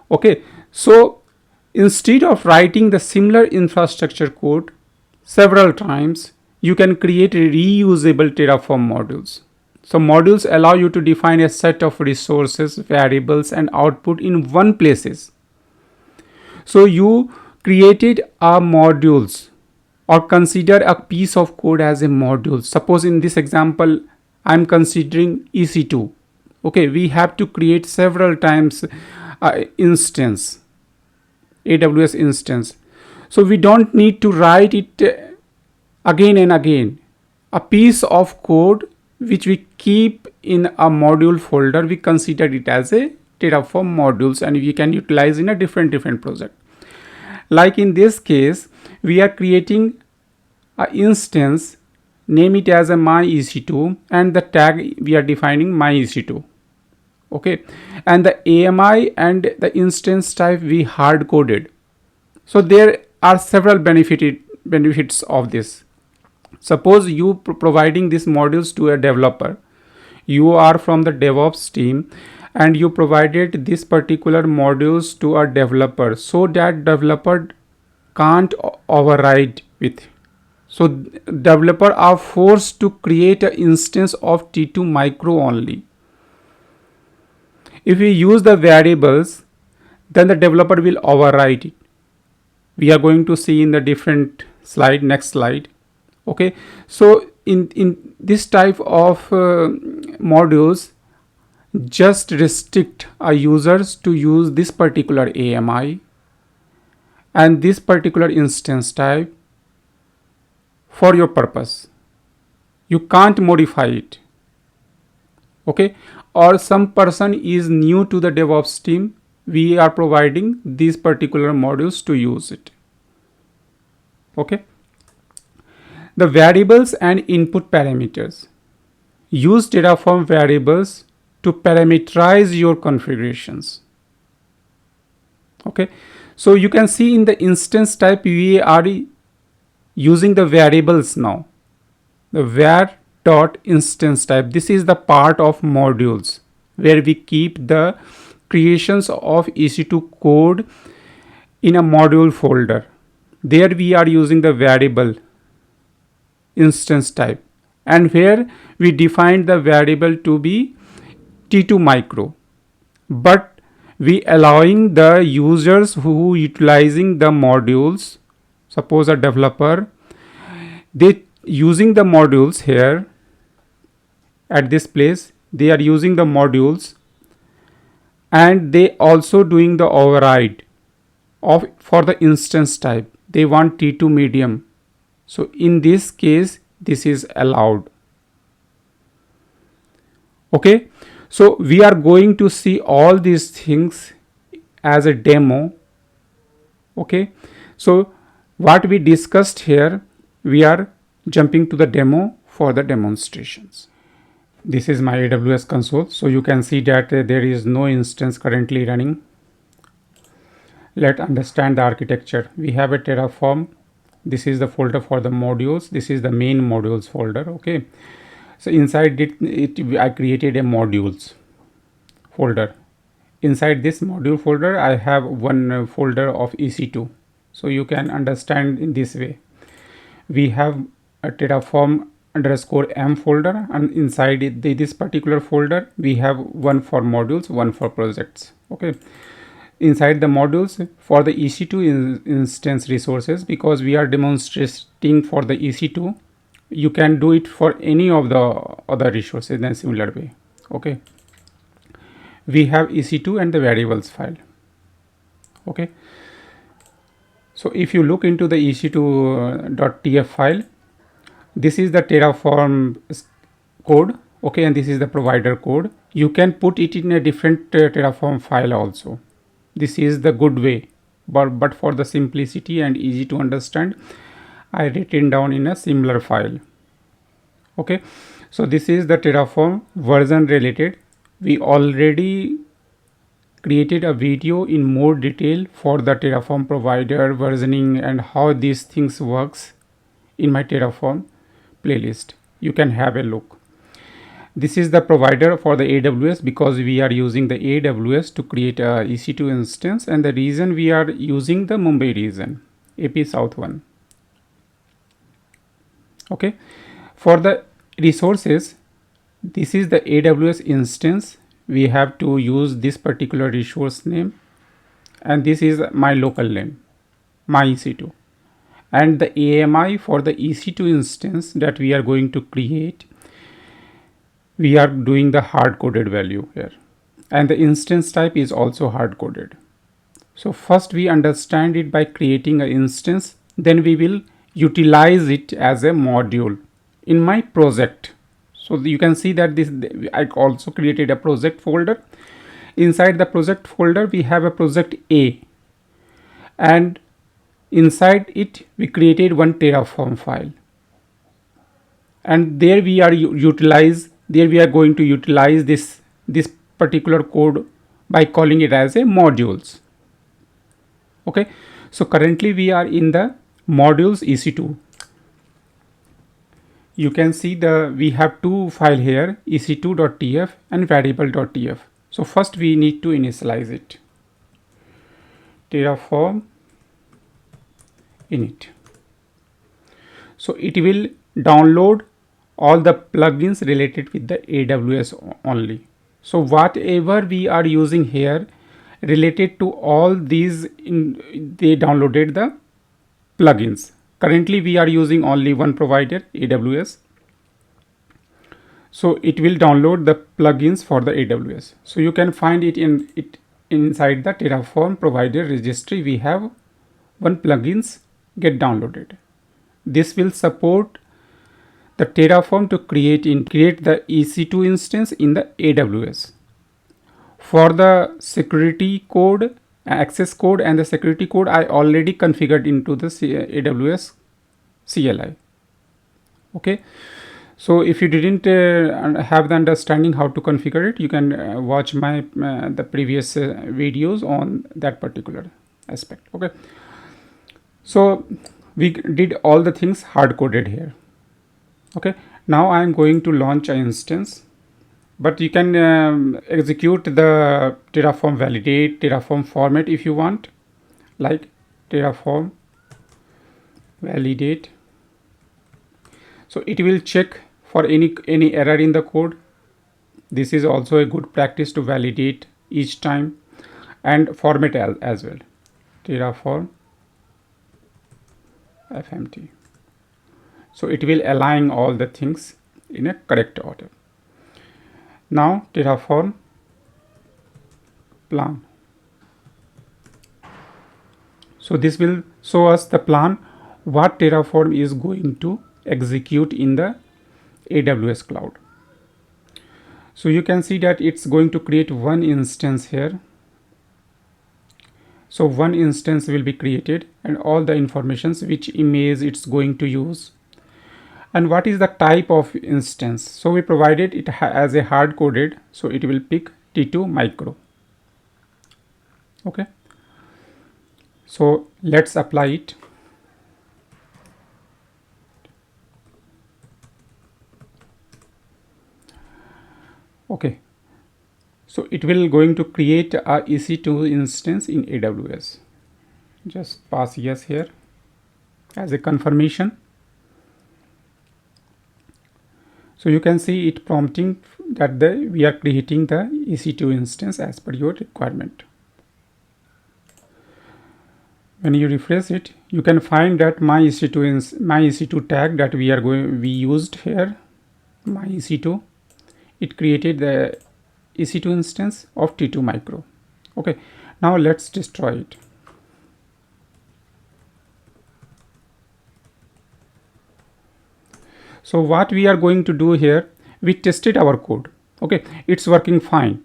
Speaker 1: Okay, so instead of writing the similar infrastructure code several times, you can create reusable Terraform modules. So modules allow you to define a set of resources, variables, and output in one places. So you created a modules, or consider a piece of code as a module. Suppose in this example, I'm considering EC2. Okay, we have to create several times instance, AWS instance. So we don't need to write it again and again. A piece of code which we keep in a module folder, we consider it as a Terraform modules, and we can utilize in a different project. Like in this case, we are creating an instance, name it as a my EC2, and the tag we are defining my EC2. Okay, and the AMI and the instance type we hard coded. So there are several benefits of this. Suppose you providing these modules to a developer, you are from the DevOps team, and you provided this particular modules to a developer, so that developer can't override with. So developer are forced to create an instance of T2 micro only. If we use the variables, then the developer will override it. We are going to see in the different slide, next slide. Okay, so in this type of modules, just restrict our users to use this particular AMI and this particular instance type for your purpose. You can't modify it. Okay, or some person is new to the DevOps team, we are providing these particular modules to use it. Okay, the variables and input parameters. Use Terraform variables to parameterize your configurations. Okay, so you can see in the instance type we are using the variables now. The var.instance type, this is the part of modules where we keep the creations of EC2 code in a module folder. There we are using the variable instance type, and where we defined the variable to be T2 micro, but we allowing the users who utilizing the modules, suppose a developer, they using the modules here at this place, they are using the modules and they also doing the override of for the instance type. They want T2 medium. So in this case, this is allowed. Okay, so we are going to see all these things as a demo. Okay, so what we discussed here, we are jumping to the demo for the demonstrations. This is my AWS console, so you can see that there is no instance currently running. Let's understand the architecture. We have a Terraform. This is the folder for the modules. This is the main modules folder. Okay, so inside it I created a modules folder. Inside this module folder, I have one folder of EC2. So you can understand in this way. We have a Terraform _m folder, and inside this particular folder, we have one for modules, one for projects. Okay. Inside the modules for the EC2 instance resources, because we are demonstrating for the EC2, you can do it for any of the other resources in a similar way. Okay, we have EC2 and the variables file. Okay, so if you look into the EC2.tf file, this is the Terraform code. Okay, and this is the provider code. You can put it in a different Terraform file also. This is the good way, but for the simplicity and easy to understand, I written down in a similar file. Okay, so this is the Terraform version related. We already created a video in more detail for the Terraform provider versioning and how these things works in my Terraform playlist. You can have a look. This is the provider for the AWS, because we are using the AWS to create a EC2 instance, and the reason we are using the Mumbai region, AP South 1. Okay, for the resources, this is the AWS instance. We have to use this particular resource name, and this is my local name, my EC2, and the AMI for the EC2 instance that we are going to create. We are doing the hard-coded value here, and the instance type is also hard-coded. So first we understand it by creating an instance, then we will utilize it as a module in my project. So you can see that this, I also created a project folder. Inside the project folder, we have a project A, and inside it we created one Terraform file, and there we are going to utilize this particular code by calling it as a modules. Okay, so currently we are in the modules EC2. You can see we have two files here, ec2.tf and variable.tf. So first we need to initialize it. Terraform init. So it will download all the plugins related with the AWS only. So whatever we are using here related to all these, they downloaded the plugins. Currently we are using only one provider, AWS. So it will download the plugins for the AWS. So you can find it inside the Terraform provider registry. We have one plugins get downloaded. This will support the Terraform to create the EC2 instance in the AWS. For the security code, access code and the security code, I already configured into the AWS CLI. Okay, so if you didn't have the understanding how to configure it, you can watch my the previous videos on that particular aspect. Okay, so we did all the things hard coded here. Okay, now I am going to launch an instance, but you can execute the Terraform validate, Terraform format if you want, like Terraform validate. So it will check for any error in the code. This is also a good practice to validate each time, and format as well. Terraform fmt. So it will align all the things in a correct order. Now Terraform plan. So this will show us the plan what Terraform is going to execute in the AWS cloud. So you can see that it's going to create one instance here. So one instance will be created and all the informations which image it's going to use. And what is the type of instance? So we provided it as a hard coded, so it will pick T2 micro. Okay. So let's apply it. Okay. So it will going to create a EC2 instance in AWS. Just pass yes here as a confirmation. So you can see it prompting that we are creating the EC2 instance as per your requirement. When you refresh it, you can find that my EC2 tag that we used here, my EC2, it created the EC2 instance of T2 micro. Okay, now let's destroy it. So what we are going to do here, we tested our code. Okay, it's working fine.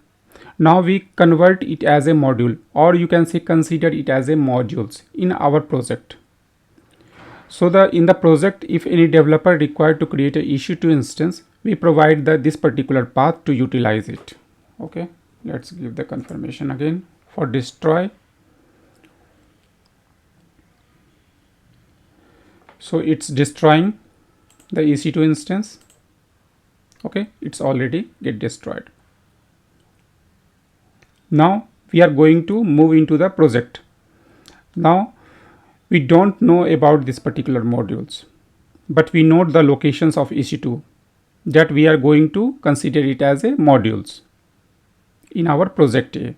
Speaker 1: Now we convert it as a module, or you can say consider it as a modules in our project. So in the project, if any developer required to create a EC2 instance, we provide this particular path to utilize it. Okay, let's give the confirmation again for destroy. So it's destroying the EC2 instance. Okay, it's already get destroyed. Now we are going to move into the project. Now we don't know about this particular modules, but we know the locations of EC2 that we are going to consider it as a modules in our project A.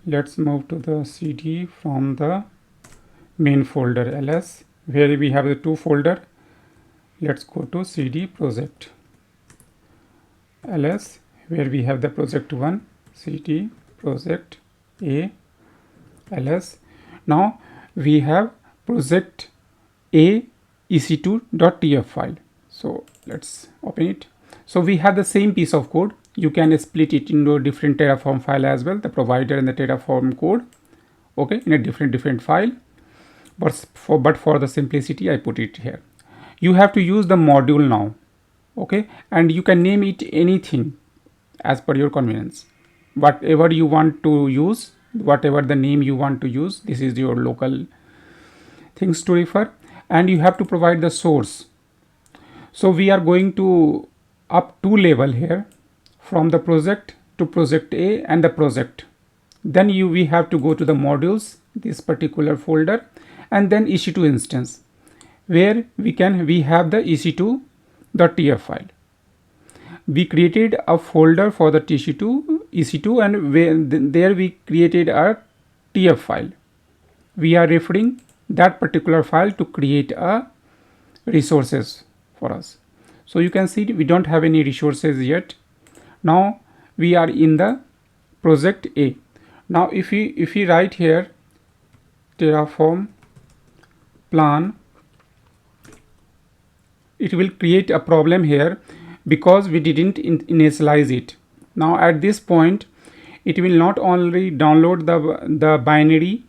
Speaker 1: Let's move to the CD from the main folder ls, where we have the two folder. Let's go to CD project ls, where we have the project 1, CD project A ls. Now we have project A ec2.tf file. So let's open it. So we have the same piece of code. You can split it into a different Terraform file as well, the provider and the Terraform code, okay, in a different file. But for the simplicity, I put it here. You have to use the module now, okay, and you can name it anything as per your convenience. Whatever you want to use, whatever the name you want to use, this is your local things to refer, and you have to provide the source. So we are going to up two level here, from the project to project A and the project. Then we have to go to the modules, this particular folder, and then ec2 instance, where we have the ec2.tf file. We created a folder for the ec2 and there we created a tf file. We are referring that particular file to create a resources for us. So you can see we don't have any resources yet. Now we are in the project A. Now if we write here Terraform plan, it will create a problem here because we didn't initialize it. Now at this point, it will not only download the binary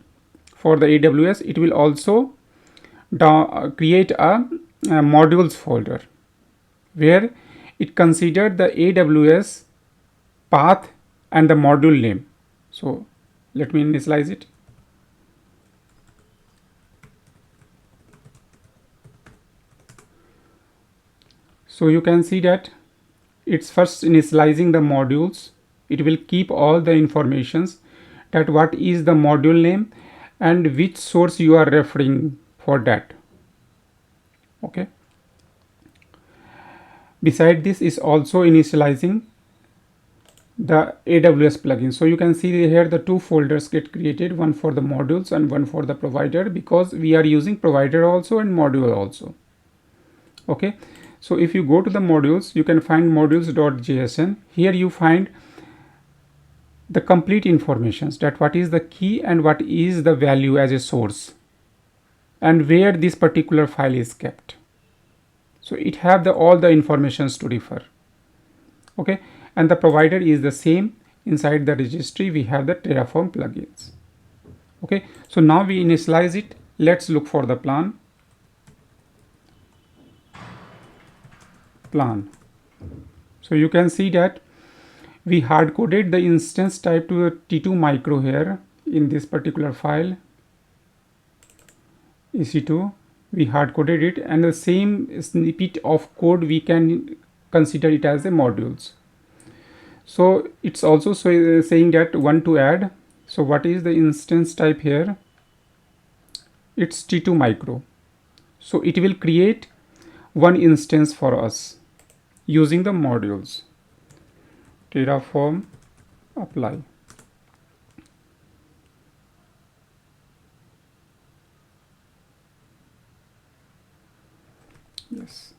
Speaker 1: for the AWS, it will also create a modules folder where it considered the AWS path and the module name. So let me initialize it. So you can see that it's first initializing the modules. It will keep all the informations that what is the module name and which source you are referring for that. Okay. Beside this is also initializing the AWS plugin. So you can see here the two folders get created, one for the modules and one for the provider, because we are using provider also and module also. Okay, so if you go to the modules, you can find modules.jsn. Here you find the complete informations, that what is the key and what is the value as a source and where this particular file is kept. So it have all the informations to refer. Okay, and the provider is the same. Inside the registry we have the Terraform plugins. Okay, so now we initialize it. Let's look for the plan. So you can see that we hard coded the instance type to a T2 micro here in this particular file EC2. We hard coded it, and the same snippet of code we can consider it as a modules. So it's also saying that one to add. So what is the instance type here? It's T2 micro. So it will create one instance for us using the modules. Terraform apply. Yes.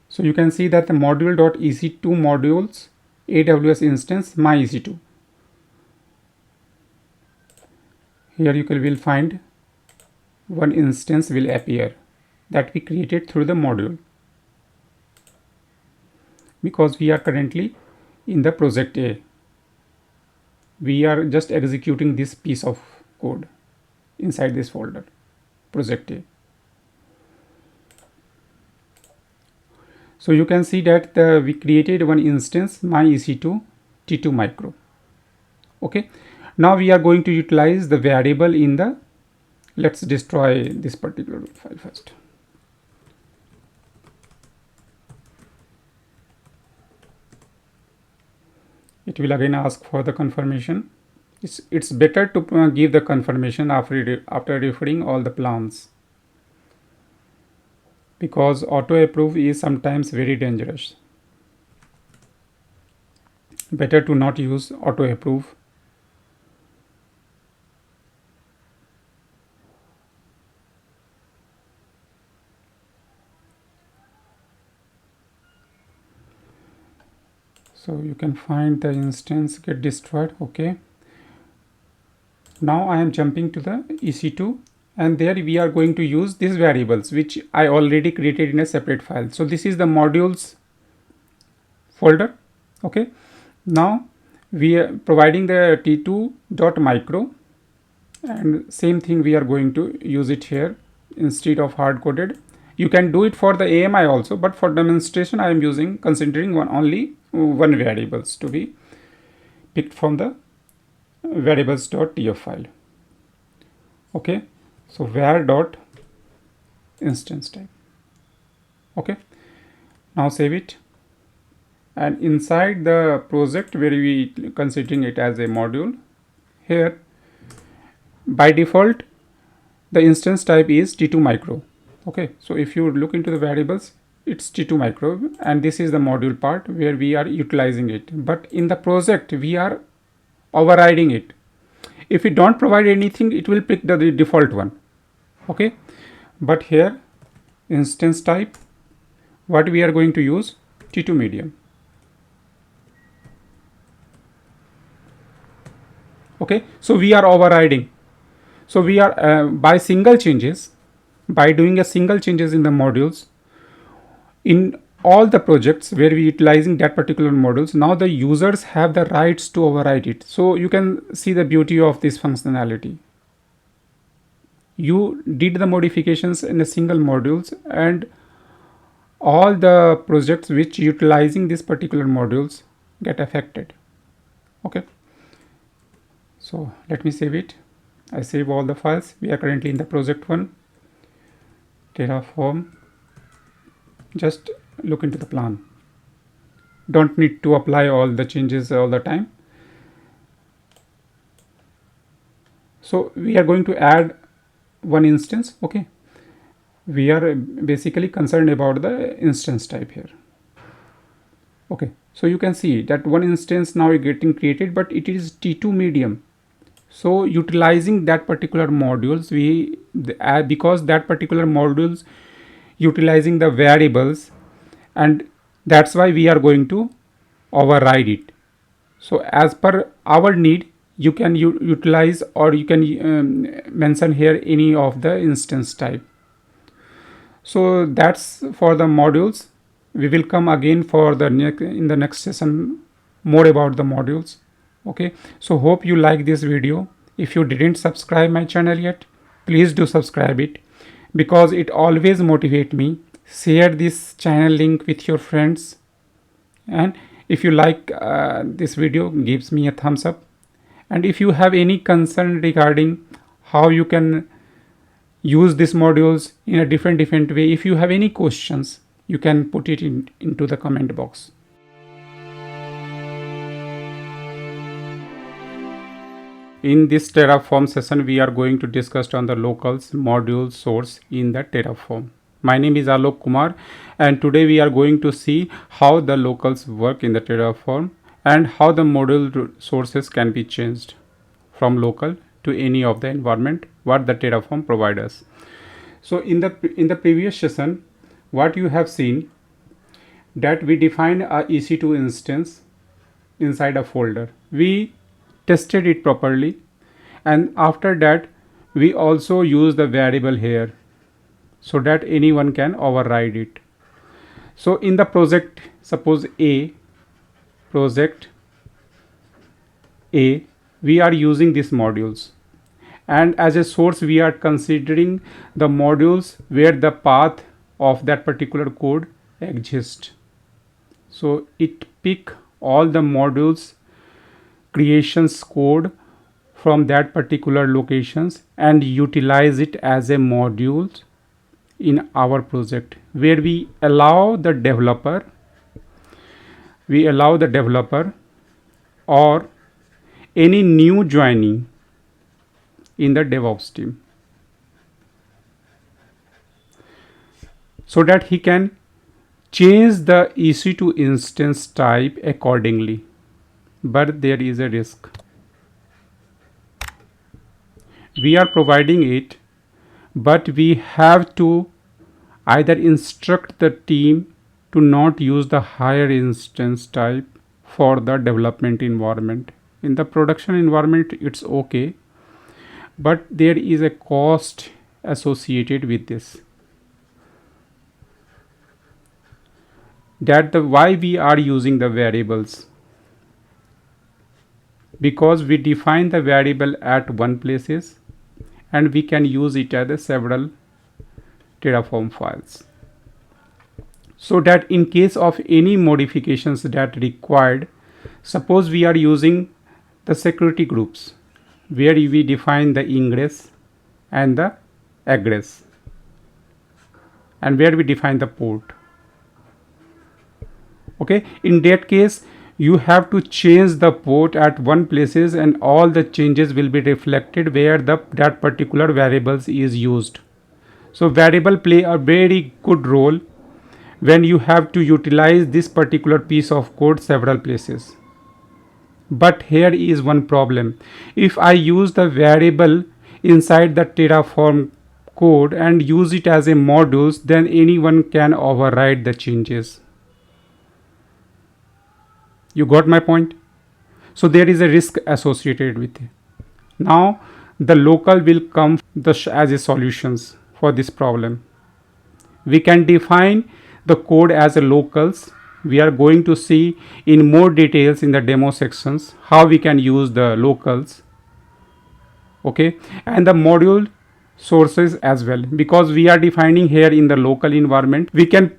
Speaker 1: So you can see that the module.ec2 modules AWS instance my EC2. Here you will find one instance will appear that we created through the module, because we are currently in the project A. We are just executing this piece of code inside this folder, project A. So you can see that we created one instance my EC2 T2 micro. Okay, now we are going to utilize the variable in the, let's destroy this particular file first. It will again ask for the confirmation. It's better to give the confirmation after referring all the plans, because auto approve is sometimes very dangerous. Better to not use auto approve. So you can find the instance get destroyed. Okay, now I am jumping to the EC2, and there we are going to use these variables which I already created in a separate file. So this is the modules folder. Okay, now we are providing the t2.micro, and same thing we are going to use it here instead of hard coded. You can do it for the AMI also, but for demonstration I am considering only one variables to be picked from the variables.tf file. Okay, so var dot instance type. Okay, now save it, and inside the project where we considering it as a module, here by default the instance type is T2 micro. Okay, so if you look into the variables, it's T2 micro, and this is the module part where we are utilizing it, but in the project we are overriding it. If we don't provide anything, it will pick the default one. Okay, but here instance type, what we are going to use, T2 medium. Okay, so we are overriding. So we are by single changes, by doing a single changes in the modules in all the projects where we utilizing that particular modules, now the users have the rights to override it. So you can see the beauty of this functionality. You did the modifications in a single modules, and all the projects which utilizing this particular modules get affected. Okay, so let me save it. I save all the files. We are currently in the project 1, Terraform. Just look into the plan. Don't need to apply all the changes all the time. So we are going to add one instance. Okay, We are basically concerned about the instance type here. Okay, so you can see that one instance now is getting created, but it is T2 medium. So utilizing that particular modules, because that particular modules utilizing the variables, and that's why we are going to override it. So as per our need, you can utilize, or you can mention here any of the instance type. So that's for the modules. We will come again for the in the next session more about the modules. Okay, so hope you like this video. If you didn't subscribe my channel yet, please do subscribe it, because it always motivate me. Share this channel link with your friends, and if you like this video, gives me a thumbs up. And if you have any concern regarding how you can use these modules in a different way, if you have any questions, you can put it into the comment box. In this Terraform session, we are going to discuss on the locals module source in the Terraform. My name is Alok Kumar, and today we are going to see how the locals work in the Terraform and how the module sources can be changed from local to any of the environment what the Terraform provides. So in the previous session, what you have seen, that we defined a EC2 instance inside a folder. We tested it properly, and after that we also use the variable here so that anyone can override it. So in the project, suppose project A, we are using these modules, and as a source we are considering the modules where the path of that particular code exists. So it pick all the modules creations code from that particular locations and utilize it as a module in our project, where we allow the developer or any new joining in the DevOps team, so that he can change the EC2 instance type accordingly. But there is a risk. We are providing it, but we have to either instruct the team to not use the higher instance type for the development environment. In the production environment, it's okay, but there is a cost associated with this. Why we are using the variables, because we define the variable at one places and we can use it as several Terraform files, so that in case of any modifications that required, suppose we are using the security groups where we define the ingress and the egress, and where we define the port. Okay, in that case you have to change the port at one places, and all the changes will be reflected where that particular variables is used. So variable play a very good role when you have to utilize this particular piece of code several places. But here is one problem. If I use the variable inside the Terraform code and use it as a modules, then anyone can override the changes. You got my point? So there is a risk associated with it. Now the local will come as a solutions for this problem. We can define the code as a locals. We are going to see in more details in the demo sections how we can use the locals. Okay, and the module sources as well, because we are defining here in the local environment. We can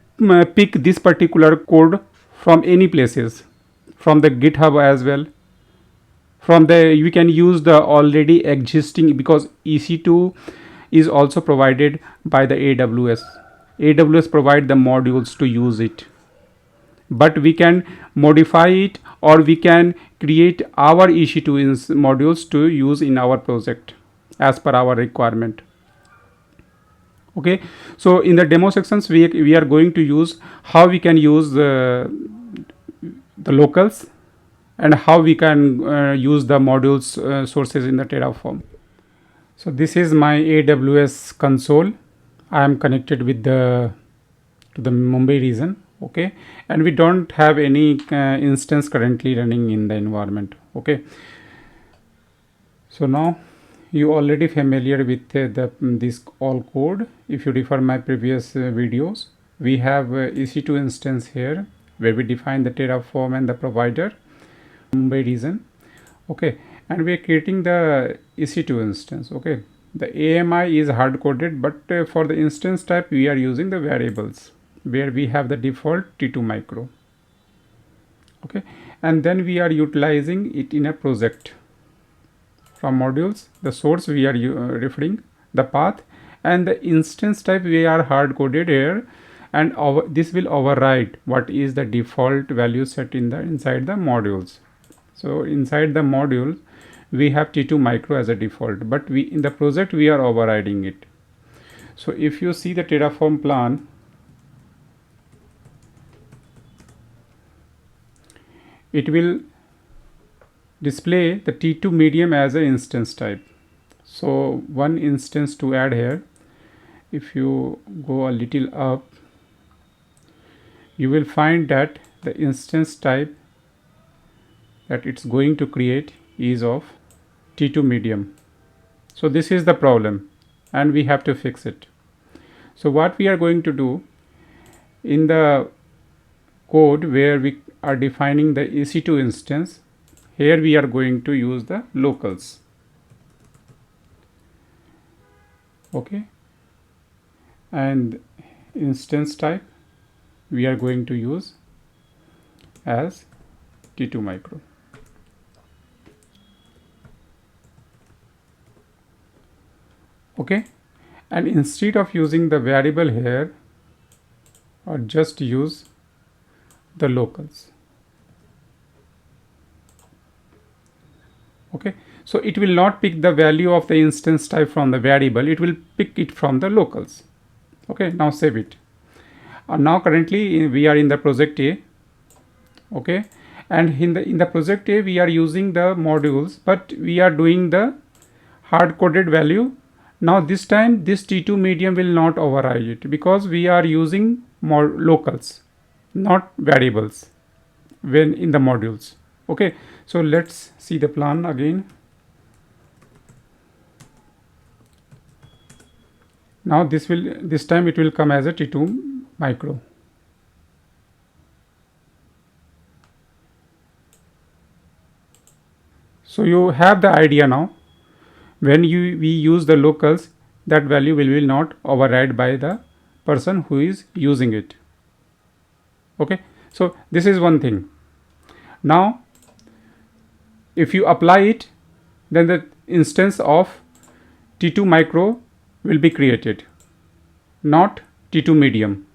Speaker 1: pick this particular code from any places, from the GitHub as well. We can use the already existing, because EC2 is also provided by the AWS. AWS provide the modules to use it, but we can modify it, or we can create our EC2 modules to use in our project as per our requirement. Okay, so in the demo sections we are going to use how we can use the locals and how we can use the modules sources in the Terraform. So this is my AWS console. I am connected with the to the Mumbai region. Okay, and we don't have any instance currently running in the environment. Okay, so now you already familiar with this all code. If you refer my previous videos, we have EC2 instance here where we define the Terraform and the provider Mumbai region. Okay, and we are creating the EC2 instance. Okay, the AMI is hard coded, but for the instance type we are using the variables where we have the default T2 micro. Okay, and then we are utilizing it in a project. From modules, the source we are referring the path, and the instance type we are hard coded here, and this will override what is the default value set in the inside the modules. So inside the module we have T2 micro as a default, but we in the project we are overriding it. So if you see the Terraform plan, it will display the T2 medium as an instance type. So one instance to add here, if you go a little up, you will find that the instance type that it's going to create is of T2 medium. So this is the problem and we have to fix it. So what we are going to do in the code where we are defining the EC2 instance, here we are going to use the locals. Okay, and instance type we are going to use as T2 micro. Okay, and instead of using the variable here, or just use the locals. Okay, so it will not pick the value of the instance type from the variable, it will pick it from the locals. Okay, now save it. Now currently we are in the project A. Okay, and in the project A we are using the modules, but we are doing the hard coded value. Now this time this T2 medium will not override it because we are using more locals, not variables when in the modules. Okay, so let's see the plan again. Now this time it will come as a T2 micro. So you have the idea now. When we use the locals, that value will not override by the person who is using it. Okay, so this is one thing. Now if you apply it, then the instance of T2 micro will be created, not T2 medium.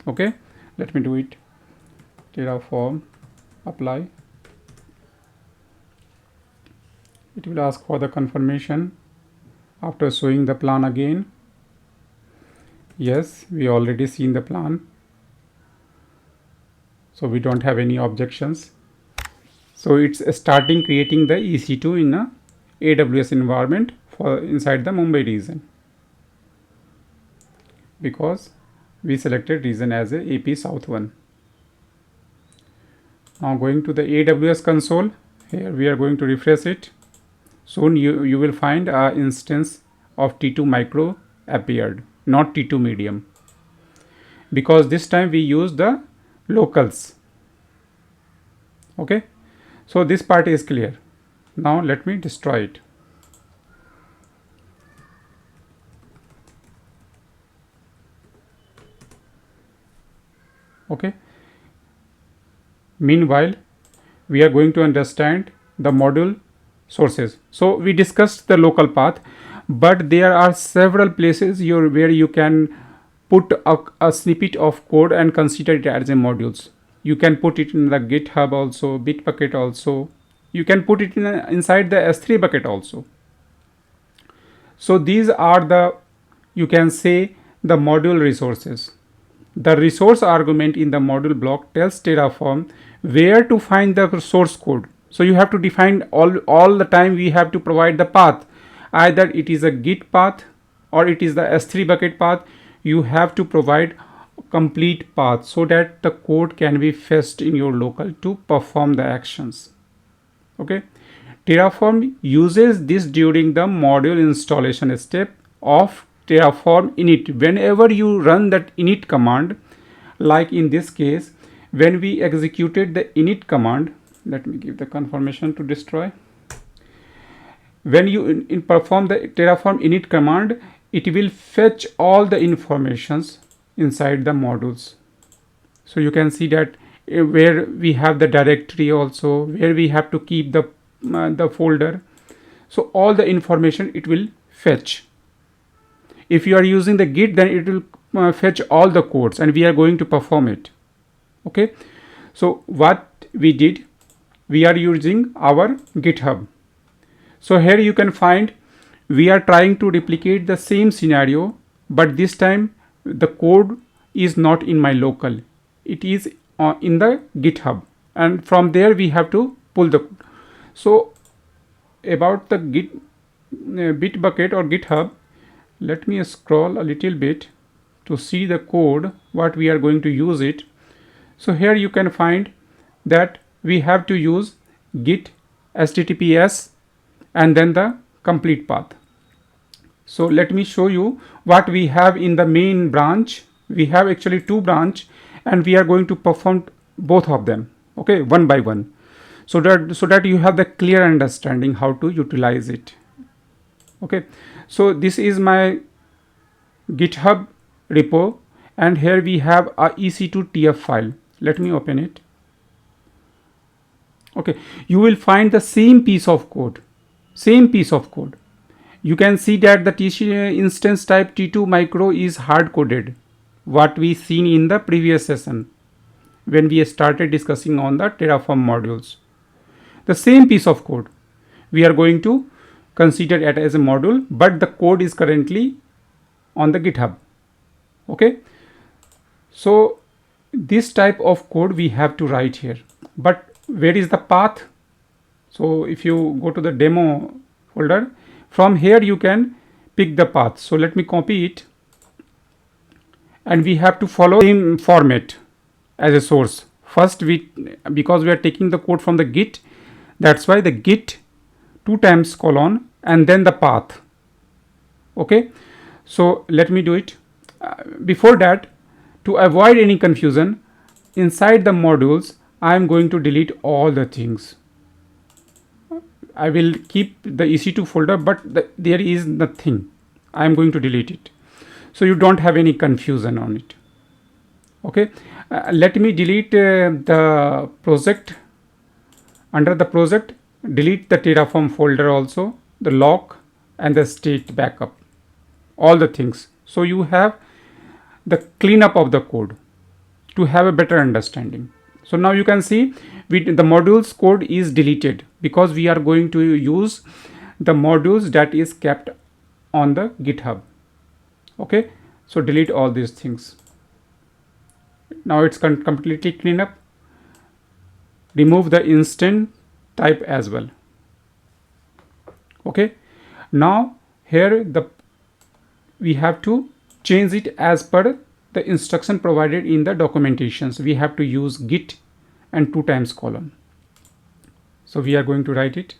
Speaker 1: Okay, let me do it. Terraform apply. It will ask for the confirmation after showing the plan again. Yes, we already seen the plan, so we don't have any objections. So it's starting creating the EC2 in a AWS environment for inside the Mumbai region, because we selected region as a AP South 1. Now going to the AWS console, here we are going to refresh it. Soon you will find a instance of T2 micro appeared, not T2 medium, because this time we use the locals. Okay, so this part is clear. Now let me destroy it. Okay, meanwhile we are going to understand the module sources. So we discussed the local path, but there are several places where you can put a snippet of code and consider it as a modules. You can put it in the GitHub also, Bitbucket also. You can put it inside the S3 bucket also. So these are the, you can say, the module resources. The resource argument in the module block tells Terraform where to find the source code. So you have to define all the time we have to provide the path. Either it is a Git path or it is the S3 bucket path. You have to provide complete path so that the code can be fetched in your local to perform the actions. Okay. Terraform uses this during the module installation step of Terraform init. Whenever you run that init command, like in this case, when we executed the init command, let me give the confirmation to destroy. When you perform the Terraform init command, it will fetch all the informations inside the modules. So you can see that where we have the directory also, where we have to keep the folder. So all the information it will fetch. If you are using the Git, then it will fetch all the codes and we are going to perform it. Okay. So what we did, we are using our GitHub. So here you can find we are trying to replicate the same scenario, but this time the code is not in my local. It is in the GitHub, and from there we have to pull the code. So about the Bitbucket or GitHub, let me scroll a little bit to see the code what we are going to use it. So here you can find that we have to use git https and then the complete path. So let me show you what we have in the main branch. We have actually two branch and we are going to perform both of them, okay, one by one, so that you have the clear understanding how to utilize it. Okay, so this is my GitHub repo and here we have a ec2tf file. Let me open it. Okay, you will find the same piece of code. You can see that the instance type T2 micro is hard coded, what we seen in the previous session when we started discussing on the Terraform modules. The same piece of code we are going to consider it as a module, but the code is currently on the GitHub. Okay, so this type of code we have to write here, but where is the path? So if you go to the demo folder, from here you can pick the path. So let me copy it and we have to follow the same format as a source. First because we are taking the code from the Git, that's why the Git 2 times colon and then the path. Okay, so let me do it. Before that, to avoid any confusion, inside the modules I am going to delete all the things. I will keep the EC2 folder, but there is nothing. I am going to delete it, so you don't have any confusion on it. Okay, let me delete the project. Under the project, delete the Terraform folder also, the log and the state backup, all the things. So you have the cleanup of the code to have a better understanding. So now you can see the modules code is deleted because we are going to use the modules that is kept on the GitHub. Okay, so delete all these things. Now it's completely clean up. Remove the instance type as well. Okay, now here we have to change it as per the instruction provided in the documentations. We have to use git and 2 times colon. So we are going to write it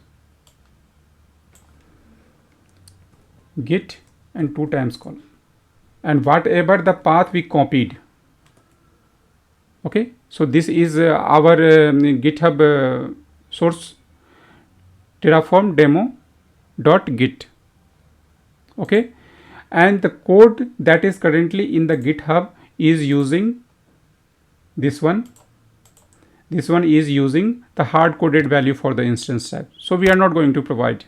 Speaker 1: git and 2 times colon and whatever the path we copied. Okay, so this is our GitHub source terraform demo.git. Okay, and the code that is currently in the GitHub is using this one. This one is using the hard coded value for the instance type. So we are not going to provide.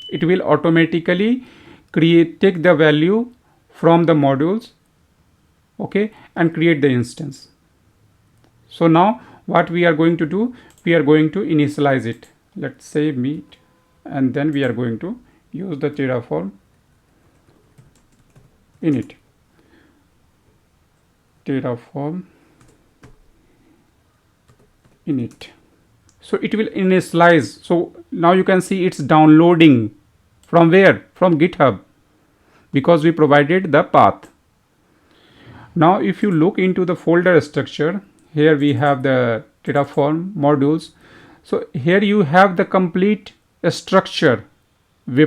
Speaker 1: It will automatically take the value from the modules, okay, and create the instance. So now what we are going to do, we are going to initialize it. Let's say meet, and then we are going to use the Terraform init. Terraform init. So it will initialize. So now you can see it's downloading from where? From GitHub, because we provided the path. Now if you look into the folder structure, here we have the Terraform modules. So here you have the complete structure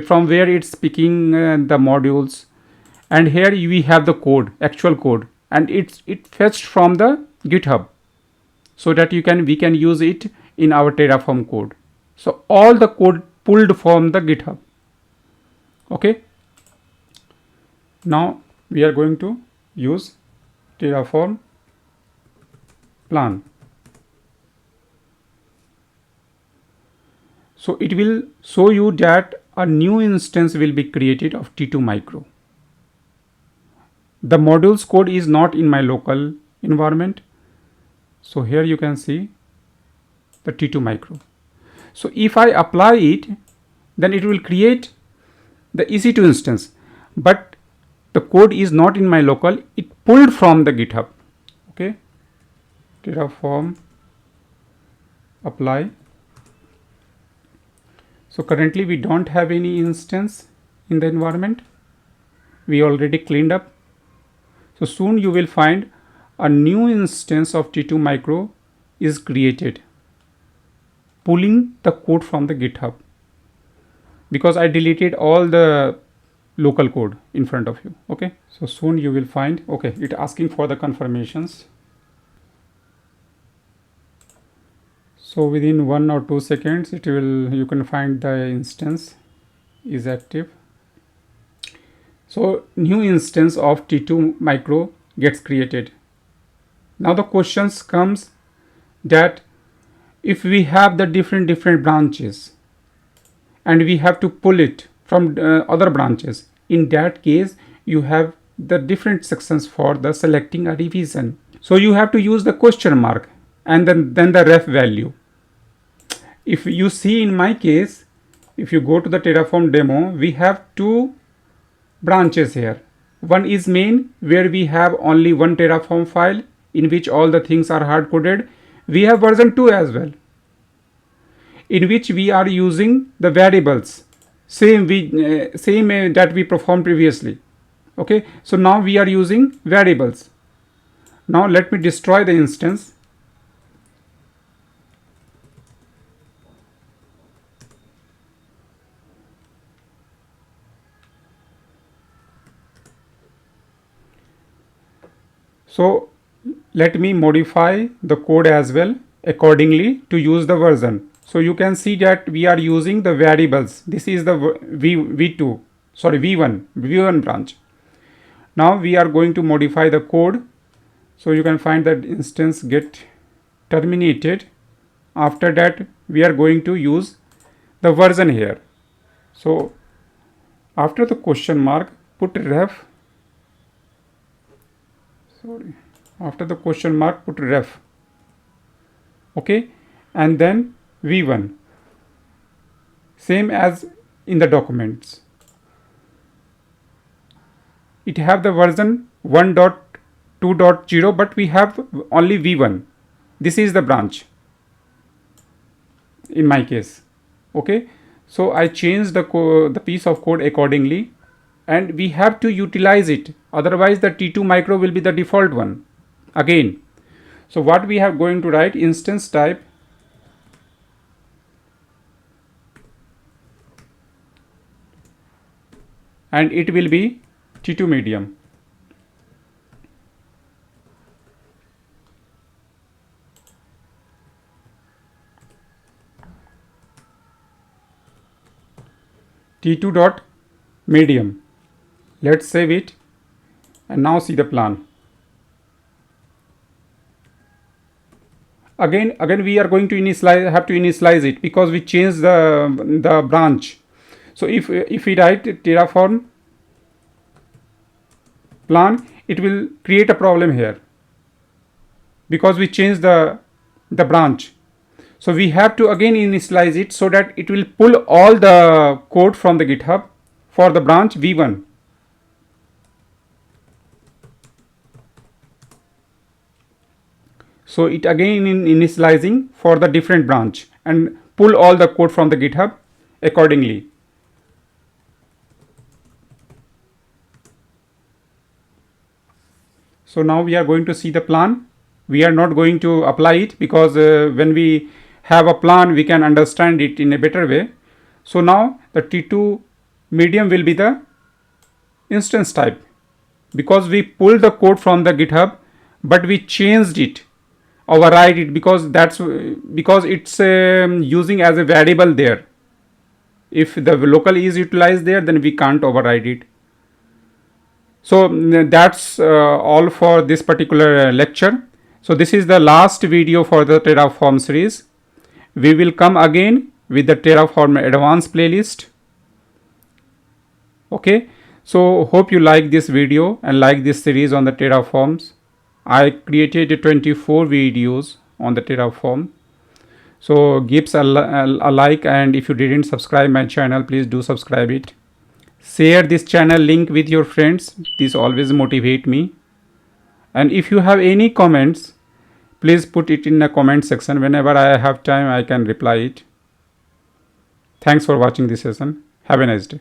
Speaker 1: from where it's picking the modules, and here we have the code, actual code, and it fetched from the GitHub, so that we can use it in our Terraform code. So all the code pulled from the GitHub. Okay. Now we are going to use Terraform plan. So it will show you that a new instance will be created of T2 micro. The modules code is not in my local environment. So here you can see the T2 micro. So if I apply it, then it will create the EC2 instance, but the code is not in my local, it pulled from the GitHub. Okay, Terraform apply. So currently we don't have any instance in the environment. We already cleaned up. So soon you will find a new instance of T2 micro is created, pulling the code from the GitHub, because I deleted all the local code in front of you. Okay, so soon you will find, okay, it asking for the confirmations. So within 1 or 2 seconds it will, you can find the instance is active. So new instance of T2 micro gets created. Now the questions comes that if we have the different branches and we have to pull it from other branches, in that case you have the different sections for the selecting a revision. So you have to use the question mark and then the ref value. If you see in my case, if you go to the Terraform demo, we have 2 branches here. One is main, where we have only one Terraform file in which all the things are hard coded. We have version 2 as well, in which we are using the variables same that we performed previously. Okay, so now we are using variables. Now let me destroy the instance. So let me modify the code as well accordingly to use the version. So you can see that we are using the variables. This is the V1 branch. Now we are going to modify the code. So you can find that instance get terminated. After that we are going to use the version here. So after the question mark, put ref. After the question mark, put ref. Okay, and then V1, same as in the documents. It have the version 1.2.0, but we have only V1. This is the branch in my case. Okay, so I changed the piece of code accordingly, and we have to utilize it, otherwise the T2 micro will be the default one again. So what we have going to write, instance type and it will be T2 medium. T2 dot medium. Let's save it and now see the plan. Again we are going to initialize it because we changed the branch. So if we write Terraform plan, it will create a problem here because we changed the branch. So we have to again initialize it so that it will pull all the code from the GitHub for the branch V1. So it again in initializing for the different branch and pull all the code from the GitHub accordingly. So now we are going to see the plan. We are not going to apply it because when we have a plan we can understand it in a better way. So now the T2 medium will be the instance type, because we pulled the code from the GitHub but we changed it, override it, because it's using as a variable there. If the local is utilized there, then we can't override it. So that's all for this particular lecture. So this is the last video for the Terraform series. We will come again with the Terraform advanced playlist. Okay, so hope you like this video and like this series on the Terraforms. I created 24 videos on the Terraform. So give a like, and if you didn't subscribe my channel, please do subscribe it. Share this channel link with your friends. This always motivate me. And if you have any comments, please put it in the comment section. Whenever I have time, I can reply it. Thanks for watching this session. Have a nice day.